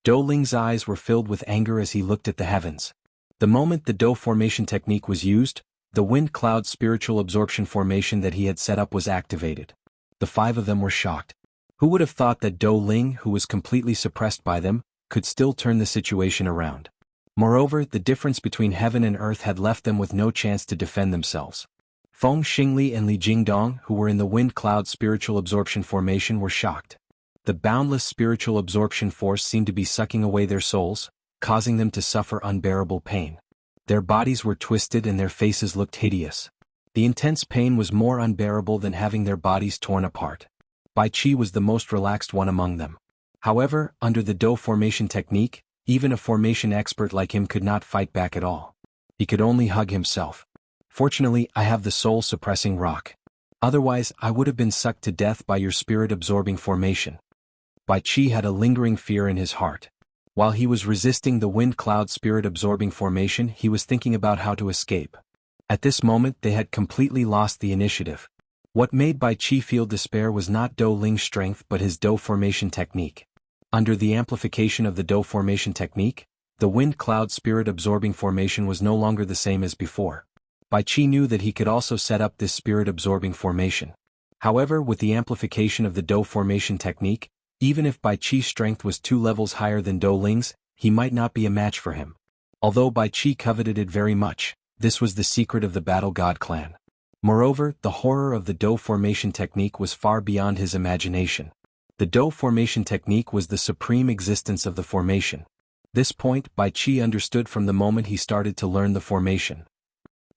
Dou Ling's eyes were filled with anger as he looked at the heavens. The moment the Dou formation technique was used, the wind cloud spiritual absorption formation that he had set up was activated. The 5 of them were shocked. Who would have thought that Dou Ling, who was completely suppressed by them, could still turn the situation around? Moreover, the difference between heaven and earth had left them with no chance to defend themselves. Feng Xingli and Li Jingdong, who were in the wind cloud spiritual absorption formation, were shocked. The boundless spiritual absorption force seemed to be sucking away their souls, causing them to suffer unbearable pain. Their bodies were twisted and their faces looked hideous. The intense pain was more unbearable than having their bodies torn apart. Bai Qi was the most relaxed one among them. However, under the Dou formation technique, even a formation expert like him could not fight back at all. He could only hug himself. Fortunately, I have the soul-suppressing rock. Otherwise, I would have been sucked to death by your spirit-absorbing formation. Bai Qi had a lingering fear in his heart. While he was resisting the wind cloud spirit-absorbing formation, he was thinking about how to escape. At this moment, they had completely lost the initiative. What made Bai Qi feel despair was not Dou Ling's strength but his Dou formation technique. Under the amplification of the Dou formation technique, the wind cloud spirit-absorbing formation was no longer the same as before. Bai Qi knew that he could also set up this spirit-absorbing formation. However, with the amplification of the Dou formation technique, even if Bai Qi's strength was 2 levels higher than Dou Ling's, he might not be a match for him. Although Bai Qi coveted it very much, this was the secret of the Battle God clan. Moreover, the horror of the Dou formation technique was far beyond his imagination. The Dou formation technique was the supreme existence of the formation. This point Bai Qi understood from the moment he started to learn the formation.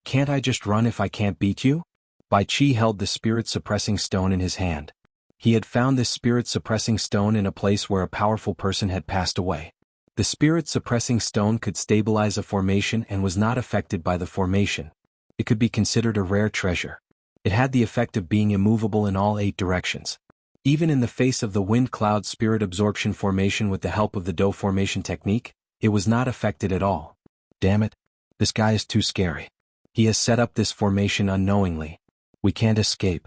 Can't I just run if I can't beat you? Bai Qi held the spirit-suppressing stone in his hand. He had found this spirit-suppressing stone in a place where a powerful person had passed away. The spirit-suppressing stone could stabilize a formation and was not affected by the formation. It could be considered a rare treasure. It had the effect of being immovable in all 8 directions. Even in the face of the wind cloud spirit absorption formation with the help of the dough formation technique, it was not affected at all. Damn it. This guy is too scary. He has set up this formation unknowingly. We can't escape.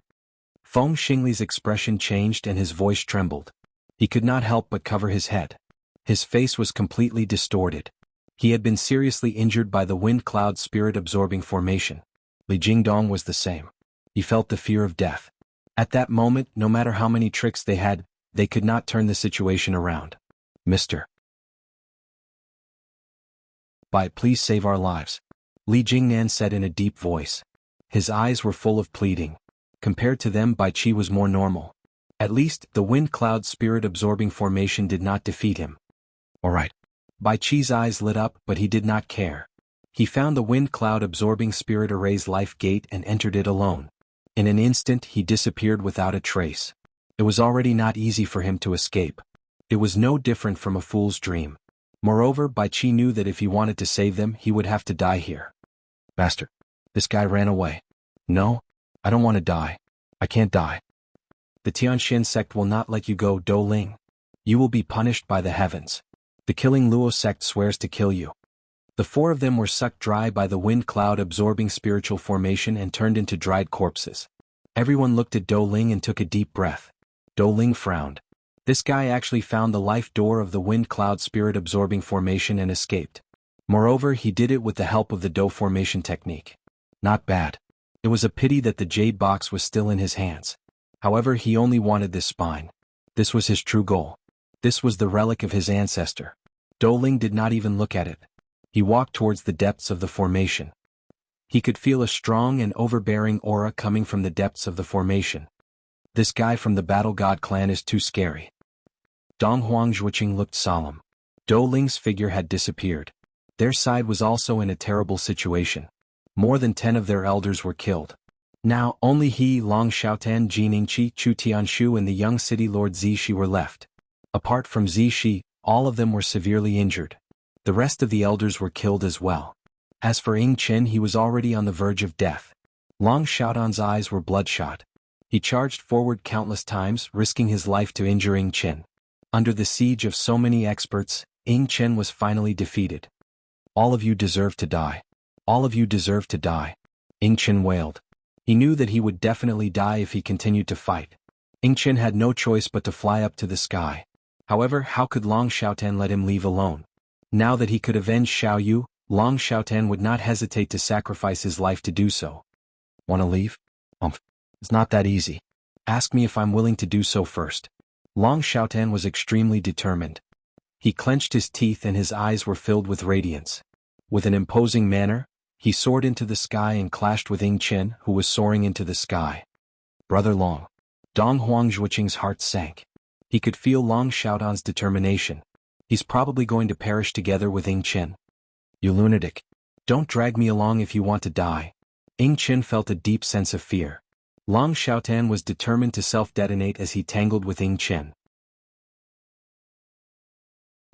Feng Xingli's expression changed and his voice trembled. He could not help but cover his head. His face was completely distorted. He had been seriously injured by the wind cloud spirit absorbing formation. Li Jingdong was the same. He felt the fear of death. At that moment, no matter how many tricks they had, they could not turn the situation around. Mr. Bai, please save our lives, Li Jingnan said in a deep voice. His eyes were full of pleading. Compared to them, Bai Qi was more normal. At least, the wind cloud spirit absorbing formation did not defeat him. All right. Bai Qi's eyes lit up, but he did not care. He found the wind cloud absorbing spirit array's life gate and entered it alone. In an instant he disappeared without a trace. It was already not easy for him to escape. It was no different from a fool's dream. Moreover, Bai Qi knew that if he wanted to save them he would have to die here. Master, this guy ran away. No, I don't want to die. I can't die. The Tianxin sect will not let you go, Do Ling. You will be punished by the heavens. The Killing Luo sect swears to kill you. The four of them were sucked dry by the wind cloud absorbing spiritual formation and turned into dried corpses. Everyone looked at Do Ling and took a deep breath. Do Ling frowned. This guy actually found the life door of the wind cloud spirit absorbing formation and escaped. Moreover, he did it with the help of the dough formation technique. Not bad. It was a pity that the jade box was still in his hands. However, he only wanted this spine. This was his true goal. This was the relic of his ancestor. Do Ling did not even look at it. He walked towards the depths of the formation. He could feel a strong and overbearing aura coming from the depths of the formation. This guy from the Battle God clan is too scary. Dong Huangjuoqing looked solemn. Do Ling's figure had disappeared. Their side was also in a terrible situation. More than 10 of their elders were killed. Now, only he, Long Xiaotan, Jiningqi, Chu Tianshu and the young city lord Zishi were left. Apart from Zishi, all of them were severely injured. The rest of the elders were killed as well. As for Ying Chen, he was already on the verge of death. Long Xiaotan's eyes were bloodshot. He charged forward countless times, risking his life to injure Ying Chen. Under the siege of so many experts, Ying Chen was finally defeated. All of you deserve to die. All of you deserve to die. Ying Chen wailed. He knew that he would definitely die if he continued to fight. Ying Chen had no choice but to fly up to the sky. However, how could Long Xiaotan let him leave alone? Now that he could avenge Xiao Yu, Long Xiaotan would not hesitate to sacrifice his life to do so. Want to leave? It's not that easy. Ask me if I'm willing to do so first. Long Xiaotan was extremely determined. He clenched his teeth and his eyes were filled with radiance. With an imposing manner, he soared into the sky and clashed with Ying Chen, who was soaring into the sky. Brother Long. Dong Huangjuoqing's heart sank. He could feel Long Xiaotan's determination. He's probably going to perish together with Ying Chen. You lunatic. Don't drag me along if you want to die. Ying Chen felt a deep sense of fear. Long Xiaotan was determined to self-detonate as he tangled with Ying Chen.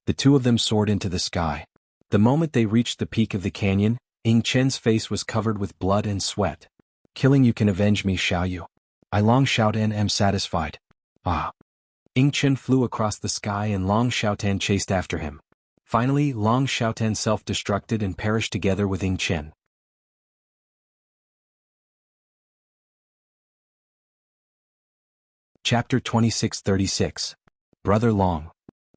The two of them soared into the sky. The moment they reached the peak of the canyon, Ying Chen's face was covered with blood and sweat. Killing you can avenge me, Xiao Yu. I Long Xiaotan am satisfied. Ah. Ying Chen flew across the sky and Long Xiaotan chased after him. Finally, Long Xiaotan self-destructed and perished together with Ying Chen. Chapter 2636. Brother Long.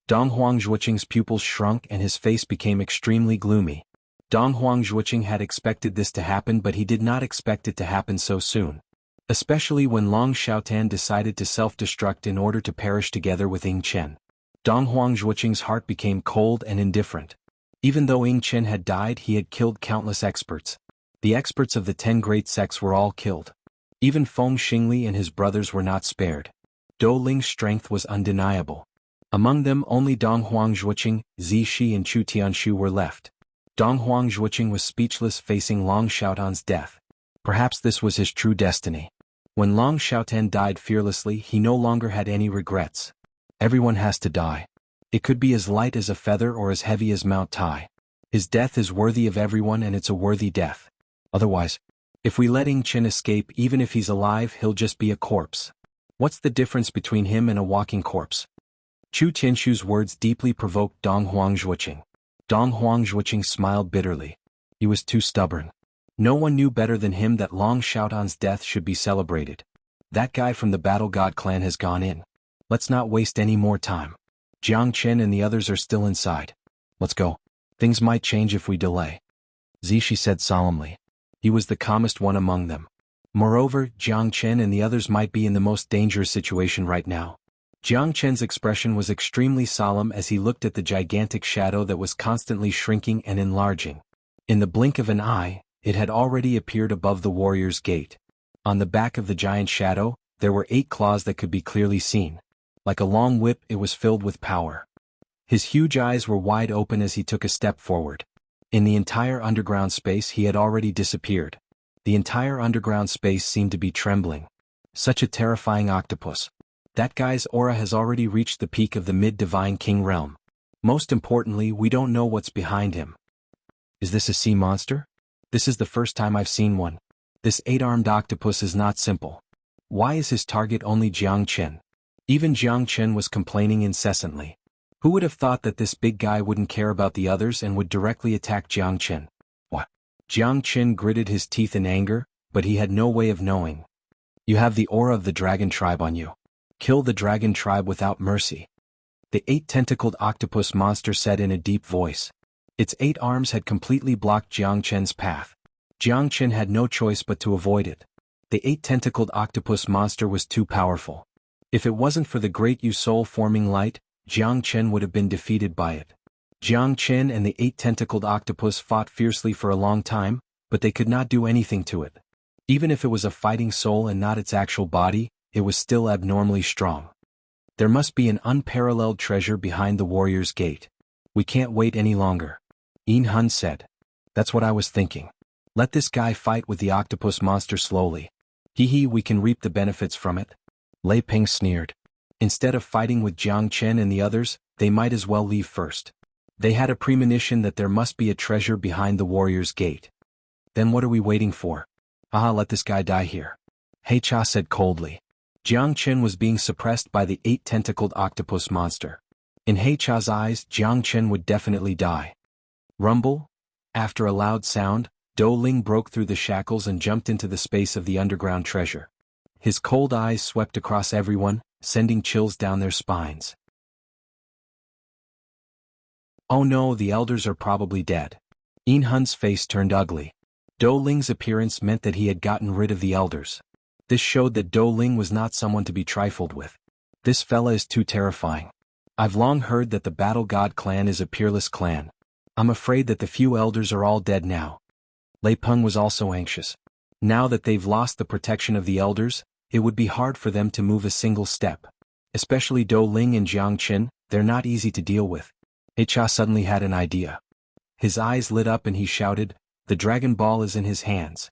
Dong Huangjuoqing's pupils shrunk and his face became extremely gloomy. Dong Huangjuoqing had expected this to happen, but he did not expect it to happen so soon. Especially when Long Xiaotan decided to self-destruct in order to perish together with Ying Chen. Dong Huangjuoqing's heart became cold and indifferent. Even though Ying Chen had died, he had killed countless experts. The experts of the 10 great sects were all killed. Even Feng Xingli and his brothers were not spared. Do Ling's strength was undeniable. Among them, only Dong Huangjuoqing, Zishi and Chu Tianshu were left. Dong Huangjuoqing was speechless facing Long Xiaotan's death. Perhaps this was his true destiny. When Long Xiaotan died fearlessly, he no longer had any regrets. Everyone has to die. It could be as light as a feather or as heavy as Mount Tai. His death is worthy of everyone and it's a worthy death. Otherwise, if we let Ying Chen escape, even if he's alive, he'll just be a corpse. What's the difference between him and a walking corpse? Chu Tianshu's words deeply provoked Dong Huangzhuoqing. Dong Huangzhuoqing smiled bitterly. He was too stubborn. No one knew better than him that Long Xiaodan's death should be celebrated. That guy from the Battle God clan has gone in. Let's not waste any more time. Jiang Chen and the others are still inside. Let's go. Things might change if we delay. Zishi said solemnly. He was the calmest one among them. Moreover, Jiang Chen and the others might be in the most dangerous situation right now. Jiang Chen's expression was extremely solemn as he looked at the gigantic shadow that was constantly shrinking and enlarging. In the blink of an eye, it had already appeared above the warrior's gate. On the back of the giant shadow, there were 8 claws that could be clearly seen. Like a long whip, it was filled with power. His huge eyes were wide open as he took a step forward. In the entire underground space he had already disappeared. The entire underground space seemed to be trembling. Such a terrifying octopus. That guy's aura has already reached the peak of the mid-divine king realm. Most importantly, we don't know what's behind him. Is this a sea monster? This is the first time I've seen one. This 8-armed octopus is not simple. Why is his target only Jiang Chen? Even Jiang Chen was complaining incessantly. Who would have thought that this big guy wouldn't care about the others and would directly attack Jiang Chen? What? Jiang Chen gritted his teeth in anger, but he had no way of knowing. You have the aura of the dragon tribe on you. Kill the dragon tribe without mercy. The 8-tentacled octopus monster said in a deep voice. Its 8 arms had completely blocked Jiang Chen's path. Jiang Chen had no choice but to avoid it. The 8-tentacled octopus monster was too powerful. If it wasn't for the great soul-forming light, Jiang Chen would have been defeated by it. Jiang Chen and the 8-tentacled octopus fought fiercely for a long time, but they could not do anything to it. Even if it was a fighting soul and not its actual body, it was still abnormally strong. There must be an unparalleled treasure behind the warrior's gate. We can't wait any longer. Xuanhuan said. That's what I was thinking. Let this guy fight with the octopus monster slowly. We can reap the benefits from it. Lei Ping sneered. Instead of fighting with Jiang Chen and the others, they might as well leave first. They had a premonition that there must be a treasure behind the warrior's gate. Then what are we waiting for? Let this guy die here. Heicha said coldly. Jiang Chen was being suppressed by the 8-tentacled octopus monster. In Heicha's eyes, Jiang Chen would definitely die. Rumble? After a loud sound, Dou Ling broke through the shackles and jumped into the space of the underground treasure. His cold eyes swept across everyone, sending chills down their spines. Oh no, the elders are probably dead. Xuanhuan's face turned ugly. Dou Ling's appearance meant that he had gotten rid of the elders. This showed that Dou Ling was not someone to be trifled with. This fella is too terrifying. I've long heard that the Battle God clan is a peerless clan. I'm afraid that the few elders are all dead now. Lei Peng was also anxious. Now that they've lost the protection of the elders, it would be hard for them to move a single step. Especially Dou Ling and Jiang Chen, they're not easy to deal with. Heicha suddenly had an idea. His eyes lit up and he shouted, "The Dragon Ball is in his hands."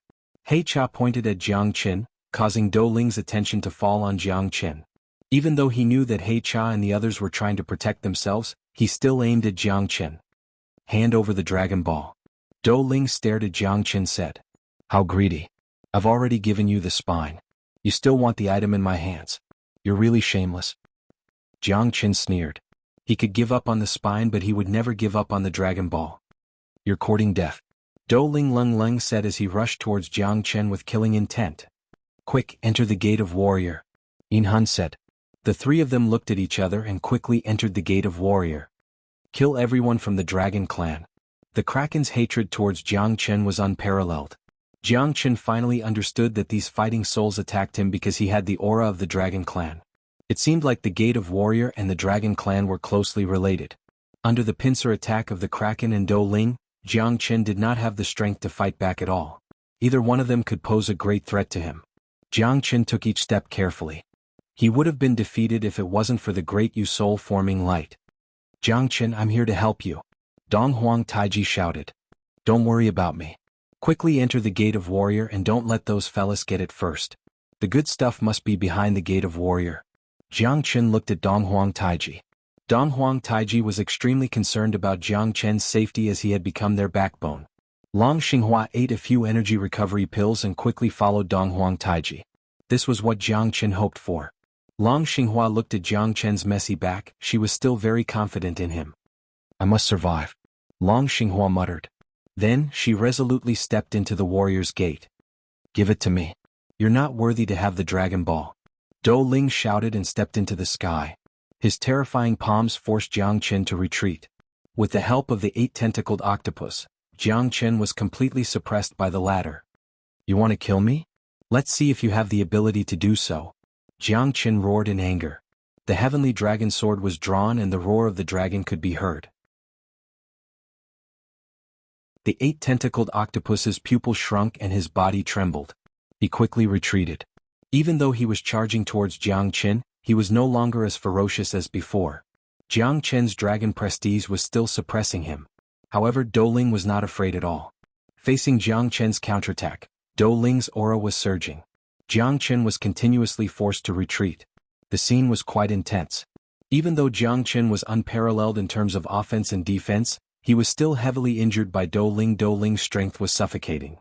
Heicha pointed at Jiang Chen, causing Dou Ling's attention to fall on Jiang Chen. Even though he knew that Heicha and the others were trying to protect themselves, he still aimed at Jiang Chen. Hand over the Dragon Ball. Dou Ling stared at Jiang Chen and said. How greedy. I've already given you the spine. You still want the item in my hands. You're really shameless. Jiang Chen sneered. He could give up on the spine but he would never give up on the Dragon Ball. You're courting death. Dou Ling Leng Leng said as he rushed towards Jiang Chen with killing intent. Quick, enter the gate of warrior. Xuanhuan said. The 3 of them looked at each other and quickly entered the gate of warrior. Kill everyone from the Dragon Clan. The Kraken's hatred towards Jiang Chen was unparalleled. Jiang Chen finally understood that these fighting souls attacked him because he had the aura of the Dragon Clan. It seemed like the Gate of Warrior and the Dragon Clan were closely related. Under the pincer attack of the Kraken and Dou Ling, Jiang Chen did not have the strength to fight back at all. Either one of them could pose a great threat to him. Jiang Chen took each step carefully. He would have been defeated if it wasn't for the great soul-forming light. Jiang Chen, I'm here to help you. Dong Huang Taiji shouted. Don't worry about me. Quickly enter the Gate of Warrior and don't let those fellas get it first. The good stuff must be behind the Gate of Warrior. Jiang Chen looked at Dong Huang Taiji. Dong Huang Taiji was extremely concerned about Jiang Chen's safety as he had become their backbone. Long Xinghua ate a few energy recovery pills and quickly followed Dong Huang Taiji. This was what Jiang Chen hoped for. Long Xinghua looked at Jiang Chen's messy back. She was still very confident in him. I must survive, Long Xinghua muttered. Then, she resolutely stepped into the warrior's gate. Give it to me. You're not worthy to have the Dragon Ball. Dou Ling shouted and stepped into the sky. His terrifying palms forced Jiang Chen to retreat. With the help of the 8-tentacled octopus, Jiang Chen was completely suppressed by the latter. You want to kill me? Let's see if you have the ability to do so. Jiang Chen roared in anger. The heavenly dragon sword was drawn and the roar of the dragon could be heard. The 8-tentacled octopus's pupil shrunk and his body trembled. He quickly retreated. Even though he was charging towards Jiang Chen, he was no longer as ferocious as before. Jiang Chen's dragon prestige was still suppressing him. However, Dou Ling was not afraid at all. Facing Jiang Chen's counterattack, Dou Ling's aura was surging. Jiang Chen was continuously forced to retreat. The scene was quite intense. Even though Jiang Chen was unparalleled in terms of offense and defense, he was still heavily injured by Dou Ling. Dou Ling's strength was suffocating.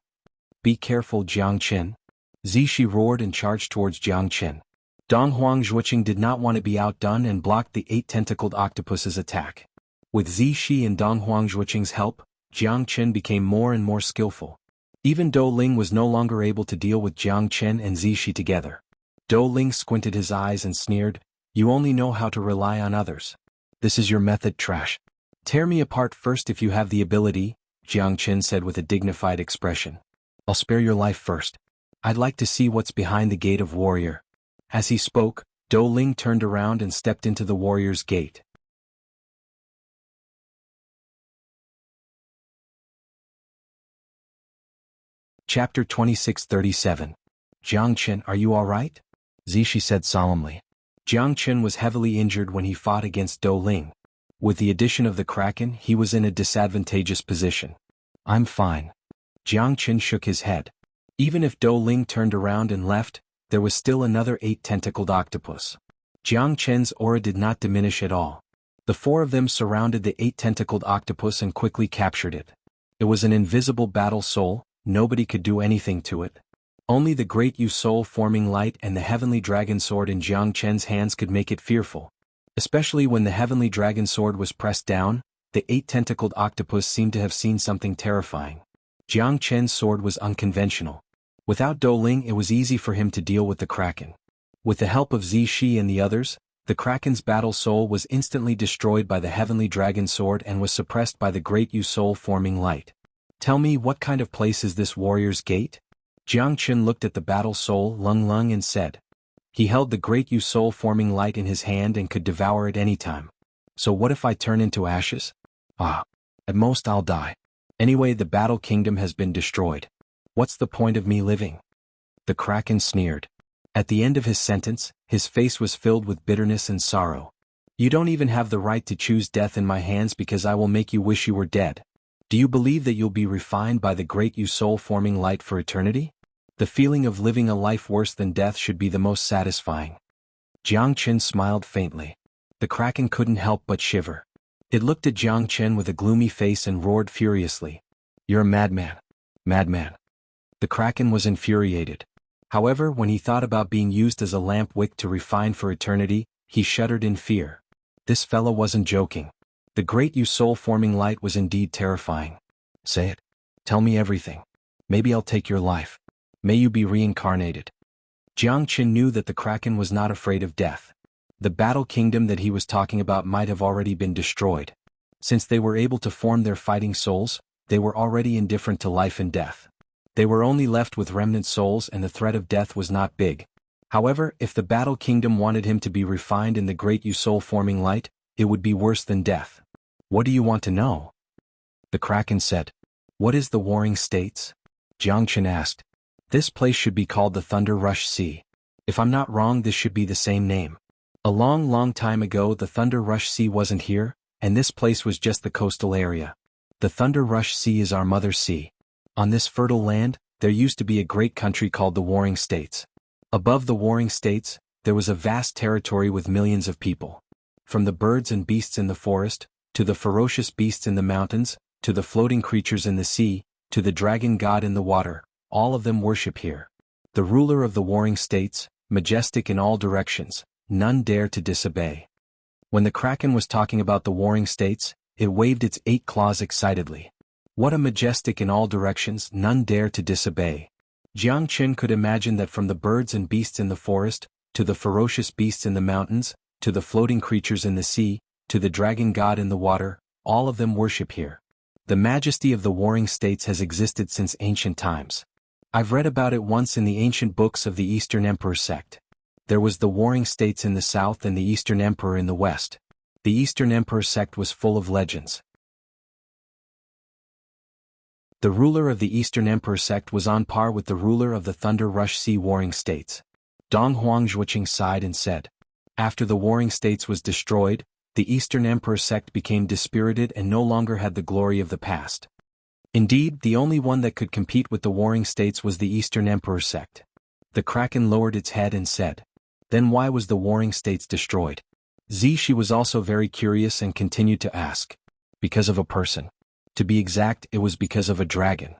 Be careful, Jiang Chen. Zishi roared and charged towards Jiang Chen. Dong Huangjuoqing did not want to be outdone and blocked the 8-tentacled octopus's attack. With Zishi and Dong Huangjuoqing's help, Jiang Chen became more and more skillful. Even Dou Ling was no longer able to deal with Jiang Chen and Zishi together. Dou Ling squinted his eyes and sneered, "You only know how to rely on others. This is your method, trash. Tear me apart first if you have the ability," Jiang Chen said with a dignified expression. "I'll spare your life first. I'd like to see what's behind the gate of warrior." As he spoke, Dou Ling turned around and stepped into the warrior's gate. Chapter 2637. Jiang Chen, are you all right? Zishi said solemnly. Jiang Chen was heavily injured when he fought against Dou Ling. With the addition of the Kraken, he was in a disadvantageous position. I'm fine. Jiang Chen shook his head. Even if Dou Ling turned around and left, there was still another 8-tentacled octopus. Jiang Chen's aura did not diminish at all. The four of them surrounded the 8-tentacled octopus and quickly captured it. It was an invisible battle soul, nobody could do anything to it. Only the great Yu soul forming light and the heavenly dragon sword in Jiang Chen's hands could make it fearful. Especially when the heavenly dragon sword was pressed down, the 8-tentacled octopus seemed to have seen something terrifying. Jiang Chen's sword was unconventional. Without Dou Ling, it was easy for him to deal with the Kraken. With the help of Zishi and the others, the Kraken's battle soul was instantly destroyed by the heavenly dragon sword and was suppressed by the great Yu soul forming light. Tell me, what kind of place is this warrior's gate? Jiang Chen looked at the battle soul Lung Lung and said. He held the great Yu soul forming light in his hand and could devour it any time. So what if I turn into ashes? Ah, at most I'll die. Anyway, the battle kingdom has been destroyed. What's the point of me living? The Kraken sneered. At the end of his sentence, his face was filled with bitterness and sorrow. You don't even have the right to choose death in my hands because I will make you wish you were dead. Do you believe that you'll be refined by the great Yu soul forming light for eternity? The feeling of living a life worse than death should be the most satisfying. Jiang Chen smiled faintly. The Kraken couldn't help but shiver. It looked at Jiang Chen with a gloomy face and roared furiously. You're a madman. Madman. The Kraken was infuriated. However, when he thought about being used as a lamp wick to refine for eternity, he shuddered in fear. This fellow wasn't joking. The great Yu soul forming light was indeed terrifying. Say it. Tell me everything. Maybe I'll take your life. May you be reincarnated. Jiang Chen knew that the Kraken was not afraid of death. The battle kingdom that he was talking about might have already been destroyed. Since they were able to form their fighting souls, they were already indifferent to life and death. They were only left with remnant souls and the threat of death was not big. However, if the battle kingdom wanted him to be refined in the great Yu soul forming light, it would be worse than death. What do you want to know? The Kraken said. What is the Warring States? Jiang Chen asked. This place should be called the Thunder Rush Sea. If I'm not wrong, this should be the same name. A long, long time ago the Thunder Rush Sea wasn't here, and this place was just the coastal area. The Thunder Rush Sea is our mother sea. On this fertile land, there used to be a great country called the Warring States. Above the Warring States, there was a vast territory with millions of people. From the birds and beasts in the forest, to the ferocious beasts in the mountains, to the floating creatures in the sea, to the dragon god in the water, all of them worship here. The ruler of the Warring States, majestic in all directions, none dare to disobey. When the Kraken was talking about the warring states, it waved its 8 claws excitedly. What a majestic in all directions, none dare to disobey. Jianghu could imagine that from the birds and beasts in the forest, to the ferocious beasts in the mountains, to the floating creatures in the sea, to the dragon god in the water, all of them worship here. The majesty of the warring states has existed since ancient times. I've read about it once in the ancient books of the Eastern Emperor sect. There was the warring states in the south and the Eastern Emperor in the west. The Eastern Emperor sect was full of legends. The ruler of the Eastern Emperor sect was on par with the ruler of the Thunder Rush Sea warring states. Dong Huangzhuqing sighed and said, after the warring states was destroyed, the Eastern Emperor sect became dispirited and no longer had the glory of the past. Indeed, the only one that could compete with the warring states was the Eastern Emperor sect. The Kraken lowered its head and said, then why was the warring states destroyed? She was also very curious and continued to ask. Because of a person. To be exact, it was because of a dragon.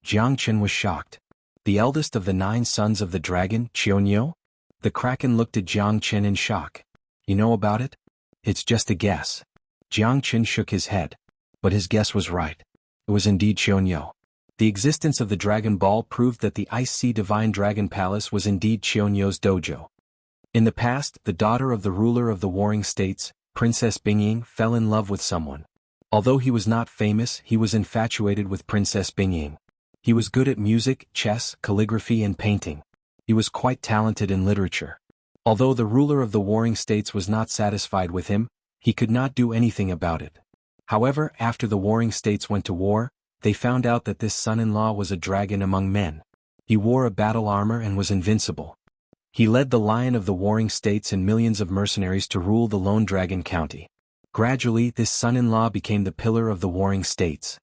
Jianghu was shocked. The eldest of the 9 sons of the dragon, Xuanhuan? The Kraken looked at Jianghu in shock. You know about it? It's just a guess. Jianghu shook his head. But his guess was right. It was indeed Xuanhuan. The existence of the Dragon Ball proved that the Ice Sea Divine Dragon Palace was indeed Xuanhuan's dojo. In the past, the daughter of the ruler of the warring states, Princess Bingying, fell in love with someone. Although he was not famous, he was infatuated with Princess Bingying. He was good at music, chess, calligraphy and painting. He was quite talented in literature. Although the ruler of the warring states was not satisfied with him, he could not do anything about it. However, after the warring states went to war, they found out that this son-in-law was a dragon among men. He wore a battle armor and was invincible. He led the lion of the warring states and millions of mercenaries to rule the Lone Dragon County. Gradually, this son-in-law became the pillar of the warring states.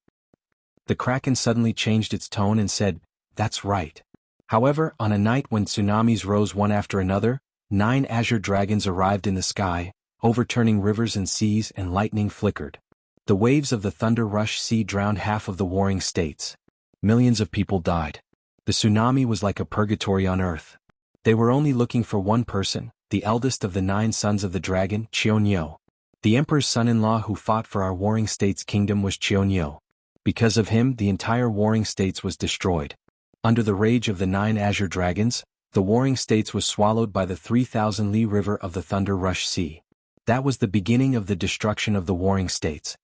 The Kraken suddenly changed its tone and said, that's right. However, on a night when tsunamis rose one after another, 9 azure dragons arrived in the sky, overturning rivers and seas, and lightning flickered. The waves of the Thunder Rush Sea drowned half of the warring states. Millions of people died. The tsunami was like a purgatory on earth. They were only looking for one person, the eldest of the 9 sons of the dragon, Xuanhuan. The emperor's son-in-law who fought for our warring states' kingdom was Xuanhuan. Because of him, the entire warring states was destroyed. Under the rage of the 9 azure dragons, the warring states was swallowed by the 3,000-li river of the Thunder Rush Sea. That was the beginning of the destruction of the warring states.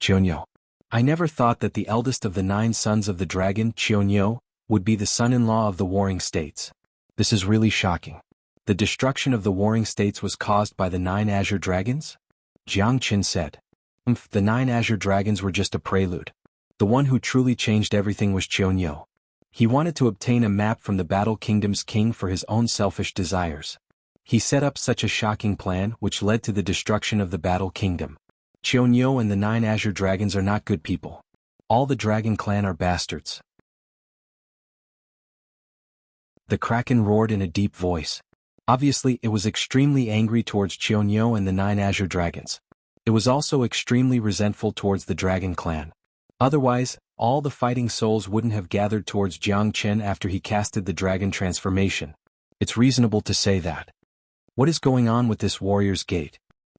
Xuanhuan. I never thought that the eldest of the 9 sons of the dragon, Xuanhuan, would be the son-in-law of the warring states. This is really shocking. The destruction of the warring states was caused by the 9 azure dragons? Jianghu said. The 9 azure dragons were just a prelude. The one who truly changed everything was Xuanhuan. He wanted to obtain a map from the Battle Kingdom's king for his own selfish desires. He set up such a shocking plan which led to the destruction of the Battle Kingdom. Xuanhuan and the 9 azure dragons are not good people. All the dragon clan are bastards. The Kraken roared in a deep voice. Obviously, it was extremely angry towards Xuanhuan and the 9 azure dragons. It was also extremely resentful towards the dragon clan. Otherwise, all the fighting souls wouldn't have gathered towards Jianghu after he casted the dragon transformation. It's reasonable to say that. What is going on with this warrior's gate?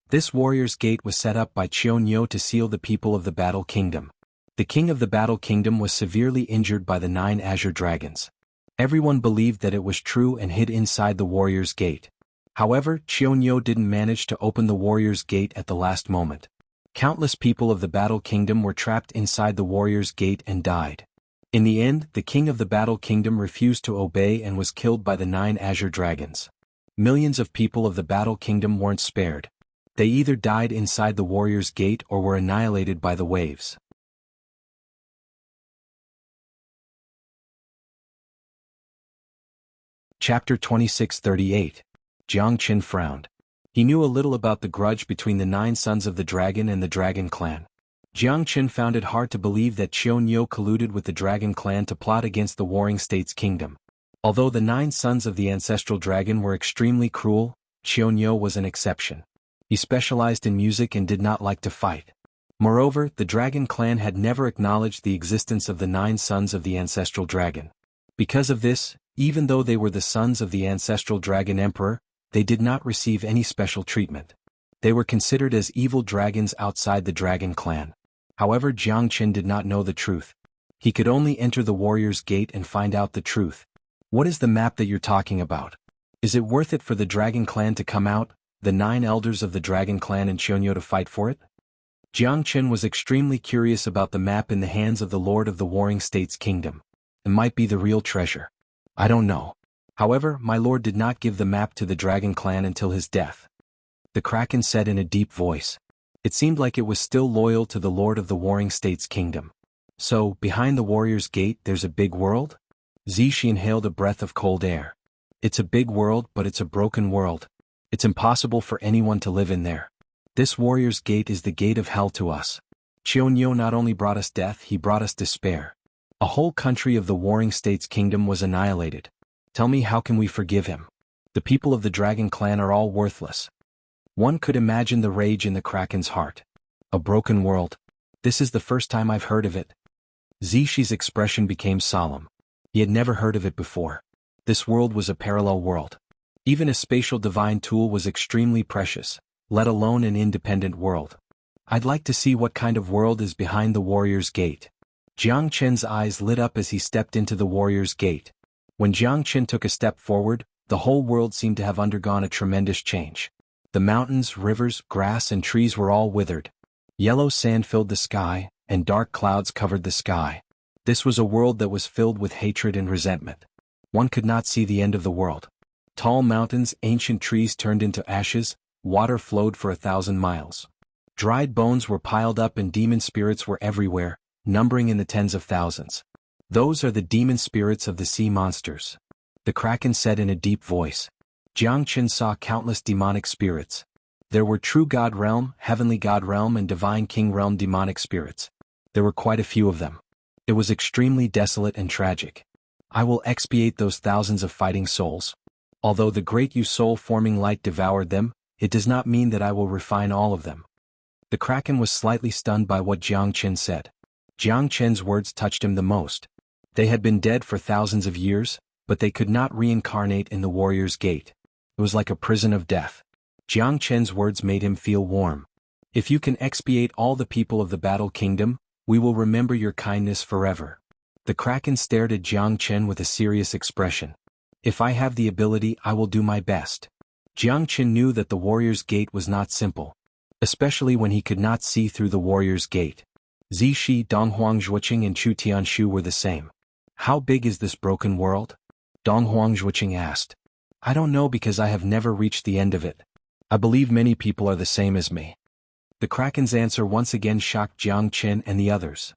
This warrior's gate was set up by Xuanhuan to seal the people of the Battle Kingdom. The king of the Battle Kingdom was severely injured by the 9 azure dragons. Everyone believed that it was true and hid inside the warrior's gate. However, Xuanhuan didn't manage to open the warrior's gate at the last moment. Countless people of the Battle Kingdom were trapped inside the warrior's gate and died. In the end, the king of the Battle Kingdom refused to obey and was killed by the 9 azure dragons. Millions of people of the Battle Kingdom weren't spared. They either died inside the warrior's gate or were annihilated by the waves. Chapter 2638. Jianghu frowned. He knew a little about the grudge between the 9 sons of the dragon and the dragon clan. Jianghu found it hard to believe that Xuanhuan colluded with the dragon clan to plot against the warring states' kingdom. Although the 9 sons of the ancestral dragon were extremely cruel, Xuanhuan was an exception. He specialized in music and did not like to fight. Moreover, the dragon clan had never acknowledged the existence of the 9 sons of the ancestral dragon. Because of this, even though they were the sons of the ancestral dragon emperor, they did not receive any special treatment. They were considered as evil dragons outside the dragon clan. However, Jiang Qin did not know the truth. He could only enter the warrior's gate and find out the truth. What is the map that you're talking about? Is it worth it for the dragon clan to come out, the 9 elders of the dragon clan and Xianxia to fight for it? Jiang Qin was extremely curious about the map in the hands of the Lord of the Warring States Kingdom. It might be the real treasure. I don't know. However, my lord did not give the map to the dragon clan until his death. The Kraken said in a deep voice. It seemed like it was still loyal to the Lord of the Warring States Kingdom. So, behind the warrior's gate there's a big world? Zishi inhaled a breath of cold air. It's a big world, but it's a broken world. It's impossible for anyone to live in there. This warrior's gate is the gate of hell to us. Xianxia not only brought us death, he brought us despair. A whole country of the Warring States Kingdom was annihilated. Tell me, how can we forgive him? The people of the dragon clan are all worthless. One could imagine the rage in the Kraken's heart. A broken world. This is the first time I've heard of it. Zishi's expression became solemn. He had never heard of it before. This world was a parallel world. Even a spatial divine tool was extremely precious, let alone an independent world. I'd like to see what kind of world is behind the warrior's gate. Jiang Qin's eyes lit up as he stepped into the warrior's gate. When Jiang Qin took a step forward, the whole world seemed to have undergone a tremendous change. The mountains, rivers, grass and trees were all withered. Yellow sand filled the sky, and dark clouds covered the sky. This was a world that was filled with hatred and resentment. One could not see the end of the world. Tall mountains, ancient trees turned into ashes, water flowed for 1,000 miles. Dried bones were piled up and demon spirits were everywhere, numbering in the tens of thousands. Those are the demon spirits of the sea monsters. The Kraken said in a deep voice. Jiang Qin saw countless demonic spirits. There were true God realm, heavenly God realm and divine king realm demonic spirits. There were quite a few of them. It was extremely desolate and tragic. I will expiate those thousands of fighting souls. Although the great soul-forming light devoured them, it does not mean that I will refine all of them. The Kraken was slightly stunned by what Jiang Qin said. Jiang Qin's words touched him the most. They had been dead for thousands of years, but they could not reincarnate in the warrior's gate. It was like a prison of death. Jiang Qin's words made him feel warm. If you can expiate all the people of the Battle Kingdom, we will remember your kindness forever. The Kraken stared at Jiang Qin with a serious expression. If I have the ability, I will do my best. Jiang Qin knew that the warrior's gate was not simple, especially when he could not see through the warrior's gate. Zishi, Donghuang Zhuoqing and Chu Tianshu were the same. How big is this broken world? Donghuang Zhuoqing asked. I don't know because I have never reached the end of it. I believe many people are the same as me. The Kraken's answer once again shocked Jiang Qin and the others.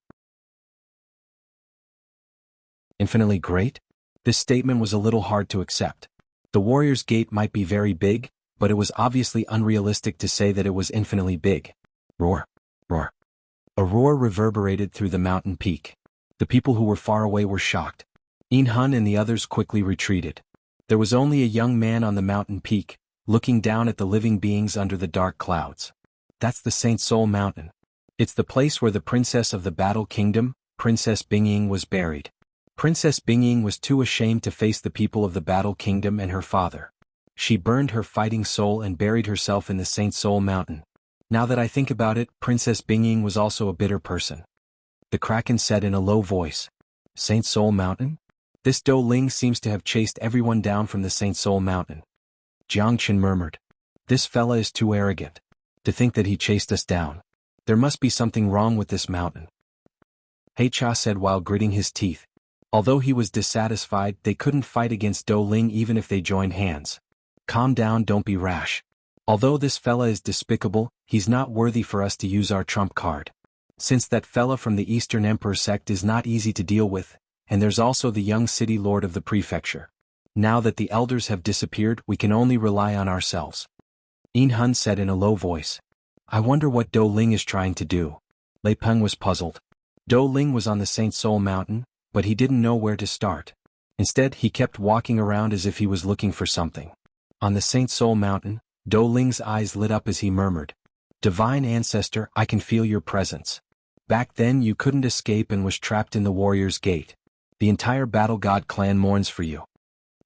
Infinitely great? This statement was a little hard to accept. The warrior's gate might be very big, but it was obviously unrealistic to say that it was infinitely big. Roar. Roar. A roar reverberated through the mountain peak. The people who were far away were shocked. Xuanhuan and the others quickly retreated. There was only a young man on the mountain peak, looking down at the living beings under the dark clouds. That's the Saint Soul Mountain. It's the place where the princess of the Battle Kingdom, Princess Bingying, was buried. Princess Bingying was too ashamed to face the people of the Battle Kingdom and her father. She burned her fighting soul and buried herself in the Saint Soul Mountain. Now that I think about it, Princess Bingying was also a bitter person. The Kraken said in a low voice. Saint Soul Mountain? This Do Ling seems to have chased everyone down from the Saint Soul Mountain. Jiang Qin murmured. This fella is too arrogant. To think that he chased us down. There must be something wrong with this mountain. Heicha said while gritting his teeth. Although he was dissatisfied, they couldn't fight against Do Ling even if they joined hands. Calm down, don't be rash. Although this fella is despicable, he's not worthy for us to use our trump card. Since that fella from the Eastern Emperor sect is not easy to deal with, and there's also the young city lord of the prefecture. Now that the elders have disappeared, we can only rely on ourselves. Xuanhuan said in a low voice. I wonder what Do Ling is trying to do. Lei Peng was puzzled. Do Ling was on the Saint Soul Mountain, but he didn't know where to start. Instead, he kept walking around as if he was looking for something. On the Saint Soul Mountain, Do Ling's eyes lit up as he murmured. Divine Ancestor, I can feel your presence. Back then you couldn't escape and was trapped in the warrior's gate. The entire Battle God clan mourns for you.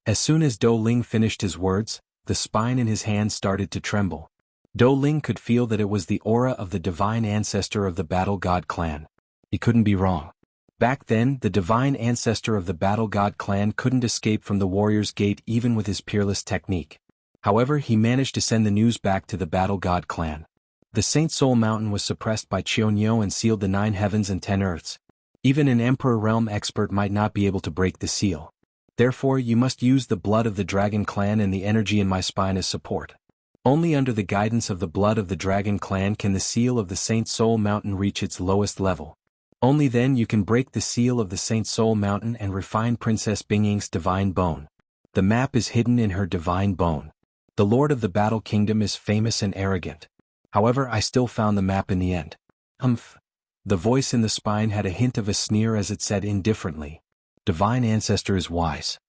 As soon as Do Ling finished his words, the spine in his hand started to tremble. Do Ling could feel that it was the aura of the divine ancestor of the Battle God clan. He couldn't be wrong. Back then, the divine ancestor of the Battle God clan couldn't escape from the warrior's gate even with his peerless technique. However, he managed to send the news back to the Battle God clan. The Saint Soul Mountain was suppressed by xianxia and sealed the 9 heavens and 10 earths. Even an Emperor Realm expert might not be able to break the seal. Therefore, you must use the blood of the Dragon Clan and the energy in my spine as support. Only under the guidance of the blood of the Dragon Clan can the seal of the Saint Soul Mountain reach its lowest level. Only then you can break the seal of the Saint Soul Mountain and refine Princess Bingying's divine bone. The map is hidden in her divine bone. The Lord of the Battle Kingdom is famous and arrogant. However, I still found the map in the end. Humph. The voice in the spine had a hint of a sneer as it said indifferently, "Divine Ancestor is wise."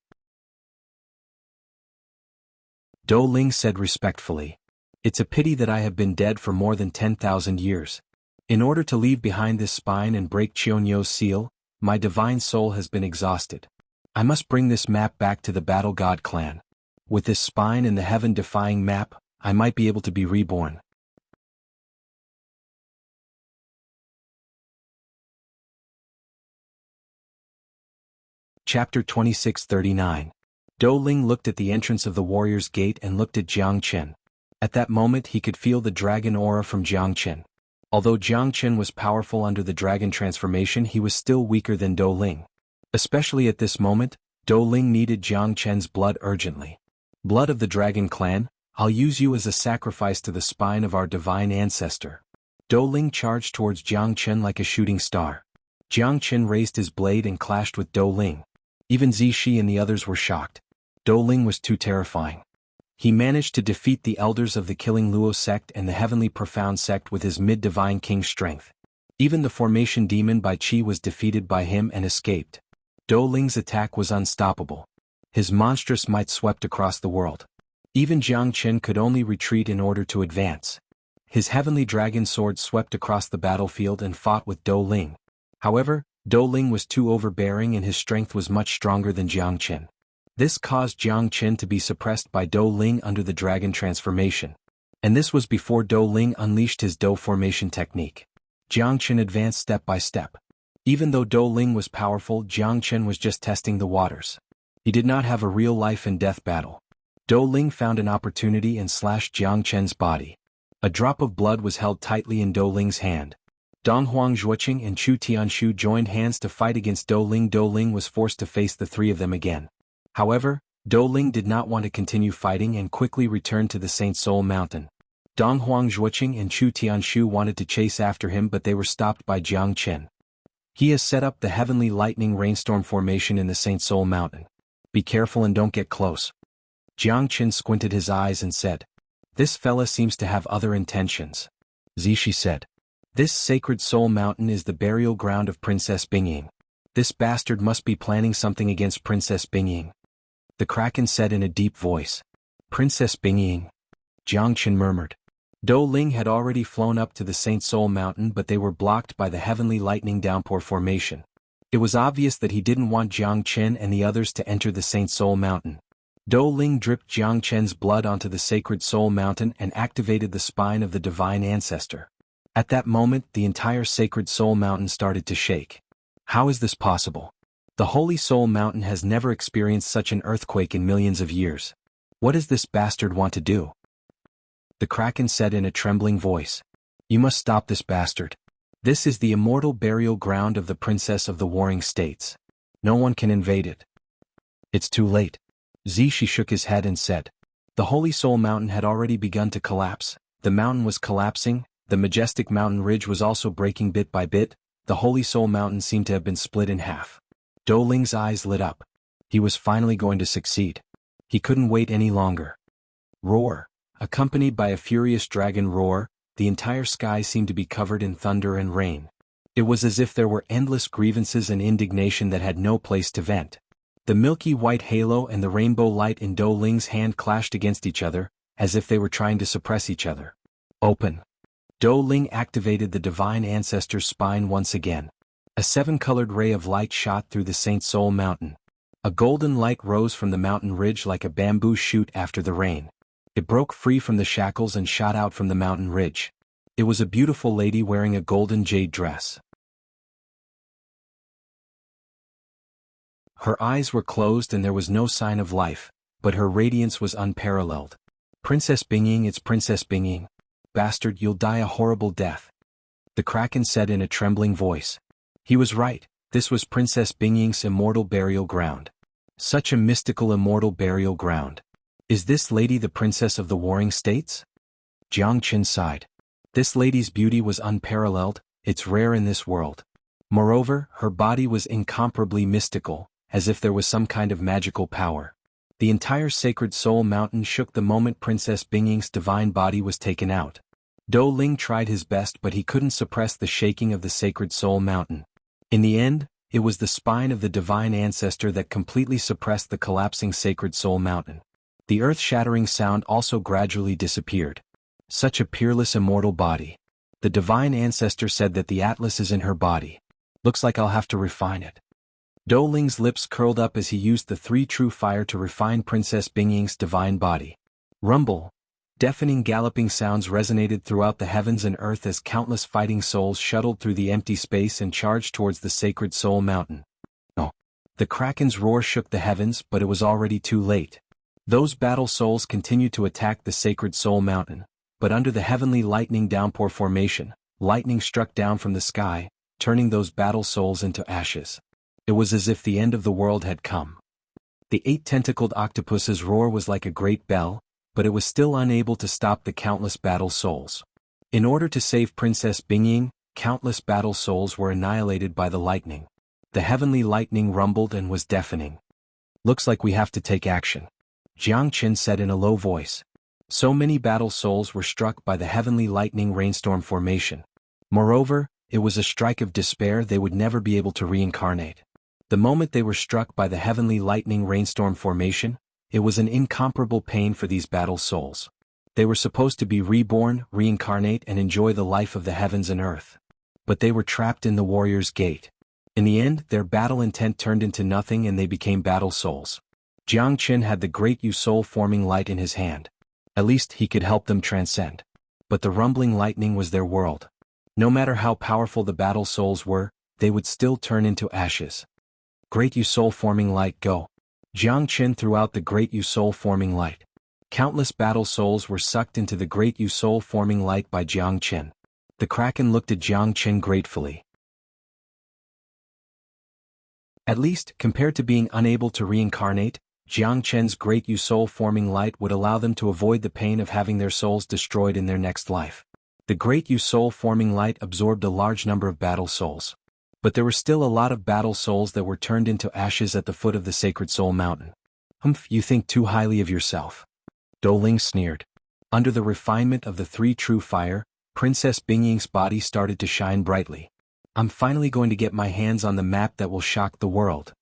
Do Ling said respectfully, "It's a pity that I have been dead for more than 10,000 years. In order to leave behind this spine and break Xianxia's seal, my divine soul has been exhausted. I must bring this map back to the Battle God clan. With this spine and the heaven-defying map, I might be able to be reborn." Chapter 2639. Do Ling looked at the entrance of the warrior's gate and looked at Jiang Chen. At that moment he could feel the dragon aura from Jiang Chen. Although Jiang Chen was powerful under the dragon transformation, he was still weaker than Do Ling. Especially at this moment, Do Ling needed Jiang Chen's blood urgently. "Blood of the Dragon Clan, I'll use you as a sacrifice to the spine of our divine ancestor." Do Ling charged towards Jiang Chen like a shooting star. Jiang Chen raised his blade and clashed with Do Ling. Even Zishi and the others were shocked. Do Ling was too terrifying. He managed to defeat the elders of the Killing Luo sect and the Heavenly Profound sect with his mid-divine king strength. Even the formation demon Bai Qi was defeated by him and escaped. Do Ling's attack was unstoppable. His monstrous might swept across the world. Even Jiang Chen could only retreat in order to advance. His heavenly dragon sword swept across the battlefield and fought with Do Ling. However, Do Ling was too overbearing and his strength was much stronger than Jiang Chen. This caused Jiang Chen to be suppressed by Do Ling under the dragon transformation. And this was before Do Ling unleashed his Do formation technique. Jiang Chen advanced step by step. Even though Do Ling was powerful, Jiang Chen was just testing the waters. He did not have a real life and death battle. Do Ling found an opportunity and slashed Jiang Chen's body. A drop of blood was held tightly in Do Ling's hand. Dong Huang Zhuoqing and Chu Tianshu joined hands to fight against Do Ling. Do Ling was forced to face the 3 of them again. However, Do Ling did not want to continue fighting and quickly returned to the Saint Soul Mountain. Dong Huang Zhuoqing and Chu Tianshu wanted to chase after him, but they were stopped by Jiang Chen. "He has set up the heavenly lightning rainstorm formation in the Saint Soul Mountain. Be careful and don't get close." Jiang Chen squinted his eyes and said, "This fella seems to have other intentions." Zishi said, "This sacred soul mountain is the burial ground of Princess Bingying. This bastard must be planning something against Princess Bingying." The Kraken said in a deep voice. "Princess Bingying?" Jiang Chen murmured. Do Ling had already flown up to the Saint Soul Mountain, but they were blocked by the heavenly lightning downpour formation. It was obvious that he didn't want Jiang Chen and the others to enter the Saint Soul Mountain. Do Ling dripped Jiang Chen's blood onto the sacred soul mountain and activated the spine of the divine ancestor. At that moment, the entire sacred soul mountain started to shake. How is this possible? The holy soul mountain has never experienced such an earthquake in millions of years. What does this bastard want to do? The Kraken said in a trembling voice. "You must stop this bastard. This is the immortal burial ground of the princess of the warring states. No one can invade it." "It's too late." Zishi shook his head and said. The holy soul mountain had already begun to collapse. The mountain was collapsing. The majestic mountain ridge was also breaking bit by bit. The holy soul mountain seemed to have been split in half. Do Ling's eyes lit up. He was finally going to succeed. He couldn't wait any longer. Roar. Accompanied by a furious dragon roar, the entire sky seemed to be covered in thunder and rain. It was as if there were endless grievances and indignation that had no place to vent. The milky white halo and the rainbow light in Do Ling's hand clashed against each other, as if they were trying to suppress each other. Open. Do Ling activated the divine ancestor's spine once again. A 7-colored ray of light shot through the Saint Soul Mountain. A golden light rose from the mountain ridge like a bamboo shoot after the rain. It broke free from the shackles and shot out from the mountain ridge. It was a beautiful lady wearing a golden jade dress. Her eyes were closed and there was no sign of life, but her radiance was unparalleled. "Princess Bingying, it's Princess Bingying. Bastard, you'll die a horrible death," the Kraken said in a trembling voice. He was right, this was Princess Bingying's immortal burial ground. Such a mystical immortal burial ground. Is this lady the princess of the warring states? Jianghu sighed. This lady's beauty was unparalleled, it's rare in this world. Moreover, her body was incomparably mystical, as if there was some kind of magical power. The entire Sacred Soul Mountain shook the moment Princess Bingying's divine body was taken out. Do Ling tried his best but he couldn't suppress the shaking of the Sacred Soul Mountain. In the end, it was the spine of the divine ancestor that completely suppressed the collapsing Sacred Soul Mountain. The earth-shattering sound also gradually disappeared. Such a peerless immortal body. The divine ancestor said that the Atlas is in her body. Looks like I'll have to refine it. Do Ling's lips curled up as he used the three true fire to refine Princess Bingying's divine body. Rumble. Deafening galloping sounds resonated throughout the heavens and earth as countless fighting souls shuttled through the empty space and charged towards the Sacred Soul Mountain. Oh. The Kraken's roar shook the heavens, but it was already too late. Those battle souls continued to attack the Sacred Soul Mountain, but under the heavenly lightning downpour formation, lightning struck down from the sky, turning those battle souls into ashes. It was as if the end of the world had come. The eight-tentacled octopus's roar was like a great bell, but it was still unable to stop the countless battle souls. In order to save Princess Bingying, countless battle souls were annihilated by the lightning. The heavenly lightning rumbled and was deafening. Looks like we have to take action, Jianghu said in a low voice. So many battle souls were struck by the heavenly lightning rainstorm formation. Moreover, it was a strike of despair, they would never be able to reincarnate. The moment they were struck by the heavenly lightning rainstorm formation, it was an incomparable pain for these battle souls. They were supposed to be reborn, reincarnate and enjoy the life of the heavens and earth. But they were trapped in the warrior's gate. In the end, their battle intent turned into nothing and they became battle souls. Jianghu had the great soul forming light in his hand. At least he could help them transcend. But the rumbling lightning was their world. No matter how powerful the battle souls were, they would still turn into ashes. Great soul forming light, go. Jianghu threw out the great soul forming light. Countless battle souls were sucked into the great soul forming light by Jianghu. The Kraken looked at Jianghu gratefully. At least, compared to being unable to reincarnate, Jianghu's great soul forming light would allow them to avoid the pain of having their souls destroyed in their next life. The great soul forming light absorbed a large number of battle souls. But there were still a lot of battle souls that were turned into ashes at the foot of the Sacred Soul Mountain. Humph, you think too highly of yourself. Do Ling sneered. Under the refinement of the three true fire, Princess Bingying's body started to shine brightly. I'm finally going to get my hands on the map that will shock the world.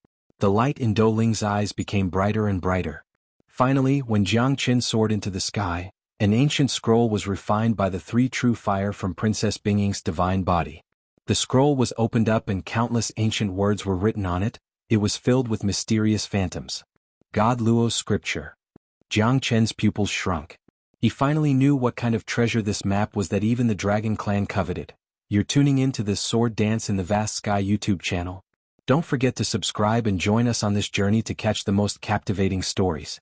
The light in Do Ling's eyes became brighter and brighter. Finally, when Jianghu soared into the sky, an ancient scroll was refined by the three true fire from Princess Bingying's divine body. The scroll was opened up and countless ancient words were written on it. It was filled with mysterious phantoms. God Luo's scripture. Jianghu's pupils shrunk. He finally knew what kind of treasure this map was that even the Dragon Clan coveted. You're tuning in to this Sword Dance in the Vast Sky YouTube channel. Don't forget to subscribe and join us on this journey to catch the most captivating stories.